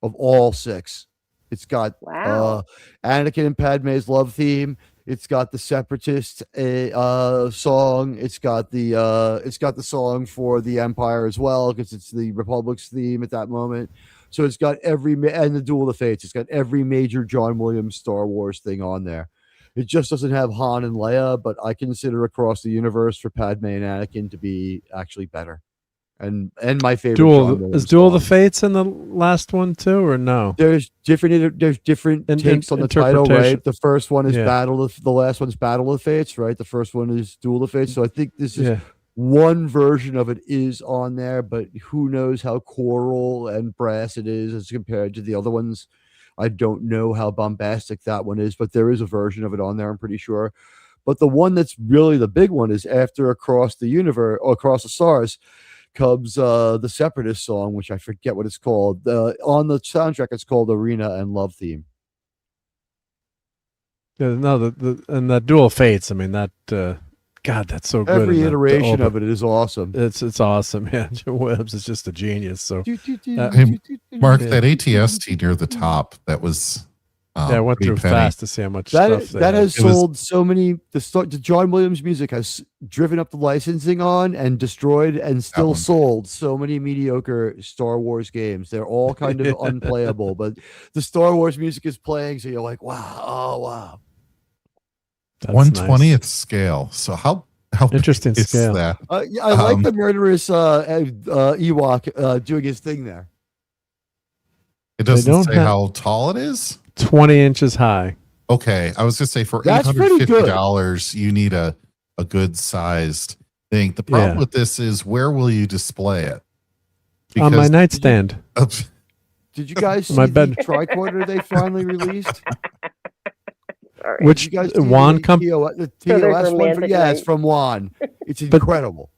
of all six. It's got Anakin and Padme's love theme. It's got the Separatist song. It's got the song for the Empire as well, because it's the Republic's theme at that moment. So it's got and the Duel of the Fates. It's got every major John Williams Star Wars thing on there. It just doesn't have Han and Leia, but I consider Across the Universe for Padme and Anakin to be actually better. And my favorite is Duel of the Fates in the last one too, or no? There's different takes on the title, right? The first one is the last one's Battle of the Fates, right? The first one is Duel of the Fates. So I think this is one version of it is on there, but who knows how choral and brass it is as compared to the other ones. I don't know how bombastic that one is, but there is a version of it on there, I'm pretty sure. But the one that's really the big one is after Across the Universe or Across the Stars comes the Separatist song, which I forget what it's called. On the soundtrack, it's called Arena and Love Theme. Yeah, no, and the Duel of Fates. I mean, that God, that's so good. Every iteration of it is awesome. It's awesome. Yeah, Joe Webbs is just a genius. So, Mark, that ATST near the top, that was. I went through fast to see how much that stuff that has sold so many. The John Williams music has driven up the licensing on and destroyed and still sold so many mediocre Star Wars games. They're all kind of unplayable, but the Star Wars music is playing, so you're like, wow, oh wow. 1/20th scale. So how interesting is scale that? I like the murderous Ewok doing his thing there. It doesn't say how tall it is. 20 inches high. Okay, I was gonna say for That's $850, you need a good sized thing. The problem with this is, where will you display it? On my nightstand. Did you guys see my the bed tricorder they finally released? Which Juan company? The TOS one from, it's from Juan. It's incredible.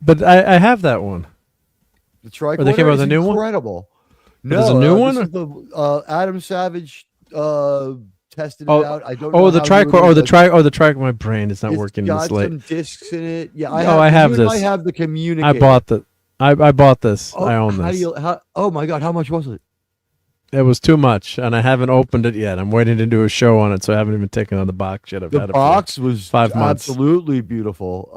But I have that one. The tricorder. Or they came out with a new one. Incredible. No, there's a new one. This is the Adam Savage tested it out. I don't know. Oh, the tricorder. The tricorder. My brain is not working this late. Some discs in it. Yeah, I have this. I have the communicator. I bought the. I bought this. I own this. Oh my god! How much was it? It was too much, and I haven't opened it yet. I'm waiting to do a show on it, so I haven't even taken on the box yet. The box was 5 months. Absolutely beautiful.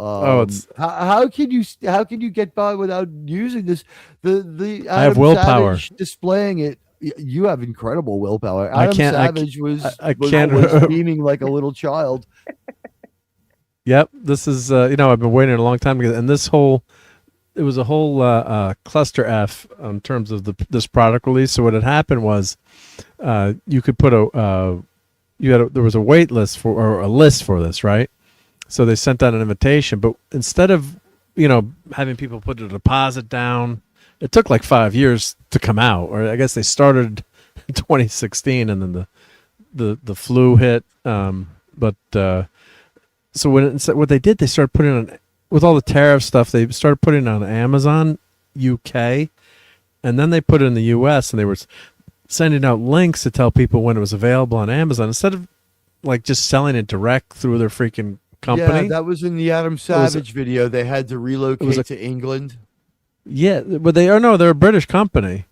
It's how can you get by without using this? The I have willpower. Savage displaying it. You have incredible willpower. I Adam can't. Savage was can't beaming like a little child. Yep, this is I've been waiting a long time, and this whole. It was a whole cluster F in terms of this product release. So what had happened was, you could put there was a wait list or a list for this, right? So they sent out an invitation, but instead of having people put a deposit down, it took like 5 years to come out. Or I guess they started in 2016, and then the flu hit. So what they did, they started putting on. With all the tariff stuff, they started putting it on Amazon UK, and then they put it in the US, and they were sending out links to tell people when it was available on Amazon instead of like just selling it direct through their freaking company. Yeah, that was in the Adam Savage video. They had to relocate to England. Yeah, but they're a British company.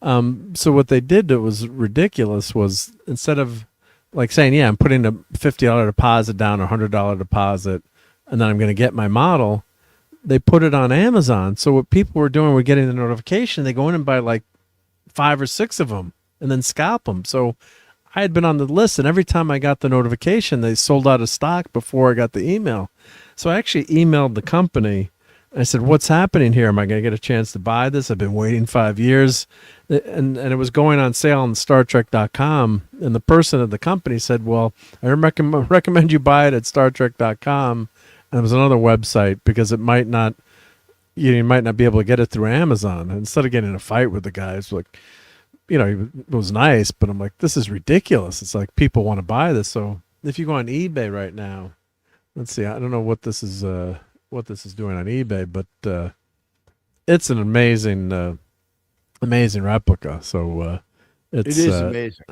So what they did that was ridiculous was, instead of like saying, I'm putting a $50 deposit down, or $100 deposit, and then I'm going to get my model, they put it on Amazon. So what people were doing were getting the notification. They go in and buy like 5 or 6 of them and then scalp them. So I had been on the list, and every time I got the notification, they sold out of stock before I got the email. So I actually emailed the company I said, what's happening here? Am I going to get a chance to buy this? I've been waiting 5 years. And it was going on sale on StarTrek.com. And the person at the company said, well, I recommend you buy it at StarTrek.com. And it was another website because you might not be able to get it through Amazon. And instead of getting in a fight with the guys, like, it was nice, but I'm like, this is ridiculous. It's like people want to buy this. So if you go on eBay right now, let's see, I don't know what this is doing on eBay, but it's an amazing replica. So it is amazing.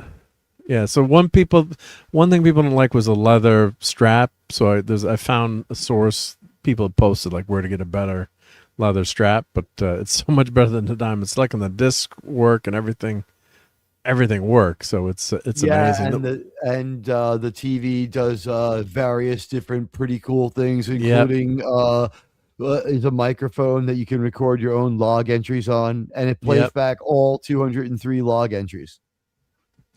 Yeah. So one thing people didn't like was a leather strap. So I found a source. People had posted like where to get a better leather strap, but it's so much better than the diamond. It's like on the disc work and everything works. So it's amazing. And the TV does various different pretty cool things, including is a microphone that you can record your own log entries on, and it plays back all 203 log entries.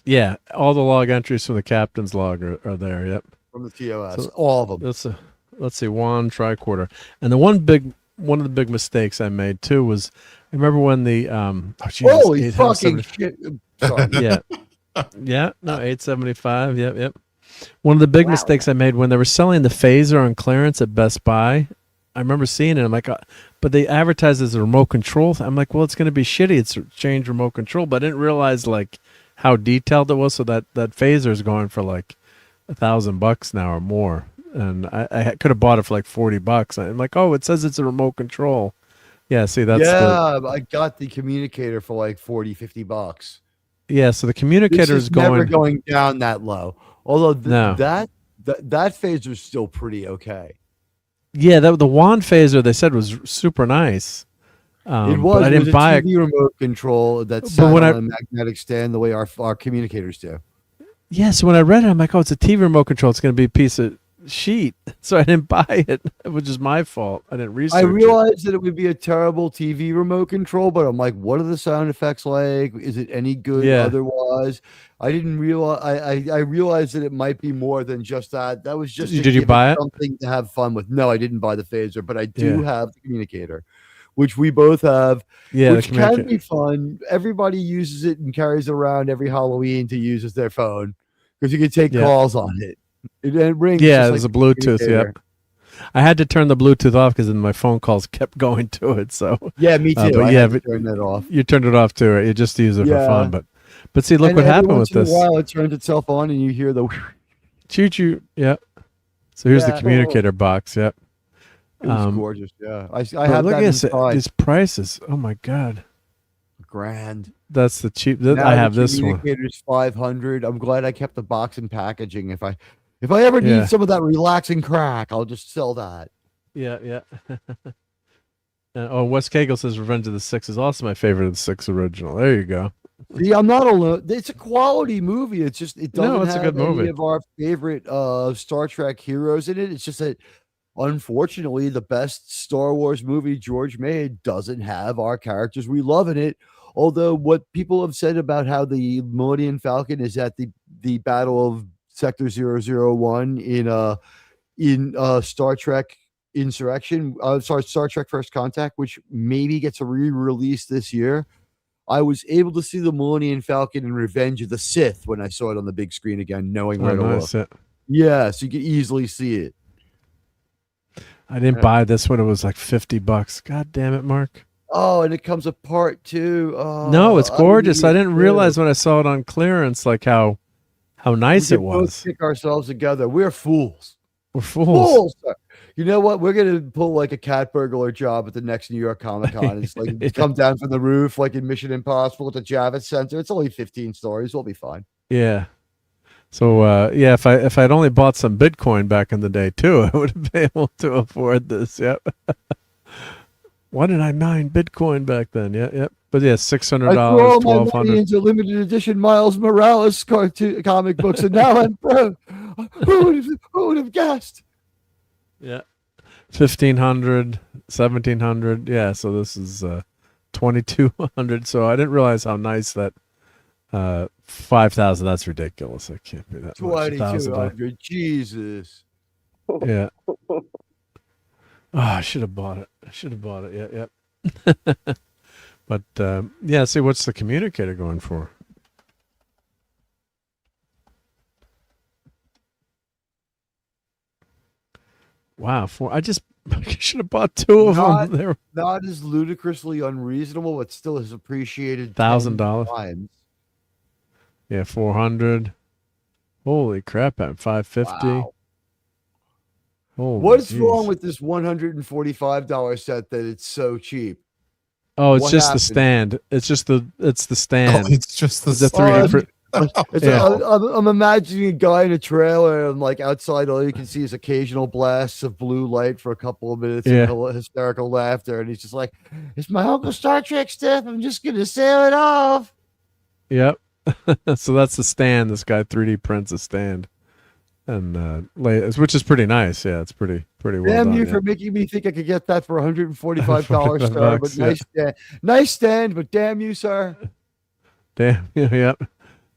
Yeah, all the log entries from the captain's log are there. Yep, from the TOS, so, all of them. Let's see, one tricorder, and one of the big mistakes I made too was I remember when the holy fucking shit. Sorry. Yeah, no, 875. Yep. One of the big mistakes I made when they were selling the phaser on clearance at Best Buy. I remember seeing it. I'm like, but they advertised as a remote control. I'm like, well, it's going to be shitty. It's change remote control, but I didn't realize like how detailed it was. So that phaser is going for like $1,000 now or more, and I could have bought it for like $40. I'm like, oh, it says it's a remote control. Yeah, see, that's I got the communicator for like $40-$50. Yeah, so the communicator is never going down that low. Although that phaser is still pretty okay. Yeah, the wand phaser they said was super nice. It was. But I didn't buy a TV remote control that sat on a magnetic stand the way our communicators do. Yeah, so when I read it, I'm like, oh, it's a TV remote control. It's going to be a piece of sheet. So I didn't buy it. It was just my fault. I didn't research I realized that it would be a terrible TV remote control, but I'm like, what are the sound effects like? Is it any good otherwise? I didn't realize. I realized that it might be more than just that. That was just did you buy it? Something to have fun with. No, I didn't buy the phaser, but I do have the communicator, which we both have. Yeah, which can be fun. Everybody uses it and carries it around every Halloween to use as their phone because you can take calls on it. It rings. Yeah, there's a Bluetooth. Yep. I had to turn the Bluetooth off because then my phone calls kept going to it. So yeah, me too. But turn that off. You turned it off too. You just use it for fun. But see, look what happened with this. In a while, it turns itself on, and you hear the choo choo. Yep. So here's the communicator box. Yep. It's gorgeous. Yeah, I have look that at these prices. Oh my god. $1,000. That's the cheap. I have this one. Communicator's $500. I'm glad I kept the box and packaging. If I ever need some of that relaxing crack, I'll just sell that. Yeah. Wes Cagle says Revenge of the Six is also my favorite of the Six original. There you go. See, I'm not alone. It's a quality movie. It's just it doesn't it's have a good movie. any of our favorite Star Trek heroes in it. It's just that unfortunately the best Star Wars movie George made doesn't have our characters we love in it. Although what people have said about how the Millennium Falcon is at the Battle of Sector 001 in Star Trek Insurrection, Star Trek First Contact, which maybe gets a re-release this year. I was able to see the Millennium Falcon in Revenge of the Sith when I saw it on the big screen again, knowing where to look. Yeah, so you can easily see it. I didn't buy this one. It was like $50. God damn it, Mark. Oh, and it comes apart too. Oh, no, it's gorgeous. I didn't realize when I saw it on clearance, like how nice it was. Both kick ourselves together. We're fools. We're fools. You know what? We're gonna pull like a cat burglar job at the next New York Comic Con. It's like come down from the roof, like in Mission Impossible at the Javits Center. It's only 15 stories. We'll be fine. Yeah. So if I'd only bought some Bitcoin back in the day too, I would have been able to afford this. Yep. Why did I mine Bitcoin back then? Yep. But yeah, $600, I threw all my money $1,200 into limited edition Miles Morales comic books, and now I'm broke. Who would have guessed? Yeah, $1,500, $1,700. Yeah, so this is $2,200. So I didn't realize how nice that $5,000. That's ridiculous. I can't be that much. $2,200. Jesus. Yeah. Oh, I should have bought it. Yeah, yep. But yeah, see, what's the communicator going for? Wow, I should have bought two of them. They're not as ludicrously unreasonable, but still has appreciated $1,000. Yeah, 400. Holy crap! At 550. Wow. What's wrong with this $145 set that it's so cheap? Oh, it's just the stand. It's the stand. Oh, it's just the 3D. I'm imagining a guy in a trailer and like outside all you can see is occasional blasts of blue light for a couple of minutes and hysterical laughter, and he's just like, it's my Uncle Star Trek stuff, I'm just gonna sail it off. Yep. So that's the stand. This guy 3D prints a stand, and which is pretty nice. Yeah, it's pretty well Damn done. you for making me think I could get that for $145, sir. But nice stand, but damn you, sir. Damn. Yeah.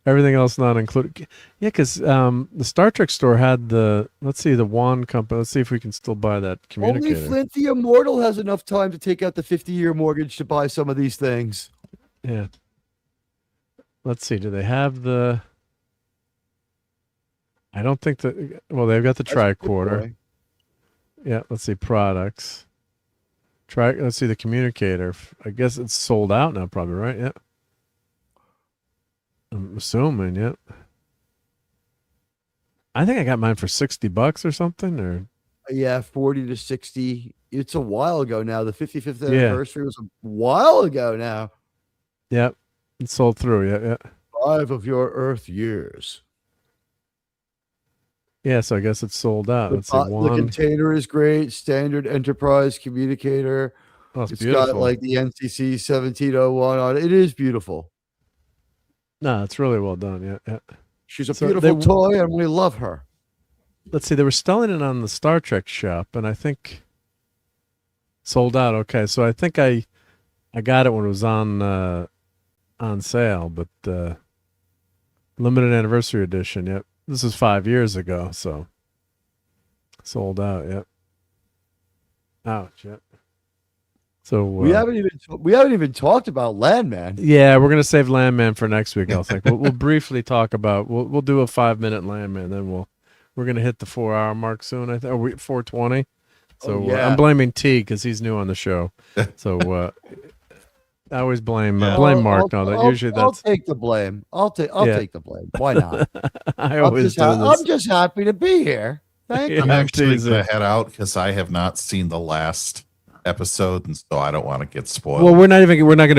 Everything else not included. Yeah, because the Star Trek store had the wand company. Let's see if we can still buy that communicator. Only Flint the Immortal has enough time to take out the 50-year mortgage to buy some of these things. Yeah. Let's see. Do they have the... I don't think that... Well, they've got the tricorder. Yeah, let's see. Products. Let's see the communicator. I guess it's sold out now, probably, right? Yeah. I'm assuming, yeah. I think I got mine for $60 or something, or 40 to 60. It's a while ago now. The 55th anniversary was a while ago now. Yep, it sold through. Yeah. 5 of your Earth years. Yeah, so I guess it's sold out. Let's see, the container is great. Standard enterprise communicator. Oh, it's got like the NCC 1701 on it. It is beautiful. No, it's really well done. Yeah. She's a beautiful toy, and we love her. Let's see, they were selling it on the Star Trek shop, and I think sold out. Okay, so I think I got it when it was on sale, but limited anniversary edition. Yep, this is 5 years ago, so sold out. Yep. Ouch. Yep. So we haven't even talked about Landman. Yeah, we're gonna save Landman for next week. I think we'll briefly talk about. We'll do a 5-minute Landman, then we're gonna hit the 4-hour mark soon. I think 4:20. So I'm blaming T because he's new on the show. So I always blame Mark. Usually I'll take the blame. I'll take the blame. Why not? I'm just happy to be here. Thank you. I'm actually gonna head out because I have not seen the last episode, and so I don't want to get spoiled. Well, I'm not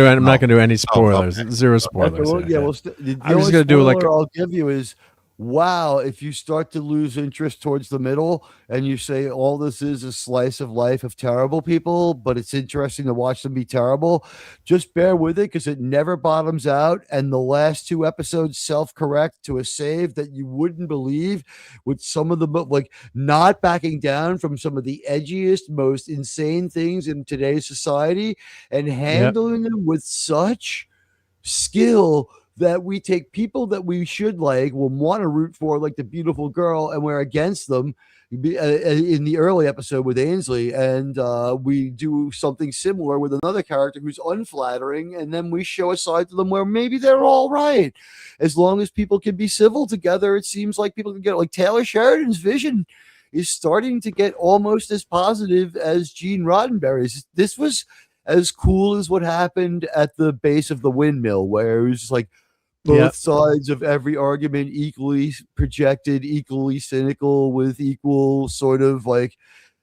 gonna do any spoilers. Okay. Zero spoilers. Okay, well, I'm just gonna do I'll give you is, wow, if you start to lose interest towards the middle and you say all this is a slice of life of terrible people, but it's interesting to watch them be terrible, just bear with it because it never bottoms out. And the last 2 episodes self-correct to a save that you wouldn't believe, with some of the, like, not backing down from some of the edgiest, most insane things in today's society and handling them with such skill that we take people that we should like, will want to root for, like the beautiful girl, and we're against them in the early episode with Ainsley, and we do something similar with another character who's unflattering, and then we show a side to them where maybe they're all right. As long as people can be civil together, it seems like people can get, like, Taylor Sheridan's vision is starting to get almost as positive as Gene Roddenberry's. This was as cool as what happened at the base of the windmill, where it was just like, both sides of every argument equally projected, equally cynical, with equal sort of like,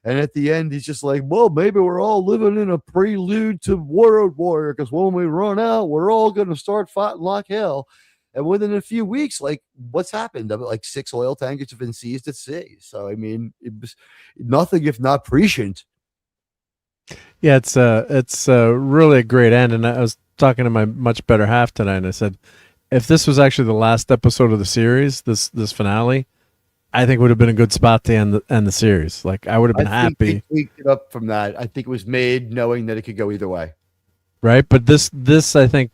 and at the end he's just like, well, maybe we're all living in a prelude to World Warrior, because when we run out, we're all going to start fighting like hell. And within a few weeks, like, what's happened? Like 6 oil tankers have been seized at sea. So I mean, it was nothing if not prescient. Yeah, it's really a great end. And I was talking to my much better half tonight, and I said, if this was actually the last episode of the series, this finale, I think would have been a good spot to end the series. Like, I would have been happy. They tweaked it up from that. I think it was made knowing that it could go either way. Right, but this I think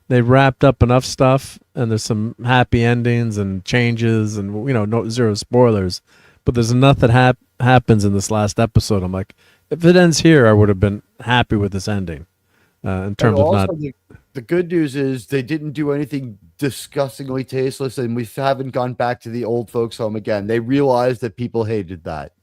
they wrapped up enough stuff, and there's some happy endings and changes, and zero spoilers. But there's enough that happens in this last episode. I'm like, if it ends here, I would have been happy with this ending. In terms of not. The good news is they didn't do anything disgustingly tasteless, and we haven't gone back to the old folks' home again. They realized that people hated that.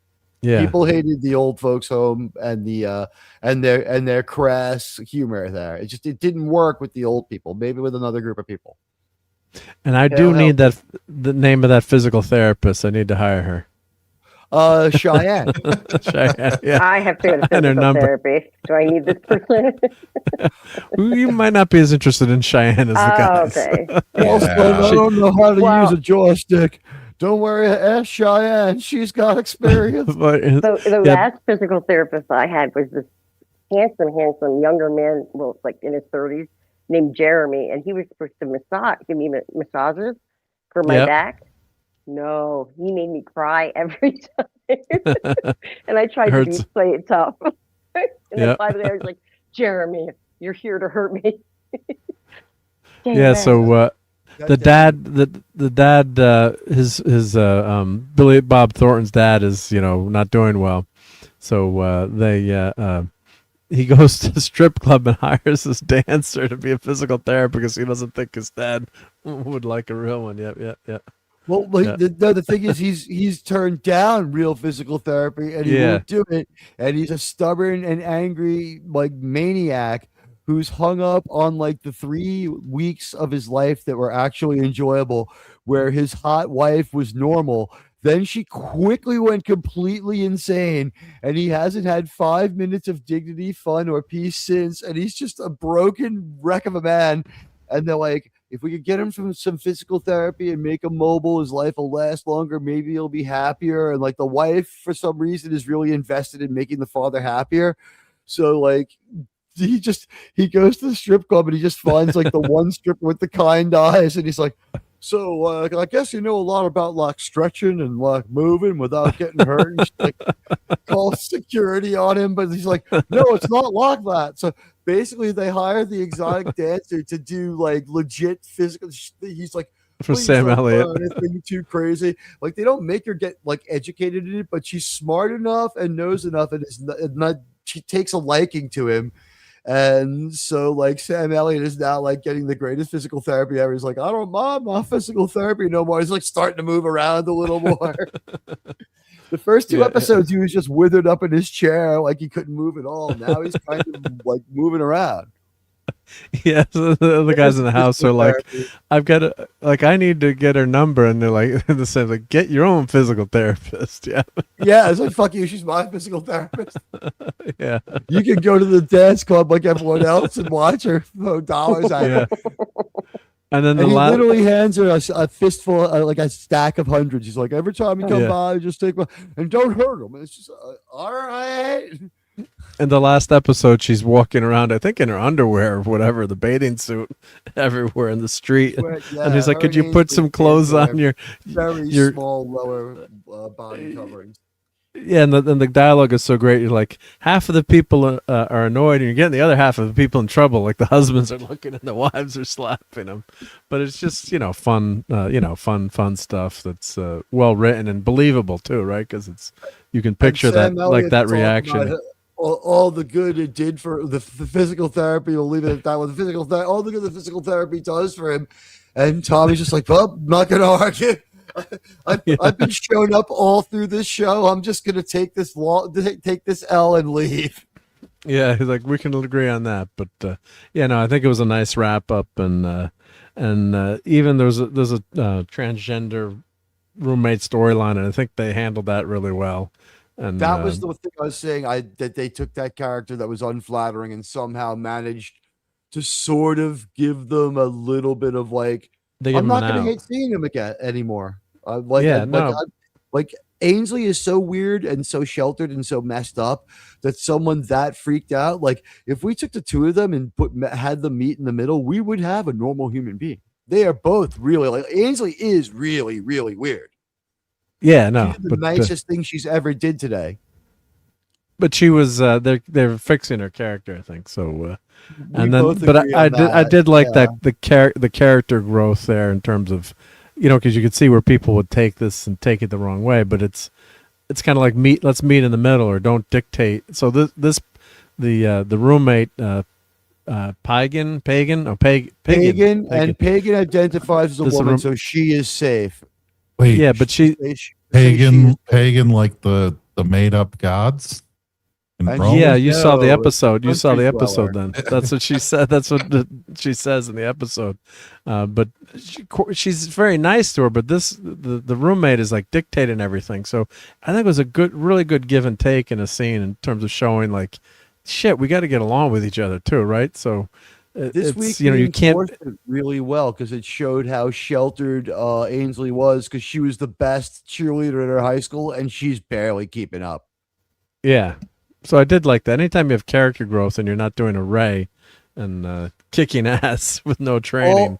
Yeah, people hated the old folks' home and the and their crass humor there. It didn't work with the old people. Maybe with another group of people. And I do need the name of that physical therapist. I need to hire her. Cheyenne. Cheyenne, yeah. I have to go to physical therapy. Do I need this person? You might not be as interested in Cheyenne as the guys. Okay. Also, I don't know how to use a joystick. Don't worry, ask Cheyenne. She's got experience. The last physical therapist I had was this handsome younger man, well, like in his 30s, named Jeremy, and he was supposed to give me massages for my back. No, he made me cry every time. And I tried to play it tough. And then finally I was like, Jeremy, you're here to hurt me. So the dad, his Billy Bob Thornton's dad is, not doing well. So he goes to the strip club and hires this dancer to be a physical therapist because he doesn't think his dad would like a real one. Yep. Well, the thing is, he's turned down real physical therapy, and he won't do it. And he's a stubborn and angry maniac who's hung up on the 3 weeks of his life that were actually enjoyable, where his hot wife was normal. Then she quickly went completely insane, and he hasn't had 5 minutes of dignity, fun, or peace since. And he's just a broken wreck of a man. And they're like, if we could get him from some physical therapy and make him mobile, his life will last longer. Maybe he'll be happier. And the wife, for some reason, is really invested in making the father happier. So he goes to the strip club and he just finds the one stripper with the kind eyes, and he's like, so I guess you know a lot about stretching and moving without getting hurt. And she calls security on him, but he's like, no, it's not like that. So basically they hired the exotic dancer to do legit physical. He's like, for Sam Elliott, anything too crazy. They don't make her get educated in it, but she's smart enough and knows enough, and she takes a liking to him. And so Sam Elliott is now getting the greatest physical therapy ever. He's like, I don't mind my physical therapy no more. He's starting to move around a little more. The first 2 episodes, he was just withered up in his chair, he couldn't move at all. Now he's kind of moving around. Yeah, so the guys in the house are like, I've got to, I need to get her number, and they're the same, get your own physical therapist. Yeah, it's like, fuck you, she's my physical therapist. Yeah, you can go to the dance club like everyone else and watch her throw dollars at her. And then he literally hands her a fistful, a stack of hundreds. He's like, every time you come by, just take one, and don't hurt him. And it's just, all right. In the last episode, she's walking around, I think in her underwear or whatever, the bathing suit everywhere in the street. And he's like, could you put some clothes on your small lower body coverings? Yeah, and the dialogue is so great. You're like, half of the people are annoyed, and you're getting the other half of the people in trouble. The husbands are looking and the wives are slapping them. But it's just fun, fun stuff that's well written and believable too, right? Because you can picture that that reaction. All the good it did for the physical therapy. We'll leave it at that. All the good the physical therapy does for him, and Tommy's just like, well, I'm not gonna argue. I've been shown up all through this show. I'm just gonna take this L and leave. Yeah, he's like, we can agree on that. But I think it was a nice wrap up, and even there's a transgender roommate storyline, and I think they handled that really well. And that was the thing I was saying. That they took that character that was unflattering and somehow managed to sort of give them a little bit of I'm not going to hate seeing him again anymore. Ainsley is so weird and so sheltered and so messed up that someone that freaked out. If we took the 2 of them and had them meet in the middle, we would have a normal human being. They are both really Ainsley is really, really weird. Yeah, no, she's the nicest thing she's ever did today. But she was they're fixing her character, I think. So I did like that the character growth there in terms of because you could see where people would take this and take it the wrong way, but it's it's kind of like let's meet in the middle, or don't dictate. So the roommate Pagan, and Pagan identifies as a woman, so she is safe. Wait, yeah, but pagan, like the made up gods. Yeah, you saw the episode. You saw the episode. Then that's what she said. That's what she says in the episode. But she's very nice to her. But the roommate is like dictating everything. So I think it was a really good give and take in a scene in terms of showing like, shit, we got to get along with each other too, right? So this week, you can't it really well because it showed how sheltered Ainsley was because she was the best cheerleader in her high school and she's barely keeping up. Yeah. So I did like that. Anytime you have character growth and you're not doing a Ray and kicking ass with no training.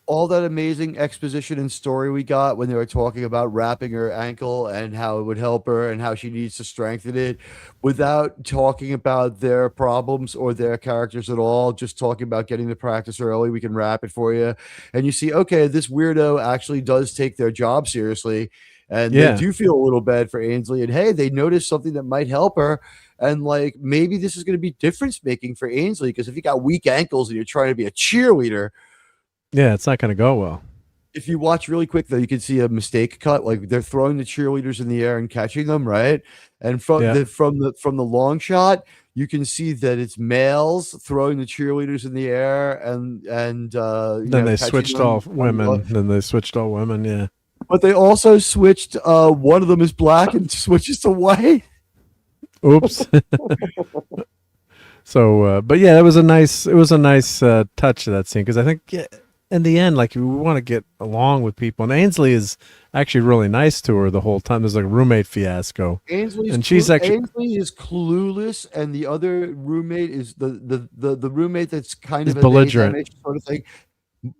All that amazing exposition and story we got when they were talking about wrapping her ankle and how it would help her and how she needs to strengthen it without talking about their problems or their characters at all, just talking about getting to practice early. We can wrap it for you. And you see, okay, this weirdo actually does take their job seriously. And they do feel a little bad for Ainsley. And hey, they noticed something that might help her. And like, maybe this is going to be difference making for Ainsley because if you got weak ankles and you're trying to be a cheerleader, yeah, it's not going to go well. If you watch really quick, though, you can see a mistake cut. Like they're throwing the cheerleaders in the air and catching them, right? And from the long shot, you can see that it's males throwing the cheerleaders in the air, and then they switched all women. Then they switched all women. Yeah, but they also switched. One of them is black and switches to white. Oops. So, but yeah, it was a nice touch to that scene because I think in the end, like we want to get along with people, and Ainsley is actually really nice to her the whole time. There's like a roommate fiasco, Ainsley is clueless, and the other roommate is the roommate that's kind of belligerent sort of thing.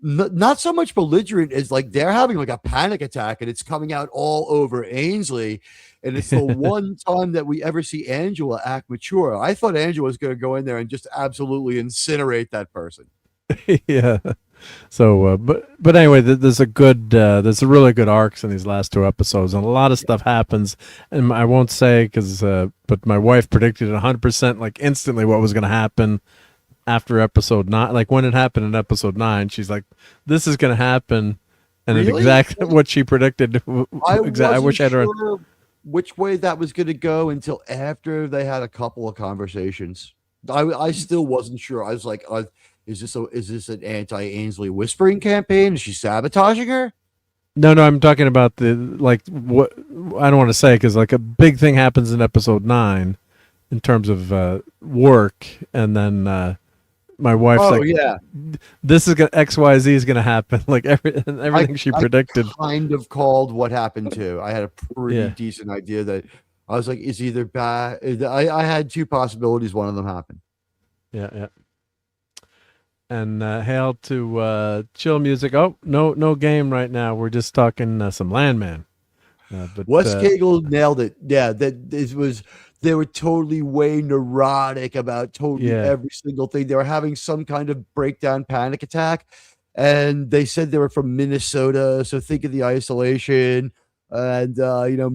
Not so much belligerent as like they're having like a panic attack, and it's coming out all over Ainsley. And it's the one time that we ever see Angela act mature. I thought Angela was going to go in there and just absolutely incinerate that person. Yeah. So, but anyway, there's a really good arcs in these last two episodes, and a lot of stuff happens. And I won't say but my wife predicted 100%, like instantly, what was going to happen after episode 9. Like when it happened in episode 9, she's like, "This is going to happen," and it's exactly what she predicted. I wish I had read which way that was going to go until after they had a couple of conversations. I still wasn't sure. I was like, is this an anti-Ainsley whispering campaign? Is she sabotaging her? No, I'm talking about what I don't want to say because like a big thing happens in episode 9 in terms of work, and then my wife's this is gonna XYZ is gonna happen, like everything she predicted. I kind of called what happened too. I had a pretty decent idea that I was like, it's either bad. I had two possibilities. One of them happened. Yeah. And hail to chill music. Oh, no game right now. We're just talking some Landman. But Wes Cagle nailed it. Yeah, they were totally way neurotic about every single thing. They were having some kind of breakdown panic attack, and they said they were from Minnesota. So think of the isolation, and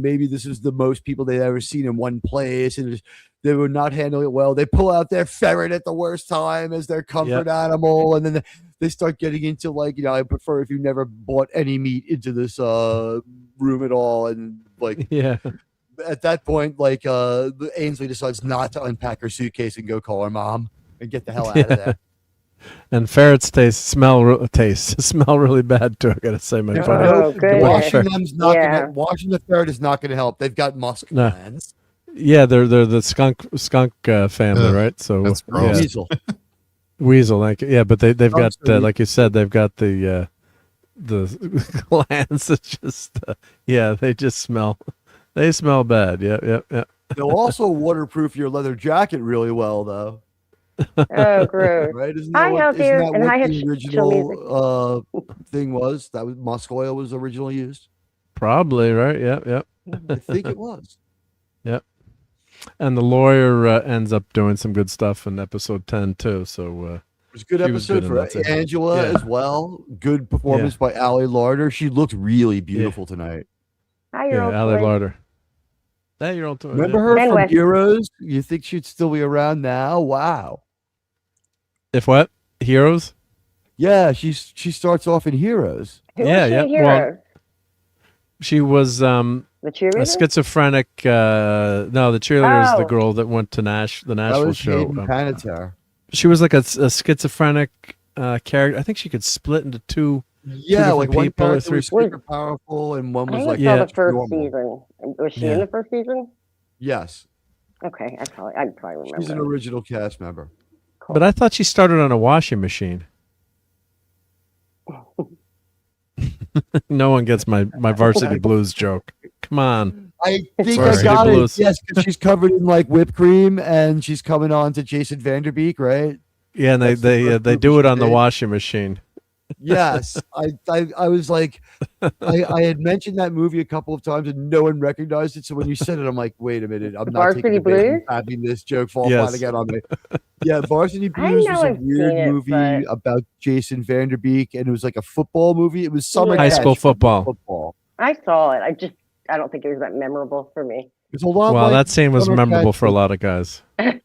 maybe this is the most people they'd ever seen in one place, and they were not handling it well. They pull out their ferret at the worst time as their comfort animal, and then they start getting into like, I prefer if you never bought any meat into this room at all, and like at that point, like Ainsley decides not to unpack her suitcase and go call her mom and get the hell out of there. And ferrets smell really bad too. I gotta say, my buddy. Washing the ferret is not going to help. They've got musk glands. Yeah, they're the skunk family, right? So that's gross. Weasel, like but they've got like you said, they've got the glands that just they just smell. They smell bad. Yeah. They'll also waterproof your leather jacket really well, though. Oh, gross. Right? Isn't hi out there, and hi, the original thing was? That was musk oil was originally used. Probably, right? Yeah. I think it was. Yep. And the lawyer ends up doing some good stuff in episode 10 too. So it was a good episode for Angela as well. Good performance by Allie Larder. She looked really beautiful tonight. Hi, Allie Larder. That you're on tour. Remember her Ben from West. Heroes? You think she'd still be around now? Wow. If what? Heroes? Yeah, she starts off in Heroes. Who Yeah, was she yeah. in Heroes? She was The a cheerleader? schizophrenic. No, the cheerleader is the Oh. girl that went to the That Nashville was show. Hayden Panettiere. She was like a schizophrenic character. I think she could split into two. Yeah, like one people or character three. was super powerful, and one I was only like saw Yeah. the first normal. season. Was she Yeah. in the first season? Yes, Okay, I probably remember. she's an original cast member. But I thought she started on a washing machine. No one gets my Varsity Blues joke. Come on. I think Sorry. I got it. Blues. Yes, because she's covered in like whipped cream, and she's coming on to Jason Vanderbeek, right? Yeah, and That's the they first they movie do it she on the did. washing machine. Yes, I was like, I had mentioned that movie a couple of times, and no one recognized it. So when you said it, I'm like, wait a minute, I'm not Varsity taking the bait Blues? and having this joke fall Yes. flat again on me. Yeah, Varsity I Blues know was a I've weird seen it, movie but- about Jason Vanderbeek, and it was like a football movie. It was summer High catch, school but football. Football. I saw it. I don't think it was that memorable for me. It's a lot. Well, like that scene was Summer memorable Catch for a with- lot of guys.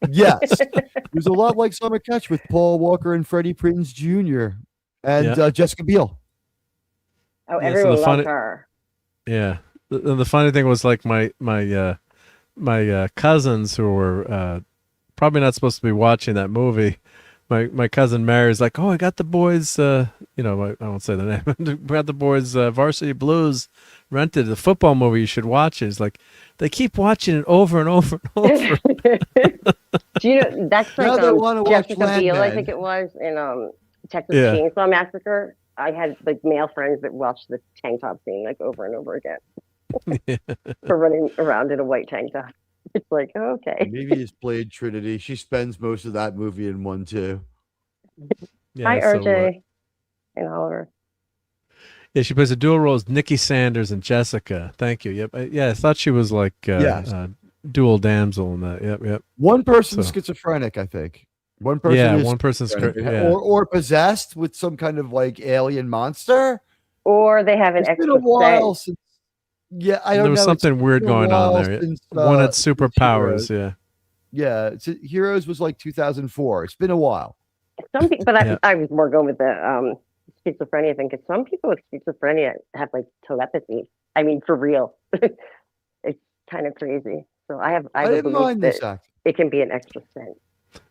Yes, it was a lot like Summer Catch with Paul Walker and Freddie Prinze Jr. and Yeah. Jessica Biel. Oh, Yeah, so everyone the loved funny- her. Yeah. The funny thing was like my cousins who were probably not supposed to be watching that movie. My cousin Mary's like, "Oh, I got the boys. I won't say the name. I got the boys Varsity Blues rented, the football movie. You should watch it." It's like they keep watching it over and over and over. Do you know that's Now like they wanna watch Jessica Biel? I Landman. think it was in Texas Yeah. Chainsaw Massacre. I had like male friends that watched the tank top scene like over and over again for running around in a white tank top. It's like okay. Maybe it's played Trinity. She spends most of that movie in one too. Yeah, Hi, so, RJ and Oliver. yeah, she plays a dual role as Nikki Sanders and Jessica. Thank you. Yep. I thought she was like Yes. dual damsel in that. Yep. One person's So- schizophrenic, I think. One person Yeah, is one person's schizophrenic, yeah. or possessed with some kind of like alien monster. Or they have an It's been extra a while set. since. Yeah, I don't There was know. It's something weird been a going on while there. since, One had since superpowers. Heroes. Yeah. Yeah, Heroes was like 2004. It's been a while. Some people, but Yeah. I was more going with the schizophrenia thing because some people with schizophrenia have like telepathy. I mean, for real, it's kind of crazy. So I I would didn't believe mind this that act. it can be an extra sense.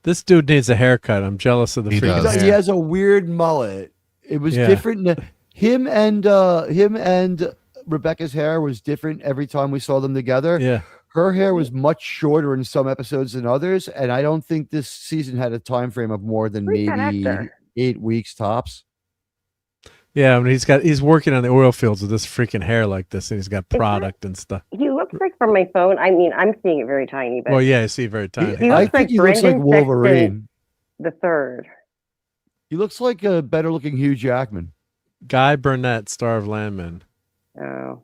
This dude needs a haircut. I'm jealous of the He freaking does. hair. He has a weird mullet. It was Yeah. different. Him and Rebecca's hair was different every time we saw them together. Yeah. Her hair was much shorter in some episodes than others, and I don't think this season had a time frame of more than Who's that maybe actor? 8 weeks tops. Yeah, I mean, he's working on the oil fields with this freaking hair like this, and he's got product and stuff. He looks like from my phone. I mean, I'm seeing it very tiny, but Well, yeah, I see very tiny. he I looks think like he looks like Brendan Sexton Wolverine. the third. He looks like a better looking Hugh Jackman. Guy Burnett, star of Landman. Oh,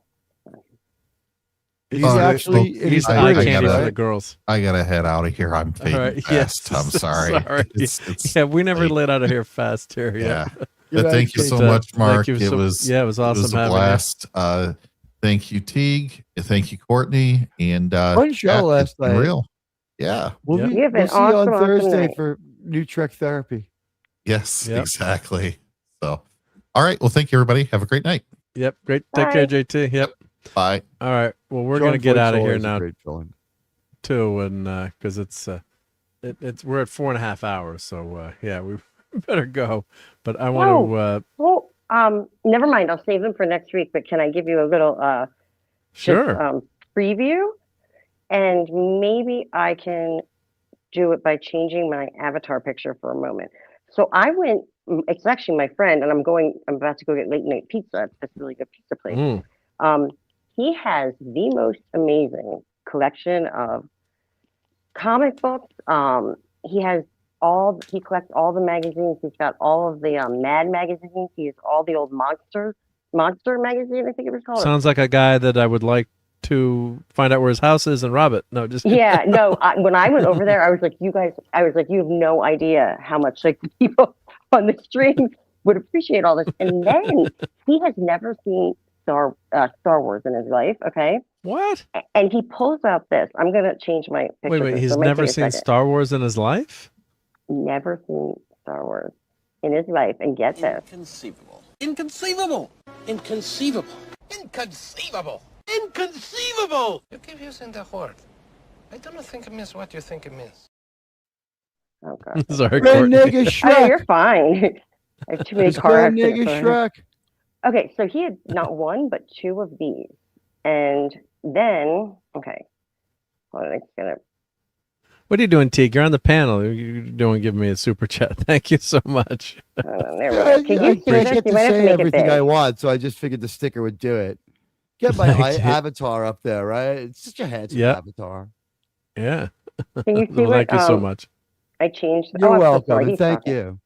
He's Oh, actually well, He's the I- eye I candy gotta- for the girls. I gotta head out of here. I'm fading All right, fast. yes. I'm sorry. It's Yeah, we never late. let out of here fast here. Yeah. You're But right, thank you so But, much, Mark. thank you It so- was yeah, it was awesome It was a having you. blast. Thank you, Teague. Thank you, Courtney. And Fun show Jack, last it's been night. Real. Yeah. We'll, Yep. be, You have we'll an see you on awesome, awesome Thursday night. for New Trek Therapy. Yes, Yep. exactly. So, all right. Well, thank you, everybody. Have a great night. Yep, great. Take care, Bye. JT. Yep. Bye. All right. Well, we're John gonna get Voight's out of here always a now great villain. too, and because it's we're at 4.5 hours, so yeah, we better go. But I want to. Well, never mind. I'll save them for next week. But can I give you a little Sure. just, preview? And maybe I can do it by changing my avatar picture for a moment. So I went. It's actually my friend, and I'm about to go get late night pizza at this really good pizza place. He has the most amazing collection of comic books. He collects all the magazines. He's got all of the Mad magazines. He has all the old Monster magazine, I think it was called. Sounds like a guy that I would like to find out where his house is and rob it. No, just Yeah, no. When I went over there, I was like, you have no idea how much like the people on the stream would appreciate all this. And then he has never seen Star Wars in his life. Okay. What? And he pulls out this. I'm gonna change my picture. Wait, he's never seen Star Wars in his life? Never seen Star Wars in his life, and get this. Inconceivable. Inconceivable. Inconceivable. Inconceivable. Inconceivable. You keep using the word. I don't think it means what you think it means. Oh God. Sorry, Nigga Shrek. Oh, you're fine. I have too many car accidents. Nigga Shrek. Okay, so he had not one but two of these, and then okay, hold on, I'm gonna. What are you doing, Teague? You're on the panel. You're doing giving me a super chat. Thank you so much. There we go. Can you see I this? get You to might have to say make it everything big. I want, so I just figured the sticker would do it. Get my avatar up there, right? It's such a handsome avatar. Yeah. Can you see Well, what? thank you so much. I changed. You're I'm so welcome, sorry. and He's thank talking. you.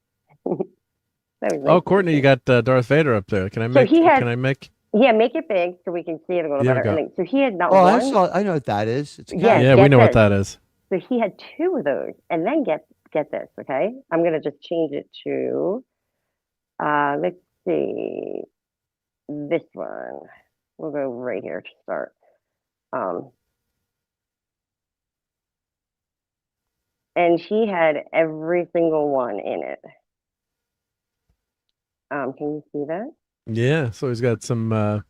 That was Oh, nice. Courtney, you got Darth Vader up there. Can I So make? he had- Can I make? Yeah, make it big so we can see it a little There we better. go. And then, so he had not Oh, one. I know what that is. It's a Yes, cat. Yeah, we get know what this. that is. So he had two of those, and then get this. Okay, I'm gonna just change it to. Let's see, this one. We'll go right here to start. And he had every single one in it. Can you see that? Yeah, so he's got some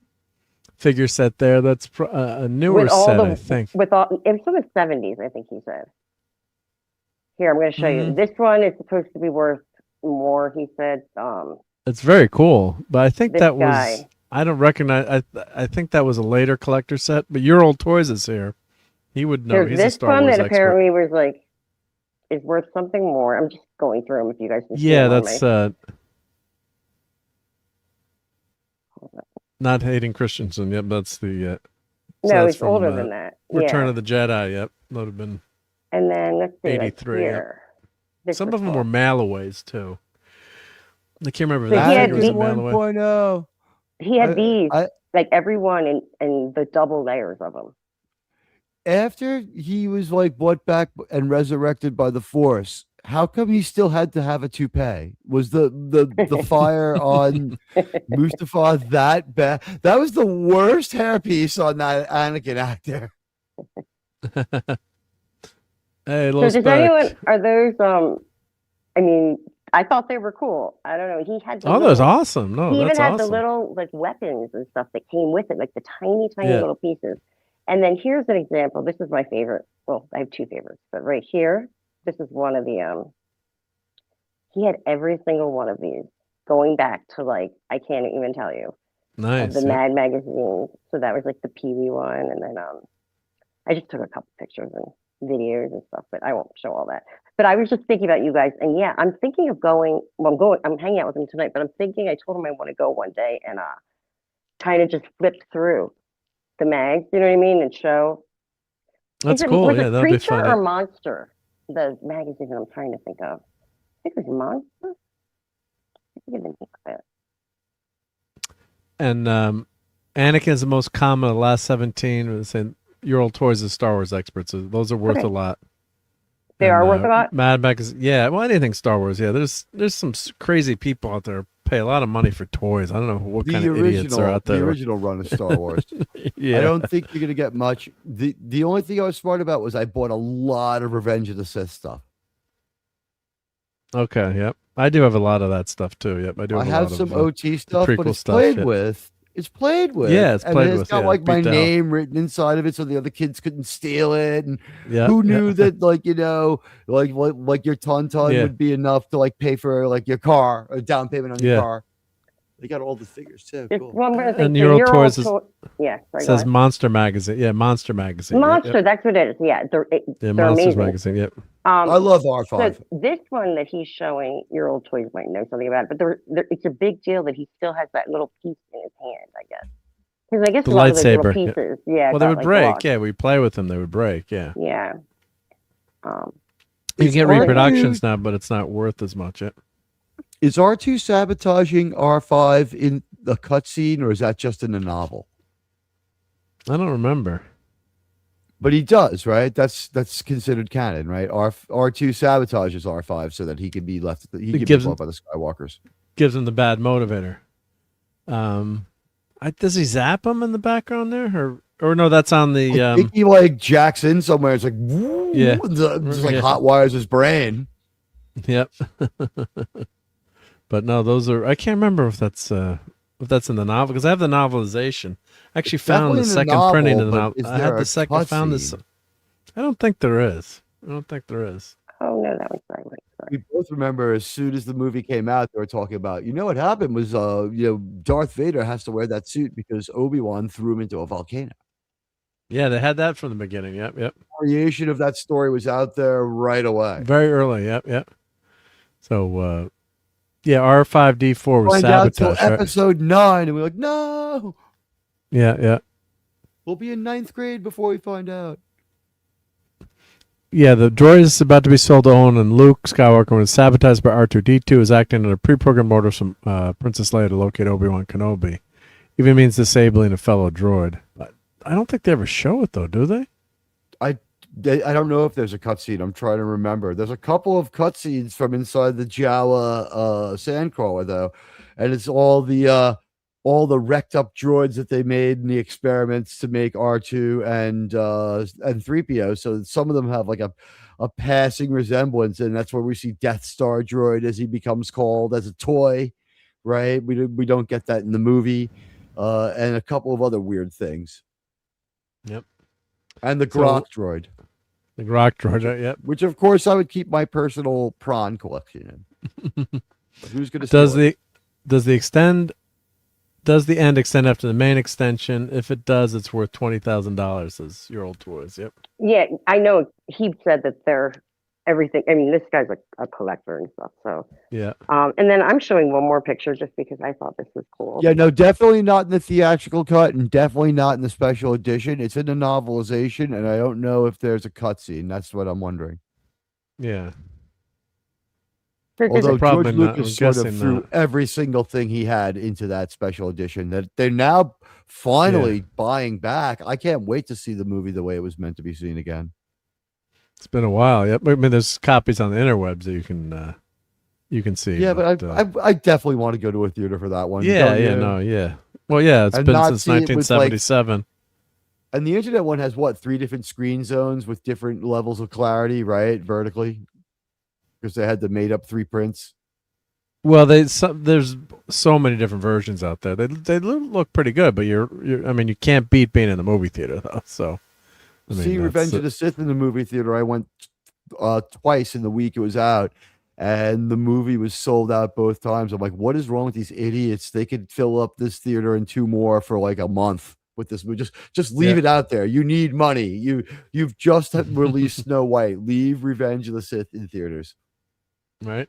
figure set there. That's a newer With all set, the- I think. With all, it was from the 70s, I think he said. Here, I'm going to show you. Mhm. This one is supposed to be worth more, he said. It's very cool, but I think This that was. guy. I don't recognize. I think that was a later collector set. But your old toys is here. He would know. There's He's a this Star one Wars that expert. apparently was like, is worth something more. I'm just going through them if you guys can see Yeah, them on that's my- not hating Christensen. Yep, that's the. No, that's it's older than that. Return Yeah. of the Jedi. Yep, that would have been And then let's see, like 83. Yep. here. This Some was of them cool. were Malaways too. I can't remember So that he had figure was a the- Malaway. 1.0. He had I- these, I- like every one and the double layers of them. After he was like brought back and resurrected by the Force, how come he still had to have a toupee? Was the fire on Mustafa that bad? That was the worst hairpiece on that Anakin actor. Hey, So little does Speck. anyone, are those, I mean, I thought they were cool. I don't know. He had the Oh, that's awesome. No, he even that's had the awesome. little like weapons and stuff that came with it, like the tiny Yeah. little pieces. And then here's an example. This is my favorite. Well, I have two favorites, but right here, this is one of the he had every single one of these going back to like I can't even tell you. Nice. Of the yeah. Mad magazines. So that was like the Pee Wee one, and then I just took a couple pictures and videos and stuff, but I won't show all that. But I was just thinking about you guys, and yeah, I'm thinking of going. Well, I'm hanging out with him tonight, but I'm thinking. I told him I want to go one day and kind of just flip through the mags. You know what I mean? And show. That's Is it, cool. Was Yeah, it that'll be Creature fun. or Monster? The magazine that I'm trying to think of. I think it was Monster. I think it was it. And Anakin's the most common of the last 17. Was saying your old toys is Star Wars experts. So those are worth Okay. a lot. They are worth a lot? Mad Max, yeah. Well, anything Star Wars, yeah. There's some crazy people out there pay a lot of money for toys. I don't know what kind of idiots are out there. The original run of Star Wars. Yeah. I don't think you're gonna get much. The only thing I was smart about was I bought a lot of Revenge of the Sith stuff. Okay, yep. I do have a lot of that stuff too. Yep, I do. I Have, a have lot some of, OT the stuff, but prequel it's stuff, played yeah. with. It's played with. Yeah, it's and played it's with, got yeah, like my beat down. name written inside of it, so the other kids couldn't steal it. And Yeah, who yeah. knew that, like like your tauntaun Yeah. would be enough to like pay for like your car, a down payment on your Yeah. car. They got all the figures too. Just Cool. one more thing. And So your old your toys yeah, sorry, go says ahead. Monster Magazine. Yeah, Monster Magazine. Yep, Monster, yep. that's what it is. Yeah, they're Yeah, they're Monsters amazing. Magazine. Yep. I love R5. So this one that he's showing, your old toys might know something about it, but it's a big deal that he still has that little piece in his hand, I guess. Because I guess The a lot of those little lightsaber. Yeah. pieces, yeah. Well, they got, would like, break. locked. Yeah, we play with them. They would break. Yeah. Yeah. You get R2 reproductions now, but it's not worth as much. Yet. Is R2 sabotaging R5 in the cutscene, or is that just in the novel? I don't remember. But he does, right? That's considered canon, right? R2 sabotages R5 so that he can be left. He can be gives brought by the Skywalkers. Gives him the bad motivator. Does he zap him in the background there, or no? That's on the. I think he like jacks in somewhere. It's like yeah, just like hot wires his brain. Yep. But no, those are. I can't remember if that's in the novel because I have the novelization. I actually found the second printing of the novel. I had the second. I found this. I don't think there is. Oh no, that was silent. We both remember as soon as the movie came out, they were talking about, what happened was, Darth Vader has to wear that suit because Obi-Wan threw him into a volcano. Yeah, they had that from the beginning. Yep. Variation of that story was out there right away. Very early. Yep. So, R5D4 was sabotaged. Till episode 9, and we're like, no. Yeah. We'll be in 9th grade before we find out. Yeah, the droid is about to be sold to Owen, and Luke Skywalker, when sabotaged by R2-D2, is acting under pre-programmed orders from Princess Leia to locate Obi-Wan Kenobi. Even means disabling a fellow droid. I don't think they ever show it, though, do they? I don't know if there's a cutscene. I'm trying to remember. There's a couple of cutscenes from inside the Jawa sandcrawler, though, and it's all the wrecked up droids that they made in the experiments to make R2 and 3PO. So some of them have like a passing resemblance, and that's where we see Death Star droid as he becomes called as a toy, right? We don't get that in the movie, and a couple of other weird things. Yep. And the Grok droid. The Grok droid, yep. Which of course I would keep my personal prawn collection in. Who's going to Does the end extend after the main extension? If it does, it's worth $20,000 as your old toys. Yep. Yeah, I know. He said that they're everything. I mean, this guy's a collector and stuff. So yeah. And then I'm showing one more picture just because I thought this was cool. Yeah, no, definitely not in the theatrical cut, and definitely not in the special edition. It's in the novelization, and I don't know if there's a cutscene. That's what I'm wondering. Yeah. Although George Lucas sort of threw every single thing he had into that special edition that they're now finally buying back. I can't wait to see the movie the way it was meant to be seen again. It's been a while. Yep. I mean, there's copies on the interwebs that you can see. Yeah, but I definitely want to go to a theater for that one. Yeah. Well, yeah, it's been since 1977. And the internet one has 3 different screen zones with different levels of clarity, right? Vertically. Because they had the made up 3 prints. Well, there's so many different versions out there. They look pretty good, but I mean, you can't beat being in the movie theater though. So, Revenge of the Sith in the movie theater. I went twice in the week it was out, and the movie was sold out both times. I'm like, what is wrong with these idiots? They could fill up this theater and 2 more for like a month with this movie. Just leave it out there. You need money. You've just released Snow White. Leave Revenge of the Sith in theaters. Right.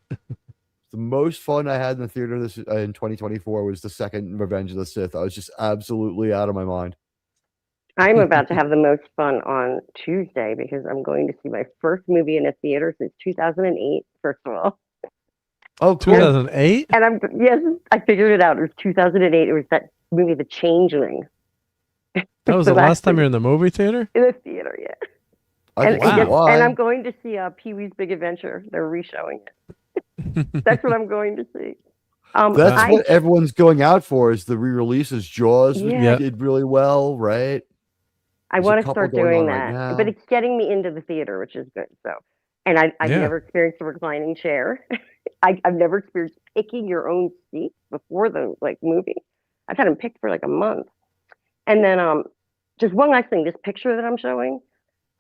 The most fun I had in the theater in 2024 was the second Revenge of the Sith. I was just absolutely out of my mind. I'm about to have the most fun on Tuesday because I'm going to see my first movie in a theater since 2008. First of all. Oh, 2008? And I figured it out. It was 2008. It was that movie, The Changeling. That was the last time you were in the movie theater? In the theater, yeah. And I'm going to see Pee-wee's Big Adventure. They're re-showing it. That's what I'm going to see. That's what everyone's going out for is the re-releases. Jaws did really well, right? I want to start doing that, but it's getting me into the theater, which is good. So, and I've never experienced a reclining chair. I've never experienced picking your own seat before the movie. I've had them picked for a month. And then just one last thing, this picture that I'm showing.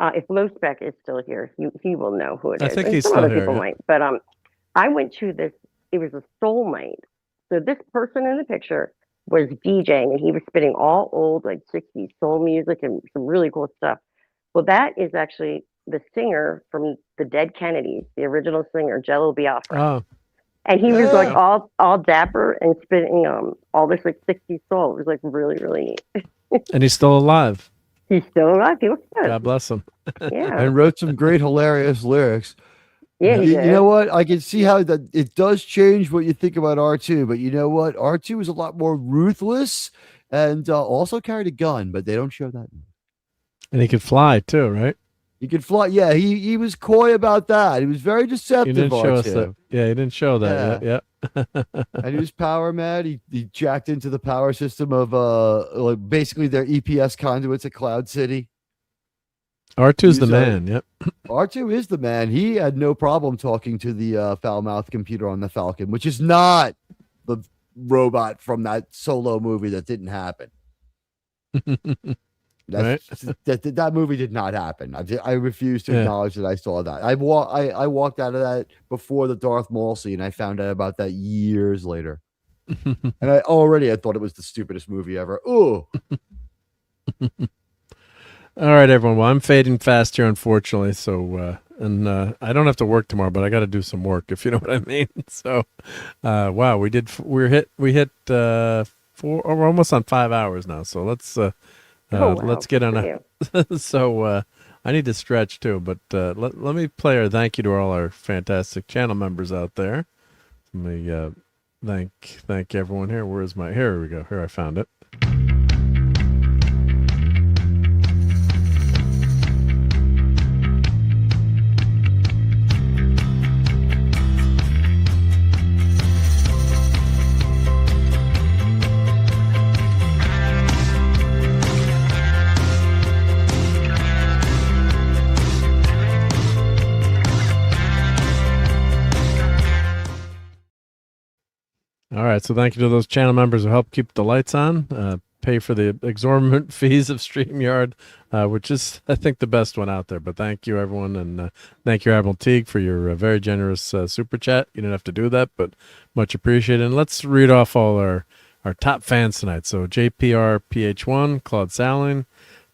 If Low Spec is still here, he will know who it is. I think and he's some still other here. People might. But I went to this. It was a soul night. So this person in the picture was DJing, and he was spinning all old 60s soul music and some really cool stuff. Well, that is actually the singer from the Dead Kennedys, the original singer, Jello Biafra. Oh. And he was all dapper and spinning all this 60s soul. It was really, really neat. And he's still alive. He's still alive. He looks good. God bless him. Yeah. And wrote some great, hilarious lyrics. Yeah, you know what? I can see how that it does change what you think about R2, but you know what? R2 is a lot more ruthless and also carried a gun, but they don't show that. And he could fly too, right? He could fly. Yeah, he was coy about that. He was very deceptive. He didn't show us that. Yeah, he didn't show that. Yeah. And he was power mad. He jacked into the power system of like basically their EPS conduits at Cloud City. R2's the man. Yep. R2 is the man. He had no problem talking to the foul mouth computer on the Falcon, which is not the robot from that Solo movie that didn't happen. That movie did not happen. I refuse to acknowledge that I saw that. I walked out of that before the Darth Maul scene. I found out about that years later, and I thought it was the stupidest movie ever. Ooh. All right, everyone. Well, I'm fading fast here, unfortunately. So, I don't have to work tomorrow, but I got to do some work, if you know what I mean. So, wow, we hit 4. We're almost on 5 hours now. So let's get on a. So I need to stretch too, but let me play our thank you to all our fantastic channel members out there. Let me thank everyone here. Here we go. Here, I found it. All right, so thank you to those channel members who help keep the lights on, pay for the exorbitant fees of StreamYard, which is, I think, the best one out there. But thank you, everyone, and thank you, Admiral Teague, for your very generous super chat. You didn't have to do that, but much appreciated. And let's read off all our top fans tonight. So JPR PH1, Claude Saling,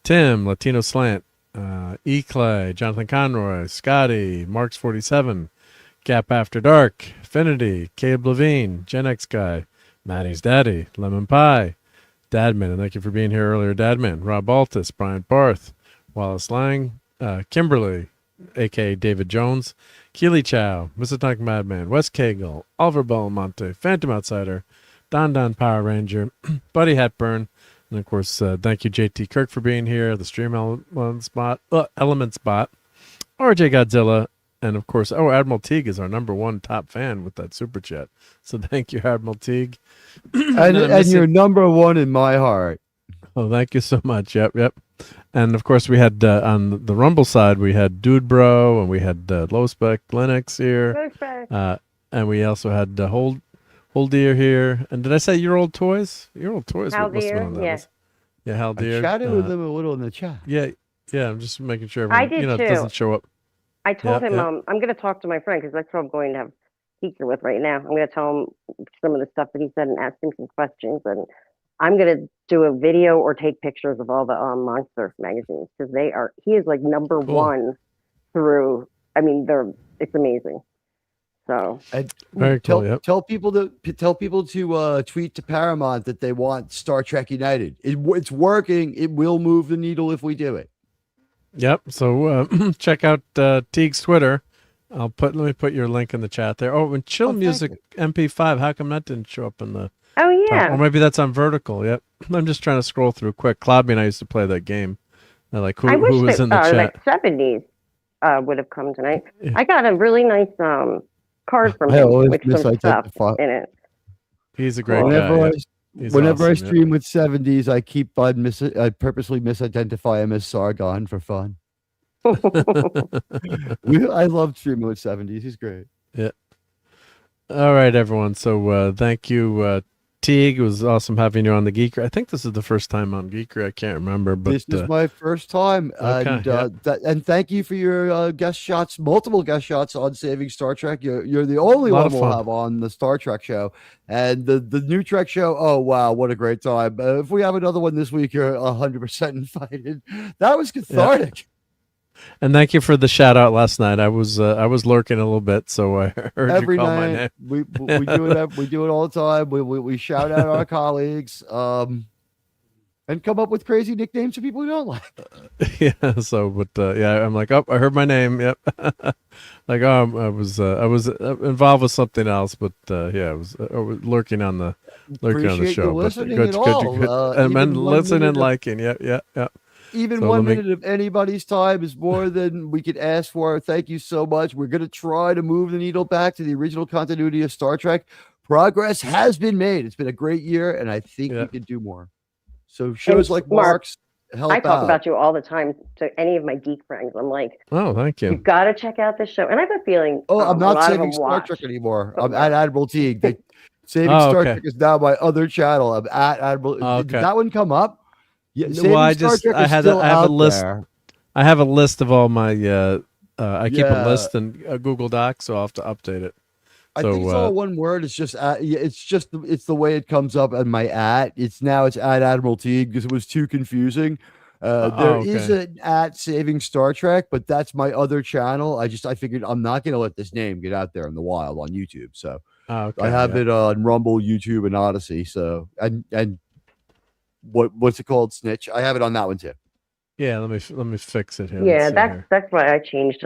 Tim, Latino Slant, E. Clay, Jonathan Conroy, Scotty, Marks47, Gap After Dark, Affinity, Caleb Levine, Gen X Guy, Maddie's Daddy, Lemon Pie, Dadman, and thank you for being here earlier, Dadman, RobAltis, Brian Barth, Wallace Lang, Kimberly, a.k.a. David Jones, Keely Chow, Mr. Madman, Wes Cagle, Oliver Belmonte, Phantom Outsider, Don Power Ranger, Buddy Hepburn, and of course, thank you, JT Kirk, for being here, the Stream Element Spot, RJ Godzilla, and of course, Admiral Teague is our #1 top fan with that super chat. So thank you, Admiral Teague. and you're #1 in my heart. Oh, thank you so much. Yep. And of course, we had on the Rumble side, we had Dude Bro, and we had Low Spec Linux here. And we also had Hold Dear here. And did I say Your Old Toys? Your Old Toys. Hal Dear, yeah, Hal Dear. I chatted with them a little in the chat. Yeah. I'm just making sure everyone, too. doesn't show up. I told him I'm going to talk to my friend because that's who I'm going to have Geeker with right now. I'm going to tell him some of the stuff that he said and ask him some questions. And I'm going to do a video or take pictures of all the Monster magazines because he is like #1 through. I mean, it's amazing. So very cool. Tell people to tweet to Paramount that they want Star Trek United. It's working. It will move the needle if we do it. Yep. So check out Teague's Twitter. Let me put your link in the chat there. Oh, and Chill Music MP5. How come that didn't show up in the? Oh yeah. Or maybe that's on vertical. Yep. I'm just trying to scroll through quick. Clobby and I used to play that game. Who was in the chat? Like 70s would have come tonight. Yeah. I got a really nice card from him with some stuff in it. He's a great guy. Whenever I stream with 70s, I purposely misidentify him as Sargon for fun. I love streaming with 70s. He's great. Yeah. All right, everyone. So thank you, Teague. It was awesome having you on the Geeker. I think this is the first time on Geeker. I can't remember, but this is my first time. Okay, and thank you for your guest shots, multiple guest shots on Saving Star Trek. You're the only one we'll have on the Star Trek show, and the new Trek show. Oh wow, what a great time! If we have another one this week, you're 100% invited. That was cathartic. Yeah. And thank you for the shout out last night. I was lurking a little bit, so I heard every you call night, my name. We do it. We do it all the time. We shout out our colleagues, and come up with crazy nicknames for people who don't like. Yeah. So, but I'm like, I heard my name. Yep. Like, I was involved with something else, but I was lurking on the show. Good. And listening and liking. Yeah. Even 1 minute of anybody's time is more than we could ask for. Thank you so much. We're going to try to move the needle back to the original continuity of Star Trek. progress has been made. It's been a great year, and I think we could do more. So shows like Mark's help I talk out. about you all the time to any of my geek friends. I'm like, oh, thank you. You've got to check out this show. And I have a feeling. I'm not saving Star Trek anymore. I'm at Admiral Teague. Saving Star Trek is now my other channel. I'm at Admiral. Did that one come up? Yeah, well, I have a list. There. I have a list of all my. I keep a list in Google Docs, so I'll have to update it. I think it's all one word. It's just it's the way it comes up on my at. It's at Admiral Teague because it was too confusing. There is an at Saving Star Trek, but that's my other channel. I figured I'm not going to let this name get out there in the wild on YouTube. So I have it on Rumble, YouTube, and Odyssey. So and what's it called? Snitch. I have it on that one too. Yeah, let me fix it here. Yeah, that's why I changed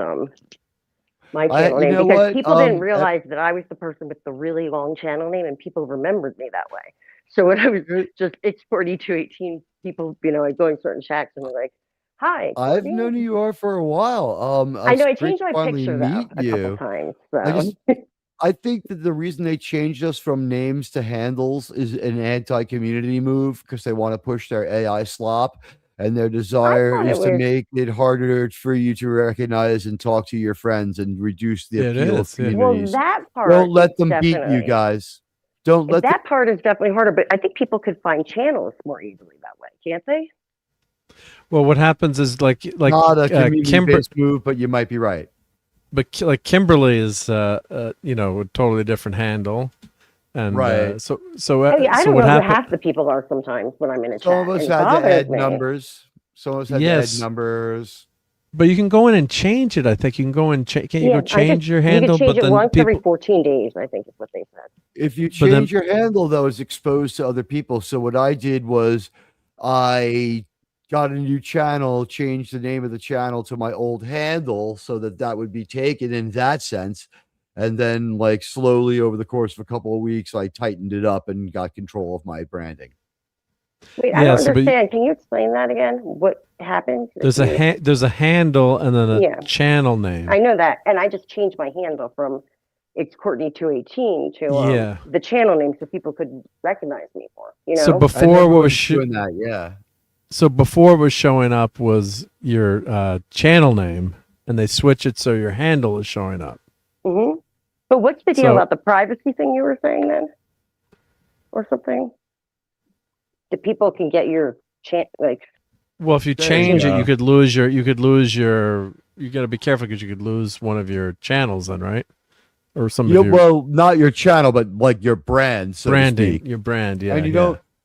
my channel name because people didn't realize that I was the person with the really long channel name, and people remembered me that way. So when I was just it's 4218, people, I'd go in certain chats and they're like, "Hi." I've known who you are for a while. I know I changed my picture though a couple times. So. I think that the reason they changed us from names to handles is an anti-community move because they want to push their AI slop, and their desire is to make it harder for you to recognize and talk to your friends and reduce the appeal of communities. Well, that part. Don't let them beat you guys. Don't let that part is definitely harder, but I think people could find channels more easily that way, can't they? Well, what happens is like not a community-based move, but you might be right. But like Kimberly is, a totally different handle, and right. I don't know who half the people are sometimes when I'm in a chat. Some of us had to add numbers. Some of us had to add numbers. But you can go in and change it. I think you can go and change. Can you go change your handle? You can change but it then once every 14 days. I think is what they said. If you change your handle, though, it's exposed to other people. So what I did was I got a new channel, changed the name of the channel to my old handle so that would be taken in that sense. And then like slowly over the course of a couple of weeks, I tightened it up and got control of my branding. Wait, I don't understand. Can you explain that again? What happened? There's a handle and then a channel name. I know that. And I just changed my handle from It's Courtney 218 to the channel name so people could recognize me more. So before what was doing that, So before what was showing up was your channel name, and they switch it so your handle is showing up. Mm-hmm. But what's the deal about the privacy thing you were saying then, or something? That people can get your Well, if you change it, you could lose your. You got to be careful because you could lose one of your channels, then, right? Or some. Well, not your channel, but like your brand, branding, your brand, yeah. And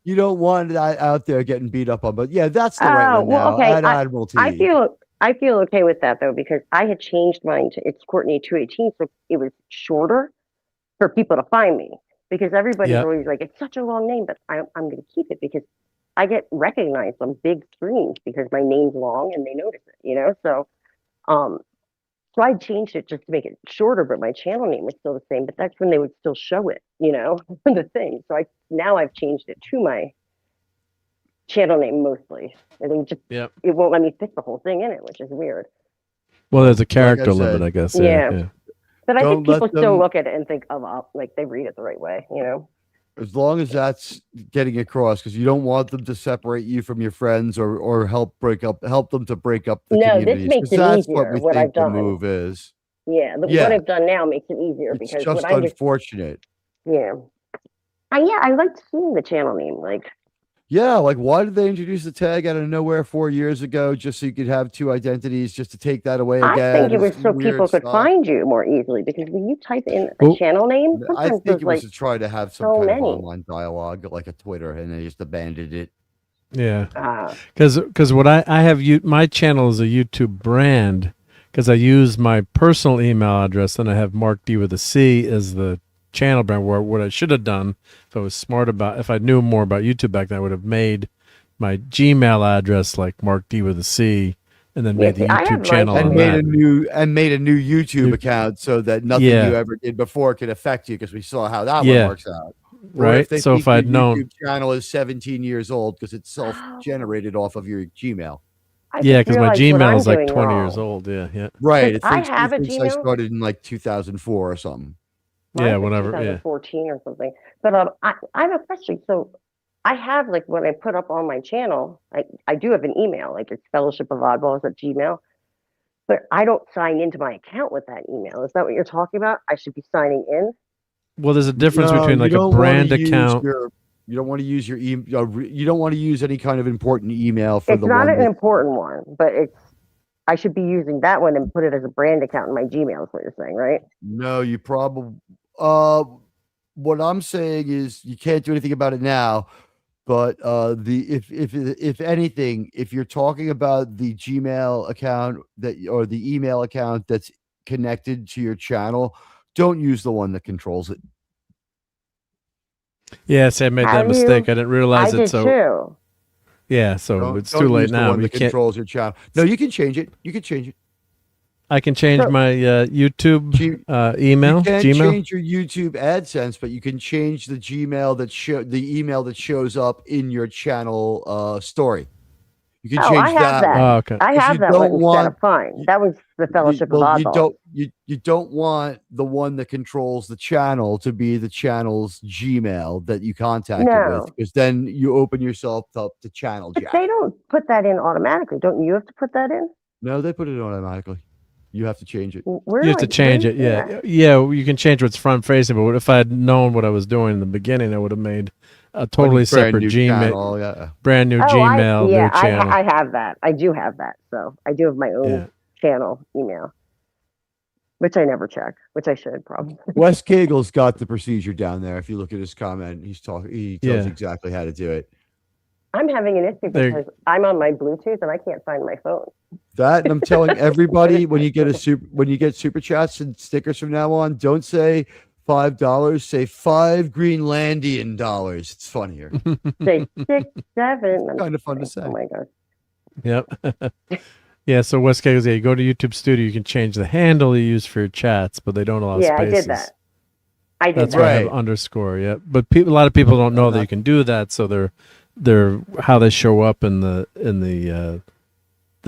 you don't want that out there getting beat up on. But yeah, that's the right one now. Okay. At Admiral T. I feel okay with that though, because I had changed mine to It's Courtney 218, so it was shorter for people to find me. Because everybody's always like, it's such a long name, but I'm going to keep it because I get recognized on big screens because my name's long and they notice it, So, so I changed it just to make it shorter, but my channel name was still the same. But that's when they would still show it, the thing. So now I've changed it to my channel name mostly. I think just it won't let me fit the whole thing in it, which is weird. Well, there's a character limit, I guess. Yeah. But I think people still look at it and think, like they read it the right way, As long as that's getting across, because you don't want them to separate you from your friends or help them to break up the communities. This makes it that's easier. What I've done. The move is. Yeah, what I've done now makes it easier it's because just unfortunate. I liked seeing the channel name. Like why did they introduce the tag out of nowhere 4 years ago just so you could have two identities just to take that away again? I think it was so people could find you more easily because when you type in a channel name, I think it was to try to have some kind of online dialogue like a Twitter, and they just abandoned it. Yeah, because what I have my channel is a YouTube brand because I use my personal email address and I have Marc D with a C as the channel brand. Where what I should have done if I was smart if I knew more about YouTube back then, I would have made my Gmail address like Marc D with a C, and then made the YouTube channel and made a new YouTube account so that nothing you ever did before could affect you because we saw how that one works out. Right. So if I'd known, YouTube channel is 17 years old because it's self-generated off of your Gmail. Because my Gmail is like 20 years old. Yeah. Right. I have a Gmail. I started in like 2004 or something. Yeah, whatever. 2014 or something. But I have a question. So I have like when I put up on my channel, I do have an email, like it's Fellowship of Oddballs at Gmail, but I don't sign into my account with that email. Is that what you're talking about? I should be signing in. Well, there's a difference between like a brand account. You don't want to use your email. You don't want to use any kind of important email for it's the not one. An important one, but I should be using that one and put it as a brand account in my Gmail. Is what you're saying, right? No, you probably. What I'm saying is you can't do anything about it now. But if anything, if you're talking about the Gmail account or the email account that's connected to your channel, don't use the one that controls it. Yes, I made that mistake. I didn't realize it. So too. Yeah, so it's too late now. You controls your channel. No, you can change it. You can change it. I can change my YouTube email. You can't Gmail. change your YouTube AdSense, but you can change the Gmail the email that shows up in your channel story. You can change I have that. Oh, okay. I have that one instead of fine. That was the Fellowship of Oddballs. You don't want the one that controls the channel to be the channel's Gmail that you contacted with, because then you open yourself up to channel jack. But they don't put that in automatically. Don't you have to put that in? No, they put it automatically. You have to change it. You have to change it. Yeah. You can change what's front facing, but if I had known what I was doing in the beginning, I would have made a totally separate Gmail, brand new Gmail, new channel. I have that. I do have that. So I do have my own channel email, which I never check, which I should probably. Wes Cagel's got the procedure down there. If you look at his comment, he tells exactly how to do it. I'm having an issue because I'm on my Bluetooth and I can't find my phone. That, and I'm telling everybody, when you get super chats and stickers from now on, don't say $5, say $5 Greenlandian dollars. It's funnier. Say 6, 7. Kind of fun to say. Oh my god. Yep. Yeah. So West Cagel's, you go to YouTube Studio, you can change the handle you use for your chats, but they don't allow spaces. I did that. That's why I have underscore. Yeah, but a lot of people don't know that you can do that, so they're how they show up in the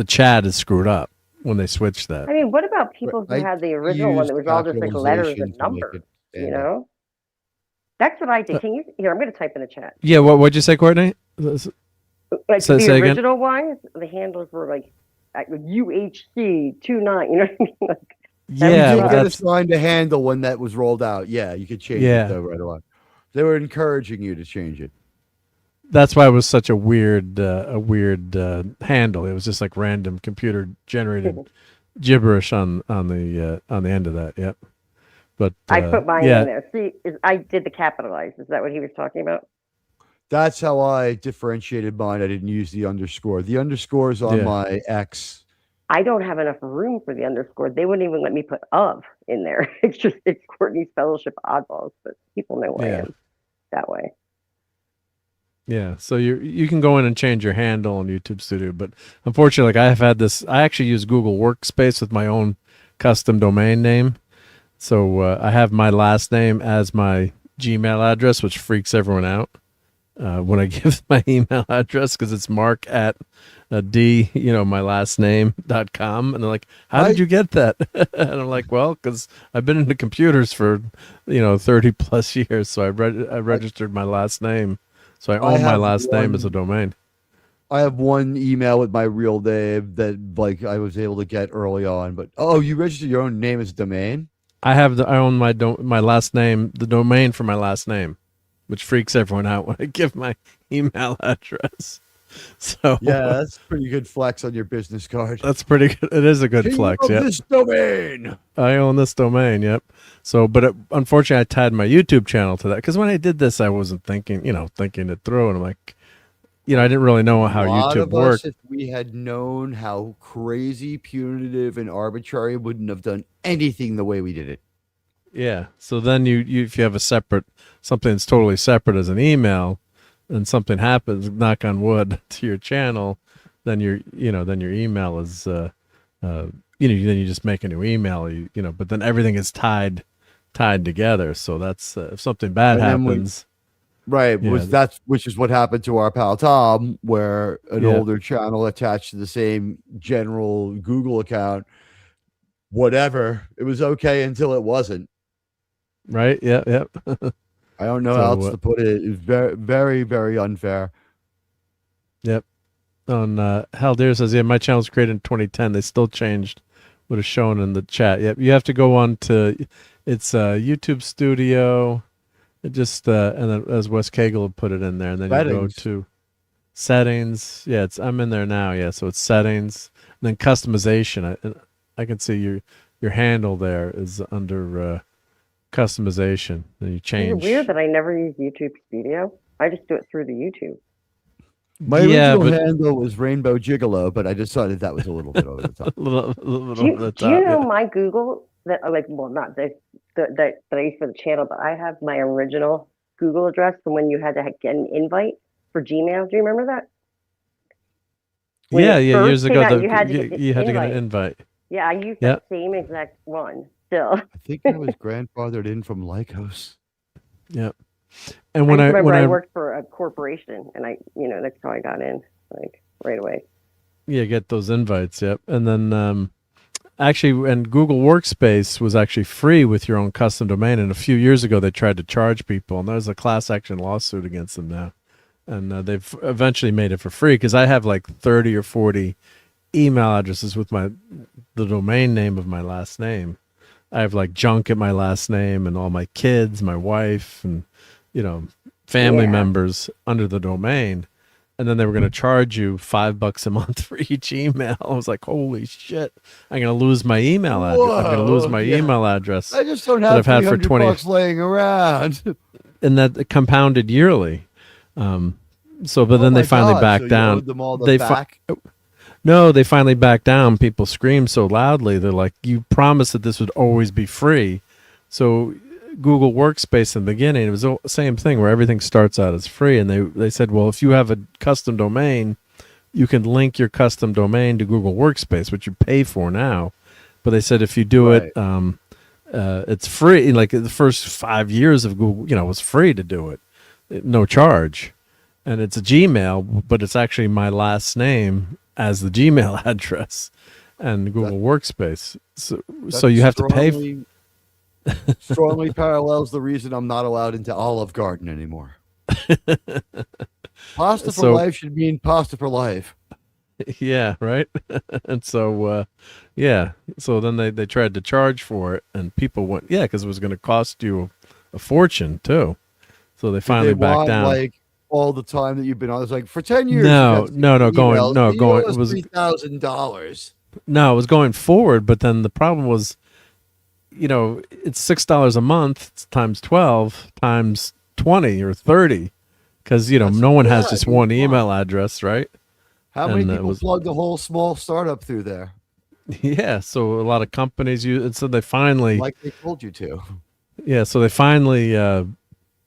chat is screwed up when they switch that. I mean, what about people who had the original one that was all just like letters and numbers? You know, that's what I did. Can you? Here, I'm going to type in the chat. Yeah, what'd you say, Courtney? Like the original one, the handles were like UHC 29. You know what I mean? Like, yeah, you could assigned a handle when that was rolled out. Yeah, you could change it though right away. They were encouraging you to change it. That's why it was such a weird handle. It was just like random computer generated gibberish on the end of that. Yep. But I put mine in there. See, I did the capitalized. Is that what he was talking about? That's how I differentiated mine. I didn't use the underscore. The underscore is on my X. I don't have enough room for the underscore. They wouldn't even let me put of in there. It's Courtney's Fellowship Oddballs, but people know who I am that way. Yeah, so you can go in and change your handle on YouTube Studio, but unfortunately, like I have had this. I actually use Google Workspace with my own custom domain name, so I have my last name as my Gmail address, which freaks everyone out when I give my email address because it's Marc at D, my last name.com, and they're like, "How did you get that?" And I'm like, "Well, because I've been into computers for 30 plus years, so I registered my last name." So I own my last name as a domain. I have one email with my real name that I was able to get early on, but you registered your own name as a domain? I own my last name, the domain for my last name, which freaks everyone out when I give my email address. So yeah, that's a pretty good flex on your business card. That's pretty good. It is a good flex. Yeah. This domain. I own this domain. Yep. So, but unfortunately, I tied my YouTube channel to that because when I did this, I wasn't thinking it through, and I'm like, I didn't really know how YouTube worked. If we had known how crazy, punitive, and arbitrary, wouldn't have done anything the way we did it. Yeah. So then if you have something that's totally separate as an email, and something happens, knock on wood, to your channel, then your email is, then you just make a new email, but then everything is tied together. So that's if something bad happens. Which is what happened to our pal Tom, where an older channel attached to the same general Google account, whatever, it was okay until it wasn't. Right? Yeah, yep. I don't know how else to put it. It's very, very, very unfair. Yep. On Hal Deer says, yeah, my channel was created in 2010. They still changed what is shown in the chat. Yep. You have to go on to it's YouTube Studio. It just and then as Wes Cagle put it in there, and then you go to settings. Yeah, I'm in there now. Yeah, so it's settings, and then customization. I can see your handle there is under customization, and you change. It's weird that I never use YouTube Studio. I just do it through the YouTube. My original handle was Rainbow Gigolo, but I decided that was a little bit over the top. Do you know my Google that not that I use for the channel, but I have my original Google address from when you had to get an invite for Gmail. Do you remember that? Yeah, years ago you had to get an invite. Yeah, I used that same exact one still. I think I was grandfathered in from Lycos. Yep. And I worked for a corporation, and that's how I got in, like right away. Yeah, get those invites. Yep. And then actually, and Google Workspace was actually free with your own custom domain. And a few years ago, they tried to charge people, and there's a class action lawsuit against them now. And they've eventually made it for free because I have like 30 or 40 email addresses with the domain name of my last name. I have like junk at my last name and all my kids, my wife, and family members under the domain. And then they were going to charge you $5 a month for each email. I was like, holy shit, I'm going to lose my email address. I'm going to lose my email address. I just don't have $300 laying around. And that compounded yearly. Then they finally backed down. You owed them all back? No, they finally backed down. People screamed so loudly. They're like, you promised that this would always be free. So Google Workspace in the beginning, it was the same thing where everything starts out as free. And they said, well, if you have a custom domain, you can link your custom domain to Google Workspace, which you pay for now. But they said if you do it, it's free. Like the first 5 years of Google, it was free to do it, no charge. And it's a Gmail, but it's actually my last name as the Gmail address and Google Workspace. So you have to pay. Strongly parallels the reason I'm not allowed into Olive Garden anymore. Pasta for life should mean pasta for life. Yeah, right. And so, so then they tried to charge for it, and people went, because it was going to cost you a fortune too. So they finally backed down. Like all the time that you've been on, it was like for 10 years. Going. It was $3,000. No, it was going forward, but then the problem was, it's $6 a month times 12 times 20 or 30, because no one has just one email address, right? How many people plugged the whole small startup through there? Yeah, so a lot of companies use it. So they finally, like they told you to. Yeah, so they finally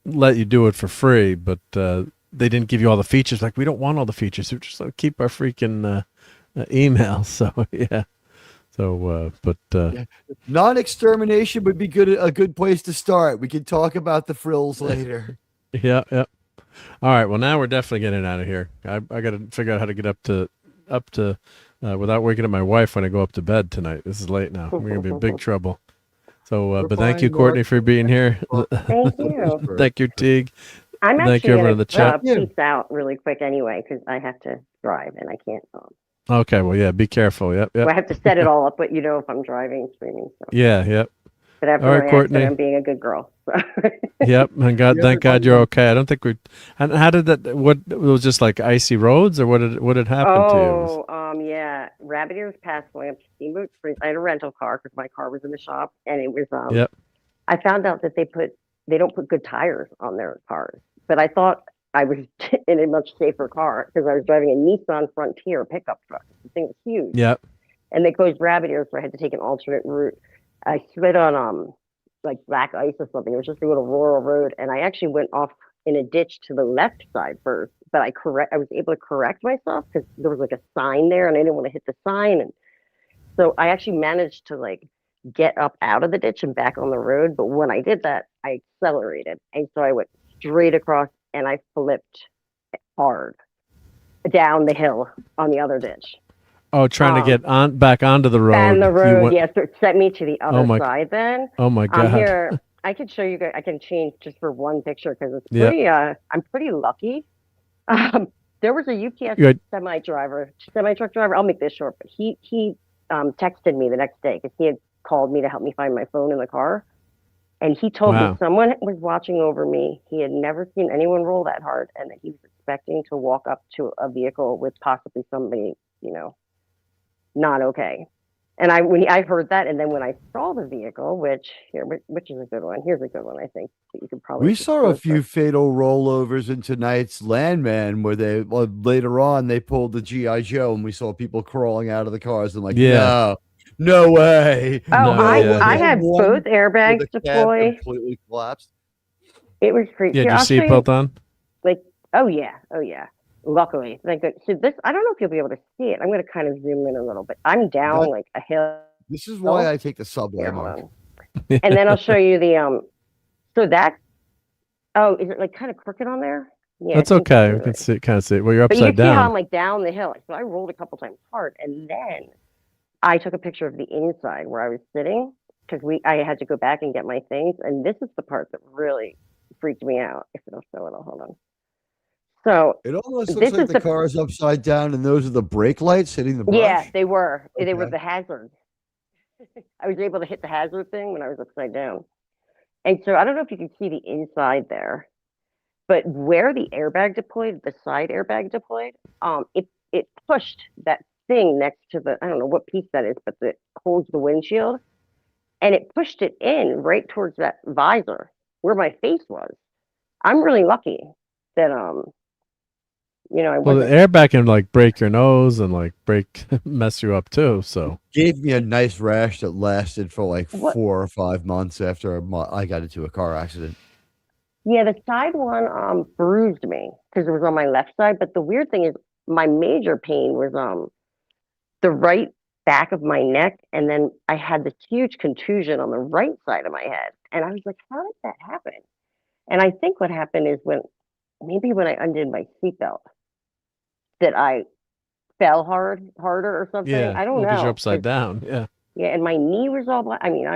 let you do it for free, but they didn't give you all the features. Like, we don't want all the features. We just keep our freaking email. So yeah. So, non-extermination would be a good place to start. We can talk about the frills later. Yeah. All right. Well, now we're definitely getting out of here. I got to figure out how to get up to without waking up my wife when I go up to bed tonight. This is late now. We're gonna be in big trouble. So, but thank you, Courtney, for being here. Thank you. Thank you, Teague. I'm thank you actually in the chat. Peace out really quick anyway, because I have to drive and I can't. Okay, well, yeah, be careful. Yep. So I have to set it all up, but if I'm driving, streaming. So. Yeah, yep. But after all right, Courtney, I'm being a good girl. So. Yep, and thank God you're okay. I don't think we. And how did that? What it was just like icy roads, or what had happened to you? Yeah, Rabbit Ears Passway up to Steamboat Springs. I had a rental car because my car was in the shop, and it was. Yep. I found out that they don't put good tires on their cars, but I thought I was in a much safer car because I was driving a Nissan Frontier pickup truck. The thing was huge. Yep. And they closed Rabbit Ears, so I had to take an alternate route. I slid on like black ice or something. It was just a little rural road, and I actually went off in a ditch to the left side first. But I was able to correct myself because there was like a sign there, and I didn't want to hit the sign. And so I actually managed to get up out of the ditch and back on the road. But when I did that, I accelerated, and so I went straight across, and I flipped hard down the hill on the other ditch. Oh, trying to get back onto the road. And the road, yes. So it sent me to the other side then. Oh, my God. I could show you guys. I can change just for one picture because it's pretty. I'm pretty lucky. There was a UPS semi truck driver. I'll make this short, but he texted me the next day because he had called me to help me find my phone in the car, and he told me someone was watching over me. He had never seen anyone roll that hard, and that he was expecting to walk up to a vehicle with possibly somebody, not okay. And when I heard that, and then when I saw the vehicle, which is a good one. Here's a good one, I think. That you could probably. We saw a few fatal rollovers in tonight's Landman, where later on they pulled the GI Joe, and we saw people crawling out of the cars and no way. Oh, I had both airbags deploy. Completely collapsed. It was crazy. Yeah, did you seatbelt on? Oh yeah. Luckily, thank God. So this, I don't know if you'll be able to see it. I'm going to kind of zoom in a little bit. I'm down like a hill. This is why I take the subway, Mark. And then I'll show you the So that's. Oh, is it like kind of crooked on there? Yeah, that's okay. We can see, kind of see it. Well, you're upside down. But you see how I'm like down the hill. So I rolled a couple times hard, and then I took a picture of the inside where I was sitting because I had to go back and get my things, and this is the part that really freaked me out. If it'll show it, hold on. So it almost looks like the car is upside down, and those are the brake lights hitting the brush. Yeah, they were. Okay. They were the hazards. I was able to hit the hazard thing when I was upside down. And so I don't know if you can see the inside there, but where the airbag deployed, the side airbag deployed, it pushed that thing next to the, I don't know what piece that is, but that holds the windshield, and it pushed it in right towards that visor where my face was. I'm really lucky that well, the airbag can like break your nose and like mess you up too. So gave me a nice rash that lasted for like 4 or 5 months after I got into a car accident. Yeah, the side one bruised me because it was on my left side. But the weird thing is, my major pain was the right back of my neck, and then I had this huge contusion on the right side of my head. And I was like, how did that happen? And I think what happened is when I undid my seatbelt, that I fell harder or something. Yeah, I don't know. Because you're upside down. Yeah. Yeah, and my knee was all black. I mean,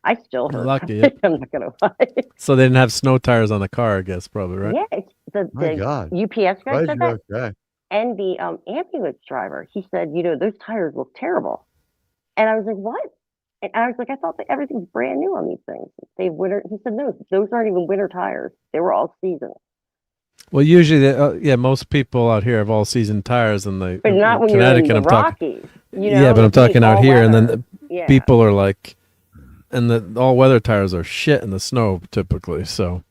I still hurt. Lucky. Yeah. I'm not gonna lie. So they didn't have snow tires on the car, I guess, probably, right? Yeah, it's the UPS guy said that. Okay. And the ambulance driver, he said, those tires look terrible. And I was like, what? And I was like, I thought that everything's brand new on these things. He said, no, those aren't even winter tires. They were all season. Well, usually, most people out here have all season tires, and but not when Connecticut, you're in the Rockies. Yeah, but I'm talking out here, and then people are like, and the all weather tires are shit in the snow typically. So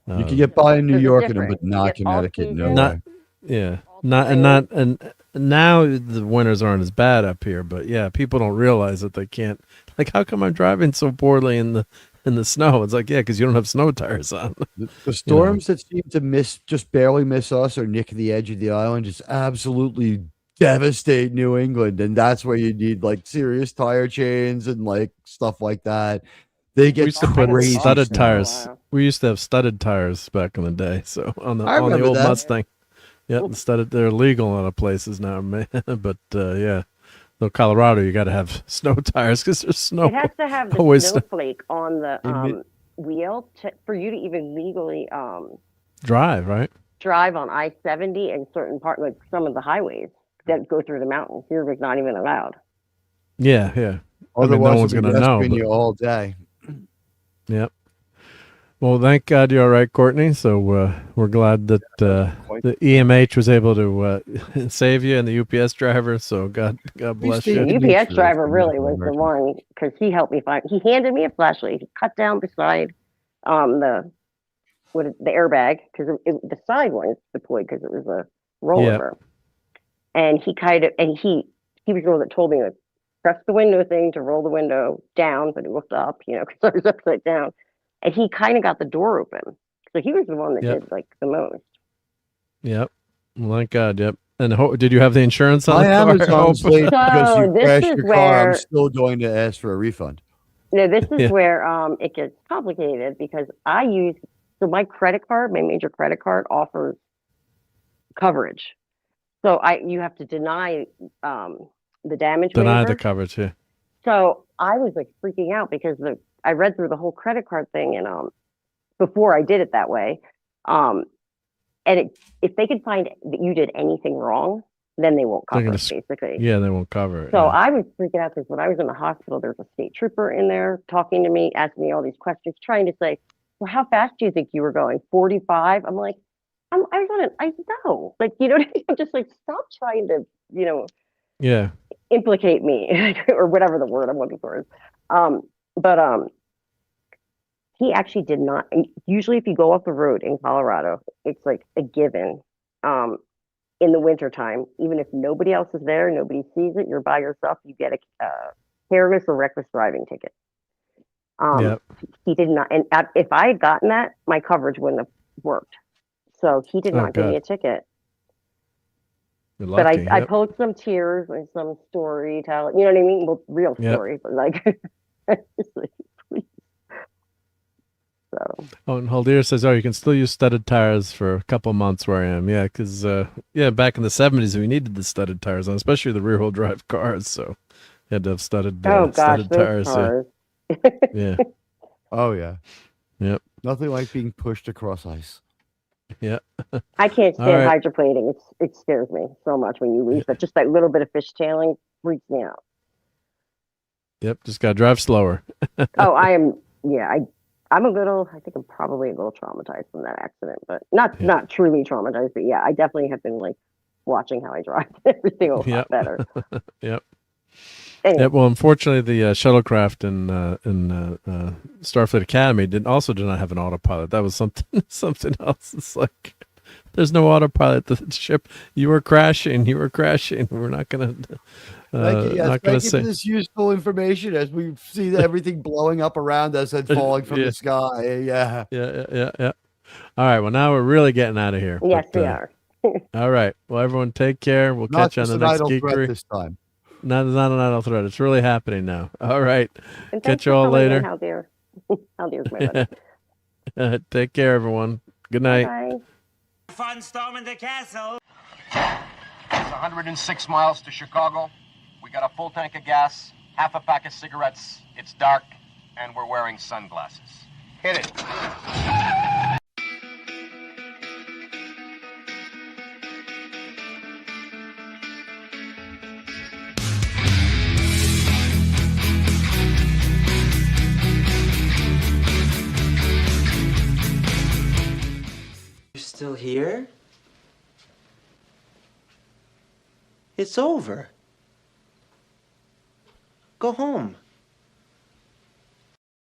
you can get by in New York in them, but not Connecticut. No way. Yeah, and now the winters aren't as bad up here, but yeah, people don't realize that they can't. Like, how come I'm driving so poorly in the snow? It's like, yeah, because you don't have snow tires on. The storms that seem to just barely miss us or nick the edge of the island just absolutely devastate New England, and that's where you need like serious tire chains and like stuff like that. They get crazy studded tires. Wow. We used to have studded tires back in the day. So on the old Mustang. Yeah, they're illegal in a lot of places now, but yeah. So Colorado, you got to have snow tires because there's snow. It has to have the snowflake on the wheel for you to even legally drive, right? Drive on I-70 and certain parts, like some of the highways that go through the mountains. Here, it's not even allowed. Yeah. Otherwise, no one's going to know. You all day. Yep. Well, thank God you're all right, Courtney. So we're glad that the EMH was able to save you and the UPS driver. So God bless you. The UPS driver really was the one because he helped me find. He handed me a flashlight. He cut down beside the airbag because the side one is deployed because it was a rollover. And he was the one that told me to press the window thing to roll the window down, but it looked up, because I was upside down. And he kind of got the door open. So he was the one that did like the most. Yep. Well, thank God. Yep. And did you have the insurance on the car? Amazon's late because you crashed your car. I'm still going to ask for a refund. No, this is where it gets complicated because my major credit card offers coverage. So you have to deny the damage waiver. The coverage, yeah. So I was like freaking out because I read through the whole credit card thing, and before I did it that way, and if they could find that you did anything wrong, then they won't cover it, basically. Yeah, they won't cover it. So I was freaking out because when I was in the hospital, there was a state trooper in there talking to me, asking me all these questions, trying to say, well, how fast do you think you were going? 45? I'm like, I know. Like, you know what I mean? I'm just like, stop trying to, implicate me or whatever the word I'm looking for is. But he actually did not. Usually if you go off the road in Colorado, it's like a given. In the wintertime, even if nobody else is there, nobody sees it, you're by yourself, you get a careless or reckless driving ticket. He did not, and if I had gotten that, my coverage wouldn't have worked. So he did not give me a ticket. But I pulled some tears and some storytelling, you know what I mean? Well, real story, but like, just like, please. So. Oh, and Haldir says, you can still use studded tires for a couple months where I am. Yeah, because back in the 70s, we needed the studded tires on, especially the rear-wheel drive cars. So you had to have studded tires. Cars. Yeah. Oh, yeah. Yep. Nothing like being pushed across ice. Yeah. I can't stand hydroplaning. It scares me so much when you lose that. Just that little bit of fishtailing freaks me out. Yep. Just got to drive slower. I'm I think I'm probably a little traumatized from that accident, but not truly traumatized, but yeah, I definitely have been like watching how I drive everything a lot better. Yep. Anyway. Yeah, well, unfortunately, the shuttlecraft in Starfleet Academy did not have an autopilot. That was something else. It's like there's no autopilot. The ship, you were crashing. We're not gonna. Thank you for this useful information as we see everything blowing up around us and falling from the sky. Yeah. All right. Well, now we're really getting out of here. Yes, we are. All right. Well, everyone, take care. We'll catch you on the next Geekery. This time. Not an idle threat. It's really happening now. All right. Catch you all later. Haldir's my buddy. Take care, everyone. Good night. Bye. Fun storming the castle. It's 106 miles to Chicago. We got a full tank of gas, half a pack of cigarettes. It's dark, and we're wearing sunglasses. Hit it. You're still here? It's over. Go home.